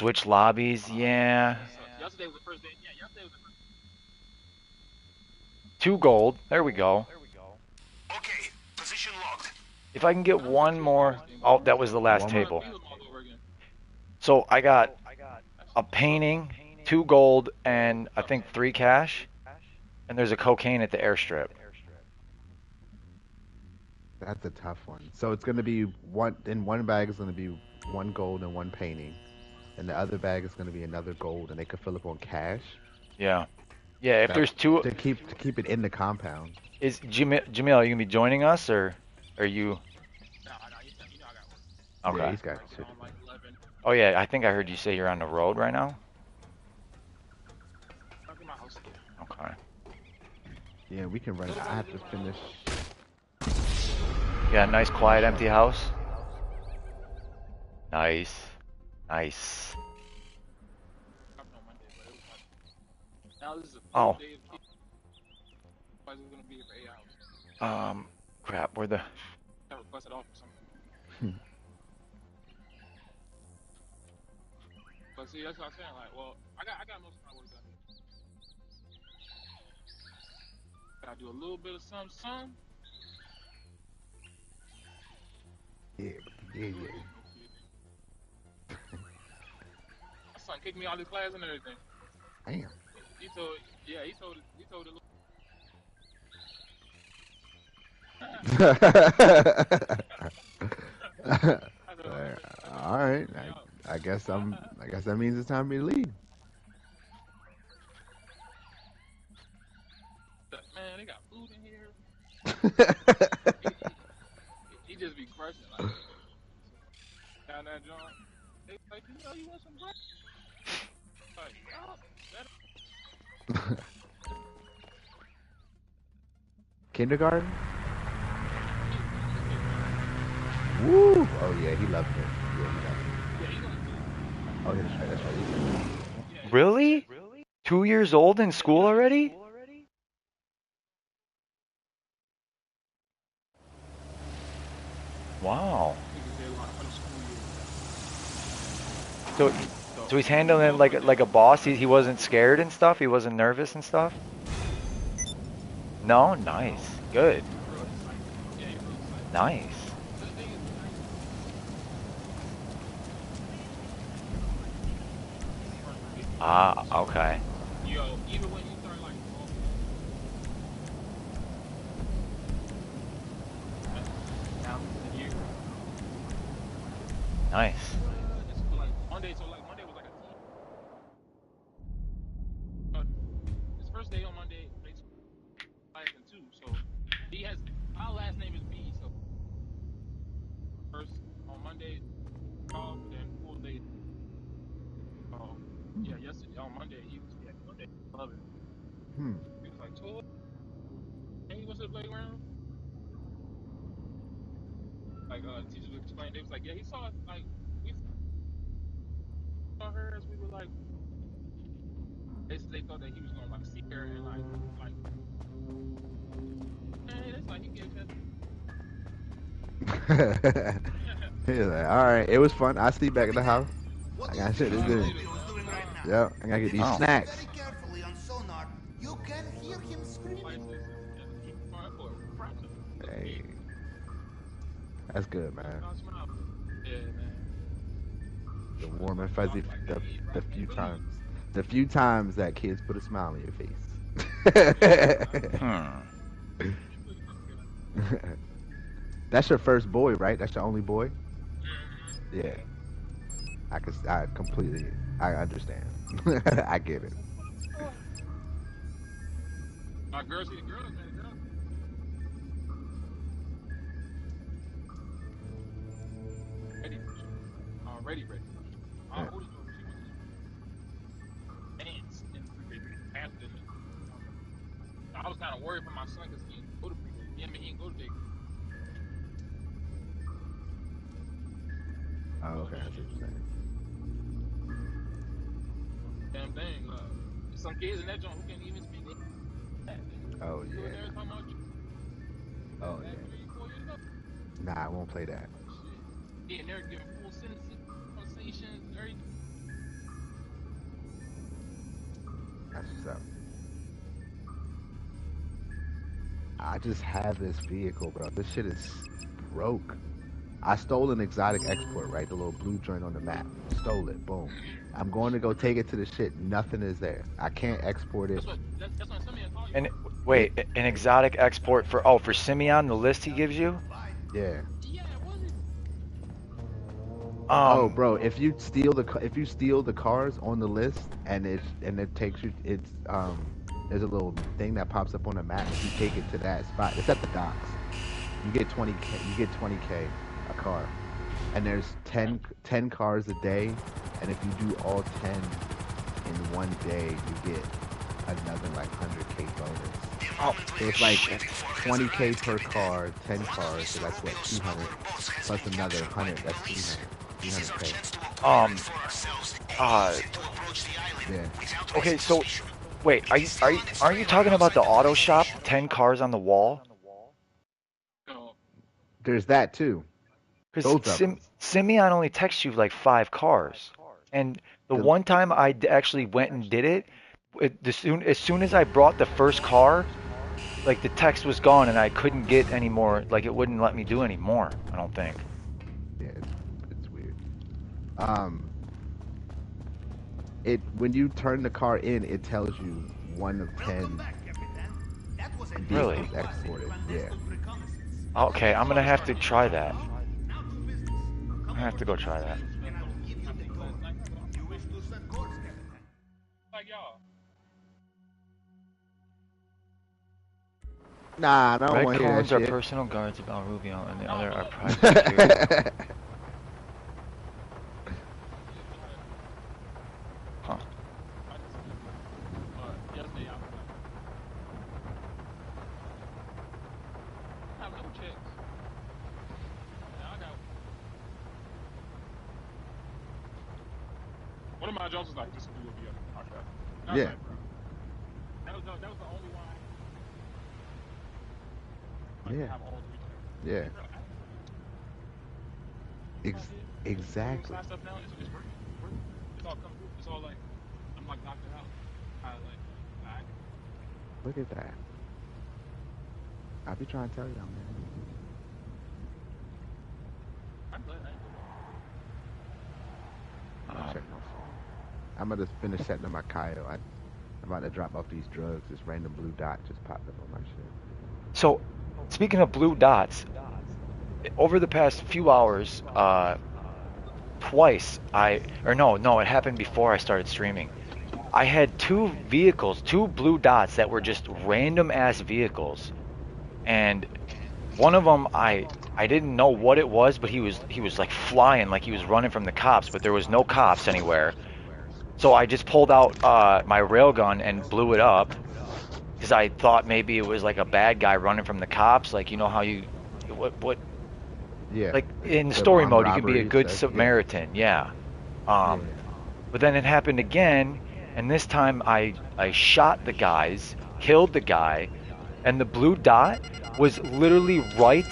Speaker 1: switch lobbies, yeah.
Speaker 11: Yesterday was the first day. Yeah, yesterday was the first
Speaker 1: 2 gold. There we go.
Speaker 3: Okay, position locked.
Speaker 1: If I can get one more. Oh, that was the last
Speaker 10: One more.
Speaker 1: table. So I got a painting, 2 gold, and I think 3 cash. And there's a cocaine at the airstrip.
Speaker 10: That's a tough one. So it's gonna be one in one bag is gonna be 1 gold and 1 painting, and the other bag is gonna be another gold, and they could fill up on cash.
Speaker 1: Yeah. Yeah, if there's 2.
Speaker 10: To keep it in the compound.
Speaker 1: Is Jamil, are you gonna be joining us, or are you? Okay.
Speaker 10: Yeah, he's got shit.
Speaker 1: Oh yeah, I think I heard you say you're on the road right now. Okay.
Speaker 10: Yeah, we can run. I have to finish.
Speaker 1: Yeah, nice, quiet, empty house. Nice. Nice. Oh. Crap, where the...
Speaker 11: But see, that's what I'm saying. Like, well, I got most of my work done. Gotta do a little bit of some.
Speaker 10: Yeah.
Speaker 11: My son kicked me out of his class and everything.
Speaker 10: Damn.
Speaker 11: He told the
Speaker 10: All right. I guess that means it's time for me to leave.
Speaker 11: Man, they got food in here. he just be crushing like down that joint. They like, you want some bread? Like, oh,
Speaker 10: Kindergarten? Woo! Oh yeah, he loved it. Yeah, he loved it. Oh, yeah, that's right.
Speaker 1: Really? 2 years old in school already? Wow. So he's handling it like a boss. He wasn't scared and stuff. He wasn't nervous and stuff. No, nice, good, nice. Ah, okay.
Speaker 11: Yo, even when you start like,
Speaker 1: Nice.
Speaker 11: Monday was like his first day on Monday, basically, and 2. So he has our last name is B. So first on Monday, then full day. Yeah, yesterday on Monday Monday, love it. He was like, "Toy," and he went to the playground. Like teachers explained, they was like, "Yeah, he saw us. Like we saw her as we were like." They thought that he was gonna like see her and like man, it's like he gave her.
Speaker 10: He's like, all right, it was fun. I'll see you back at the house. I got shit to do. Yep, I gotta get these snacks.
Speaker 3: Very carefully on sonar. You can hear him screaming.
Speaker 10: Hey, that's good, man.
Speaker 11: Yeah, man.
Speaker 10: The warm and fuzzy, the few times that kids put a smile on your face. That's your first boy, right? That's your only boy? Yeah. I completely, I understand. I get it.
Speaker 11: My girls see the girls, man. The girls. Ready. Our oldest daughter, she went to dance in pre-K after me. I was kind of worried for my son because he didn't go to pre-K. He didn't go to daycare.
Speaker 10: Oh, okay. I see what you're saying.
Speaker 11: Damn thing. Some kids in that joint who can't even speak English.
Speaker 10: Oh, yeah. Oh, yeah.
Speaker 11: 3, 4 years old.
Speaker 10: Nah, I won't play that.
Speaker 11: Yeah, and they're giving full sentences, conversations, and everything.
Speaker 10: That's what's up. I just have this vehicle, bro. This shit is broke. I stole an exotic export, right? The little blue joint on the map. Stole it. Boom. I'm going to go take it to the shit. Nothing is there. I can't export it.
Speaker 11: That's what Simeon called you.
Speaker 1: And
Speaker 10: Yeah.
Speaker 1: wait, an exotic export for Simeon, the list he gives you?
Speaker 10: Yeah.
Speaker 11: Yeah, was it?
Speaker 10: Oh,
Speaker 1: Um,
Speaker 10: bro, if you steal the cars on the list and it takes you there's a little thing that pops up on the map. If you take it to that spot, it's at the docks. You get 20k. You get 20k a car, and there's 10 cars a day. And if you do all 10 in one day, you get another like 100k bonus.
Speaker 1: oh,
Speaker 10: So it's like 20k per car, 10 cars, so that's what 200 plus another 100. That's 300k.
Speaker 1: um, uh,
Speaker 10: Yeah.
Speaker 1: okay, so wait, are you talking about the auto shop? 10 cars on the wall?
Speaker 11: No.
Speaker 10: There's that too.
Speaker 1: Because
Speaker 10: Both of them.
Speaker 1: Simeon only texts you like 5 cars, and the
Speaker 10: The-
Speaker 1: one time actually went and did it, as soon as I brought the first car, like the text was gone and I couldn't get any more. Like it wouldn't let me do any more. I don't think.
Speaker 10: Yeah, it's weird. It when you turn the car in, it tells you 1 of 10
Speaker 1: Really?
Speaker 10: vehicles exported. Yeah.
Speaker 1: Okay, I'm gonna have to try that. I have to go try that.
Speaker 11: Like y'all.
Speaker 10: Nah, I don't
Speaker 1: Red
Speaker 10: want to hear
Speaker 1: cones
Speaker 10: that
Speaker 1: are
Speaker 10: shit.
Speaker 1: personal guards about Rubio, and the other are private security. Huh.
Speaker 11: Yesterday I was have no checks. I got one of my jobs was like, just do it via contract. And I was
Speaker 10: Yeah.
Speaker 11: like, bro, that was the only one I
Speaker 10: Yeah.
Speaker 11: have all 3 checks.
Speaker 10: Yeah.
Speaker 11: Bro,
Speaker 10: Ex- exactly.
Speaker 11: Stuff now, it's working. It's all come through. It's all like, I'm like knocked it out. I
Speaker 10: Look at that. I be trying to tell y'all, man.
Speaker 11: I'm glad I
Speaker 10: I'll check my phone. I'm gonna finish setting up my Cayo. I'm about to drop off these drugs. This random blue dot just popped up on my shit.
Speaker 1: So, speaking of blue dots, over the past few hours, twice it happened before I started streaming. I had 2 blue dots that were just random ass vehicles, and one of them I didn't know what it was, but he was like flying, like he was running from the cops, but there was no cops anywhere. So I just pulled out my railgun and blew it up because I thought maybe it was like a bad guy running from the cops, like you know how you what
Speaker 10: Yeah.
Speaker 1: like in
Speaker 10: The
Speaker 1: story
Speaker 10: armed
Speaker 1: mode you can be a
Speaker 10: robbery
Speaker 1: good
Speaker 10: stuff.
Speaker 1: Samaritan, yeah.
Speaker 10: Yeah.
Speaker 1: But then it happened again, and this time I shot the guys, killed the guy, and the blue dot was literally right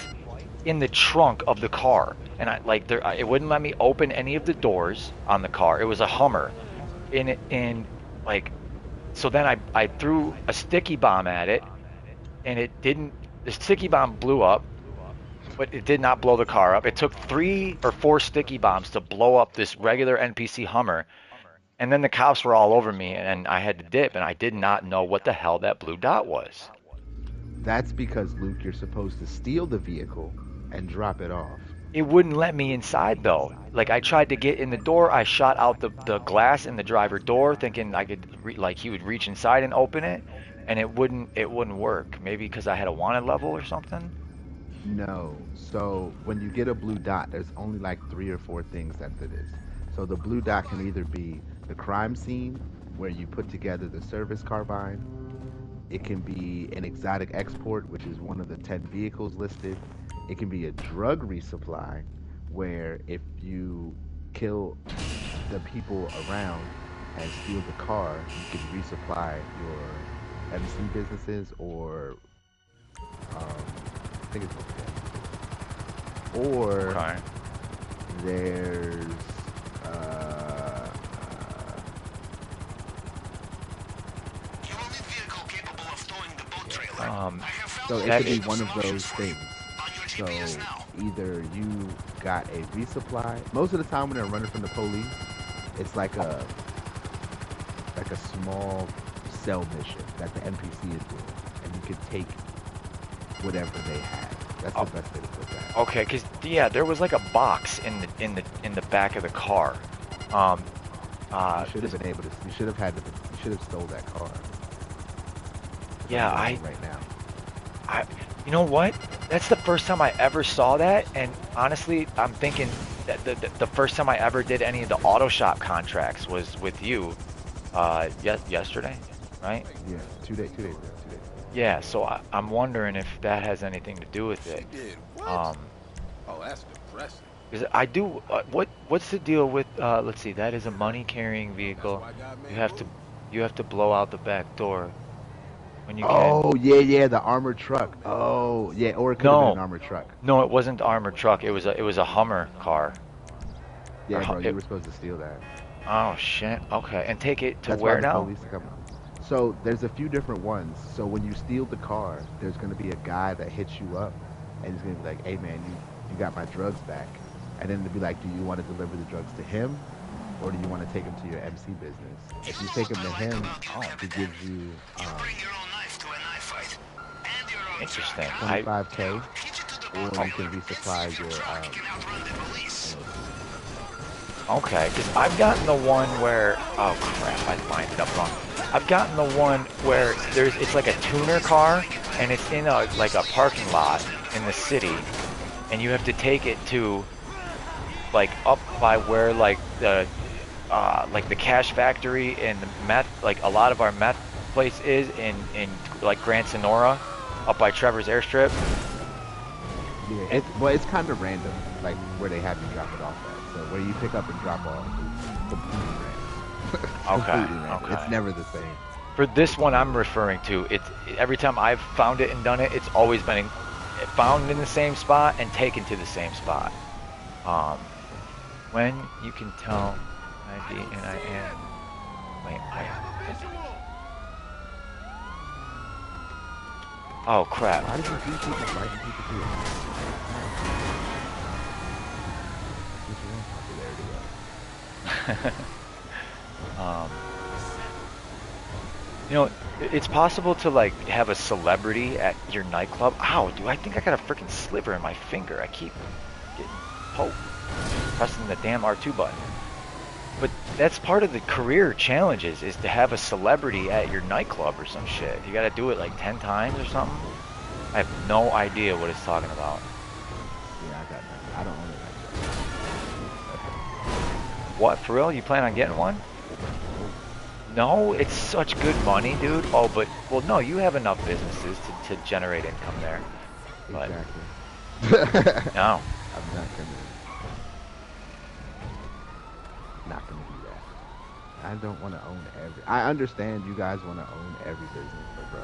Speaker 1: in the trunk of the car, and it wouldn't let me open any of the doors on the car. It was a Hummer, so then I threw a sticky bomb at it, and it didn't. The sticky bomb blew up, but it did not blow the car up. It took 3 or 4 sticky bombs to blow up this regular NPC Hummer, and then the cops were all over me, and I had to dip, and I did not know what the hell that blue dot was.
Speaker 10: That's because, Luke, you're supposed to steal the vehicle and drop it off.
Speaker 1: It wouldn't let me inside though. Like I tried to get in the door, I shot out the glass in the driver door, thinking I could he would reach inside and open it, and it wouldn't work. Maybe because I had a wanted level or something.
Speaker 10: No. So when you get a blue dot, there's only like 3 or 4 things that it is. So the blue dot can either be the crime scene where you put together the service carbine. It can be an exotic export, which is one of the 10 vehicles listed. It can be a drug resupply, where if you kill the people around and steal the car, you can resupply your MC businesses or I think it's or
Speaker 1: Okay.
Speaker 10: there's So it
Speaker 1: that
Speaker 10: could be one of those things. So either you got a resupply. Most of the time when they're running from the police, it's like a small cell mission that the NPC is doing, and you could take whatever they have. That's the best way to put that.
Speaker 1: Okay, cause yeah, there was like a box in the back of the car.
Speaker 10: You should have been able to. You should have had to. You should have stole that car.
Speaker 1: Yeah,
Speaker 10: right now.
Speaker 1: You know what? That's the first time I ever saw that, and honestly, I'm thinking that the first time I ever did any of the auto shop contracts was with you, yesterday, right?
Speaker 10: Yeah, 2 days ago.
Speaker 1: Yeah, so I'm wondering if that has anything to do with it.
Speaker 5: Oh, that's depressing.
Speaker 1: Because I do. What's the deal with? Let's see. That is a money carrying vehicle. You have to blow out the back door when you can.
Speaker 10: Oh yeah, the armored truck. Oh yeah, or it could have been an armored truck.
Speaker 1: No, it wasn't the armored truck. It was a Hummer car.
Speaker 10: Yeah, bro, you were supposed to steal that.
Speaker 1: Oh shit. Okay, and take it to
Speaker 10: That's
Speaker 1: where
Speaker 10: why the
Speaker 1: now?
Speaker 10: police are coming. So there's a few different ones. So when you steal the car, there's gonna be a guy that hits you up, and he's gonna be like, "Hey man, you got my drugs back," and then it'll be like, "Do you want to deliver the drugs to him, or do you want to take them to your MC business?" If you take them to him, he gives you
Speaker 1: Interesting.
Speaker 10: 25K, or you can resupply your
Speaker 1: Okay, because I've gotten the one where, oh crap, I lined it up wrong. I've gotten the one where it's like a tuner car, and it's in like a parking lot in the city, and you have to take it to like up by where like the cash factory and the meth, like a lot of our meth place is in like Grand Sonora, up by Trevor's airstrip.
Speaker 10: Yeah, it's kind of random, like where they have you drop it off at. So where you pick up and drop off is completely random.
Speaker 1: Okay.
Speaker 10: It's never the same.
Speaker 1: For this one I'm referring to, it's every time I've found it and done it, it's always been found in the same spot and taken to the same spot. When you can tell ID and I am. Wait, oh crap.
Speaker 10: Why did you see people fighting people too?
Speaker 1: You know, it's possible to like have a celebrity at your nightclub. Ow, dude, I think I got a freaking sliver in my finger. I keep getting poked, pressing the damn R2 button. But that's part of the career challenges, is to have a celebrity at your nightclub or some shit. You gotta do it like 10 times or something. I have no idea what it's talking about.
Speaker 10: Yeah, I got that. I don't own it like that.
Speaker 1: What, for real? You plan on getting one? No, it's such good money, dude. Oh, but, well, no, you have enough businesses to generate income there. But,
Speaker 10: exactly.
Speaker 1: No.
Speaker 10: I'm not gonna do that. I don't want to own every. I understand you guys want to own every business, but bro,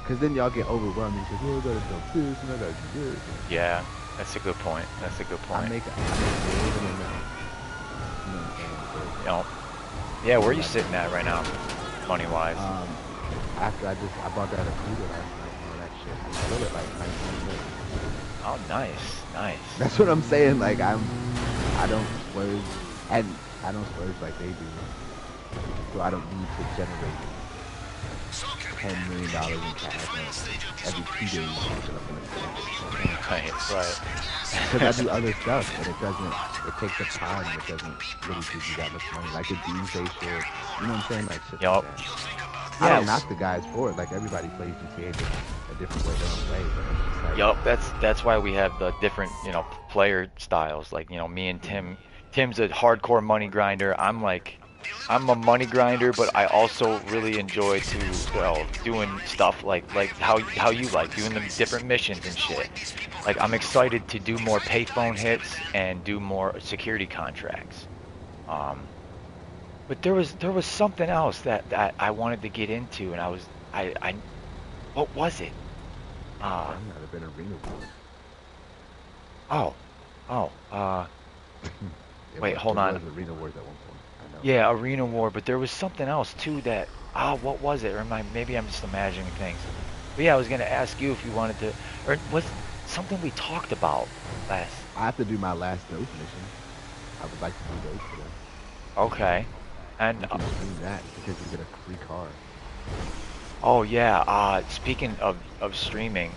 Speaker 10: because then y'all get overwhelmed. You say, "Oh, I gotta do this and I gotta do this."
Speaker 1: Yeah, that's a good point. That's a good point.
Speaker 10: I make more than enough. You know what I'm saying?
Speaker 1: You know, yeah, where are you sitting at right now, money-wise?
Speaker 10: After I bought that Akuda last night and all that shit. I'm still at like 19 million.
Speaker 1: Oh, nice.
Speaker 10: That's what I'm saying. Like I don't splurge, and I don't splurge like they do. So I don't need to generate $10 million in cash every 2 days.
Speaker 1: Right.
Speaker 10: Because I do other stuff, and it takes up time, and it doesn't really give you that much money. Like the Doomsday shit, you know what I'm saying? Like shit like that. I don't knock the guys for it. Like everybody plays GTA a different way, their own way. But
Speaker 1: Yup, that's why we have the different, player styles. Like, me and Tim. Tim's a hardcore money grinder. I'm a money grinder, but I also really enjoy doing stuff like how you like doing the different missions and shit. Like, I'm excited to do more payphone hits and do more security contracts. But there was something else that I wanted to get into, and I what was it?
Speaker 10: that might have been Arena
Speaker 1: War. Wait, hold on.
Speaker 10: Arena Wars at one point. I know.
Speaker 1: Yeah, Arena War, but there was something else too that, what was it? Or maybe I'm just imagining things. But yeah, I was gonna ask you if you wanted to, or was something we talked about last.
Speaker 10: I have to do my last dose mission. I would like to do those today.
Speaker 1: Okay. And
Speaker 10: You can stream that because you get a free car.
Speaker 1: oh yeah, speaking of streaming,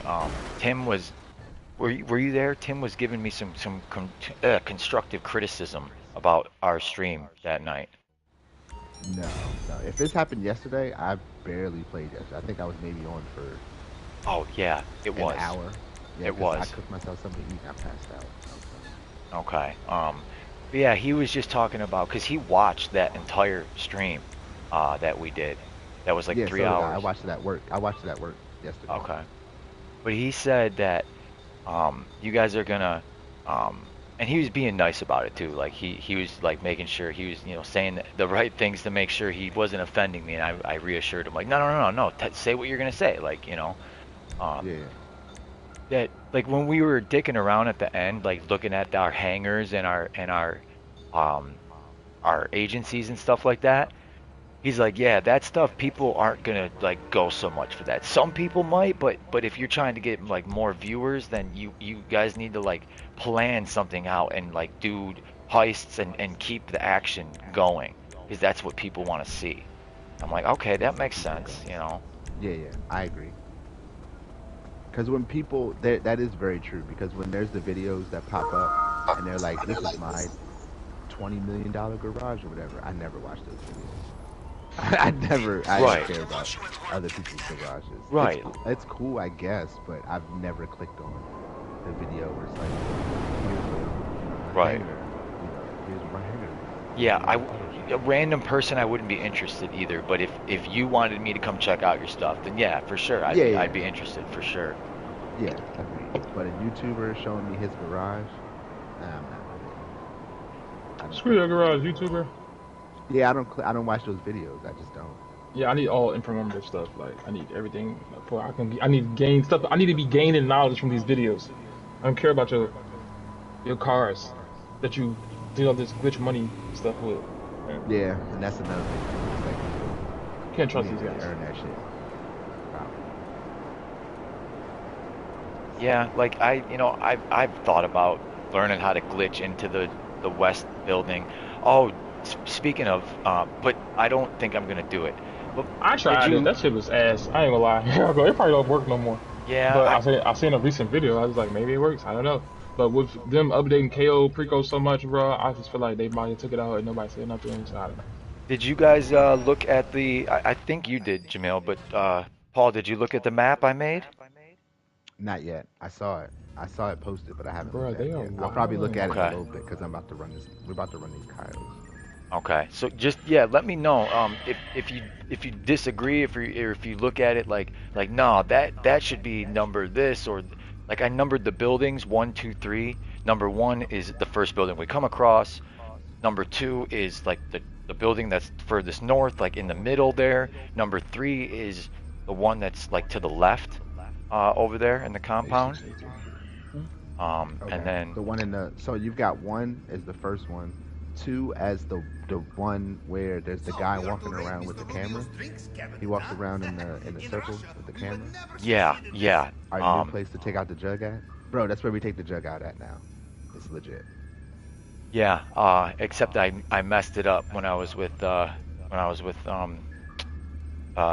Speaker 1: Tim was were you there? Tim was giving me some constructive criticism about our stream that night.
Speaker 10: No, no. If this happened yesterday, I barely played yesterday. I think I was maybe on for
Speaker 1: Oh yeah, it
Speaker 10: an
Speaker 1: was.
Speaker 10: hour. Yeah,
Speaker 1: It
Speaker 10: 'cause I
Speaker 1: was.
Speaker 10: cooked myself something to eat and I passed out.
Speaker 1: Okay. But yeah, he was just talking about because he watched that entire stream that we did. That was like
Speaker 10: Yeah,
Speaker 1: three
Speaker 10: so did I. I
Speaker 1: hours.
Speaker 10: watched it at work. I watched it at work yesterday.
Speaker 1: Okay. But he said that you guys are gonna and he was being nice about it too. Like he was like making sure he was saying the right things to make sure he wasn't offending me, and I reassured him like no, say what you're gonna say, like um,
Speaker 10: Yeah.
Speaker 1: that like when we were dicking around at the end, like looking at our hangars and um our agencies and stuff like that. He's like, yeah, that stuff people aren't gonna like go so much for that. Some people might, but if you're trying to get like more viewers, then you guys need to like plan something out and like do heists and keep the action going because that's what people want to see. I'm like, okay, that makes sense.
Speaker 10: Yeah, yeah. I agree. Because when people, that is very true. Because when there's the videos that pop up and they're like, "This is my $20 million garage or whatever," I never watch those videos. I don't
Speaker 1: Right,
Speaker 10: care about other people's garages.
Speaker 1: right,
Speaker 10: It's cool, I guess, but I've never clicked on the video where it's like, here's a
Speaker 1: right.
Speaker 10: hanger, here's my hanger.
Speaker 1: Yeah,
Speaker 10: Here's my
Speaker 1: a random person I wouldn't be interested either. But if you wanted me to come check out your stuff, then yeah, for sure,
Speaker 10: Yeah,
Speaker 1: I'd
Speaker 10: yeah,
Speaker 1: be interested for sure.
Speaker 10: yeah. Agreed. But a YouTuber showing me his garage, nah, I'm not really. I don't
Speaker 11: Screw
Speaker 10: click
Speaker 11: your
Speaker 10: on it.
Speaker 11: garage, YouTuber.
Speaker 10: Yeah, I don't watch those videos. I just don't.
Speaker 11: Yeah, I need all informative stuff. Like, I need everything for I need to gain stuff. I need to be gaining knowledge from these videos. I don't care about your cars that you this glitch money stuff with.
Speaker 10: Yeah, and that's another thing. It's like
Speaker 11: Can't
Speaker 10: you
Speaker 11: trust
Speaker 10: need
Speaker 11: these
Speaker 10: to
Speaker 11: guys.
Speaker 10: earn that shit. Wow.
Speaker 1: Yeah, like I've thought about learning how to glitch into the west building. Oh, speaking of, but I don't think I'm gonna do it. But
Speaker 11: I
Speaker 1: did
Speaker 11: tried it.
Speaker 1: you?
Speaker 11: That shit was ass. I ain't gonna lie. It probably don't work no more.
Speaker 1: Yeah,
Speaker 11: But I seen a recent video. I was like, maybe it works. I don't know. But with them updating Cayo Perico so much, bro, I just feel like they might have took it out and nobody said nothing. So I don't know.
Speaker 1: did you guys look at the? I think you did, Jamil. But Paul, did you look at the map I made?
Speaker 10: Not yet. I saw it. I saw it posted, but I haven't
Speaker 11: Bro,
Speaker 10: looked at
Speaker 11: they
Speaker 10: it
Speaker 11: are
Speaker 10: yet. I'll probably look
Speaker 11: wilding.
Speaker 10: at it in a
Speaker 1: Okay.
Speaker 10: little bit because I'm about to run this. We're about to run these Cayos.
Speaker 1: Okay, so just yeah, let me know if you disagree if you look at it like no that should be number this or like I numbered the buildings 1, 2, 3. Number 1 is the first building we come across. Number 2 is like the building that's furthest north, like in the middle there. Number 3 is the one that's like to the left, over there in the compound. And
Speaker 10: Okay.
Speaker 1: then
Speaker 10: The one in the so you've got one as the first one, two as the one where there's the guy walking around with the camera. He walks around in the circle with the camera.
Speaker 1: yeah.
Speaker 10: Our new place to take out the jug at, bro. That's where we take the jug out at now. It's legit.
Speaker 1: Yeah, except I messed it up when I was with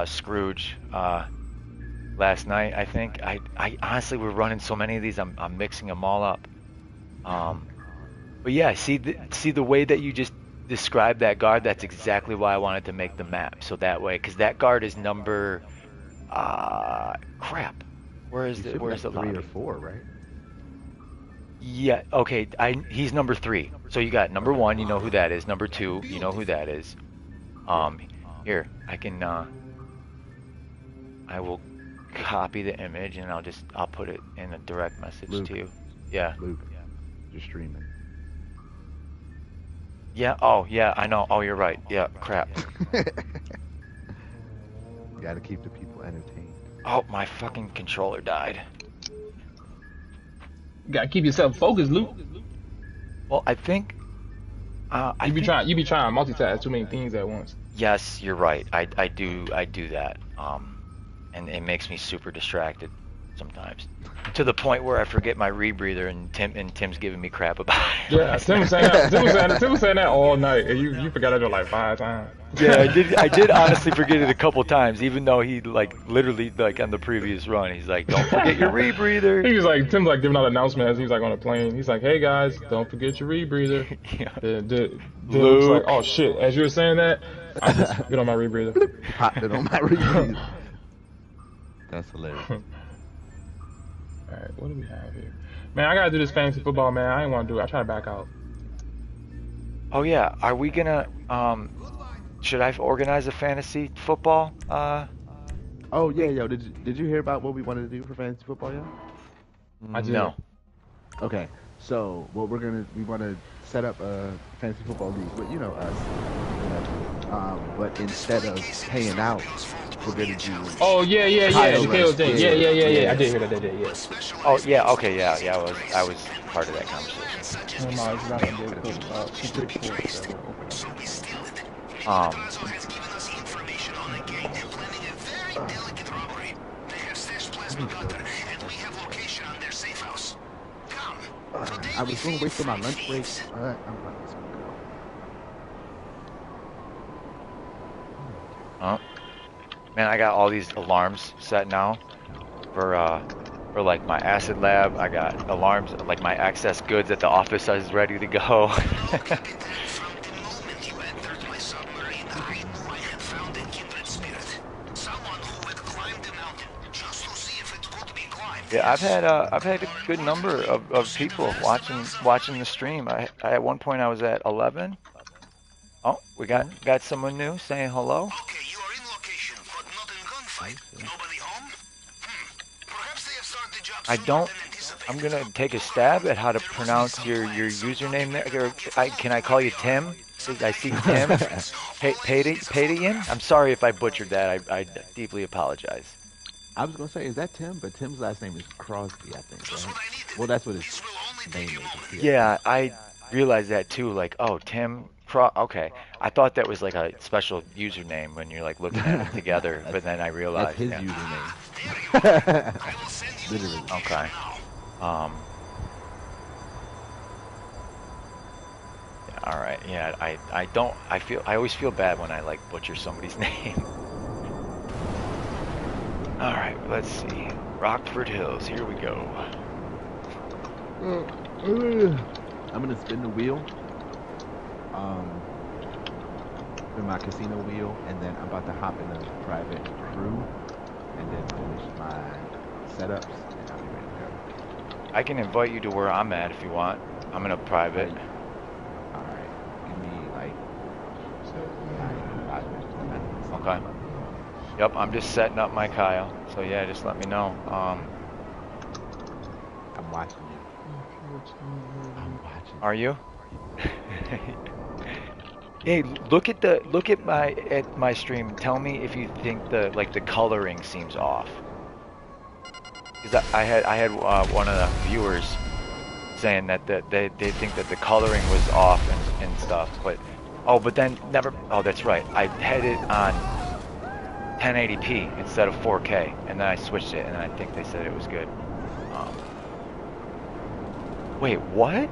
Speaker 1: Scrooge last night. I think I honestly we're running so many of these. I'm mixing them all up. But yeah, see the way that you just described that guard. That's exactly why I wanted to make the map so that way, because that guard is number crap.
Speaker 10: He should be
Speaker 1: Where's
Speaker 10: like
Speaker 1: the
Speaker 10: three
Speaker 1: lobby?
Speaker 10: or four, right?
Speaker 1: Yeah, okay. He's number 3. So you got number 1, you know who that is. Number 2, you know who that is. Here, I will copy the image and I'll put it in a direct message
Speaker 10: Luke.
Speaker 1: to you. Yeah.
Speaker 10: Luke, you're streaming.
Speaker 1: Yeah. Oh, yeah, I know. Oh, you're right. Yeah, crap.
Speaker 10: Got to keep the people entertained.
Speaker 1: Oh, my fucking controller died.
Speaker 11: You gotta keep yourself focused, Luke.
Speaker 1: Well, I think
Speaker 11: You be trying multitask too many things at once.
Speaker 1: yes, you're right. I do that. and it makes me super distracted sometimes, to the point where I forget my rebreather, and Tim's giving me crap about it
Speaker 12: Yeah,
Speaker 1: last
Speaker 12: Tim was
Speaker 1: night.
Speaker 12: saying that. Tim was saying that all night, and you forgot it like 5 times.
Speaker 1: Yeah, I did honestly forget it a couple times, even though he like literally like on the previous run, he's like, "Don't forget your rebreather."
Speaker 12: He was like, Tim's like giving out announcements. He's like on a plane. He's like, "Hey guys, don't forget your rebreather."
Speaker 1: Yeah.
Speaker 12: Then Luke's like,
Speaker 1: Luke.
Speaker 12: "Oh shit!" As you were saying that, I just get on my rebreather.
Speaker 10: Popped it on my rebreather. That's hilarious.
Speaker 12: All right, what do we have here? Man, I gotta do this fantasy football, man. I ain't want to do it. I try to back out.
Speaker 1: Oh yeah, are we gonna should I organize a fantasy football?
Speaker 10: Oh yeah, yo, did you hear about what we wanted to do for fantasy football, yo?
Speaker 12: I did.
Speaker 1: No.
Speaker 10: Okay, so what we want to set up a fantasy football league, but you know us. But instead of paying out, we're gonna do.
Speaker 12: Oh yeah, the Cayo thing. Yeah. I did hear that. Yeah.
Speaker 1: Oh yeah, okay, yeah. I was part of that conversation.
Speaker 12: No, it's not gonna be able
Speaker 10: I was going to wait for my lunch break, but I'm not.
Speaker 1: Oh, man, I got all these alarms set now for like my acid lab. I got alarms like my access goods at the office is ready to go. Yeah, I've had a good number of people watching the stream. I at one point I was at 11. Oh, we got someone new saying hello.
Speaker 3: Okay, you are in location, but not in gunfight. Nobody home? Perhaps they have started the job sooner than anticipated.
Speaker 1: I'm gonna take a stab at how to pronounce your username there. Can I call you Tim? I see Tim. Padian? I'm sorry if I butchered that. I deeply apologize.
Speaker 10: I was gonna say, is that Tim? But Tim's last name is Crosby, I think. Right? Well, that's what his name is.
Speaker 1: Yeah, I realized that too. Like, oh, Tim. Okay, I thought that was like a special username when you're like looking at it together, but then I realized
Speaker 10: that's his username. Literally.
Speaker 1: Okay. Yeah, all right. Yeah, I always feel bad when I like butcher somebody's name. All right, let's see. Rockford Hills. Here we go.
Speaker 10: I'm gonna spin the wheel. In my casino wheel, and then I'm about to hop in a private crew, and then finish my setups, and I'll be ready to go.
Speaker 1: I can invite you to where I'm at if you want. I'm in a private.
Speaker 10: All right, give me like 5 minutes.
Speaker 1: Okay. Yep, I'm just setting up my Cayo. So yeah, just let me know.
Speaker 10: I'm watching you. I'm watching.
Speaker 1: Are you? Hey, look at my stream. Tell me if you think the coloring seems off. Because I had one of the viewers saying that they think that the coloring was off and stuff. But then never. Oh, that's right. I had it on 1080p instead of 4K, and then I switched it, and I think they said it was good. Wait, what?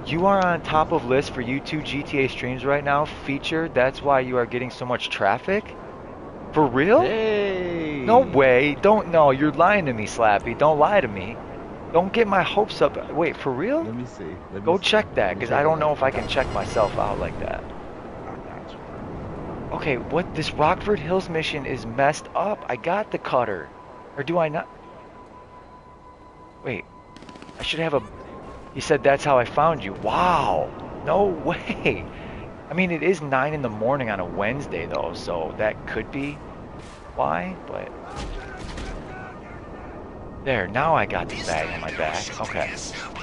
Speaker 1: You are on top of list for YouTube GTA streams right now, featured. That's why you are getting so much traffic? For real?
Speaker 10: Hey!
Speaker 1: No way. No, you're lying to me, Slappy. Don't lie to me. Don't get my hopes up. Wait, for real?
Speaker 10: Let me see.
Speaker 1: Go check that, because I don't know if I can check myself out like that. Okay, what? This Rockford Hills mission is messed up. I got the cutter. Or do I not? Wait. I should have a... He said that's how I found you. Wow. No way. I mean, it is 9 in the morning on a Wednesday, though, so that could be why, but... There, now I got the bag on my back. Okay.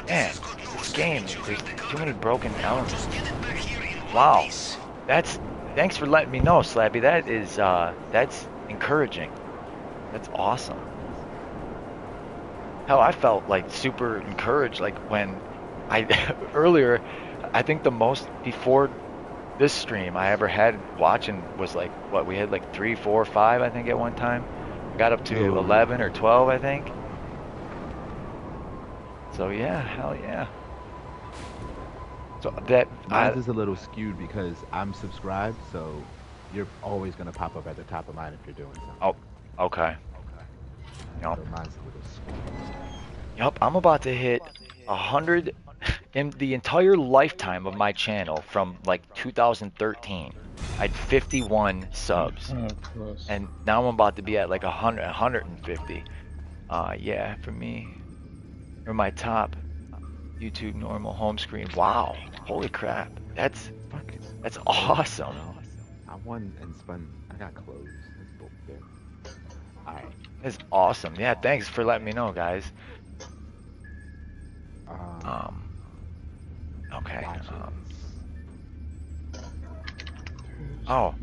Speaker 1: Man, this game, there's too many broken elements. Wow. Thanks for letting me know, Slappy. That's encouraging. That's awesome. Hell, I felt like super encouraged, like when earlier, I think the most before this stream I ever had watching was like, what, we had like 3, 4, 5, I think at one time. I got up to 11 or 12, I think. So yeah, hell yeah. So that
Speaker 10: Mine's is a little skewed because I'm subscribed, so you're always gonna pop up at the top of mine if you're doing something.
Speaker 1: Oh, okay. Yep.
Speaker 10: So mine's a little skewed.
Speaker 1: Yep, I'm about to hit 100 in the entire lifetime of my channel from like 2013. I had 51 subs, and now I'm about to be at like 100, 150. Yeah, for me, for my top YouTube normal home screen. Wow, holy crap, that's awesome.
Speaker 10: I won and spun. I got closed. That's bullshit. All right.
Speaker 1: That's awesome. Yeah, thanks for letting me know, guys. Okay. Oh.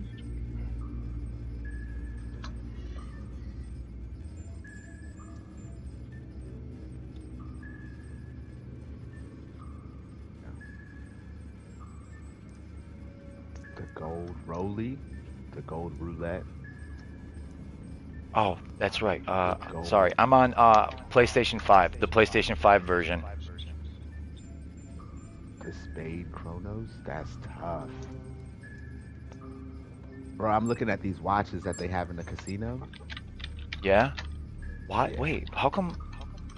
Speaker 10: The gold rolly, the gold roulette.
Speaker 1: Oh, that's right. Sorry, I'm on PlayStation 5, the PlayStation 5 version.
Speaker 10: The spade chronos, that's tough. Bro, I'm looking at these watches that they have in the casino.
Speaker 1: Yeah? Why? Wait, how come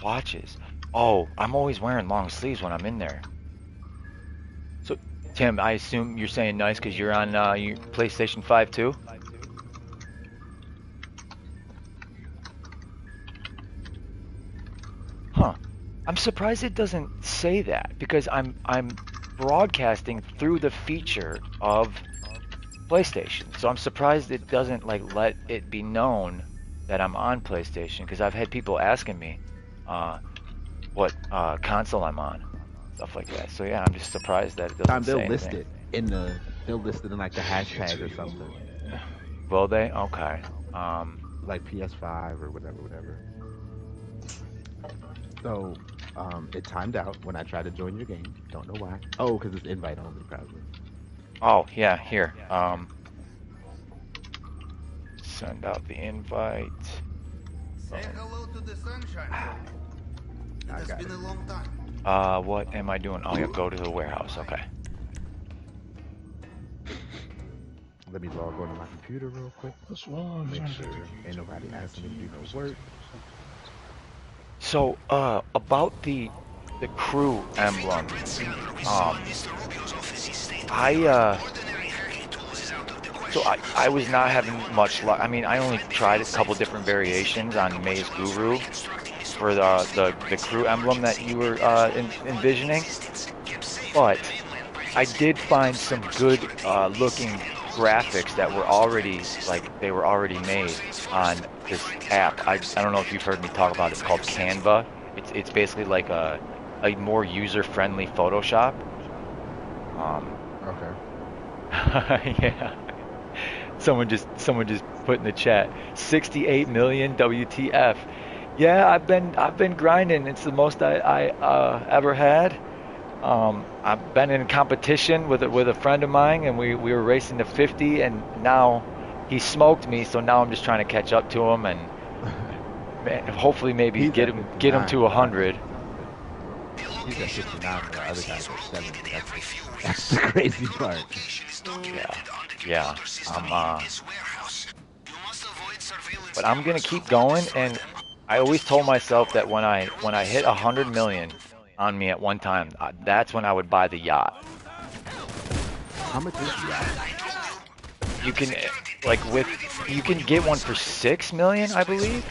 Speaker 1: watches? Oh, I'm always wearing long sleeves when I'm in there. So, Tim, I assume you're saying nice because you're on your PlayStation 5 too? Huh. I'm surprised it doesn't say that because I'm broadcasting through the feature of PlayStation. So I'm surprised it doesn't like let it be known that I'm on PlayStation because I've had people asking me what console I'm on, stuff like that. So yeah, I'm just surprised that it doesn't say
Speaker 10: They'll list
Speaker 1: anything.
Speaker 10: it in the they'll list it in like the hashtag or something.
Speaker 1: Will they? Okay.
Speaker 10: Like PS5 or whatever. So it timed out when I tried to join your game. Don't know why. Oh, because it's invite only, probably.
Speaker 1: Oh yeah, here. Send out the invite.
Speaker 8: Say hello to the sunshine. It has been a long time.
Speaker 1: What am I doing? Oh, yeah, go to the warehouse. Okay.
Speaker 10: Let me log on to my computer real quick.
Speaker 12: What's wrong?
Speaker 10: Make sure ain't nobody asking me to do no work.
Speaker 1: So, about the crew emblem, so I was not having much luck. I mean, I only tried a couple different variations on Maze Guru for the crew emblem that you were envisioning, but I did find some good looking graphics that were already made on this app. I don't know if you've heard me talk about it. It's called Canva. It's basically like a more user-friendly Photoshop.
Speaker 10: Okay.
Speaker 1: Yeah. Someone just put in the chat 68 million WTF. Yeah, I've been grinding. It's the most I ever had. I've been in competition with a friend of mine, and we were racing to 50, and now he smoked me. So now I'm just trying to catch up to him, and hopefully maybe get him to 100.
Speaker 10: He's at 59, the other guy's at 70. That's the crazy part.
Speaker 1: Yeah. But I'm gonna keep going, and I always told myself that when I hit 100 million on me at one time, that's when I would buy the yacht.
Speaker 10: How much is the yacht?
Speaker 1: You can you can get one for 6 million, I believe.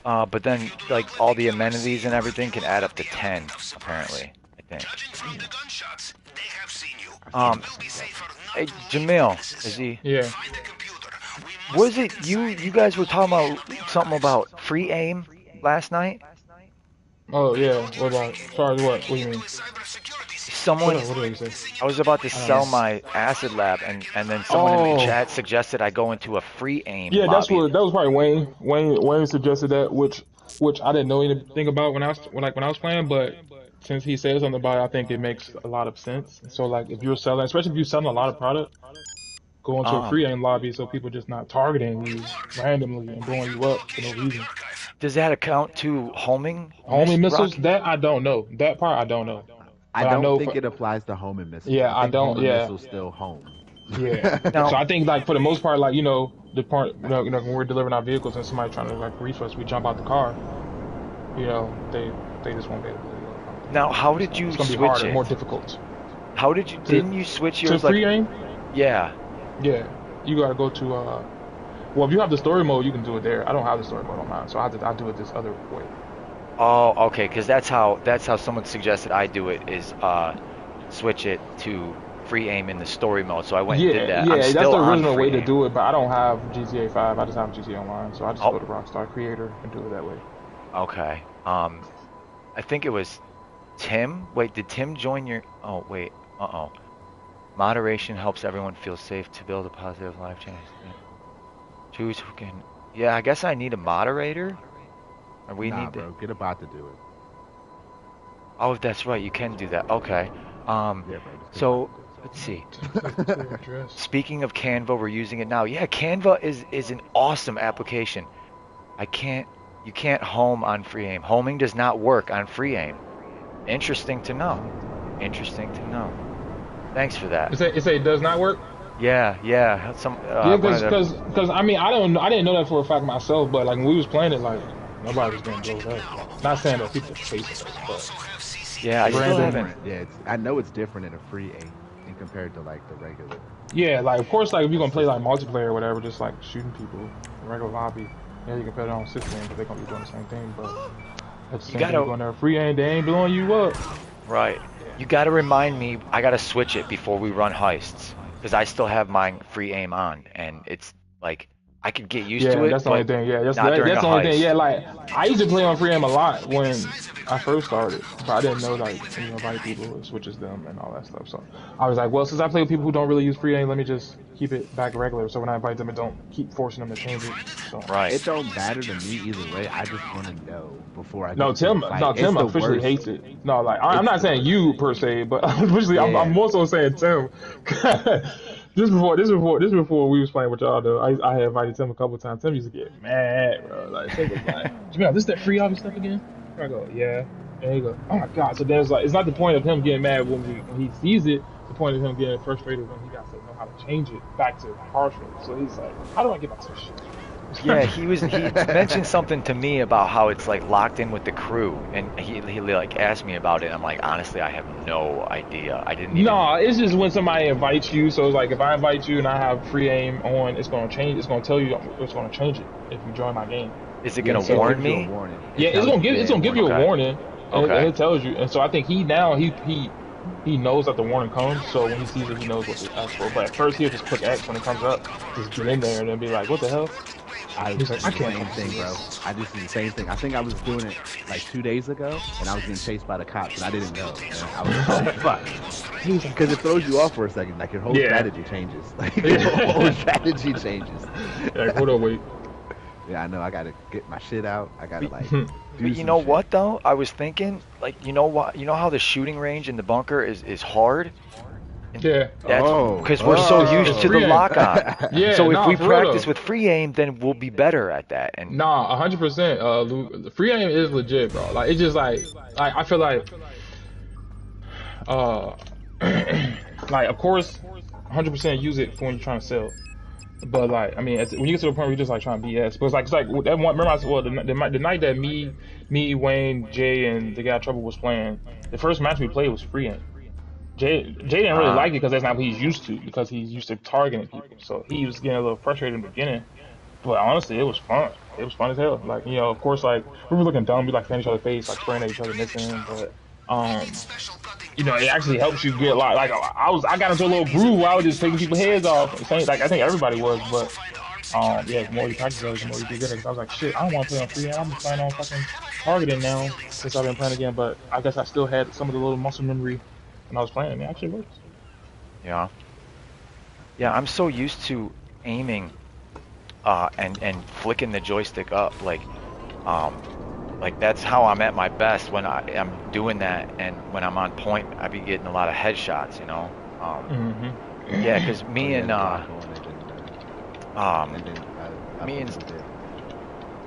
Speaker 1: But then like all the amenities and everything can add up to 10, apparently. I think. Hey, Jamil, is he?
Speaker 12: Yeah.
Speaker 1: Was it you guys were talking about something about free aim last night?
Speaker 12: Oh yeah. What about? Sorry, what? What do you mean?
Speaker 1: Someone,
Speaker 12: What did you say?
Speaker 1: I was about to sell my acid lab, and then someone in the chat suggested I go into a free aim.
Speaker 12: Yeah,
Speaker 1: lobby.
Speaker 12: that was probably Wayne. Wayne suggested that, which I didn't know anything about when I was playing, but since he said something about it, I think it makes a lot of sense. So like if you're selling, especially if you're selling a lot of product, go into a free aim lobby so people just not targeting you randomly and blowing you up for no reason.
Speaker 1: Does that account to homing
Speaker 12: missiles?
Speaker 1: rocket?
Speaker 12: That I don't know. That part I don't know.
Speaker 10: I
Speaker 12: But I
Speaker 10: don't
Speaker 12: know
Speaker 10: think
Speaker 12: for
Speaker 10: it applies to home and missiles.
Speaker 12: yeah,
Speaker 10: I
Speaker 12: I
Speaker 10: think
Speaker 12: don't.
Speaker 10: home and
Speaker 12: Yeah,
Speaker 10: missiles still home.
Speaker 12: yeah. So
Speaker 1: Now,
Speaker 12: I think like for the most part, like the part when we're delivering our vehicles and somebody trying to like brief us, we jump out the car. They just won't be able to.
Speaker 1: now, how did you
Speaker 12: It's gonna be
Speaker 1: switch
Speaker 12: harder,
Speaker 1: it?
Speaker 12: more difficult.
Speaker 1: How did you? Didn't you switch
Speaker 12: To
Speaker 1: yours
Speaker 12: free
Speaker 1: like?
Speaker 12: aim?
Speaker 1: Yeah.
Speaker 12: Yeah, you gotta go to well, if you have the story mode, you can do it there. I don't have the story mode on mine, so I do it this other way.
Speaker 1: Oh, okay. Because that's how someone suggested I do it is switch it to free aim in the story mode. So I went and did that. I'm
Speaker 12: That's
Speaker 1: still
Speaker 12: the
Speaker 1: on
Speaker 12: original way
Speaker 1: free
Speaker 12: to
Speaker 1: aim.
Speaker 12: do it, but I don't have GTA 5. I just have GTA Online, so I just
Speaker 1: Oh,
Speaker 12: go to Rockstar Creator and do it that way.
Speaker 1: okay. I think it was Tim. Wait, did Tim join your? Oh, wait. Uh-oh. Moderation helps everyone feel safe to build a positive life change. Choose who can. Yeah, I guess I need a moderator. Or we
Speaker 10: Nah,
Speaker 1: need to.
Speaker 10: bro, get about to do it.
Speaker 1: Oh, that's right. You can do that. Okay.
Speaker 10: Yeah, bro.
Speaker 1: So let's see.
Speaker 12: Address.
Speaker 1: Speaking of Canva, we're using it now. Yeah, Canva is an awesome application. You can't home on free aim. Homing does not work on free aim. Interesting to know. Interesting to know. Thanks for that.
Speaker 12: It say it does not work.
Speaker 1: Yeah. Some
Speaker 12: Yeah,
Speaker 1: one of the
Speaker 12: because I mean I didn't know that for a fact myself, but like when we was playing it, like nobody was getting blown up. Like, not saying that people chasing us, but
Speaker 1: yeah, I still haven't.
Speaker 10: Yeah, I know it's different in a free aim in compared to like the regular.
Speaker 12: yeah, like of course, like if you're gonna play like multiplayer or whatever, just like shooting people in regular lobby, yeah, you can play it on 16 because they're gonna be doing the same thing. But at the same time, going there free aim, they ain't blowing you up.
Speaker 1: Right. You got to remind me. I got to switch it before we run heists because I still have my free aim on, and it's like I could get used to it.
Speaker 12: That's the only thing. Yeah, that's
Speaker 1: not during
Speaker 12: the
Speaker 1: a
Speaker 12: only
Speaker 1: heist.
Speaker 12: thing. Yeah, like I used to play on free aim a lot when I first started, but I didn't know like invite people who switches them and all that stuff. So I was like, well, since I play with people who don't really use free aim, let me just keep it back regular. So when I invite them, it don't keep forcing them to change it. So
Speaker 1: right.
Speaker 10: It don't matter to me either way. I just want to know before I.
Speaker 12: Tim officially hates it. No, like I'm not saying you per se, but officially I'm more so saying Tim. This before we was playing with y'all though. I had invited Tim a couple of times. Tim used to get mad, bro. Like Tim was like, Jamel, this that free obby stuff again? I go, yeah. And he go, oh my god. So there's like, it's not the point of him getting mad when he sees it. The point of him getting frustrated when he got to know how to change it back to partial. So he's like, how do I get back to this shit?
Speaker 1: Yeah, he mentioned something to me about how it's like locked in with the crew, and he like asked me about it. I'm like, honestly, I have no idea. I didn't even.
Speaker 12: No, it's just when somebody invites you. So it's like if I invite you and I have free aim on, it's gonna change. It's gonna tell you it's gonna change it if you join my game.
Speaker 1: Is it gonna warn me?
Speaker 12: Yeah, it's gonna give you a warning. And it tells you. And so I think he knows that the warning comes. So when he sees it, he knows what to ask for. But at first he'll just click X when it comes up, just get in there and then be like, what the hell?
Speaker 10: He's like, I can't. Same thing, bro. I just did the same thing. I think I was doing it like 2 days ago, and I was getting chased by the cops, and I didn't know. And I was like, fuck. Because it throws you off for a second. Like your whole strategy changes. Like your whole strategy changes.
Speaker 12: Like, hold on, wait.
Speaker 10: Yeah, I know. I gotta get my shit out. I gotta like.
Speaker 1: But you know what though? I was thinking, like, you know what? You know how the shooting range in the bunker is hard.
Speaker 12: Yeah.
Speaker 1: That's because we're so used to the lock on.
Speaker 12: Yeah.
Speaker 1: So if we practice with free aim, then we'll be better at that. And
Speaker 12: 100%. Free aim is legit, bro. Like it's just like I feel like, like of course, 100% use it for when you're trying to sell. But like, I mean, when you get to the point where you're just like trying to BS, but it's like that one. Remember, the night that me, Wayne, Jay, and the guy Trouble was playing, the first match we played was free aim. Jay didn't really like it because that's not what he's used to, because he's used to targeting people. So he was getting a little frustrated in the beginning. But honestly, it was fun. It was fun as hell. Like, you know, of course, like we were looking dumb, we like fan each other's face, like spraying at each other, missing. But you know, it actually helps you get like I got into a little groove where I was just taking people's heads off. Like I think everybody was, but yeah, the more you practice it, the more you get good at it. I was like, shit, I don't want to play on free aim. I'm just playing on fucking targeting now since I've been playing again. But I guess I still had some of the little muscle memory when I was playing, and it actually works.
Speaker 1: Yeah, I'm so used to aiming and flicking the joystick up, like that's how I'm at my best when I am doing that, and when I'm on point, I be getting a lot of headshots, you know. Yeah, because
Speaker 10: Oh yeah, the Rocco
Speaker 1: um,
Speaker 10: and then up
Speaker 1: me
Speaker 10: a
Speaker 1: and
Speaker 10: little bit.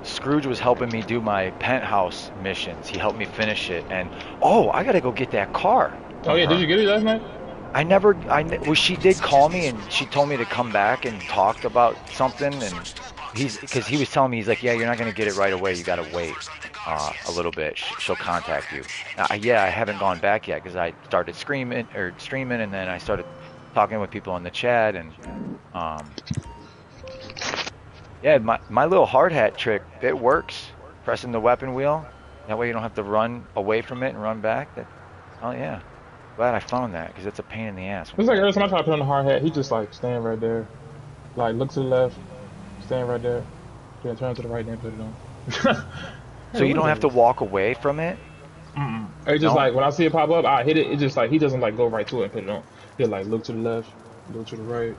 Speaker 1: Scrooge was helping me do my penthouse missions. He helped me finish it, and oh, I gotta go get that car
Speaker 12: Oh
Speaker 1: from
Speaker 12: yeah, did you
Speaker 1: her.
Speaker 12: get it last night?
Speaker 1: Well, she did call me and she told me to come back and talked about something, and because he was telling me, he's like, yeah, you're not gonna get it right away. You gotta wait a little bit. She'll contact you. Yeah, I haven't gone back yet because I started screaming or streaming, and then I started talking with people in the chat, and um, yeah, my little hard hat trick, it works. Pressing the weapon wheel. That way you don't have to run away from it and run back. Oh yeah. Glad I found that because it's a pain in the ass when
Speaker 12: It's
Speaker 1: you
Speaker 12: like
Speaker 1: gotta
Speaker 12: every time I
Speaker 1: do it.
Speaker 12: try to put on the hard hat, he just like stand right there, like look to the left, stand right there, then turn to the right, then put it on. Hey,
Speaker 1: So you
Speaker 12: what is
Speaker 1: don't
Speaker 12: all
Speaker 1: have to
Speaker 12: this?
Speaker 1: walk away from it?
Speaker 12: It's just
Speaker 1: No?
Speaker 12: like when I see it pop up, I hit it. It's just like he doesn't like go right to it and put it on. He'll like look to the left, look to the right,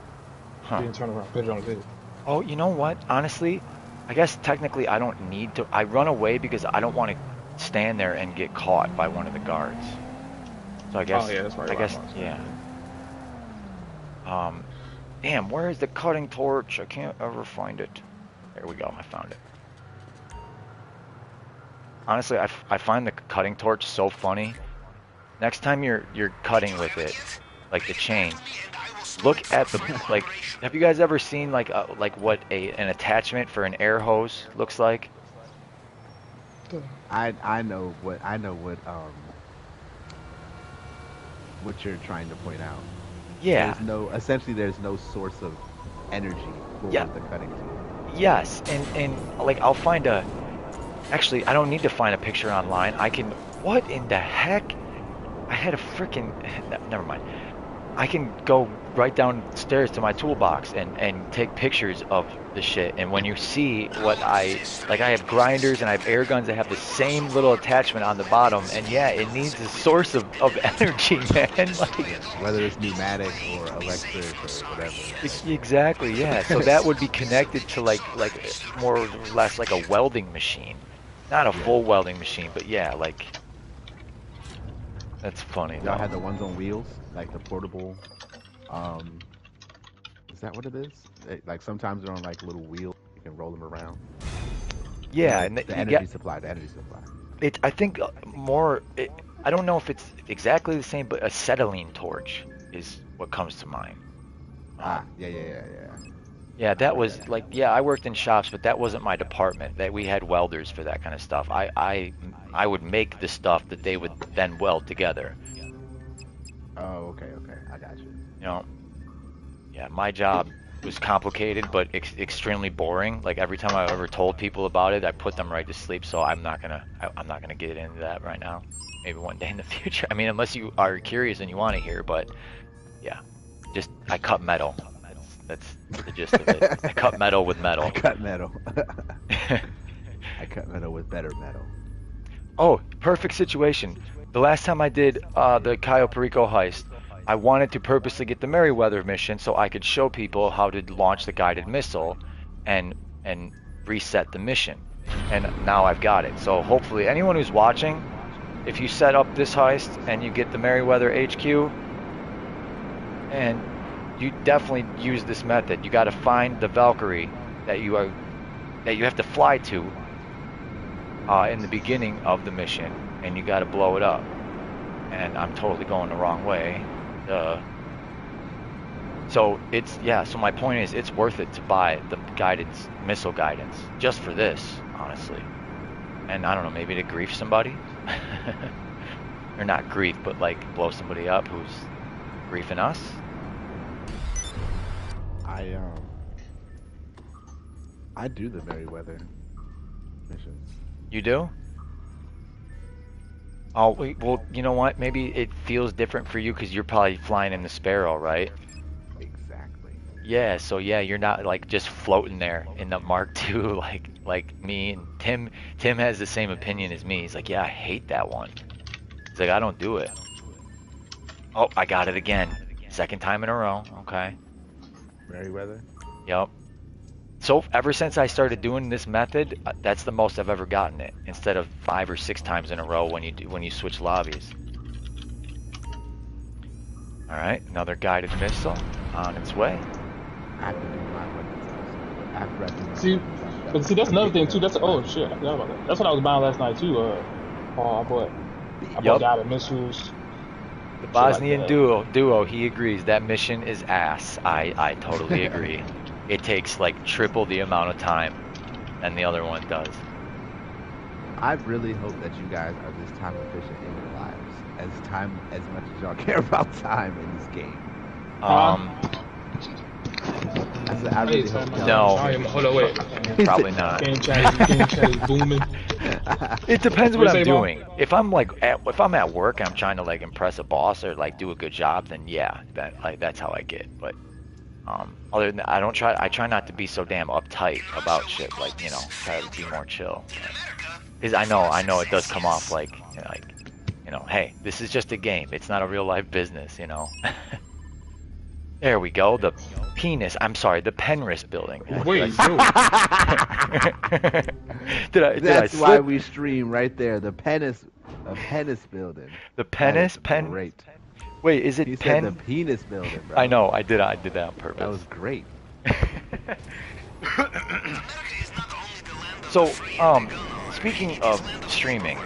Speaker 1: Huh.
Speaker 12: then turn around, put it on his head.
Speaker 1: Oh, you know what? Honestly, I guess technically I don't need to. I run away because I don't want to stand there and get caught by one of the guards. So
Speaker 12: Oh yeah, that's probably why I'm on
Speaker 1: yeah.
Speaker 12: screen.
Speaker 1: Damn, where is the cutting torch? I can't ever find it. There we go. I found it. Honestly, I find the cutting torch so funny. Next time you're cutting with it, like the chain, look at the like. Have you guys ever seen like what an attachment for an air hose looks like?
Speaker 10: What you're trying to point out.
Speaker 1: Yeah.
Speaker 10: There's no source of energy for
Speaker 1: Yeah.
Speaker 10: the cutting tool.
Speaker 1: Yes. And like I'll find a. Actually, I don't need to find a picture online. I can. What in the heck? I had a freaking. Never mind. I can go right downstairs to my toolbox and take pictures of the shit. And when you see what I have grinders and I have air guns that have the same little attachment on the bottom. And yeah, it needs a source of energy, man. Like,
Speaker 10: Whether it's pneumatic or electric or whatever.
Speaker 1: exactly, yeah. So that would be connected to like more or less like a welding machine, not a
Speaker 10: Yeah.
Speaker 1: full welding machine, but yeah, like that's funny
Speaker 10: Y'all
Speaker 1: though.
Speaker 10: had the ones on wheels, like the portable. Um, is that what it is? Like sometimes they're on like little wheels. You can roll them around. Or
Speaker 1: Yeah,
Speaker 10: the
Speaker 1: and
Speaker 10: the
Speaker 1: you
Speaker 10: energy
Speaker 1: get
Speaker 10: supply. The energy supply.
Speaker 1: it. I think more. I don't know if it's exactly the same, but acetylene torch is what comes to mind.
Speaker 10: Yeah.
Speaker 1: Yeah,
Speaker 10: I've
Speaker 1: that
Speaker 10: heard
Speaker 1: was
Speaker 10: that.
Speaker 1: like, yeah, I worked in shops, but that wasn't my department. That we had welders for that kind of stuff. I would make the stuff that they would then weld together.
Speaker 10: Oh, okay. I got you.
Speaker 1: You know, yeah, my job was complicated but extremely boring. Like every time I ever told people about it, I put them right to sleep. So I'm not gonna get into that right now. Maybe one day in the future. I mean, unless you are curious and you want to hear, but yeah, just I cut metal. That's the gist of it. I cut metal with
Speaker 10: I
Speaker 1: metal.
Speaker 10: cut metal. I cut metal with better metal.
Speaker 1: Oh, perfect situation. The last time I did the Cayo Perico heist, I wanted to purposely get the Merryweather mission so I could show people how to launch the guided missile and reset the mission. And now I've got it. So hopefully anyone who's watching, if you set up this heist and you get the Merryweather HQ, and you definitely use this method. You got to find the Valkyrie that you have to fly to in the beginning of the mission, and you got to blow it up. And I'm totally going the wrong way. So so my point is, it's worth it to buy the guidance, missile guidance, just for this, honestly. And I don't know, maybe to grief somebody, or not grief, but like blow somebody up who's griefing us.
Speaker 10: I do the Merryweather missions.
Speaker 1: You do? Oh, well, you know what? Maybe it feels different for you because you're probably flying in the Sparrow, right?
Speaker 10: Exactly.
Speaker 1: Yeah, so yeah, you're not like just floating there in the Mark II like me and Tim. Tim has the same opinion as me. He's like, yeah, I hate that one. He's like, I don't do it. Oh, I got it again. Second time in a row. Okay.
Speaker 10: Merryweather?
Speaker 1: Yep. So ever since I started doing this method, that's the most I've ever gotten it, instead of 5 or 6 times in a row when you switch lobbies. All right, another guided missile. on its way.
Speaker 10: I have to do my weapons also. After I do my
Speaker 12: See,
Speaker 10: weapons,
Speaker 12: but see, that's
Speaker 10: I'm
Speaker 12: another
Speaker 10: taking
Speaker 12: thing
Speaker 10: care
Speaker 12: too.
Speaker 10: of
Speaker 12: That's
Speaker 10: the
Speaker 12: oh
Speaker 10: server.
Speaker 12: shit, I forgot about that. That's what I was buying last night too. I bought
Speaker 1: Yup.
Speaker 12: guided missiles,
Speaker 1: The
Speaker 12: shit like
Speaker 1: Bosnian
Speaker 12: that.
Speaker 1: duo, he agrees that mission is ass. I totally agree. It takes like triple the amount of time than the other one does.
Speaker 10: I really hope that you guys are this time efficient in your lives, as much as y'all care about time in this game.
Speaker 1: Um,
Speaker 10: I
Speaker 12: Hey,
Speaker 10: really hope y'all.
Speaker 1: no,
Speaker 12: hold on, wait.
Speaker 1: probably not.
Speaker 12: Game chat is booming.
Speaker 1: It depends
Speaker 12: What
Speaker 1: what
Speaker 12: you
Speaker 1: I'm
Speaker 12: say, Bob?
Speaker 1: doing. If I'm at work and I'm trying to like impress a boss or like do a good job, then yeah, that's how I get. But other than that, I try not to be so damn uptight about shit. Like, try to be more chill. Because I know it does come off like hey, this is just a game. It's not a real life business. There we go. The Penrith building.
Speaker 12: Wait, yo.
Speaker 1: Did I
Speaker 10: That's why
Speaker 1: slip?
Speaker 10: we stream right there. The penis building.
Speaker 1: The
Speaker 10: That is
Speaker 1: Pen?
Speaker 10: great.
Speaker 1: Wait, is
Speaker 10: He
Speaker 1: it
Speaker 10: said the
Speaker 1: Pen?
Speaker 10: penis building, bro.
Speaker 1: I know. I did that on
Speaker 10: That
Speaker 1: purpose.
Speaker 10: was great.
Speaker 1: So, speaking of streaming,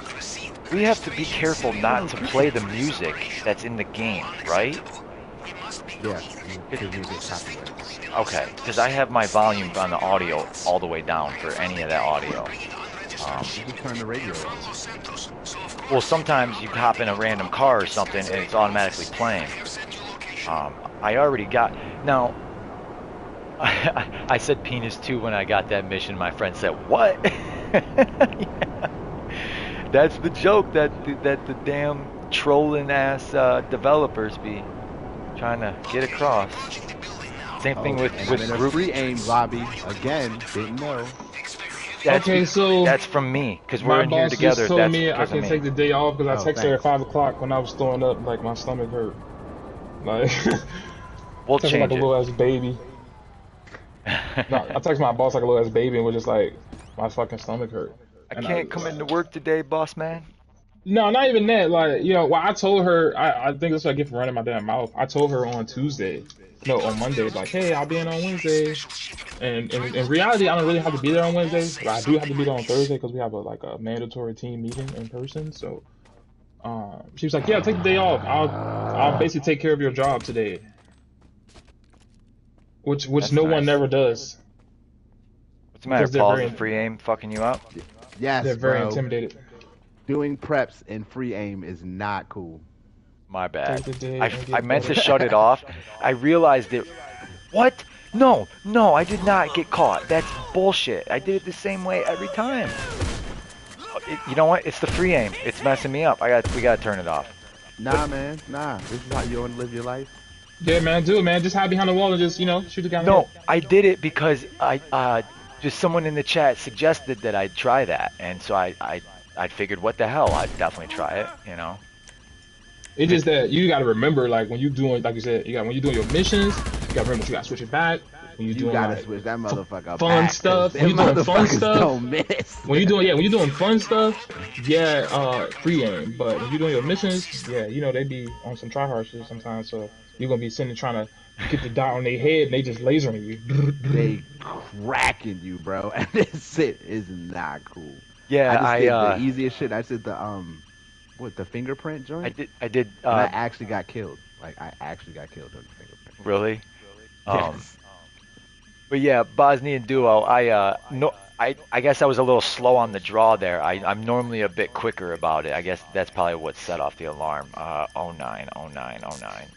Speaker 1: we have to be careful not to play the music that's in the game, right?
Speaker 10: Yeah, because you get copyright.
Speaker 1: Okay, because I have my volume on the audio all the way down for any of that audio.
Speaker 10: You can turn the radio off.
Speaker 1: Well, sometimes you hop in a random car or something and it's automatically playing. I already got... Now, I said penis too when I got that mission. My friend said, what? Yeah. That's the joke that the damn trolling ass developers be trying to get across. Same thing with
Speaker 10: I'm in a free aim lobby again. Didn't know.
Speaker 1: That's from me because we're
Speaker 12: my
Speaker 1: in here
Speaker 12: boss
Speaker 1: together.
Speaker 12: just told
Speaker 1: That's
Speaker 12: me I
Speaker 1: because of
Speaker 12: can
Speaker 1: me.
Speaker 12: take the day off because I texted her at
Speaker 10: thanks.
Speaker 12: 5 o'clock when I was throwing up, like my stomach hurt. Like,
Speaker 1: We'll
Speaker 12: texted
Speaker 1: change
Speaker 12: like a
Speaker 1: it.
Speaker 12: little ass baby. No, I texted my boss like a little ass baby and was just like, my fucking stomach hurt.
Speaker 1: I
Speaker 12: And
Speaker 1: can't come into work today, boss man.
Speaker 12: No, not even that. Like, well, I told her, I think that's what I get for running my damn mouth. I told her on Tuesday, no, on Monday, like, hey, I'll be in on Wednesday. And in reality, I don't really have to be there on Wednesday, but I do have to be there on Thursday because we have a mandatory team meeting in person. So, she was like, yeah, take the day off. I'll basically take care of your job today. Which
Speaker 1: That's
Speaker 12: no
Speaker 1: nice.
Speaker 12: one never does.
Speaker 1: What's the matter,
Speaker 12: Because they're
Speaker 1: Paul?
Speaker 12: very,
Speaker 1: Is the free aim fucking you up?
Speaker 10: Yes,
Speaker 12: they're very
Speaker 10: bro.
Speaker 12: intimidated.
Speaker 10: Doing preps in free aim is not cool.
Speaker 1: My bad.
Speaker 12: Take the day and
Speaker 1: I
Speaker 12: get
Speaker 1: meant to
Speaker 12: better.
Speaker 1: shut it off. I realized it. What? No, I did not get caught. That's bullshit. I did it the same way every time. You know what? It's the free aim. It's messing me up. We gotta turn it off.
Speaker 10: Nah, man. Nah. This is how you want to live your life.
Speaker 12: Yeah, man, do it, man. Just hide behind the wall and just, shoot the guy in the
Speaker 1: No,
Speaker 12: head.
Speaker 1: I did it because just someone in the chat suggested that I try that, and so I figured, what the hell? I'd definitely try it.
Speaker 12: It's just that you gotta remember, like when you doing, like you said, when you doing your missions, you gotta remember you gotta switch it back. When you
Speaker 10: You
Speaker 12: doing
Speaker 10: gotta
Speaker 12: like
Speaker 10: switch that motherfucker
Speaker 12: fun
Speaker 10: back,
Speaker 12: stuff,
Speaker 10: 'cause
Speaker 12: when you
Speaker 10: them
Speaker 12: doing fun
Speaker 10: motherfuckers
Speaker 12: stuff,
Speaker 10: don't miss.
Speaker 12: when you doing fun stuff, free aim. But when you doing your missions, they be on some tryhard shit sometimes. So you're gonna be sitting trying to get the dot on their head and they just lasering you.
Speaker 10: They cracking you, bro, and this shit is not cool.
Speaker 1: Yeah,
Speaker 10: I just did the easiest shit. I did the fingerprint joint.
Speaker 1: I did.
Speaker 10: And I actually got killed. Like I actually got killed on the fingerprint.
Speaker 1: Really?
Speaker 10: Yes.
Speaker 1: But yeah, Bosnian duo. I guess I was a little slow on the draw there. I'm normally a bit quicker about it. I guess that's probably what set off the alarm. 09.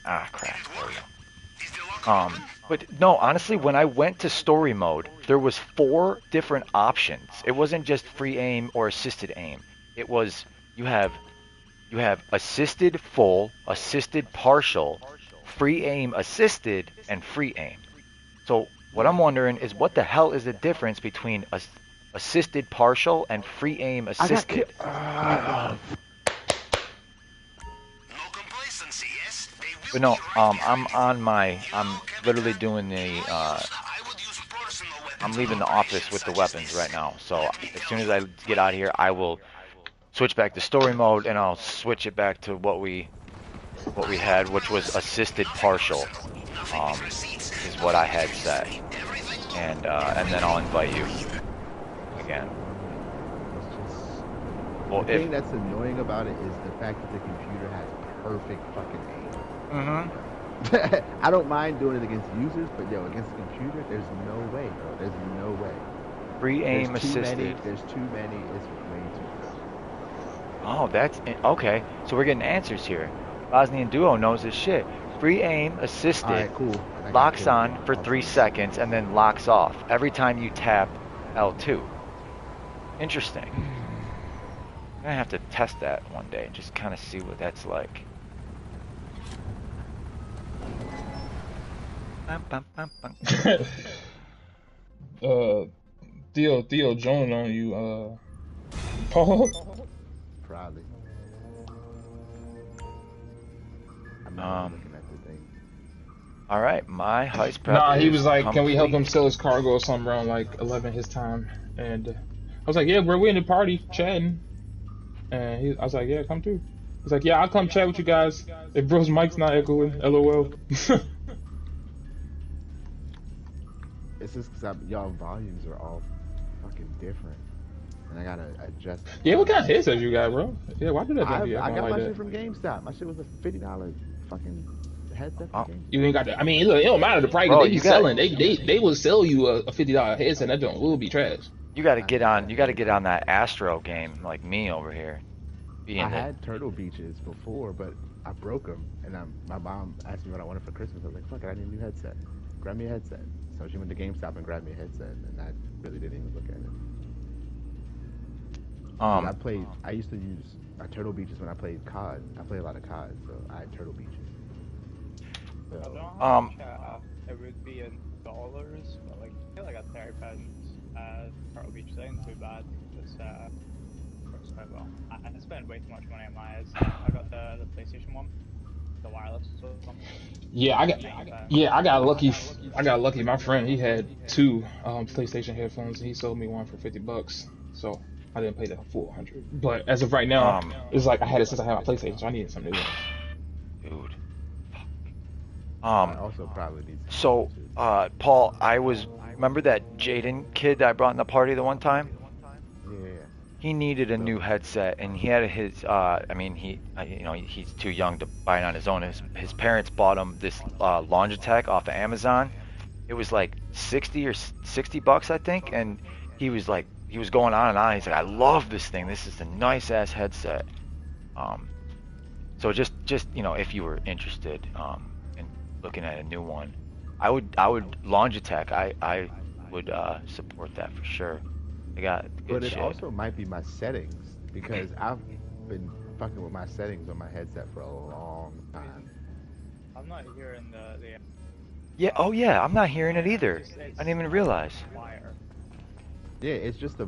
Speaker 1: Ah, crap. There we go. But no, honestly, when I went to story mode, there was 4 different options. It wasn't just free aim or assisted aim. It was you have assisted full, assisted partial, free aim assisted, and free aim. So what I'm wondering is, what the hell is the difference between assisted partial and free aim assisted? But no, I'm literally doing I'm leaving the office with the weapons right now. So as soon as I get out of here, I will switch back to story mode and I'll switch it back to what we what we had, which was assisted partial, is what I had set, and then I'll invite you again. Well,
Speaker 10: The thing that's annoying about it is the fact that the computer has perfect fucking aim. I don't mind doing it against users, but yo, against the computer, there's no way, bro. There's no way.
Speaker 1: Free aim assisted.
Speaker 10: There's too many. It's way too good.
Speaker 1: Oh, that's okay. So we're getting answers here. Bosnian Duo knows his shit. Free aim assisted.
Speaker 10: All right, cool.
Speaker 1: Locks on for 3 seconds and then locks off every time you tap L2. Interesting. I'm gonna have to test that one day and just kind of see what that's like.
Speaker 12: Theo Jones on you, Paul.
Speaker 10: Probably. I'm not looking at the thing.
Speaker 1: All right, my heist prep.
Speaker 12: Nah, he was like,
Speaker 1: complete.
Speaker 12: "Can we help him sell his cargo or something around like 11 his time?" And I was like, "Yeah, bro, we're in the party chatting." And I was like, "Yeah, come too." He's like, "Yeah, I'll come chat with you guys if bro's mic's not echoing." LOL.
Speaker 10: It's just because y'all volumes are all fucking different, and I gotta adjust.
Speaker 12: Yeah, what kind of headset you got, bro? Yeah, why did that?
Speaker 10: I got
Speaker 12: like
Speaker 10: my
Speaker 12: that?
Speaker 10: shit from GameStop. My shit was a $50 fucking headset from GameStop.
Speaker 12: You ain't got that. I mean, look, it don't matter the price.
Speaker 1: Bro,
Speaker 12: They be selling. They will sell you a $50 headset. That don't will be trash.
Speaker 1: You got to get on. You got to get on that Astro game like me over here.
Speaker 10: I had Turtle Beaches before, but I broke them, and my mom asked me what I wanted for Christmas. I was like, "Fuck it, I need a new headset. Grab me a headset." So she went to GameStop and grabbed me a headset, and I really didn't even look at it. I used to use Turtle Beaches when I played COD. I play a lot of COD, so I had Turtle Beaches. So,
Speaker 13: it would be in dollars, but like I feel like at £30, Turtle Beach isn't too bad. It's works quite well. I spent way too much money on my headset. I got the PlayStation one, the wireless one.
Speaker 12: Yeah, I got lucky. I got lucky. My friend, he had 2 PlayStation headphones, and he sold me one for $50. So I didn't pay the full 100. But as of right now, it's like I had it since I had my PlayStation, so I needed something new.
Speaker 1: Dude.
Speaker 10: I also probably need.
Speaker 1: So, Paul, remember that Jaden kid that I brought in the party the one time?
Speaker 10: Yeah.
Speaker 1: He needed a new headset, and he had his. I mean, he's too young to buy it on his own. His parents bought him this Logitech off of Amazon. It was like $60, I think, and he was going on and on. He's like, I love this thing. This is a nice ass headset. So just if you were interested in looking at a new one, I would Logitech. I would support that for sure. They got good
Speaker 10: But it
Speaker 1: shit.
Speaker 10: also might be my settings, because I've been fucking with my settings on my headset for a long time.
Speaker 13: I'm not hearing the
Speaker 1: Yeah. Oh yeah. I'm not hearing it either. I didn't even realize.
Speaker 10: Yeah, it's just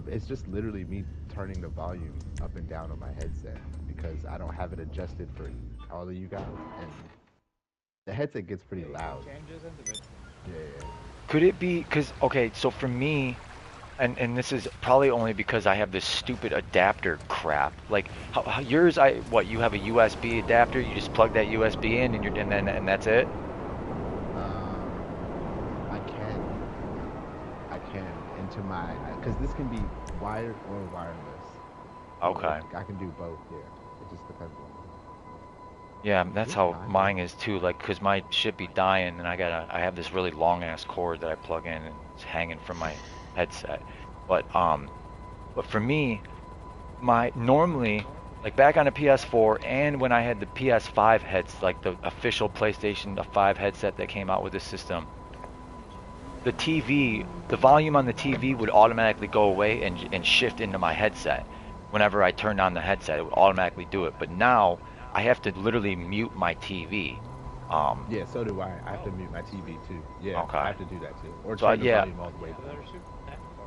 Speaker 10: literally me turning the volume up and down on my headset, because I don't have it adjusted for all of you guys, and the headset gets pretty loud. Yeah.
Speaker 1: Could it be because so for me, and this is probably only because I have this stupid adapter crap. Like how yours, you have a USB adapter. You just plug that USB in, and that's it.
Speaker 10: I can into my, because this can be wired or wireless.
Speaker 1: Okay.
Speaker 10: I can do both. Yeah, it just depends on.
Speaker 1: Yeah, that's how mine is too. Like, cause my shit be dying, and I have this really long ass cord that I plug in, and it's hanging from my headset. But for me, normally, like back on the PS4 and when I had the PS5 like the official PlayStation 5 headset that came out with the system, the volume on the TV would automatically go away and shift into my headset. Whenever I turned on the headset, it would automatically do it. But now I have to literally mute my TV.
Speaker 10: Yeah, so do I. I have to mute my TV too. Yeah,
Speaker 1: okay.
Speaker 10: I have to do that too. Or
Speaker 1: So
Speaker 10: turn the volume all the way down.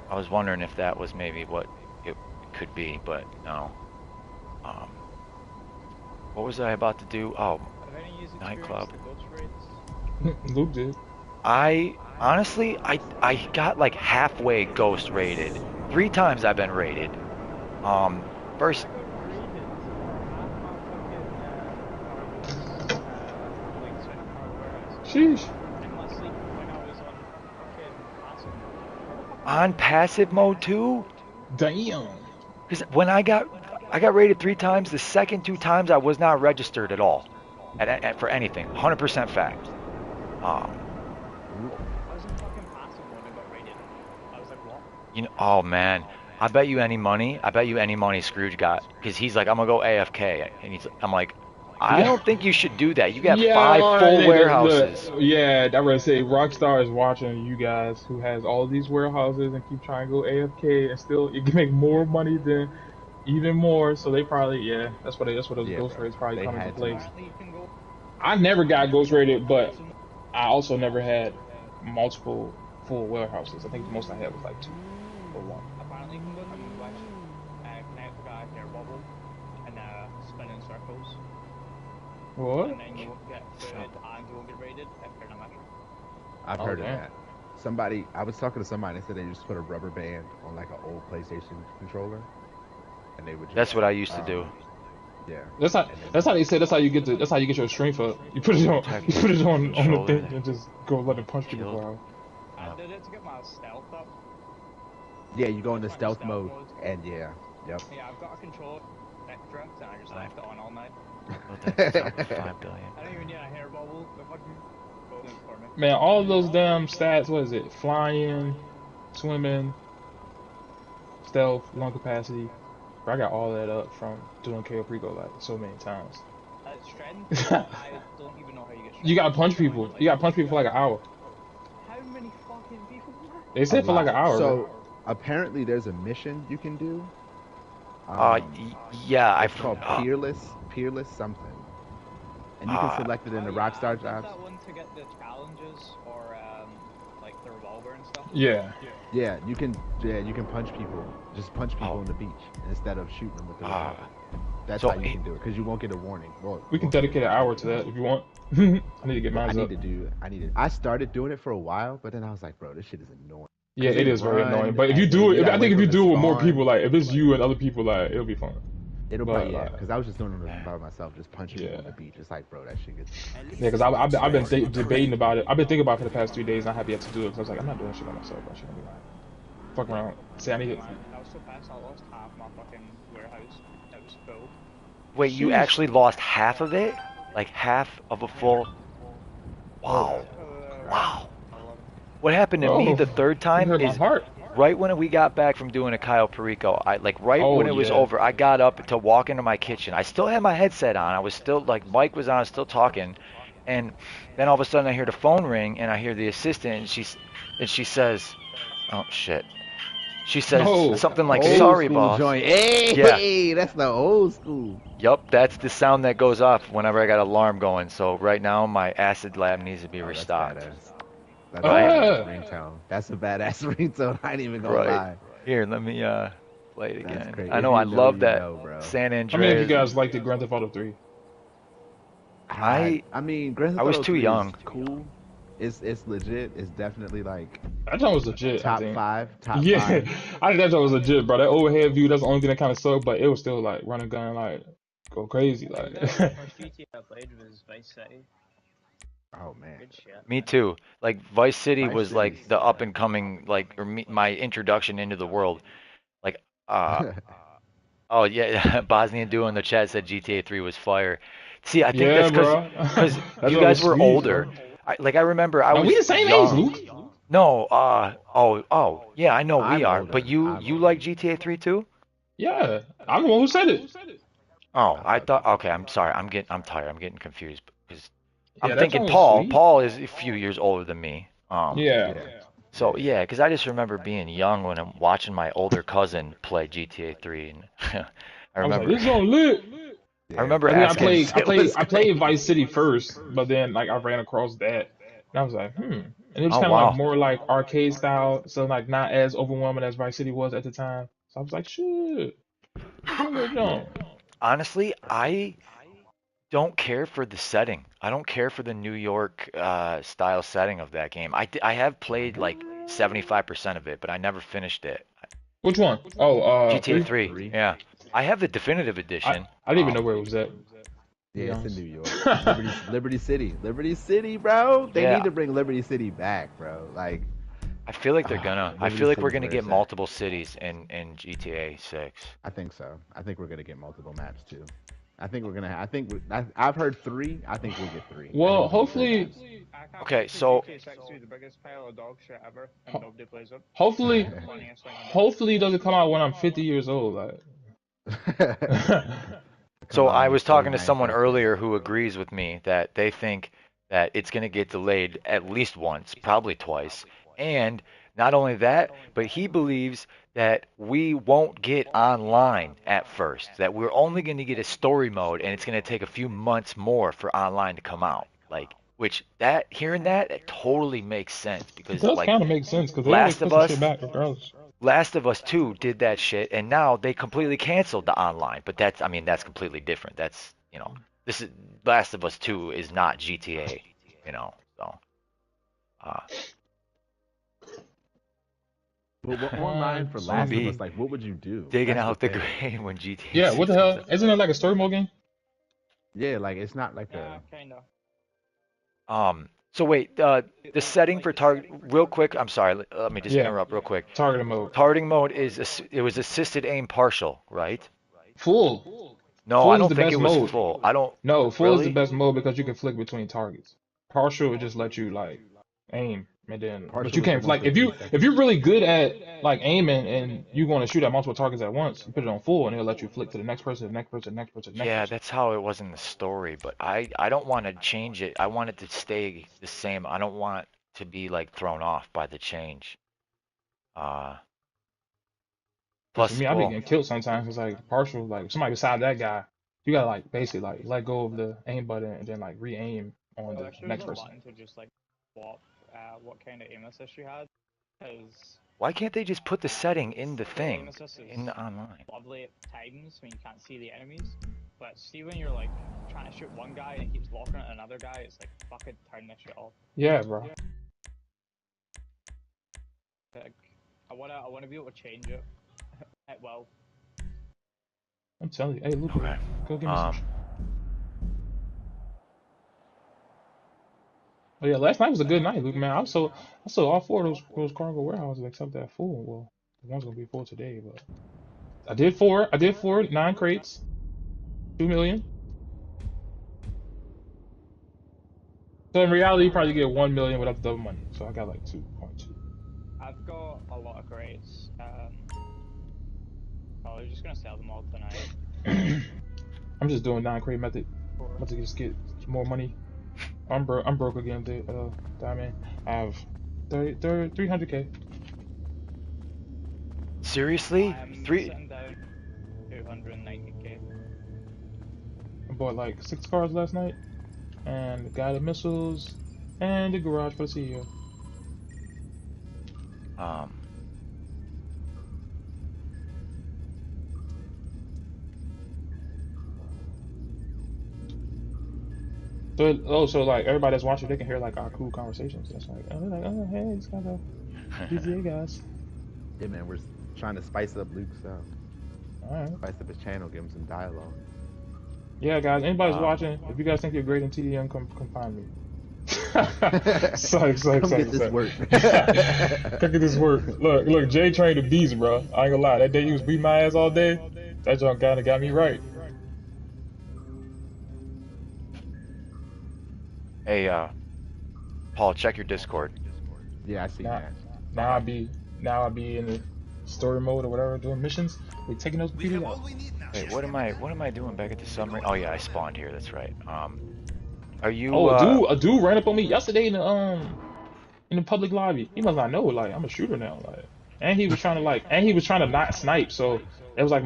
Speaker 1: I was wondering if that was maybe what it could be, but no. What was I about to do? Oh, nightclub.
Speaker 12: Luke did.
Speaker 1: I honestly, I got like halfway ghost rated. 3 times I've been rated. First.
Speaker 12: Sheesh.
Speaker 13: in my sleep when I was on fucking passive mode.
Speaker 1: On passive mode too?
Speaker 12: Damn.
Speaker 1: Because when I got rated 3 times. The second 2 times I was not registered at all, for anything. 100% fact.
Speaker 13: I was in fucking passive mode and got raided. I was like, what?
Speaker 1: You know, oh man, I bet you any money. Scrooge got, because he's like, I'm gonna go AFK, and I'm like, I don't think you should do that. You got
Speaker 12: Yeah,
Speaker 1: 5 full warehouses.
Speaker 12: yeah, I would say Rockstar is watching you guys who has all these warehouses and keep trying to go AFK and still you can make more money than even more. So they probably that's what those ghost raids probably come into place. I never got ghost raided, but I also never had multiple full warehouses. I think the most I had was like 2 or 1.
Speaker 13: Apparently you can go to the west, connect the guy here, wobble, and spin in circles.
Speaker 12: What?
Speaker 13: And then you won't get food and you won't get raided if you're in a mission.
Speaker 10: I've heard of that. I was talking to somebody that said they just put a rubber band on like an old PlayStation controller, and they would.
Speaker 1: That's what I used to do.
Speaker 10: Yeah.
Speaker 12: That's how they say that's how you get your strength up. You put it on the thing and just go let it punch people for hours.
Speaker 13: I did it to get my stealth up.
Speaker 10: Yeah, you go into stealth mode, and yep.
Speaker 13: Yeah, I've got a controller extra, and I just left it on all night.
Speaker 1: 5 billion.
Speaker 13: I don't even need a hair bubble. The fucking golden for me.
Speaker 12: Man, all of those damn stats, what is it? Flying, swimming, stealth, lung capacity. Bro, I got all that up from doing Cayo Perico like so many times.
Speaker 13: Strength? I don't even know how you get strength.
Speaker 12: You gotta punch people. You gotta punch people for like an hour.
Speaker 13: How many fucking people?
Speaker 12: They said for like an hour.
Speaker 10: So
Speaker 12: bro.
Speaker 10: apparently there's a mission you can do.
Speaker 1: Yeah,
Speaker 10: it's called Peerless something, and you can select it in the Rockstar jobs.
Speaker 13: That one to get the challenges or like the revolver and stuff.
Speaker 12: Yeah.
Speaker 10: Yeah, you can punch people. Just punch people on the beach instead of shooting them with the revolver. That's how you can do it because you won't get a warning. Well,
Speaker 12: we can dedicate an hour to that if you want. I need to get mine up.
Speaker 10: I started doing it for a while, but then I was like, bro, this shit is annoying.
Speaker 12: Yeah, it is very annoying. But if you do it, I think if you do it with more people, like if it's you and other people, like it'll be fun.
Speaker 10: It'll probably, because I was just doing it by myself, just punching people on the beach. It's like, bro, that shit gets.
Speaker 12: Yeah, because I've been debating about it. I've been thinking about it for the past 3 days, and I have yet to do it. Because I was like, I'm not doing shit by myself. I shouldn't be like, fuck around. Say I need it.
Speaker 13: I was so fast, I lost half my fucking warehouse. It was full.
Speaker 1: Wait, you actually lost half of it? Like half of a full? Wow. Wow. What happened to me the third time is right when we got back from doing a Cayo Perico. When it was over, I got up to walk into my kitchen. I still had my headset on. I was still mic was on, still talking, and then all of a sudden I hear the phone ring and I hear the assistant and she says, "Oh shit." She says something like, "Sorry, boss."
Speaker 10: Joint. Hey, that's the old school.
Speaker 1: Yup, that's the sound that goes off whenever I got alarm going. So right now my acid lab needs to be restocked.
Speaker 10: That's a badass ringtone. That's a badass ringtone. I ain't even gonna lie.
Speaker 1: Here, let me play it again. I know I love that San Andreas.
Speaker 12: How many of you guys liked the Grand Theft Auto 3?
Speaker 10: I mean, Grand Theft Auto
Speaker 1: I was too young.
Speaker 10: Cool. It's legit. It's definitely like
Speaker 12: that joint was legit.
Speaker 10: Top five.
Speaker 12: I think that joint was legit, bro. That overhead view, that's the only thing that kind of sucked, but it was still like running gun, like go crazy, like.
Speaker 13: The first GTA I played was Vice City.
Speaker 10: Oh man.
Speaker 13: Good shit.
Speaker 1: Me too. Like Vice City was like the up and coming, my introduction into the world. Like, oh yeah, Bosnian Duo in the chat said GTA 3 was fire. See, I think that's because you guys were older. I remember I was.
Speaker 12: We the same age, Luke.
Speaker 1: No, yeah, I know we are. But you like GTA 3 too?
Speaker 12: Yeah, I'm the one who said it.
Speaker 1: Oh, I thought. Okay, I'm sorry. I'm tired. I'm getting confused because I'm thinking Paul.
Speaker 12: Sweet.
Speaker 1: Paul is a few years older than me.
Speaker 12: Yeah.
Speaker 1: So yeah, because I just remember being young when I'm watching my older cousin play GTA 3, and I remember.
Speaker 12: I was like, this on lit.
Speaker 1: I remember asking.
Speaker 12: I played Vice City first, but then like I ran across that, and I was like, And it was kind of like more like arcade style, so like not as overwhelming as Vice City was at the time. So I was like, shit.
Speaker 1: Honestly, I don't care for the setting. I don't care for the New York style setting of that game. I have played like 75% of it, but I never finished it.
Speaker 12: Which one? Oh,
Speaker 1: GTA 3. Yeah. I have the definitive edition.
Speaker 12: I didn't even know where it was at.
Speaker 10: Yeah, it's in
Speaker 12: honest.
Speaker 10: New York. Liberty City, bro. They need
Speaker 1: Yeah,
Speaker 10: to bring Liberty City back, bro. Like,
Speaker 1: I feel like they're gonna. I
Speaker 10: Liberty
Speaker 1: feel like we're
Speaker 10: City's
Speaker 1: gonna
Speaker 10: where
Speaker 1: get
Speaker 10: it's at.
Speaker 1: multiple cities in GTA 6.
Speaker 10: I think so. I think we're gonna get multiple maps too. I think we're gonna. I think I've heard three. I think we'll get three. I think
Speaker 12: Well,
Speaker 10: we're gonna get three
Speaker 12: hopefully,
Speaker 10: maps.
Speaker 13: I can't
Speaker 1: Okay,
Speaker 13: wait for
Speaker 1: so
Speaker 13: GTA 6 to be the biggest pile of dog shit ever, and
Speaker 12: ho-
Speaker 13: nobody plays it.
Speaker 12: hopefully,
Speaker 13: The funniest thing ever.
Speaker 12: hopefully it doesn't come out when I'm 50 years old. Like,
Speaker 10: Come
Speaker 1: So
Speaker 10: out
Speaker 1: I
Speaker 10: when you're
Speaker 1: was talking to
Speaker 10: 49
Speaker 1: someone
Speaker 10: Texas.
Speaker 1: earlier who agrees with me that they think that it's going to get delayed at least once, probably twice. And not only that, but he believes that we won't get online at first, that we're only going to get a story mode and it's going to take a few months more for online to come out. Like, which that hearing that, it totally makes sense
Speaker 12: it
Speaker 1: because
Speaker 12: does
Speaker 1: like
Speaker 12: kind of make sense because they always
Speaker 1: Last of
Speaker 12: pushing shit
Speaker 1: Us
Speaker 12: back regardless.
Speaker 1: Last of Us 2 did that shit, and now they completely canceled the online. But that's, I mean, that's completely different. That's, this is Last of Us 2 is not GTA, So, uh,
Speaker 10: But online for
Speaker 1: I'm gonna
Speaker 10: Last of
Speaker 1: be
Speaker 10: Us, like, what would you do?
Speaker 1: digging
Speaker 10: That's the
Speaker 1: out the
Speaker 10: thing.
Speaker 1: grave when GTA
Speaker 12: Yeah, what the
Speaker 1: 6 comes
Speaker 12: hell?
Speaker 1: out.
Speaker 12: Isn't it like a story mode game?
Speaker 10: Yeah, like it's not like
Speaker 13: Yeah,
Speaker 10: a.
Speaker 13: kinda.
Speaker 1: So wait, the setting for target, real quick. I'm sorry. Let me just
Speaker 12: Yeah,
Speaker 1: interrupt real quick.
Speaker 12: targeting mode.
Speaker 1: Targeting mode it was assisted aim partial, right?
Speaker 12: Full.
Speaker 1: No, I
Speaker 12: Full is
Speaker 1: don't
Speaker 12: the
Speaker 1: think it
Speaker 12: best
Speaker 1: was
Speaker 12: mode.
Speaker 1: full. I don't
Speaker 12: No, full is the
Speaker 1: really.
Speaker 12: best mode because you can flick between targets. Partial would just let you like aim and then, but
Speaker 10: Partial
Speaker 12: you
Speaker 10: was the
Speaker 12: can't
Speaker 10: one
Speaker 12: like
Speaker 10: for 3
Speaker 12: if
Speaker 10: seconds.
Speaker 12: you're really good at like aiming and you want to shoot at multiple targets at once, you put it on full and it'll let you flick to the next person, the next person, the next person, the next
Speaker 1: Yeah,
Speaker 12: person.
Speaker 1: that's how it was in the story, but I don't want to change it. I want it to stay the same. I don't want to be like thrown off by the change. Uh,
Speaker 12: Because for
Speaker 1: plus,
Speaker 12: me, I be
Speaker 1: well,
Speaker 12: getting killed sometimes. It's like partial, like if somebody beside that guy, you gotta like basically like let go of the aim button and then like re-aim on
Speaker 13: I
Speaker 12: the
Speaker 13: wish there was
Speaker 12: next
Speaker 13: a
Speaker 12: person.
Speaker 13: button to just like swap what kind of aim assist you had, because
Speaker 1: why can't they just put the setting in the
Speaker 13: skill aim
Speaker 1: thing
Speaker 13: assist
Speaker 1: in
Speaker 13: is
Speaker 1: the online?
Speaker 13: lovely at times when you can't see the enemies, but see when you're like trying to shoot one guy and it keeps locking at another guy, it's like fucking turn this shit off.
Speaker 12: Yeah, bro.
Speaker 13: Like, I wanna be able to change it. Well,
Speaker 12: I'm telling you, hey Luca,
Speaker 1: Okay.
Speaker 12: go give me some.
Speaker 1: Um,
Speaker 12: Oh yeah, last night was a good night, Luke. Man, I sold all four of those cargo warehouses except that full. Well, the one's gonna be full today, but I did four 9 crates, 2 million. So in reality, you probably get 1 million without the double money. So I got like 2.2.
Speaker 13: I've got a lot of crates. Probably just gonna sell them all tonight.
Speaker 12: I'm just doing 9 crate method. I'm about to just get more money. I'm broke. I'm broke again, Diamond. I have 300K.
Speaker 1: seriously?
Speaker 13: I'm
Speaker 1: Three?
Speaker 13: sitting down 290k.
Speaker 12: I bought like 6 cars last night, and the guided missiles, and the garage for the CEO.
Speaker 1: Um,
Speaker 12: So like everybody that's watching, they can hear like our cool conversations. That's like, oh, they're like, oh, hey, it's kind of GTA guys.
Speaker 10: Yeah, man, we're trying to spice up Luke's
Speaker 12: All right.
Speaker 10: spice up his channel, give him some dialogue.
Speaker 12: Yeah, guys. Anybody's
Speaker 1: um,
Speaker 12: watching, if you guys think you're great in TDM, come find me.
Speaker 10: Come get this work.
Speaker 12: Come get this work. Look. Jay trained a beast, bro. I ain't gonna lie. That day he was beating my ass all day. That junk kinda got me right.
Speaker 1: hey, Paul, check your Discord.
Speaker 10: Yeah, I see
Speaker 12: Now,
Speaker 10: that.
Speaker 12: now I be in the story mode or whatever, doing missions. We taking those people out.
Speaker 1: Wait, what am I doing back at the submarine? Oh yeah, I spawned here. That's right. Are you?
Speaker 12: Oh, a dude ran up on me yesterday in the public lobby. He must not know, like, I'm a shooter now, like. And he was trying to not snipe. So it was like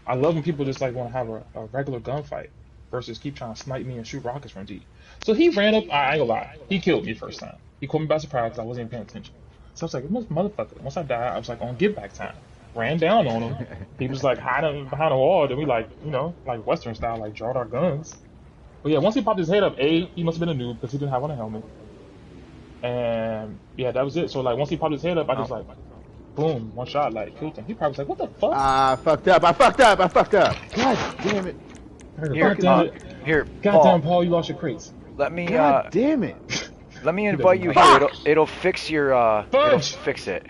Speaker 12: I love when people just like want to have a regular gunfight versus keep trying to snipe me and shoot rockets from deep. So he ran up. I ain't gonna lie, he killed me first time. He caught me by surprise because I wasn't even paying attention. So I was like, motherfucker. Once I died, I was like on get back time. Ran down on him. He was like hiding behind a wall. Then we like like Western style, like drawed our guns. But yeah, once he popped his head up, he must have been a noob because he didn't have on a helmet. And yeah, that was it. So like once he popped his head up, I just like boom, one shot, like killed him. He probably was like, what the fuck?
Speaker 10: I fucked up. God damn it.
Speaker 1: Here,
Speaker 12: God damn it.
Speaker 1: Here,
Speaker 12: Goddamn,
Speaker 1: Paul.
Speaker 12: Paul, you lost your crates.
Speaker 1: Let me
Speaker 10: God damn it!
Speaker 1: let me
Speaker 12: He
Speaker 1: invite
Speaker 12: doesn't
Speaker 1: you
Speaker 12: have
Speaker 1: here.
Speaker 12: it.
Speaker 1: It'll fix your it'll
Speaker 12: Fudge!
Speaker 1: fix it.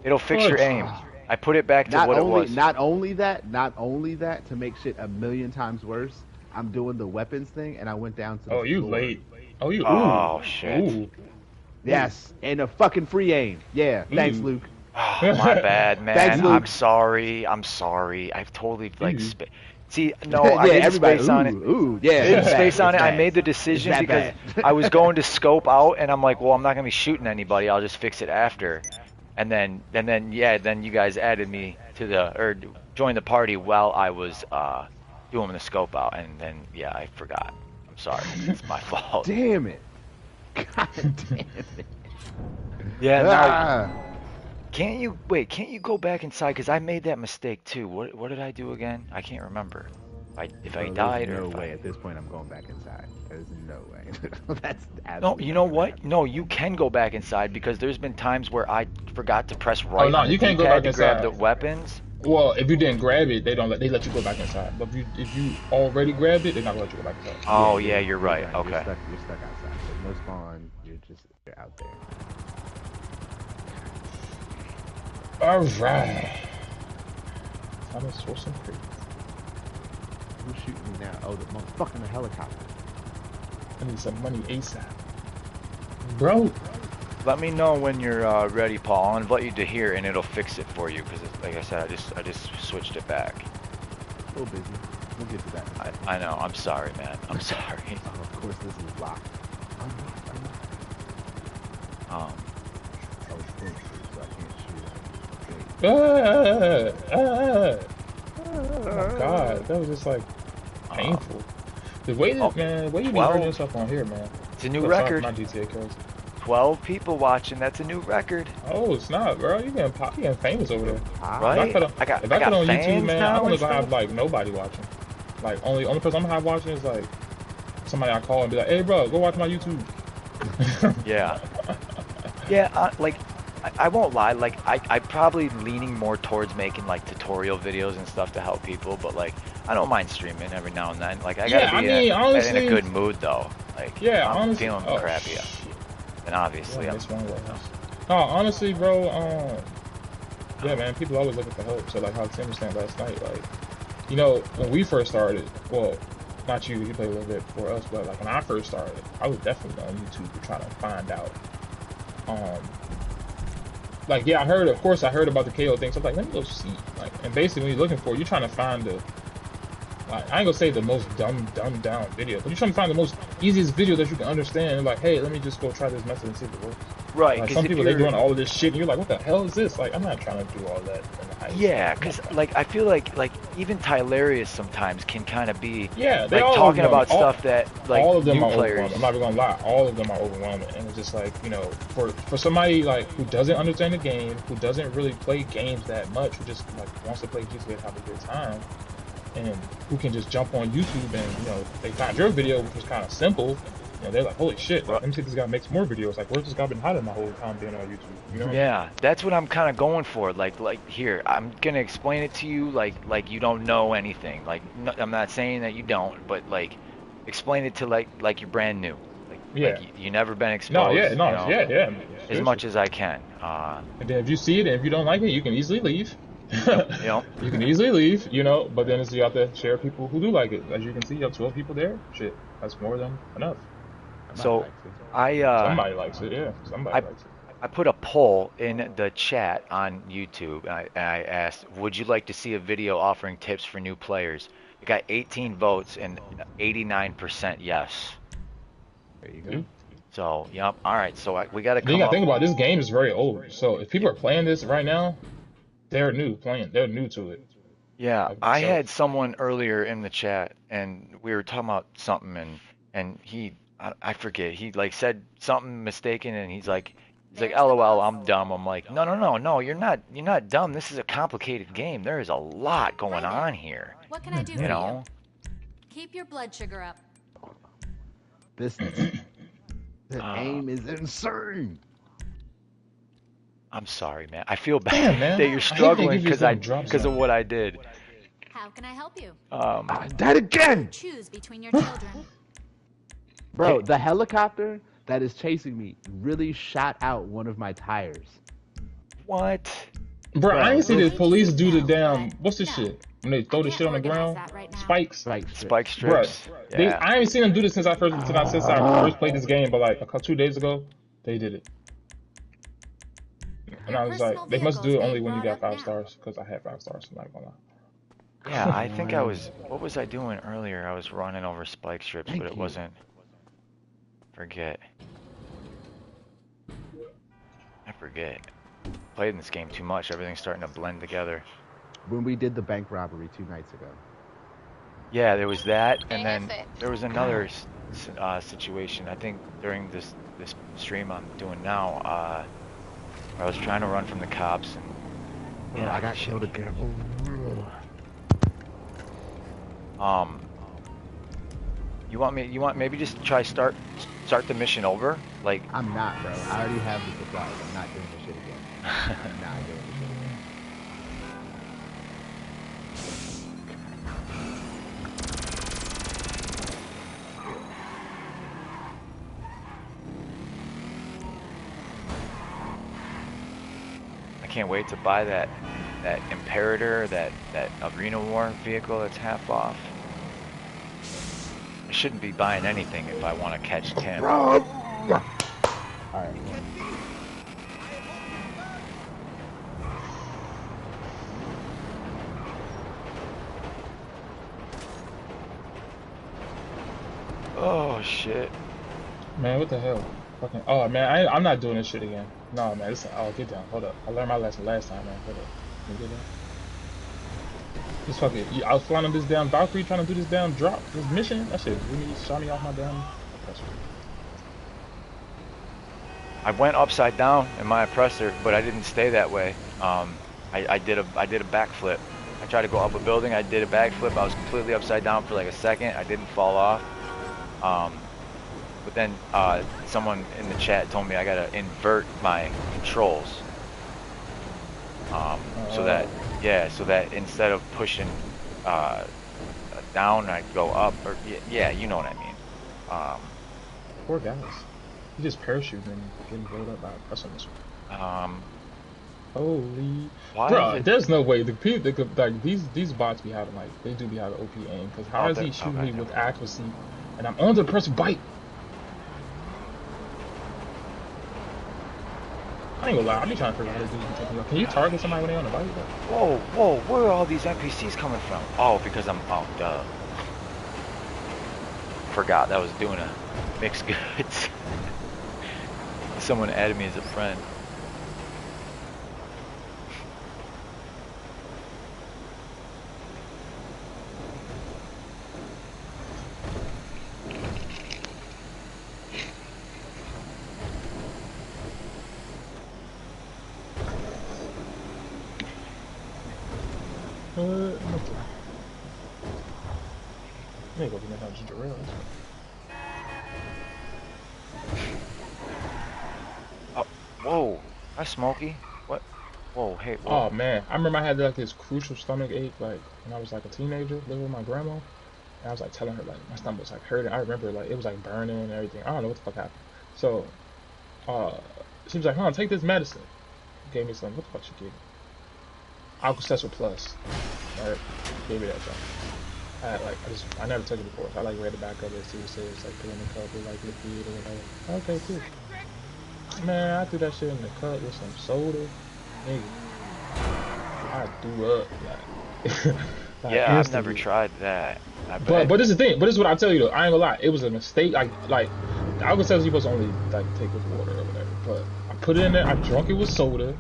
Speaker 1: It'll fix your
Speaker 12: Fudge.
Speaker 1: aim. I put it back to
Speaker 10: Not
Speaker 1: what it
Speaker 10: only,
Speaker 1: was.
Speaker 10: not only that, to make shit a million times worse, I'm doing the weapons thing, and I went down to the
Speaker 12: Oh, you
Speaker 10: store.
Speaker 12: late. Oh, you,
Speaker 1: Oh
Speaker 12: ooh.
Speaker 1: shit.
Speaker 12: Ooh.
Speaker 10: Yes, and a fucking free aim. Yeah, thanks,
Speaker 12: Ooh.
Speaker 10: Luke.
Speaker 1: Oh, my bad, man.
Speaker 10: Thanks, Luke.
Speaker 1: I'm sorry. I'm sorry. I've totally like
Speaker 12: Ooh.
Speaker 1: see. No, I
Speaker 10: Yeah,
Speaker 1: didn't
Speaker 10: everybody.
Speaker 1: space on it.
Speaker 10: Ooh, yeah.
Speaker 1: I didn't
Speaker 10: It's bad.
Speaker 1: space on
Speaker 10: It's
Speaker 1: it. I
Speaker 10: bad.
Speaker 1: made the
Speaker 10: It's
Speaker 1: decision
Speaker 10: that
Speaker 1: because
Speaker 10: bad.
Speaker 1: I was going to scope out, and I'm like, well, I'm not gonna be shooting anybody. I'll just fix it after. And then yeah, then you guys added me to the or joined the party while I was doing the scope out, and then yeah, I forgot. I'm sorry. It's my fault.
Speaker 10: Damn it. God damn it.
Speaker 1: Yeah, now
Speaker 10: Ah.
Speaker 1: can't you wait? Can't you go back inside? Because I made that mistake too. What did I do again? I can't remember. If I
Speaker 10: Bro,
Speaker 1: died
Speaker 10: there's
Speaker 1: or
Speaker 10: no
Speaker 1: if
Speaker 10: way
Speaker 1: I
Speaker 10: at this point I'm going back inside. There's no way. That's
Speaker 1: no,
Speaker 10: absolutely
Speaker 1: you know
Speaker 10: not gonna
Speaker 1: what?
Speaker 10: happen.
Speaker 1: No, you can go back inside because there's been times where I forgot to press
Speaker 12: Oh,
Speaker 1: right
Speaker 12: no,
Speaker 1: on the
Speaker 12: you can't go
Speaker 1: D-pad
Speaker 12: back
Speaker 1: to grab the
Speaker 12: inside.
Speaker 1: weapons.
Speaker 12: Well, if you didn't grab it, they let you go back inside. But if you already grabbed it, they're not gonna let you go back inside.
Speaker 1: Oh
Speaker 10: Yeah,
Speaker 1: yeah, you're
Speaker 10: you're
Speaker 1: right.
Speaker 10: done.
Speaker 1: Okay.
Speaker 10: You're stuck outside. There's no spawn. You're out there.
Speaker 12: All right. I'm gonna source some crates.
Speaker 10: Who's shooting me now? Oh, the motherfucking helicopter.
Speaker 12: I need some money ASAP, bro.
Speaker 1: Let me know when you're ready, Paul. I'll invite you to here, and it'll fix it for you. Because, like I said, I just switched it back.
Speaker 10: A little busy. We'll get to that in a second.
Speaker 1: I know. I'm sorry, man. I'm sorry.
Speaker 10: Oh, of course, this is locked. Unlocked.
Speaker 1: Um.
Speaker 10: Oh, it's bulletproof, so I can't shoot.
Speaker 12: Oh my god, that was just like painful. The way that, man, the way you be
Speaker 1: 12.
Speaker 12: hurting yourself on here, man.
Speaker 1: It's a new
Speaker 12: Sorry for
Speaker 1: record.
Speaker 12: my GTA kills.
Speaker 1: 12 people watching. That's a new record.
Speaker 12: Oh, it's not, bro. You getting famous over there.
Speaker 1: Right?
Speaker 12: If I
Speaker 1: got
Speaker 12: put on YouTube,
Speaker 1: fans
Speaker 12: man,
Speaker 1: now
Speaker 12: I'm
Speaker 1: and
Speaker 12: gonna have
Speaker 1: stuff?
Speaker 12: like nobody watching. Like only person I'm gonna have watching is like somebody I call and be like, hey, bro, go watch my YouTube.
Speaker 1: Yeah. Yeah, like, I won't lie, like, I probably leaning more towards making, like, tutorial videos and stuff to help people, but, like, I don't mind streaming every now and then. Like, I gotta be in a good mood, though. Like,
Speaker 12: yeah,
Speaker 1: if I'm
Speaker 12: honestly,
Speaker 1: feeling crappy, then obviously
Speaker 12: yeah,
Speaker 1: I'm...
Speaker 12: No, honestly, bro, yeah, man, people always looking for help. So, like how Tim was saying last night, like, you know, when we first started, well, not you played a little bit before us, but like when I first started, I was definitely on YouTube trying to find out, like, yeah, of course I heard about the Cayo thing, so I was like, let me go see, like, and basically when you're looking for it, you're trying to find the, like, I ain't gonna say the most dumbed down video, but you're trying to find the most easiest video that you can understand, like, hey, let me just go try this method and see if it works.
Speaker 1: Right,
Speaker 12: like some people, they're doing all of this shit, and you're like, what the hell is this? Like, I'm not trying to do all that in the high school.
Speaker 1: Yeah, because, like, I feel like even Tylarius sometimes can kind of be,
Speaker 12: yeah, they
Speaker 1: like,
Speaker 12: all
Speaker 1: talking about stuff that, like,
Speaker 12: all of them
Speaker 1: new
Speaker 12: are
Speaker 1: players...
Speaker 12: overwhelming. I'm not even gonna lie, all of them are overwhelming, and it's just like, you know, for somebody, like, who doesn't understand the game, who doesn't really play games that much, who just, like, wants to play GTA and have a good time, and who can just jump on YouTube and, you know, they found your video, which was kind of simple, you know, they're like, holy shit, like, let me see if this guy makes more videos. Like, where's this guy been hiding my whole time being on YouTube? You know?
Speaker 1: Yeah, that's what I'm kind of going for. Like here, I'm gonna explain it to you like you don't know anything. Like, no, I'm not saying that you don't, but like, explain it to like you're brand new. Like you never been exposed.
Speaker 12: No, yeah,
Speaker 1: you know,
Speaker 12: yeah.
Speaker 1: As much as I can.
Speaker 12: And then if you see it and if you don't like it, you can easily leave.
Speaker 1: Yep.
Speaker 12: You can easily leave, you know, but then you have to share people who do like it. As you can see, you have 12 people there. Shit, that's more than enough.
Speaker 1: So
Speaker 12: somebody likes it, yeah. Somebody likes it.
Speaker 1: I put a poll in the chat on YouTube, and I asked, would you like to see a video offering tips for new players? It got 18 votes and 89% yes.
Speaker 10: There you go.
Speaker 1: So, yep. All right. So we got to come
Speaker 12: You got to
Speaker 1: up.
Speaker 12: think about it, this game is very old. So if people are playing this right now, they're new to it.
Speaker 1: Yeah, I had someone earlier in the chat, and we were talking about something, and I forget, he like said something mistaken, and he's like, LOL, I'm dumb. I'm like, no, you're not dumb. This is a complicated game. There is a lot going on here.
Speaker 7: What can I do for
Speaker 1: know?
Speaker 7: Keep your blood sugar up.
Speaker 10: The aim is insane.
Speaker 1: I'm sorry, man. I feel bad
Speaker 12: man.
Speaker 1: that you're struggling because of what I did.
Speaker 6: How can I help you?
Speaker 10: I died again!
Speaker 6: Choose between your children.
Speaker 10: Bro, the helicopter that is chasing me really shot out one of my tires.
Speaker 1: What?
Speaker 12: Bro, I ain't see the police do the
Speaker 6: No,
Speaker 12: damn.
Speaker 6: but
Speaker 12: What's this
Speaker 6: no.
Speaker 12: shit? When they throw the shit on the
Speaker 6: Organize
Speaker 12: ground,
Speaker 6: that right now.
Speaker 12: spikes.
Speaker 1: Spike
Speaker 12: Bro,
Speaker 1: strips. Yeah.
Speaker 12: I ain't seen them do this since I first played this game, but like 2 days ago, they did it. And
Speaker 6: Your
Speaker 12: I was like,
Speaker 6: personal
Speaker 12: they must
Speaker 6: vehicle is
Speaker 12: do it only
Speaker 6: being
Speaker 12: when you
Speaker 6: brought
Speaker 12: got
Speaker 6: up
Speaker 12: 5
Speaker 6: now.
Speaker 12: stars, because I had 5 stars. I'm not gonna lie.
Speaker 1: Yeah, I think I was. What was I doing earlier? I was running over spike strips, but it wasn't. Forget. I forget. Played in this game too much. Everything's starting to blend together.
Speaker 10: When we did the bank robbery 2 nights ago.
Speaker 1: Yeah, there was that, and then there was another situation. I think during this stream I'm doing now, where I was trying to run from the cops, and
Speaker 10: Yeah, I got killed again.
Speaker 1: You want maybe just try start the mission over? Like
Speaker 10: I'm not, bro. I already have the supplies. I'm not doing this shit again. I'm not doing this shit again.
Speaker 1: I can't wait to buy that Imperator, that Arena War vehicle that's half off. I shouldn't be buying anything if I want to catch Tim.
Speaker 10: Alright.
Speaker 1: Oh shit.
Speaker 12: Man, what the hell? Fucking. Oh man, I'm not doing this shit again. No man, get down. Hold up. I learned my lesson last time, man. Hold up. Let me get down. This fucking. I was flying on this damn Valkyrie trying to do this damn drop, this mission. That shit really shot me off my damn oppressor.
Speaker 1: I went upside down in my oppressor, but I didn't stay that way. I did a backflip. I tried to go up a building. I did a backflip. I was completely upside down for like a second. I didn't fall off. But then someone in the chat told me I gotta invert my controls. So that instead of pushing down, I'd go up. Or yeah, you know what I mean.
Speaker 12: Poor guys. You just parachuting and getting blown up by pressing this one. Holy. Bro, there's no way the people like these bots be having like they do be having OP aim, because how is he shooting me with accuracy and I'm on the press bite? I ain't gonna lie, I be trying to figure out how to do this. Can you target somebody when they on the bike?
Speaker 1: Whoa, where are all these NPCs coming from? Oh, because duh. Forgot that I was doing a mixed goods. Someone added me as a friend.
Speaker 12: Ain't gonna be nothing just derail.
Speaker 1: Oh, whoa, that's Smokey. What? Whoa, hey.
Speaker 12: Whoa. Oh man, I remember I had like this crucial stomach ache like when I was like a teenager living with my grandma, and I was like telling her like my stomach was like hurting. I remember like it was like burning and everything. I don't know what the fuck happened. So, she was like, "Huh, take this medicine." Gave me some. What the fuck she gave me? Alka-Seltzer Plus. Right? Gave me that stuff. I never took it before. So I like read the back of it, see what it says, like put in the cup with like liquid or whatever. Okay, cool. Man, I threw that shit in the cup with some soda. Nigga, I threw up like
Speaker 1: yeah, I've never tried that.
Speaker 12: But this is the thing. But this is what I tell you though. I ain't gonna lie. It was a mistake. Like Alka-Seltzer you supposed to only like take with water or whatever. But I put it in there. I drunk it with soda,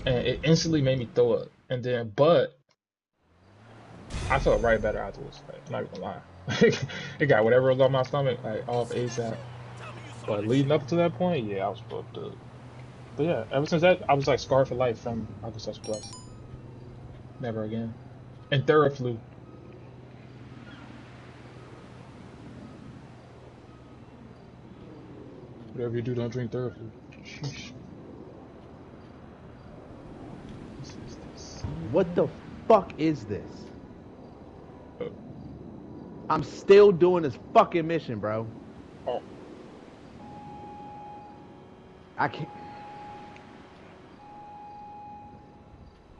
Speaker 12: and it instantly made me throw up. And then, but I felt right better afterwards. Like, I'm not even gonna lie. It got whatever was on my stomach like off ASAP. But leading up to that point, yeah, I was fucked up. But yeah, ever since that, I was like scarred for life from Alka-Seltzer Plus. Never again. And Theraflu. Whatever you do, don't drink Theraflu. Sheesh.
Speaker 10: What the fuck is this? I'm still doing this fucking mission, bro.
Speaker 12: Oh,
Speaker 10: I can't.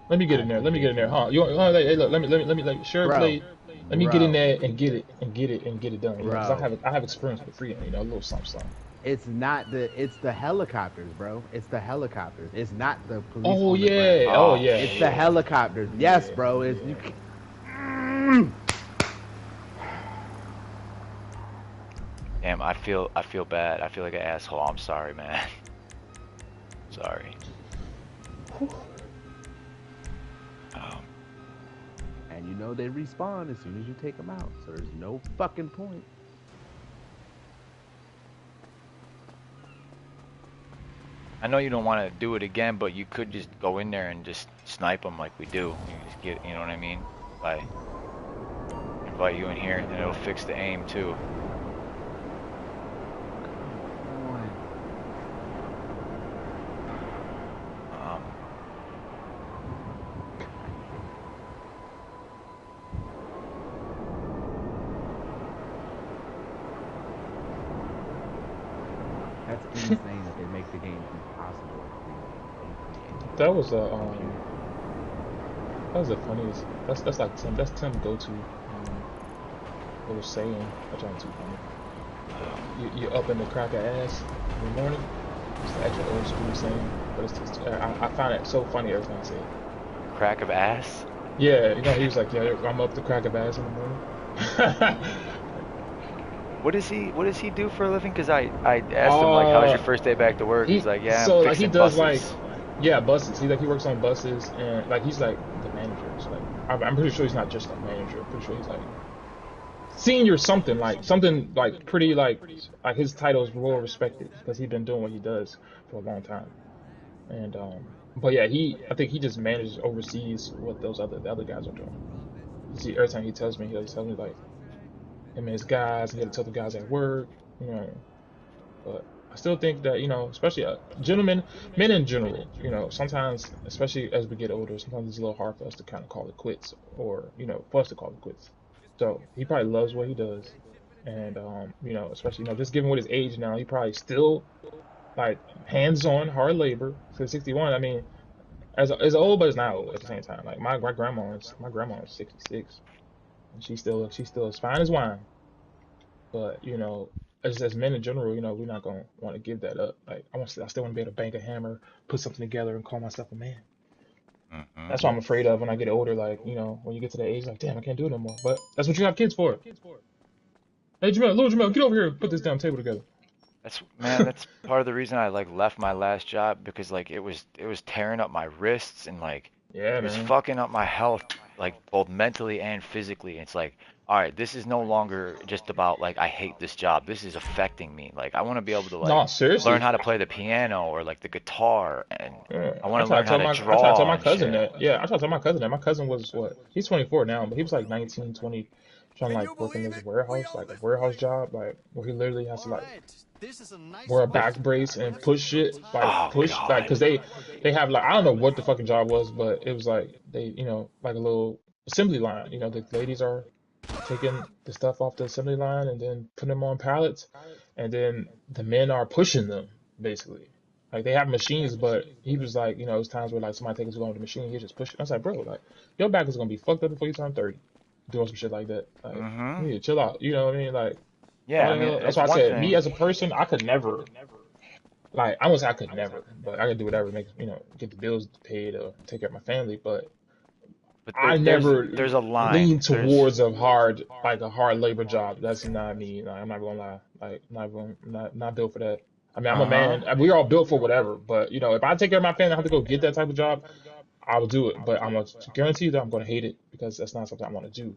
Speaker 12: let me get in there. Let me get in there. Huh? You? Hey, look. Let me. Share
Speaker 10: Bro,
Speaker 12: play. Let me get in
Speaker 10: bro,
Speaker 12: there and get it and get it done. You know, because
Speaker 10: bro.
Speaker 12: I have experience with freedom. You know, a little something, something.
Speaker 10: It's not it's the helicopters, bro. It's the helicopters. It's not the police
Speaker 12: Oh
Speaker 10: on the ground.
Speaker 12: yeah. Oh
Speaker 1: Oh
Speaker 12: yeah.
Speaker 10: It's the
Speaker 1: shit.
Speaker 10: helicopters. Yes,
Speaker 12: Yeah.
Speaker 10: bro. It's you.
Speaker 12: Yeah.
Speaker 1: Damn, I feel bad. I feel like an asshole. I'm sorry, man. Sorry. Um,
Speaker 10: And you know they respawn as soon as you take them out. So there's no fucking point.
Speaker 1: I know you don't want to do it again, but you could just go in there and just snipe them like we do. You just get, you know what I mean? Like, invite you in here, and it'll fix the aim too. Um,
Speaker 10: That's insane that they make the game impossible.
Speaker 12: That was a that was the funniest. That's like Tim go to little saying. That's not too funny. You up in the crack of ass in the morning. It's the actual old school saying, but it's just I find it so funny every time I say it.
Speaker 1: crack of ass?
Speaker 12: Yeah, you know he was like, yeah, I'm up the crack of ass in the morning.
Speaker 1: What does he do for a living? Because I asked him like, how's your first day back to work? He's like, yeah, I'm
Speaker 12: Like he
Speaker 1: fixing
Speaker 12: does like
Speaker 1: buses.
Speaker 12: yeah buses. He works on buses and like he's like the manager. So like I'm pretty sure he's not just a manager. I'm pretty sure he's like senior something like pretty like his title is well respected because he's been doing what he does for a long time. And but yeah, I think he just manages oversees what the other guys are doing. You see, every time he tells me, he always tells me like him and his guys, and he had to tell the guys at work, you know. But I still think that especially gentlemen, men in general, sometimes, especially as we get older, sometimes it's a little hard for us to kind of call it quits, or for us to call it quits. So he probably loves what he does, and especially just given what his age now, he probably still like hands-on hard labor. For 61, I mean, as old, but it's not old at the same time. Like my grandma is 66, and she's still as fine as wine. But as men in general, we're not gonna want to give that up. Like I still want to be able to bang a hammer, put something together, and call myself a man.
Speaker 1: Hmm.
Speaker 12: That's what I'm afraid of when I get older. Like when you get to that age, like damn, I can't do it no more. But that's what you have kids for. Hey Jamel, little Jamel, get over here, put this damn table together.
Speaker 1: That's part of the reason I like left my last job because like it was tearing up my wrists and like
Speaker 12: Yeah,
Speaker 1: it was
Speaker 12: man.
Speaker 1: fucking up my health like both mentally and physically. It's like, all right, this is no longer just about like I hate this job. This is affecting me. Like I want to be able to like
Speaker 12: No,
Speaker 1: learn
Speaker 12: seriously.
Speaker 1: how to play the piano or like the guitar and
Speaker 12: Yeah,
Speaker 1: I want to learn how to
Speaker 12: I try to tell
Speaker 1: draw
Speaker 12: my
Speaker 1: and
Speaker 12: cousin
Speaker 1: shit.
Speaker 12: that. Yeah, I try to tell my cousin that. My cousin was what? He's 24 now, but he was like 19, 20, trying to
Speaker 8: Can
Speaker 12: like
Speaker 8: you
Speaker 12: work in
Speaker 8: believe
Speaker 12: this
Speaker 8: it? We
Speaker 12: warehouse,
Speaker 8: own
Speaker 12: like a
Speaker 8: this
Speaker 12: warehouse
Speaker 8: place.
Speaker 12: job, like where he literally has to
Speaker 8: All
Speaker 12: like
Speaker 8: right. This is a nice
Speaker 12: wear a
Speaker 8: spot.
Speaker 12: back brace and
Speaker 8: Let's have
Speaker 12: push
Speaker 8: a good
Speaker 12: shit, like
Speaker 8: time.
Speaker 1: Oh
Speaker 12: push like
Speaker 1: God.
Speaker 12: because they have like I don't know what the fucking job was, but it was like they like a little assembly line. The ladies are taking the stuff off the assembly line and then putting them on pallets, and then the men are pushing them basically. Like they have machines, but he was like, there's times where like somebody takes too long with the machine, he just push it. I was like, bro, like your back is gonna be fucked up before you turn 30, doing some shit like that. Like
Speaker 1: Mm-hmm.
Speaker 12: you need to chill out. You know what I mean? Like
Speaker 1: Yeah,
Speaker 12: why
Speaker 1: I
Speaker 12: the
Speaker 1: mean
Speaker 12: hell? That's
Speaker 1: it's
Speaker 12: why I
Speaker 1: one
Speaker 12: said me
Speaker 1: thing.
Speaker 12: as a person, I could never. Like I won't say I could never, but I could do whatever makes get the bills paid or take care of my family. But
Speaker 1: But
Speaker 12: I never
Speaker 1: there's a line.
Speaker 12: lean
Speaker 1: There's
Speaker 12: towards a hard labor job. That's not me. Like, I'm not gonna lie. Like, not built for that. I mean, I'm a
Speaker 1: uh-huh.
Speaker 12: man. We are all built for whatever. But if I take care of my family, I have to go get that type of job. I will do it. But I'm gonna guarantee that I'm gonna hate it because that's not something I want to do.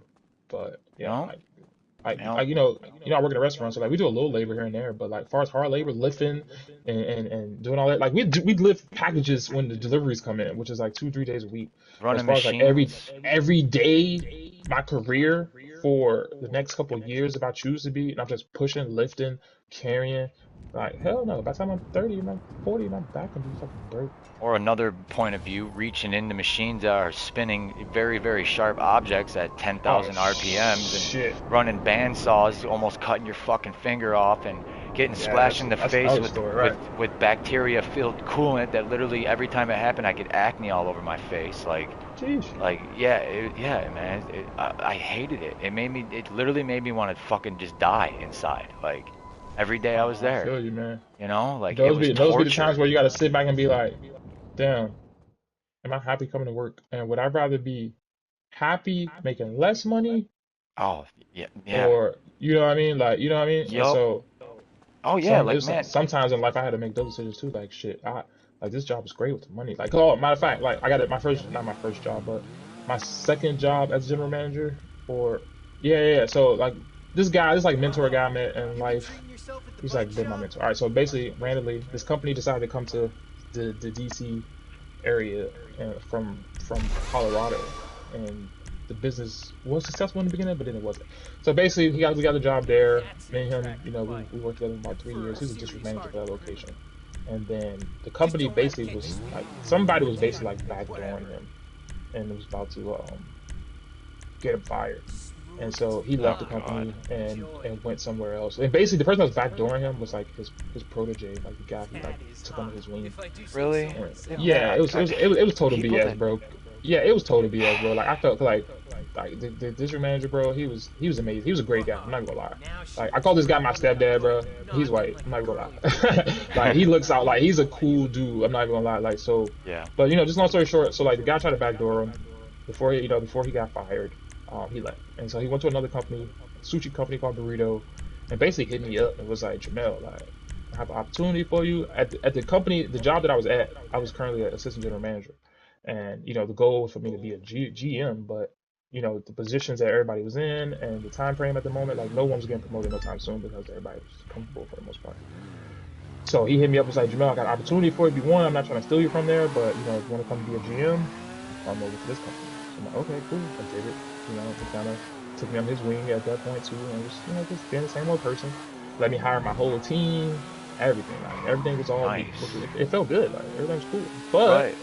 Speaker 12: But yeah,
Speaker 1: No,
Speaker 12: I
Speaker 1: no.
Speaker 12: I work in a restaurant, so like we do a little labor here and there, but like far as hard labor, lifting and doing all that, like we lift packages when the deliveries come in, which is like 2 3 days a week. But as
Speaker 1: Running
Speaker 12: far as like every
Speaker 1: machines.
Speaker 12: every day, my career for the next couple of years, if I choose to be, and I'm just pushing, lifting, carrying, Like, hell no. By the time I'm 30 and I'm 40, my back can be fucking broke.
Speaker 1: Or another point of view, reaching into machines that are spinning very, very sharp objects at
Speaker 12: Oh
Speaker 1: 10,000 RPMs and
Speaker 12: shit.
Speaker 1: running bandsaws, almost cutting your fucking finger off and getting
Speaker 12: Yeah,
Speaker 1: splashed in the
Speaker 12: that's
Speaker 1: face
Speaker 12: another
Speaker 1: with
Speaker 12: story,
Speaker 1: with
Speaker 12: right?
Speaker 1: with bacteria-filled coolant that literally every time it happened, I get acne all over my face.
Speaker 12: Jeez.
Speaker 1: Yeah, man. I hated it. It literally made me want to fucking just die inside. Like every day I was
Speaker 12: I
Speaker 1: there,
Speaker 12: feel you, man.
Speaker 1: like it was
Speaker 12: Those be the times
Speaker 1: torture.
Speaker 12: where you gotta sit back and be like, damn, am I happy coming to work? And would I rather be happy making less money,
Speaker 1: Oh, yeah, yeah.
Speaker 12: or you know what I mean? Like, you know what I mean? And
Speaker 1: Yup.
Speaker 12: so
Speaker 1: Oh yeah,
Speaker 12: some
Speaker 1: like
Speaker 12: there's
Speaker 1: man.
Speaker 12: sometimes in life I had to make those decisions too. Like shit, I like this job is great with the money. Like, oh, matter of fact, like I got it my first not my first job, but my second job as general manager for yeah. So like this like mentor guy I met in life. He's like been my mentor. All right, so basically randomly this company decided to come to the DC area from Colorado, and the business was successful in the beginning, but then it wasn't. So basically, we got a job there. Me and him, you know, we worked together for about 3 years. He was a district manager for that location, and then the company basically was like somebody was basically like backdooring him, and it was about to get him fired. And so he left
Speaker 1: Oh
Speaker 12: the
Speaker 1: God.
Speaker 12: company and went somewhere else. And basically, the person that was backdooring him was like his protege, like the guy who like took under his wing.
Speaker 1: Really?
Speaker 12: And
Speaker 1: Man,
Speaker 12: yeah, it was total
Speaker 1: people
Speaker 12: BS,
Speaker 1: that
Speaker 12: bro. Yeah, it was total BS, bro. Like I felt like the district manager, bro. He was amazing. He was a great guy. I'm not gonna lie. Like I call this guy my stepdad, bro. He's white. I'm not gonna lie. Like he looks out like he's a cool dude. I'm not gonna lie. Like so,
Speaker 1: yeah.
Speaker 12: but you know, just long story short. So like the guy tried to backdoor him before he got fired. He left, and so he went to another company, a sushi company called Burrito, and basically hit me up and was like, Jamel, like I have an opportunity for you at the company, the job that I was at. I was currently an assistant general manager, and you know the goal was for me to be a GM, but you know the positions that everybody was in and the time frame at the moment, like no one was getting promoted no time soon because everybody was comfortable for the most part. So he hit me up and was like, Jamel, I got an opportunity for you. If you want, I'm not trying to steal you from there, but you know if you want to come be a GM, come over to this company. So I'm like, okay, cool, I did it. You know, he kind of took me on his wing at that point too, and just you know just being the same old person. Let me hire my whole team, everything. Like everything was all
Speaker 1: Nice.
Speaker 12: it felt good. Like everything was cool, but
Speaker 1: Right.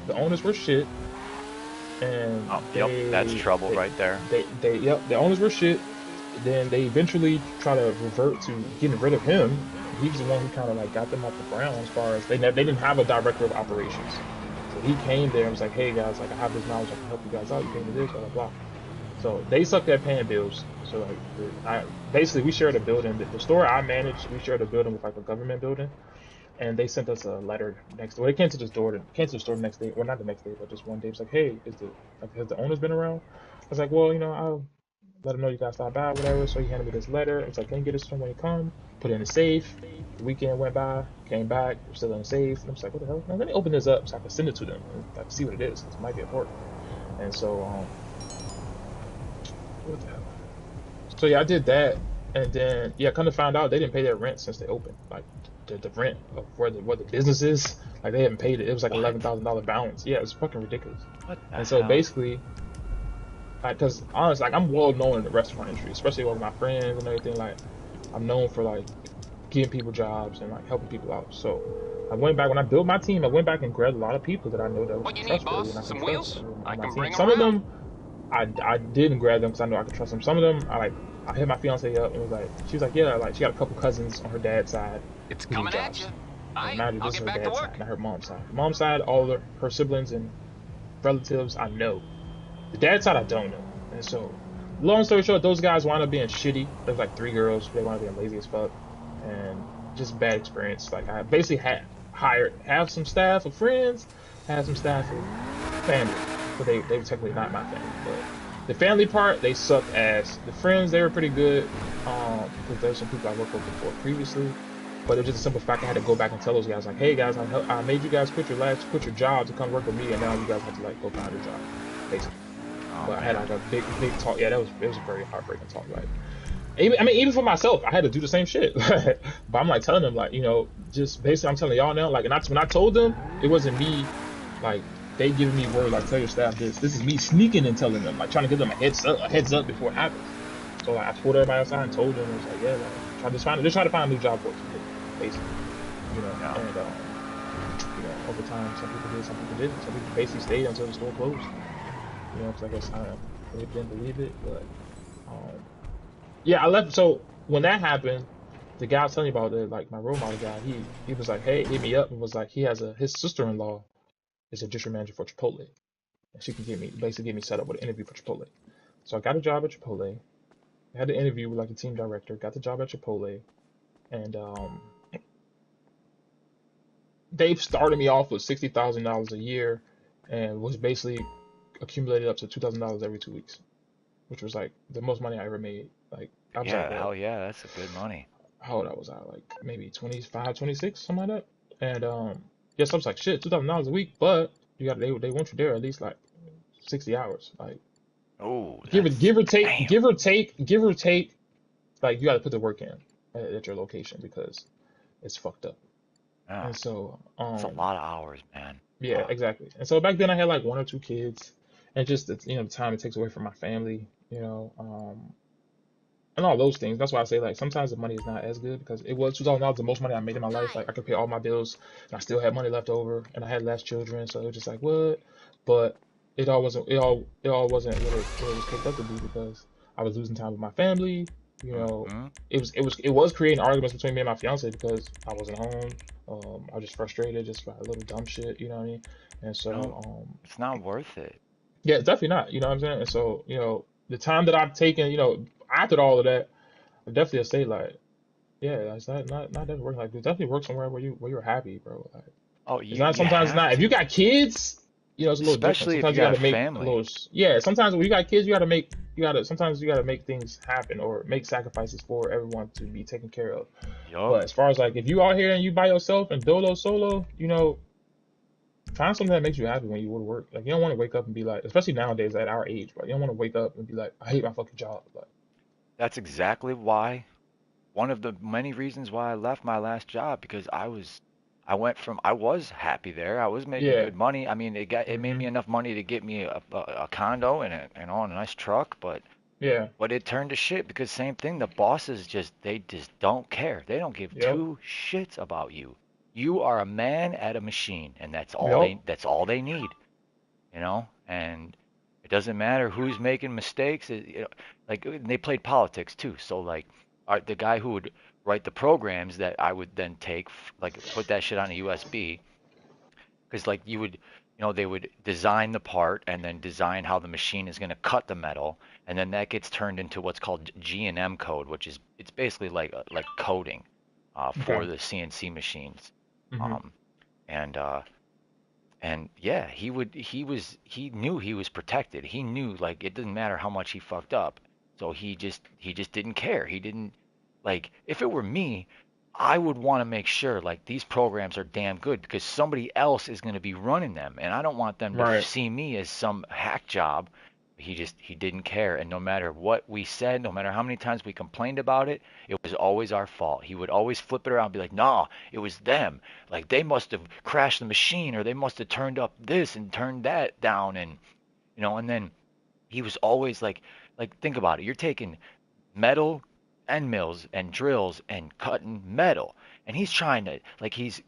Speaker 12: the owners were shit, and
Speaker 1: Oh, yep. That's trouble right there.
Speaker 12: yep, the owners were shit. Then they eventually try to revert to getting rid of him. He's the one who kind of like got them off the ground as far as they didn't have a director of operations. So he came there and was like, hey guys, like I have this knowledge, I can help you guys out. You came to this, blah blah blah. So they sucked at paying bills. So like, basically we shared a building. The store I managed, we shared a building with like a government building, and they sent us a letter next door. They came to the store, the next day. Well, not the next day, but just one day. It's like, hey, has the owners been around? I was like, well, you know, I'll let them know you guys stopped by, whatever. So he handed me this letter. It's like, can you get this to him when you come? Put it in the safe. The weekend went by, came back, we're still in the safe. And I'm just like, what the hell? Now, let me open this up so I can send it to them and I can see what it is. It might be important. And so, what the hell? So yeah, I did that, and then yeah, kind of found out they didn't pay their rent since they opened. Like the rent of where the business is, like they haven't paid it. It was like
Speaker 1: What?
Speaker 12: $11,000 balance. Yeah, it was fucking ridiculous.
Speaker 1: What the
Speaker 12: And so
Speaker 1: hell?
Speaker 12: basically, like, cause honestly, like I'm well known in the restaurant industry, especially with my friends and everything. Like I'm known for like giving people jobs and like helping people out. So I went back when I built my team. I went back and grabbed a lot of people that I know that were
Speaker 3: What you need,
Speaker 12: trustworthy
Speaker 3: boss?
Speaker 12: and I could
Speaker 3: Some
Speaker 12: trust
Speaker 3: wheels?
Speaker 12: on
Speaker 3: I
Speaker 12: my
Speaker 3: can
Speaker 12: team.
Speaker 3: bring 'em
Speaker 12: Some of
Speaker 3: around.
Speaker 12: them I didn't grab them because I know I could trust them. Some of them I hit my fiance up and was like, she was like, yeah, like she got a couple cousins on her dad's side
Speaker 3: It's
Speaker 12: who need
Speaker 3: coming at
Speaker 12: jobs.
Speaker 3: you.
Speaker 12: And
Speaker 3: Aight,
Speaker 12: mind you,
Speaker 3: I'll
Speaker 12: this is
Speaker 3: get
Speaker 12: her
Speaker 3: back to
Speaker 12: dad's
Speaker 3: work.
Speaker 12: side, not her mom's side. Her mom's side, all of her siblings and relatives I know. The dad's side I don't know. And so, long story short, those guys wound up being shitty. There's like three girls. They wound up being lazy as fuck, and just bad experience. Like I basically had hired have some staff of friends, have some staff of family, but they were technically not my family. But the family part, they sucked ass. The friends, they were pretty good, because there's some people I worked with before previously. But it was just a simple fact I had to go back and tell those guys like, hey guys, I made you guys quit your job to come work with me, and now you guys have to like go find a job, basically.
Speaker 1: Oh
Speaker 12: But I had
Speaker 1: man.
Speaker 12: like a big talk. Yeah, it was a very heartbreaking talk. Like, even for myself, I had to do the same shit. But I'm like telling them like, you know, just basically I'm telling y'all now. Like, and when I told them, it wasn't me. Like they giving me word like tell your staff this. This is me sneaking and telling them, like trying to give them a heads up before it happens. So like, I pulled everybody outside and told them, I was like, yeah, like just try to find a new job for us, basically,
Speaker 1: Yeah.
Speaker 12: and over time, some people did, some people didn't. Some people basically stayed until the store closed, because I guess they didn't believe it, but um, yeah, I left. So when that happened, the guy I was telling you about, like my role model guy, he was like, hey, hit me up, and was like, his sister-in-law is a district manager for Chipotle, and she can basically get me set up with an interview for Chipotle. So I got a job at Chipotle. I had an interview with like the team director, got the job at Chipotle, and they started me off with $60,000 a year, and was basically accumulated up to $2,000 every 2 weeks, which was like the most money I ever made. Like I was like,
Speaker 1: Yeah,
Speaker 12: what?
Speaker 1: hell yeah, that's a good money.
Speaker 12: How old I was? I like maybe 25, 26, something like that. And yes, I was like, shit, $2,000 a week, but they want you there at least like 60 hours, like
Speaker 1: Oh, that's damn.
Speaker 12: give or take, like you got to put the work in at your location because it's fucked up.
Speaker 1: Yeah,
Speaker 12: And so,
Speaker 1: that's a lot of hours, man.
Speaker 12: yeah, exactly. And so back then I had like one or two kids, and just the time it takes away from my family, and all those things. That's why I say like sometimes the money is not as good because it was $2,000 the most money I made in my life. Like I could pay all my bills, and I still had money left over, and I had less children, so it was just like what? But it all wasn't what it was caked up to be because I was losing time with my family.
Speaker 1: Hmm.
Speaker 12: It was creating arguments between me and my fiance because I wasn't home. I was just frustrated just by a little dumb shit, you know what I mean? And
Speaker 1: No,
Speaker 12: so
Speaker 1: it's not worth it.
Speaker 12: yeah, it's definitely not, you know what I'm saying? And so the time that I've taken, after all of that, I definitely say like. Yeah, it's not that work like this. Definitely work somewhere where you're happy, bro. Like,
Speaker 1: Oh,
Speaker 12: it's
Speaker 1: you
Speaker 12: not
Speaker 1: you
Speaker 12: sometimes it's
Speaker 1: have
Speaker 12: not. If you
Speaker 1: to,
Speaker 12: got kids, it's a little different.
Speaker 1: especially if
Speaker 12: Sometimes
Speaker 1: you
Speaker 12: you
Speaker 1: got a
Speaker 12: gotta make a
Speaker 1: family.
Speaker 12: little. Yeah, sometimes when you got kids, sometimes you gotta make things happen or make sacrifices for everyone to be taken care of.
Speaker 1: Yup.
Speaker 12: But as far as like if you out here and you by yourself and dolo solo, find something that makes you happy when you go to work. Like you don't want to wake up and be like, especially nowadays at our age, but you don't want to wake up and be like, I hate my fucking job. Like,
Speaker 1: That's exactly why, one of the many reasons why I left my last job because I was happy there. I was making
Speaker 12: yeah,
Speaker 1: good money. I mean, it made me
Speaker 12: hmm,
Speaker 1: enough money to get me a condo and a nice truck,
Speaker 12: yeah,
Speaker 1: but it turned to shit because same thing. The bosses they just don't care. They don't give
Speaker 12: yep,
Speaker 1: two shits about you. You are a man at a machine, and
Speaker 12: yep,
Speaker 1: that's all they need. And it doesn't matter who's making mistakes. Like they played politics too. So like, the guy who would write the programs that I would then take, like put that shit on a USB, because like they would design the part and then design how the machine is going to cut the metal, and then that gets turned into what's called G&M code, which is it's basically like coding for
Speaker 12: okay,
Speaker 1: the CNC machines.
Speaker 12: hmm,
Speaker 1: Um, and yeah, he knew he was protected. He knew like it didn't matter how much he fucked up. So he just didn't care. He didn't like if it were me, I would want to make sure like these programs are damn good because somebody else is going to be running them and I don't want them to
Speaker 12: right.
Speaker 1: see me as some hack job. He didn't care, and no matter what we said, no matter how many times we complained about it, it was always our fault. He would always flip it around and be like, "Nah, it was them. Like they must have crashed the machine or they must have turned up this and turned that down." And then he was always like think about it. You're taking metal end mills and drills and cutting metal, and he's trying to like he's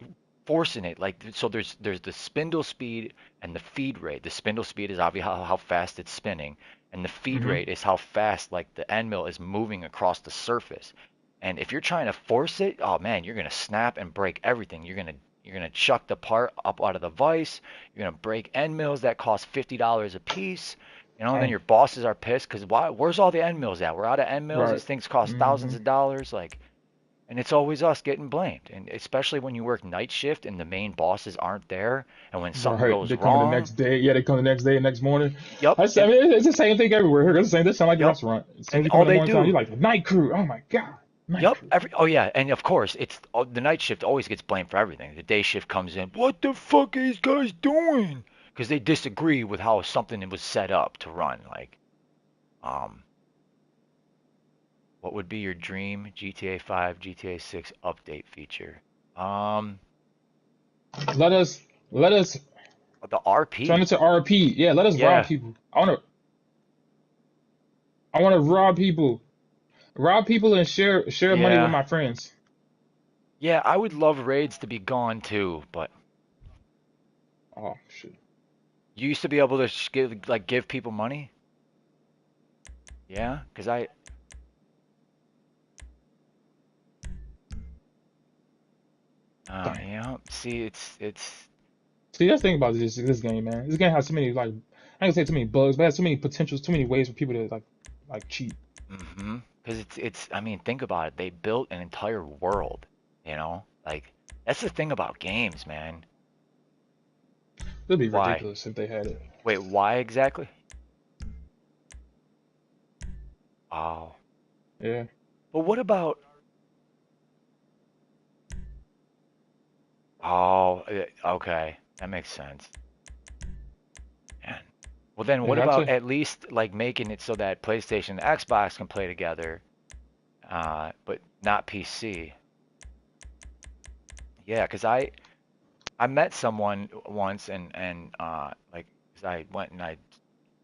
Speaker 1: forcing it like so there's the spindle speed and the feed rate. The spindle speed is obviously how fast it's spinning, and the feed
Speaker 12: Hmm.
Speaker 1: rate is how fast like the end mill is moving across the surface. And if you're trying to force it, oh man, you're gonna snap and break everything. You're gonna chuck the part up out of the vise. You're gonna break end mills that cost $50 a piece. And then
Speaker 12: Dang.
Speaker 1: your bosses are pissed because why? Where's all the end mills at? We're out of end mills.
Speaker 12: Right.
Speaker 1: These things cost thousands
Speaker 12: Hmm.
Speaker 1: of dollars. Like, and it's always us getting blamed. And especially when you work night shift and the main bosses aren't there, and when something
Speaker 12: Right.
Speaker 1: goes
Speaker 12: They come the
Speaker 1: wrong,
Speaker 12: next day. Yeah, they come the next day, next morning.
Speaker 1: yup,
Speaker 12: I
Speaker 1: and
Speaker 12: mean, it's the same thing everywhere. Here, it's the same. This sound like the
Speaker 1: yup,
Speaker 12: restaurant. As soon as
Speaker 1: and
Speaker 12: you come
Speaker 1: all
Speaker 12: in the
Speaker 1: they
Speaker 12: morning time, you're
Speaker 1: do,
Speaker 12: like the night crew. Oh my god, night
Speaker 1: yup,
Speaker 12: crew.
Speaker 1: oh yeah, and of course it's the night shift always gets blamed for everything. The day shift comes in, what the fuck are these guys doing? Because they disagree with how something was set up to run. Like, um, what would be your dream GTA 5, GTA 6 update feature? Um,
Speaker 12: Let us let us
Speaker 1: the
Speaker 12: turn
Speaker 1: RP.
Speaker 12: it to RP. Yeah, let us rob
Speaker 1: Yeah.
Speaker 12: people. I wanna rob people. Rob people and share money with
Speaker 1: Yeah.
Speaker 12: my friends.
Speaker 1: Yeah, I would love raids to be gone too, but
Speaker 12: Oh shit.
Speaker 1: you used to be able to give people money? Yeah, 'cause
Speaker 12: Damn.
Speaker 1: see it's
Speaker 12: See, that's the thing about this game, man. This game has so many like I don't say too many bugs, but it has too many potentials, too many ways for people to like cheat.
Speaker 1: mhm. 'Cause it's I mean, think about it. They built an entire world, you know? Like that's the thing about games, man.
Speaker 12: It'd be
Speaker 1: Why?
Speaker 12: ridiculous if they had it.
Speaker 1: Wait, why exactly? Oh.
Speaker 12: Yeah.
Speaker 1: But what about Oh, okay. That makes sense. Man. Well, then
Speaker 12: Yeah,
Speaker 1: what about
Speaker 12: gotcha.
Speaker 1: at least like making it so that PlayStation and Xbox can play together, but not PC? Yeah, 'cause I met someone once and like 'cause I went and I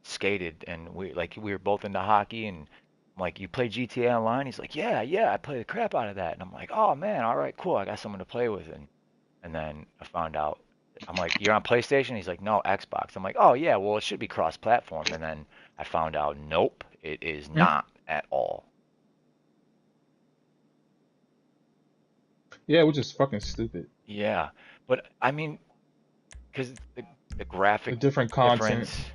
Speaker 1: skated and we were both into hockey and I'm like, you play GTA Online? He's like, yeah, I play the crap out of that. And I'm like, oh man, all right, cool. I got someone to play with. And then I found out, I'm like, you're on PlayStation? He's like, no, Xbox. I'm like, oh yeah, well it should be cross-platform. And then I found out, nope, it is
Speaker 12: Hmm?
Speaker 1: not at all.
Speaker 12: Yeah, which is fucking stupid.
Speaker 1: Yeah, but I mean, because the graphic
Speaker 12: The different content.
Speaker 1: difference.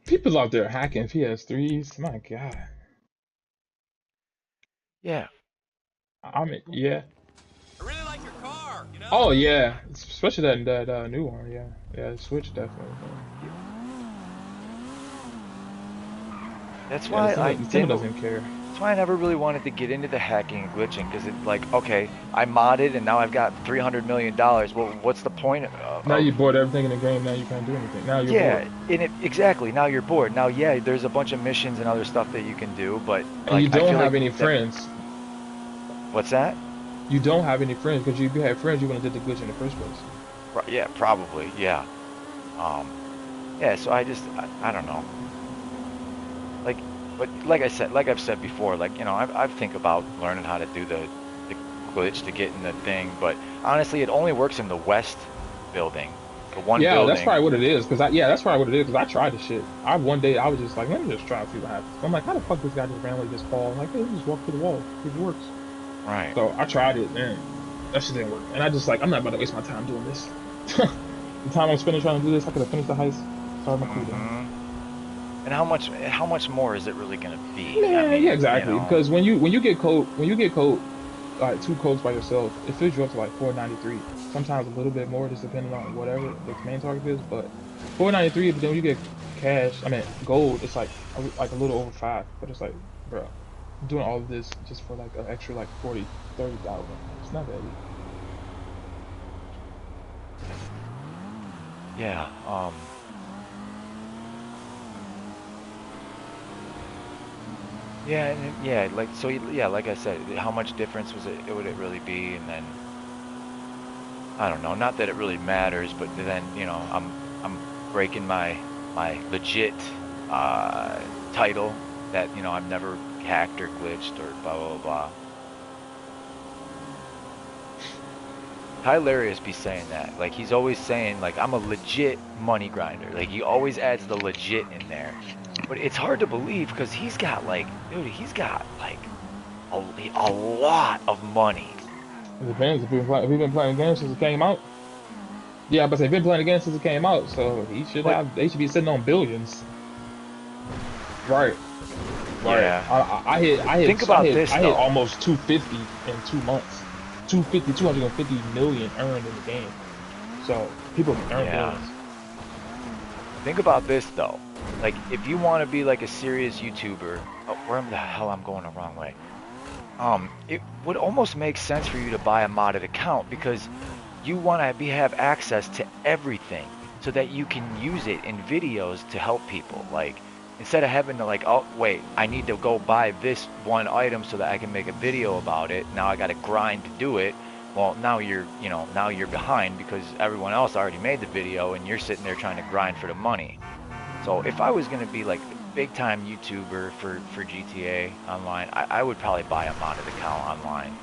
Speaker 12: People out there hacking PS3s. My God.
Speaker 1: Yeah,
Speaker 12: I mean, yeah.
Speaker 5: I really like your car, you know?
Speaker 12: Oh yeah, especially that new one. Yeah, yeah. Switch definitely.
Speaker 1: that's
Speaker 12: Yeah,
Speaker 1: why I
Speaker 12: Nintendo
Speaker 1: didn't.
Speaker 12: doesn't care.
Speaker 1: That's why I never really wanted to get into the hacking and glitching because it like okay, I modded and now I've got $300 million. Well, what's the point
Speaker 12: Now
Speaker 1: of
Speaker 12: you bought everything in the game. Now you can't do anything. Now you're bored,
Speaker 1: yeah, in it exactly. Now you're bored. Now yeah, there's a bunch of missions and other stuff that you can do, but
Speaker 12: and you
Speaker 1: like I
Speaker 12: don't
Speaker 1: feel like
Speaker 12: have any
Speaker 1: that.
Speaker 12: friends.
Speaker 1: What's that?
Speaker 12: You don't have any friends because if you had friends, you wouldn't have did the glitch in the first place.
Speaker 1: Yeah, probably. Yeah. Um. Yeah. So I don't know. Like, but like I said, like I've said before, like I've think about learning how to do the glitch to get in the thing, but honestly, it only works in the west building, the one
Speaker 12: Yeah, that's
Speaker 1: building.
Speaker 12: probably what it is. That's probably what it is. Cause I tried the shit. One day I was just like, let me just try to see what happens. I'm like, how the fuck this guy just randomly just fall? I'm like, hey, just walk through the wall. It works.
Speaker 1: Right.
Speaker 12: So I tried it and that shit didn't work. And I just like, I'm not about to waste my time doing this. The time I'm spending trying to do this, I could have finished the heist. Started my cooldown.
Speaker 1: Hmm. And how much more is it really gonna be? I
Speaker 12: Man, yeah,
Speaker 1: mean,
Speaker 12: exactly. Because when you get code like two codes by yourself, it fills you up to like 493. Sometimes a little bit more, just depending on whatever the main target is. But 493, but then when you get gold, it's like a little over 5. But it's like, bro, I'm doing all of this just for like an extra like 40, 30,000. It's not that easy.
Speaker 1: yeah. Yeah, yeah, like so. Yeah, like I said, how much difference would it really be? And then I don't know. Not that it really matters, but then I'm breaking my legit title that I've never hacked or glitched or blah blah blah. Hilarious be saying that. Like he's always saying like I'm a legit money grinder. Like he always adds the legit in there. But it's hard to believe because he's got like, dude, he's got like a lot of money.
Speaker 12: It depends if you've been playing games since it came out. Yeah, but they've been playing again since it came out, so
Speaker 1: But
Speaker 12: they should be sitting on billions. Right. Right.
Speaker 1: yeah, think
Speaker 12: I
Speaker 1: about this
Speaker 12: hit
Speaker 1: though.
Speaker 12: almost 250 in 2 months. 250 million earned in the game. So people can earn
Speaker 1: Yeah,
Speaker 12: billions.
Speaker 1: think about this though. Like if you want to be like a serious YouTuber, oh, where the hell I'm going the wrong way. It would almost make sense for you to buy a modded account because you want to have access to everything so that you can use it in videos to help people. Like instead of having to like, oh wait, I need to go buy this one item so that I can make a video about it. Now I got to grind to do it. Well, now now you're behind because everyone else already made the video and you're sitting there trying to grind for the money. So if I was gonna be like a big time YouTuber for GTA Online, I would probably buy a modded account online,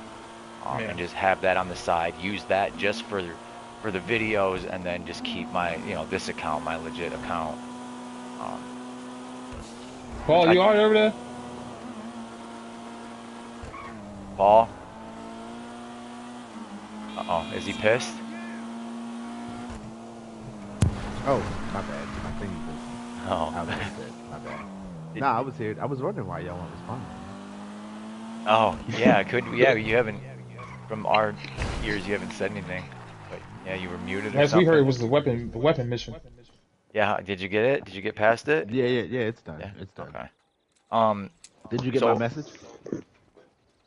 Speaker 12: Yeah.
Speaker 1: and just have that on the side. Use that just for the videos, and then just keep my this account, my legit account. Um,
Speaker 12: Paul, you alright over there?
Speaker 1: Paul. Uh-oh, is he pissed?
Speaker 10: Oh, my bad. My thingy was.
Speaker 1: Oh.
Speaker 10: I was upset. My bad. Nah, I was here. I was wondering why y'all weren't responding.
Speaker 1: Oh, yeah, you haven't, from our ears, you haven't said anything. But yeah, you were muted or
Speaker 12: As we
Speaker 1: something.
Speaker 12: heard, it was the weapon mission.
Speaker 1: Yeah, did you get it? Did you get past it?
Speaker 10: Yeah, it's done.
Speaker 1: Yeah.
Speaker 10: It's done.
Speaker 1: Okay.
Speaker 10: Did you get my message?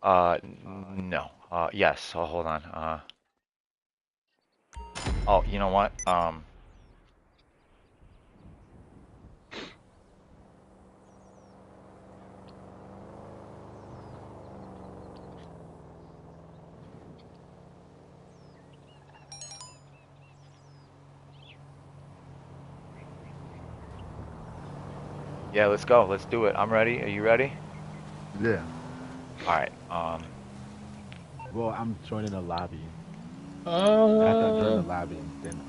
Speaker 1: No. Yes. Oh, hold on. Oh, you know what? Yeah, let's go. Let's do it. I'm ready. Are you ready?
Speaker 10: Yeah.
Speaker 1: All right.
Speaker 10: Well, I'm joining a lobby. After I join the lobby, then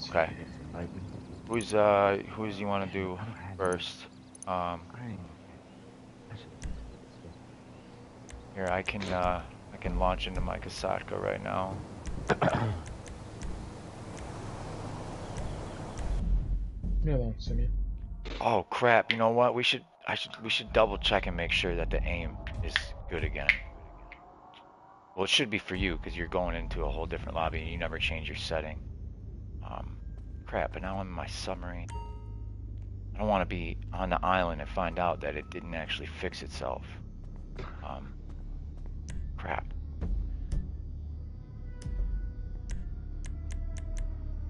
Speaker 1: Okay. Who's you want to do first? Here I can launch into my Kasatka right now.
Speaker 12: Yeah, Simeon.
Speaker 1: Oh crap! You know what? We should double check and make sure that the aim is good again. Well, it should be for you because you're going into a whole different lobby and you never change your setting. Crap! But now I'm in my submarine. I don't want to be on the island and find out that it didn't actually fix itself. Crap.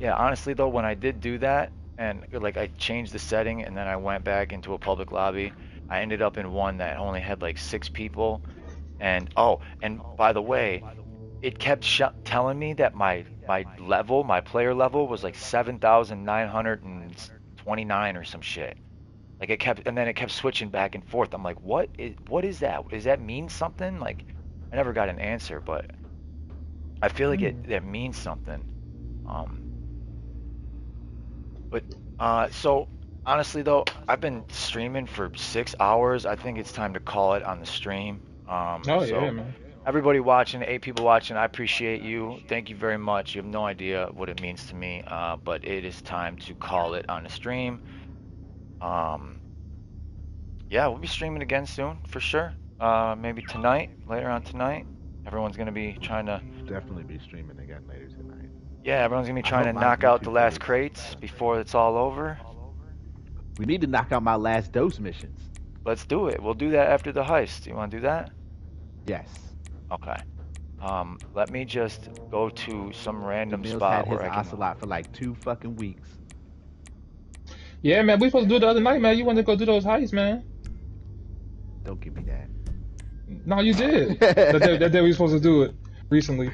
Speaker 1: Yeah, honestly though, when I did do that, and like I changed the setting and then I went back into a public lobby, I ended up in one that only had like 6 people. And oh, and by the way, it kept telling me that my player level was like 7,929 or some shit. Like and then it kept switching back and forth. I'm like, what is that? Does that mean something? Like, I never got an answer, but I feel like that means something. So honestly though, I've been streaming for 6 hours. I think it's time to call it on the stream.
Speaker 12: Yeah, man.
Speaker 1: Everybody watching, 8 people watching, I appreciate you. Thank you very much. You have no idea what it means to me. But it is time to call it on the stream. Yeah, we'll be streaming again soon for sure. Maybe tonight, later on tonight. Everyone's gonna be trying to
Speaker 10: definitely be streaming again later tonight.
Speaker 1: Yeah, everyone's gonna be trying to knock out the last crates before it's all over.
Speaker 10: We need to knock out my last dose missions.
Speaker 1: Let's do it. We'll do that after the heist. You want to do that?
Speaker 10: Yes.
Speaker 1: Okay. Let me just go to some random
Speaker 10: Emil's
Speaker 1: spot
Speaker 10: had his
Speaker 1: where I can.
Speaker 10: ocelot for like 2 fucking weeks.
Speaker 12: Yeah, man, we supposed to do it the other night, man. You wanted to go do those heists, man.
Speaker 10: Don't give me that.
Speaker 12: No, you did. that day we were supposed to do it recently.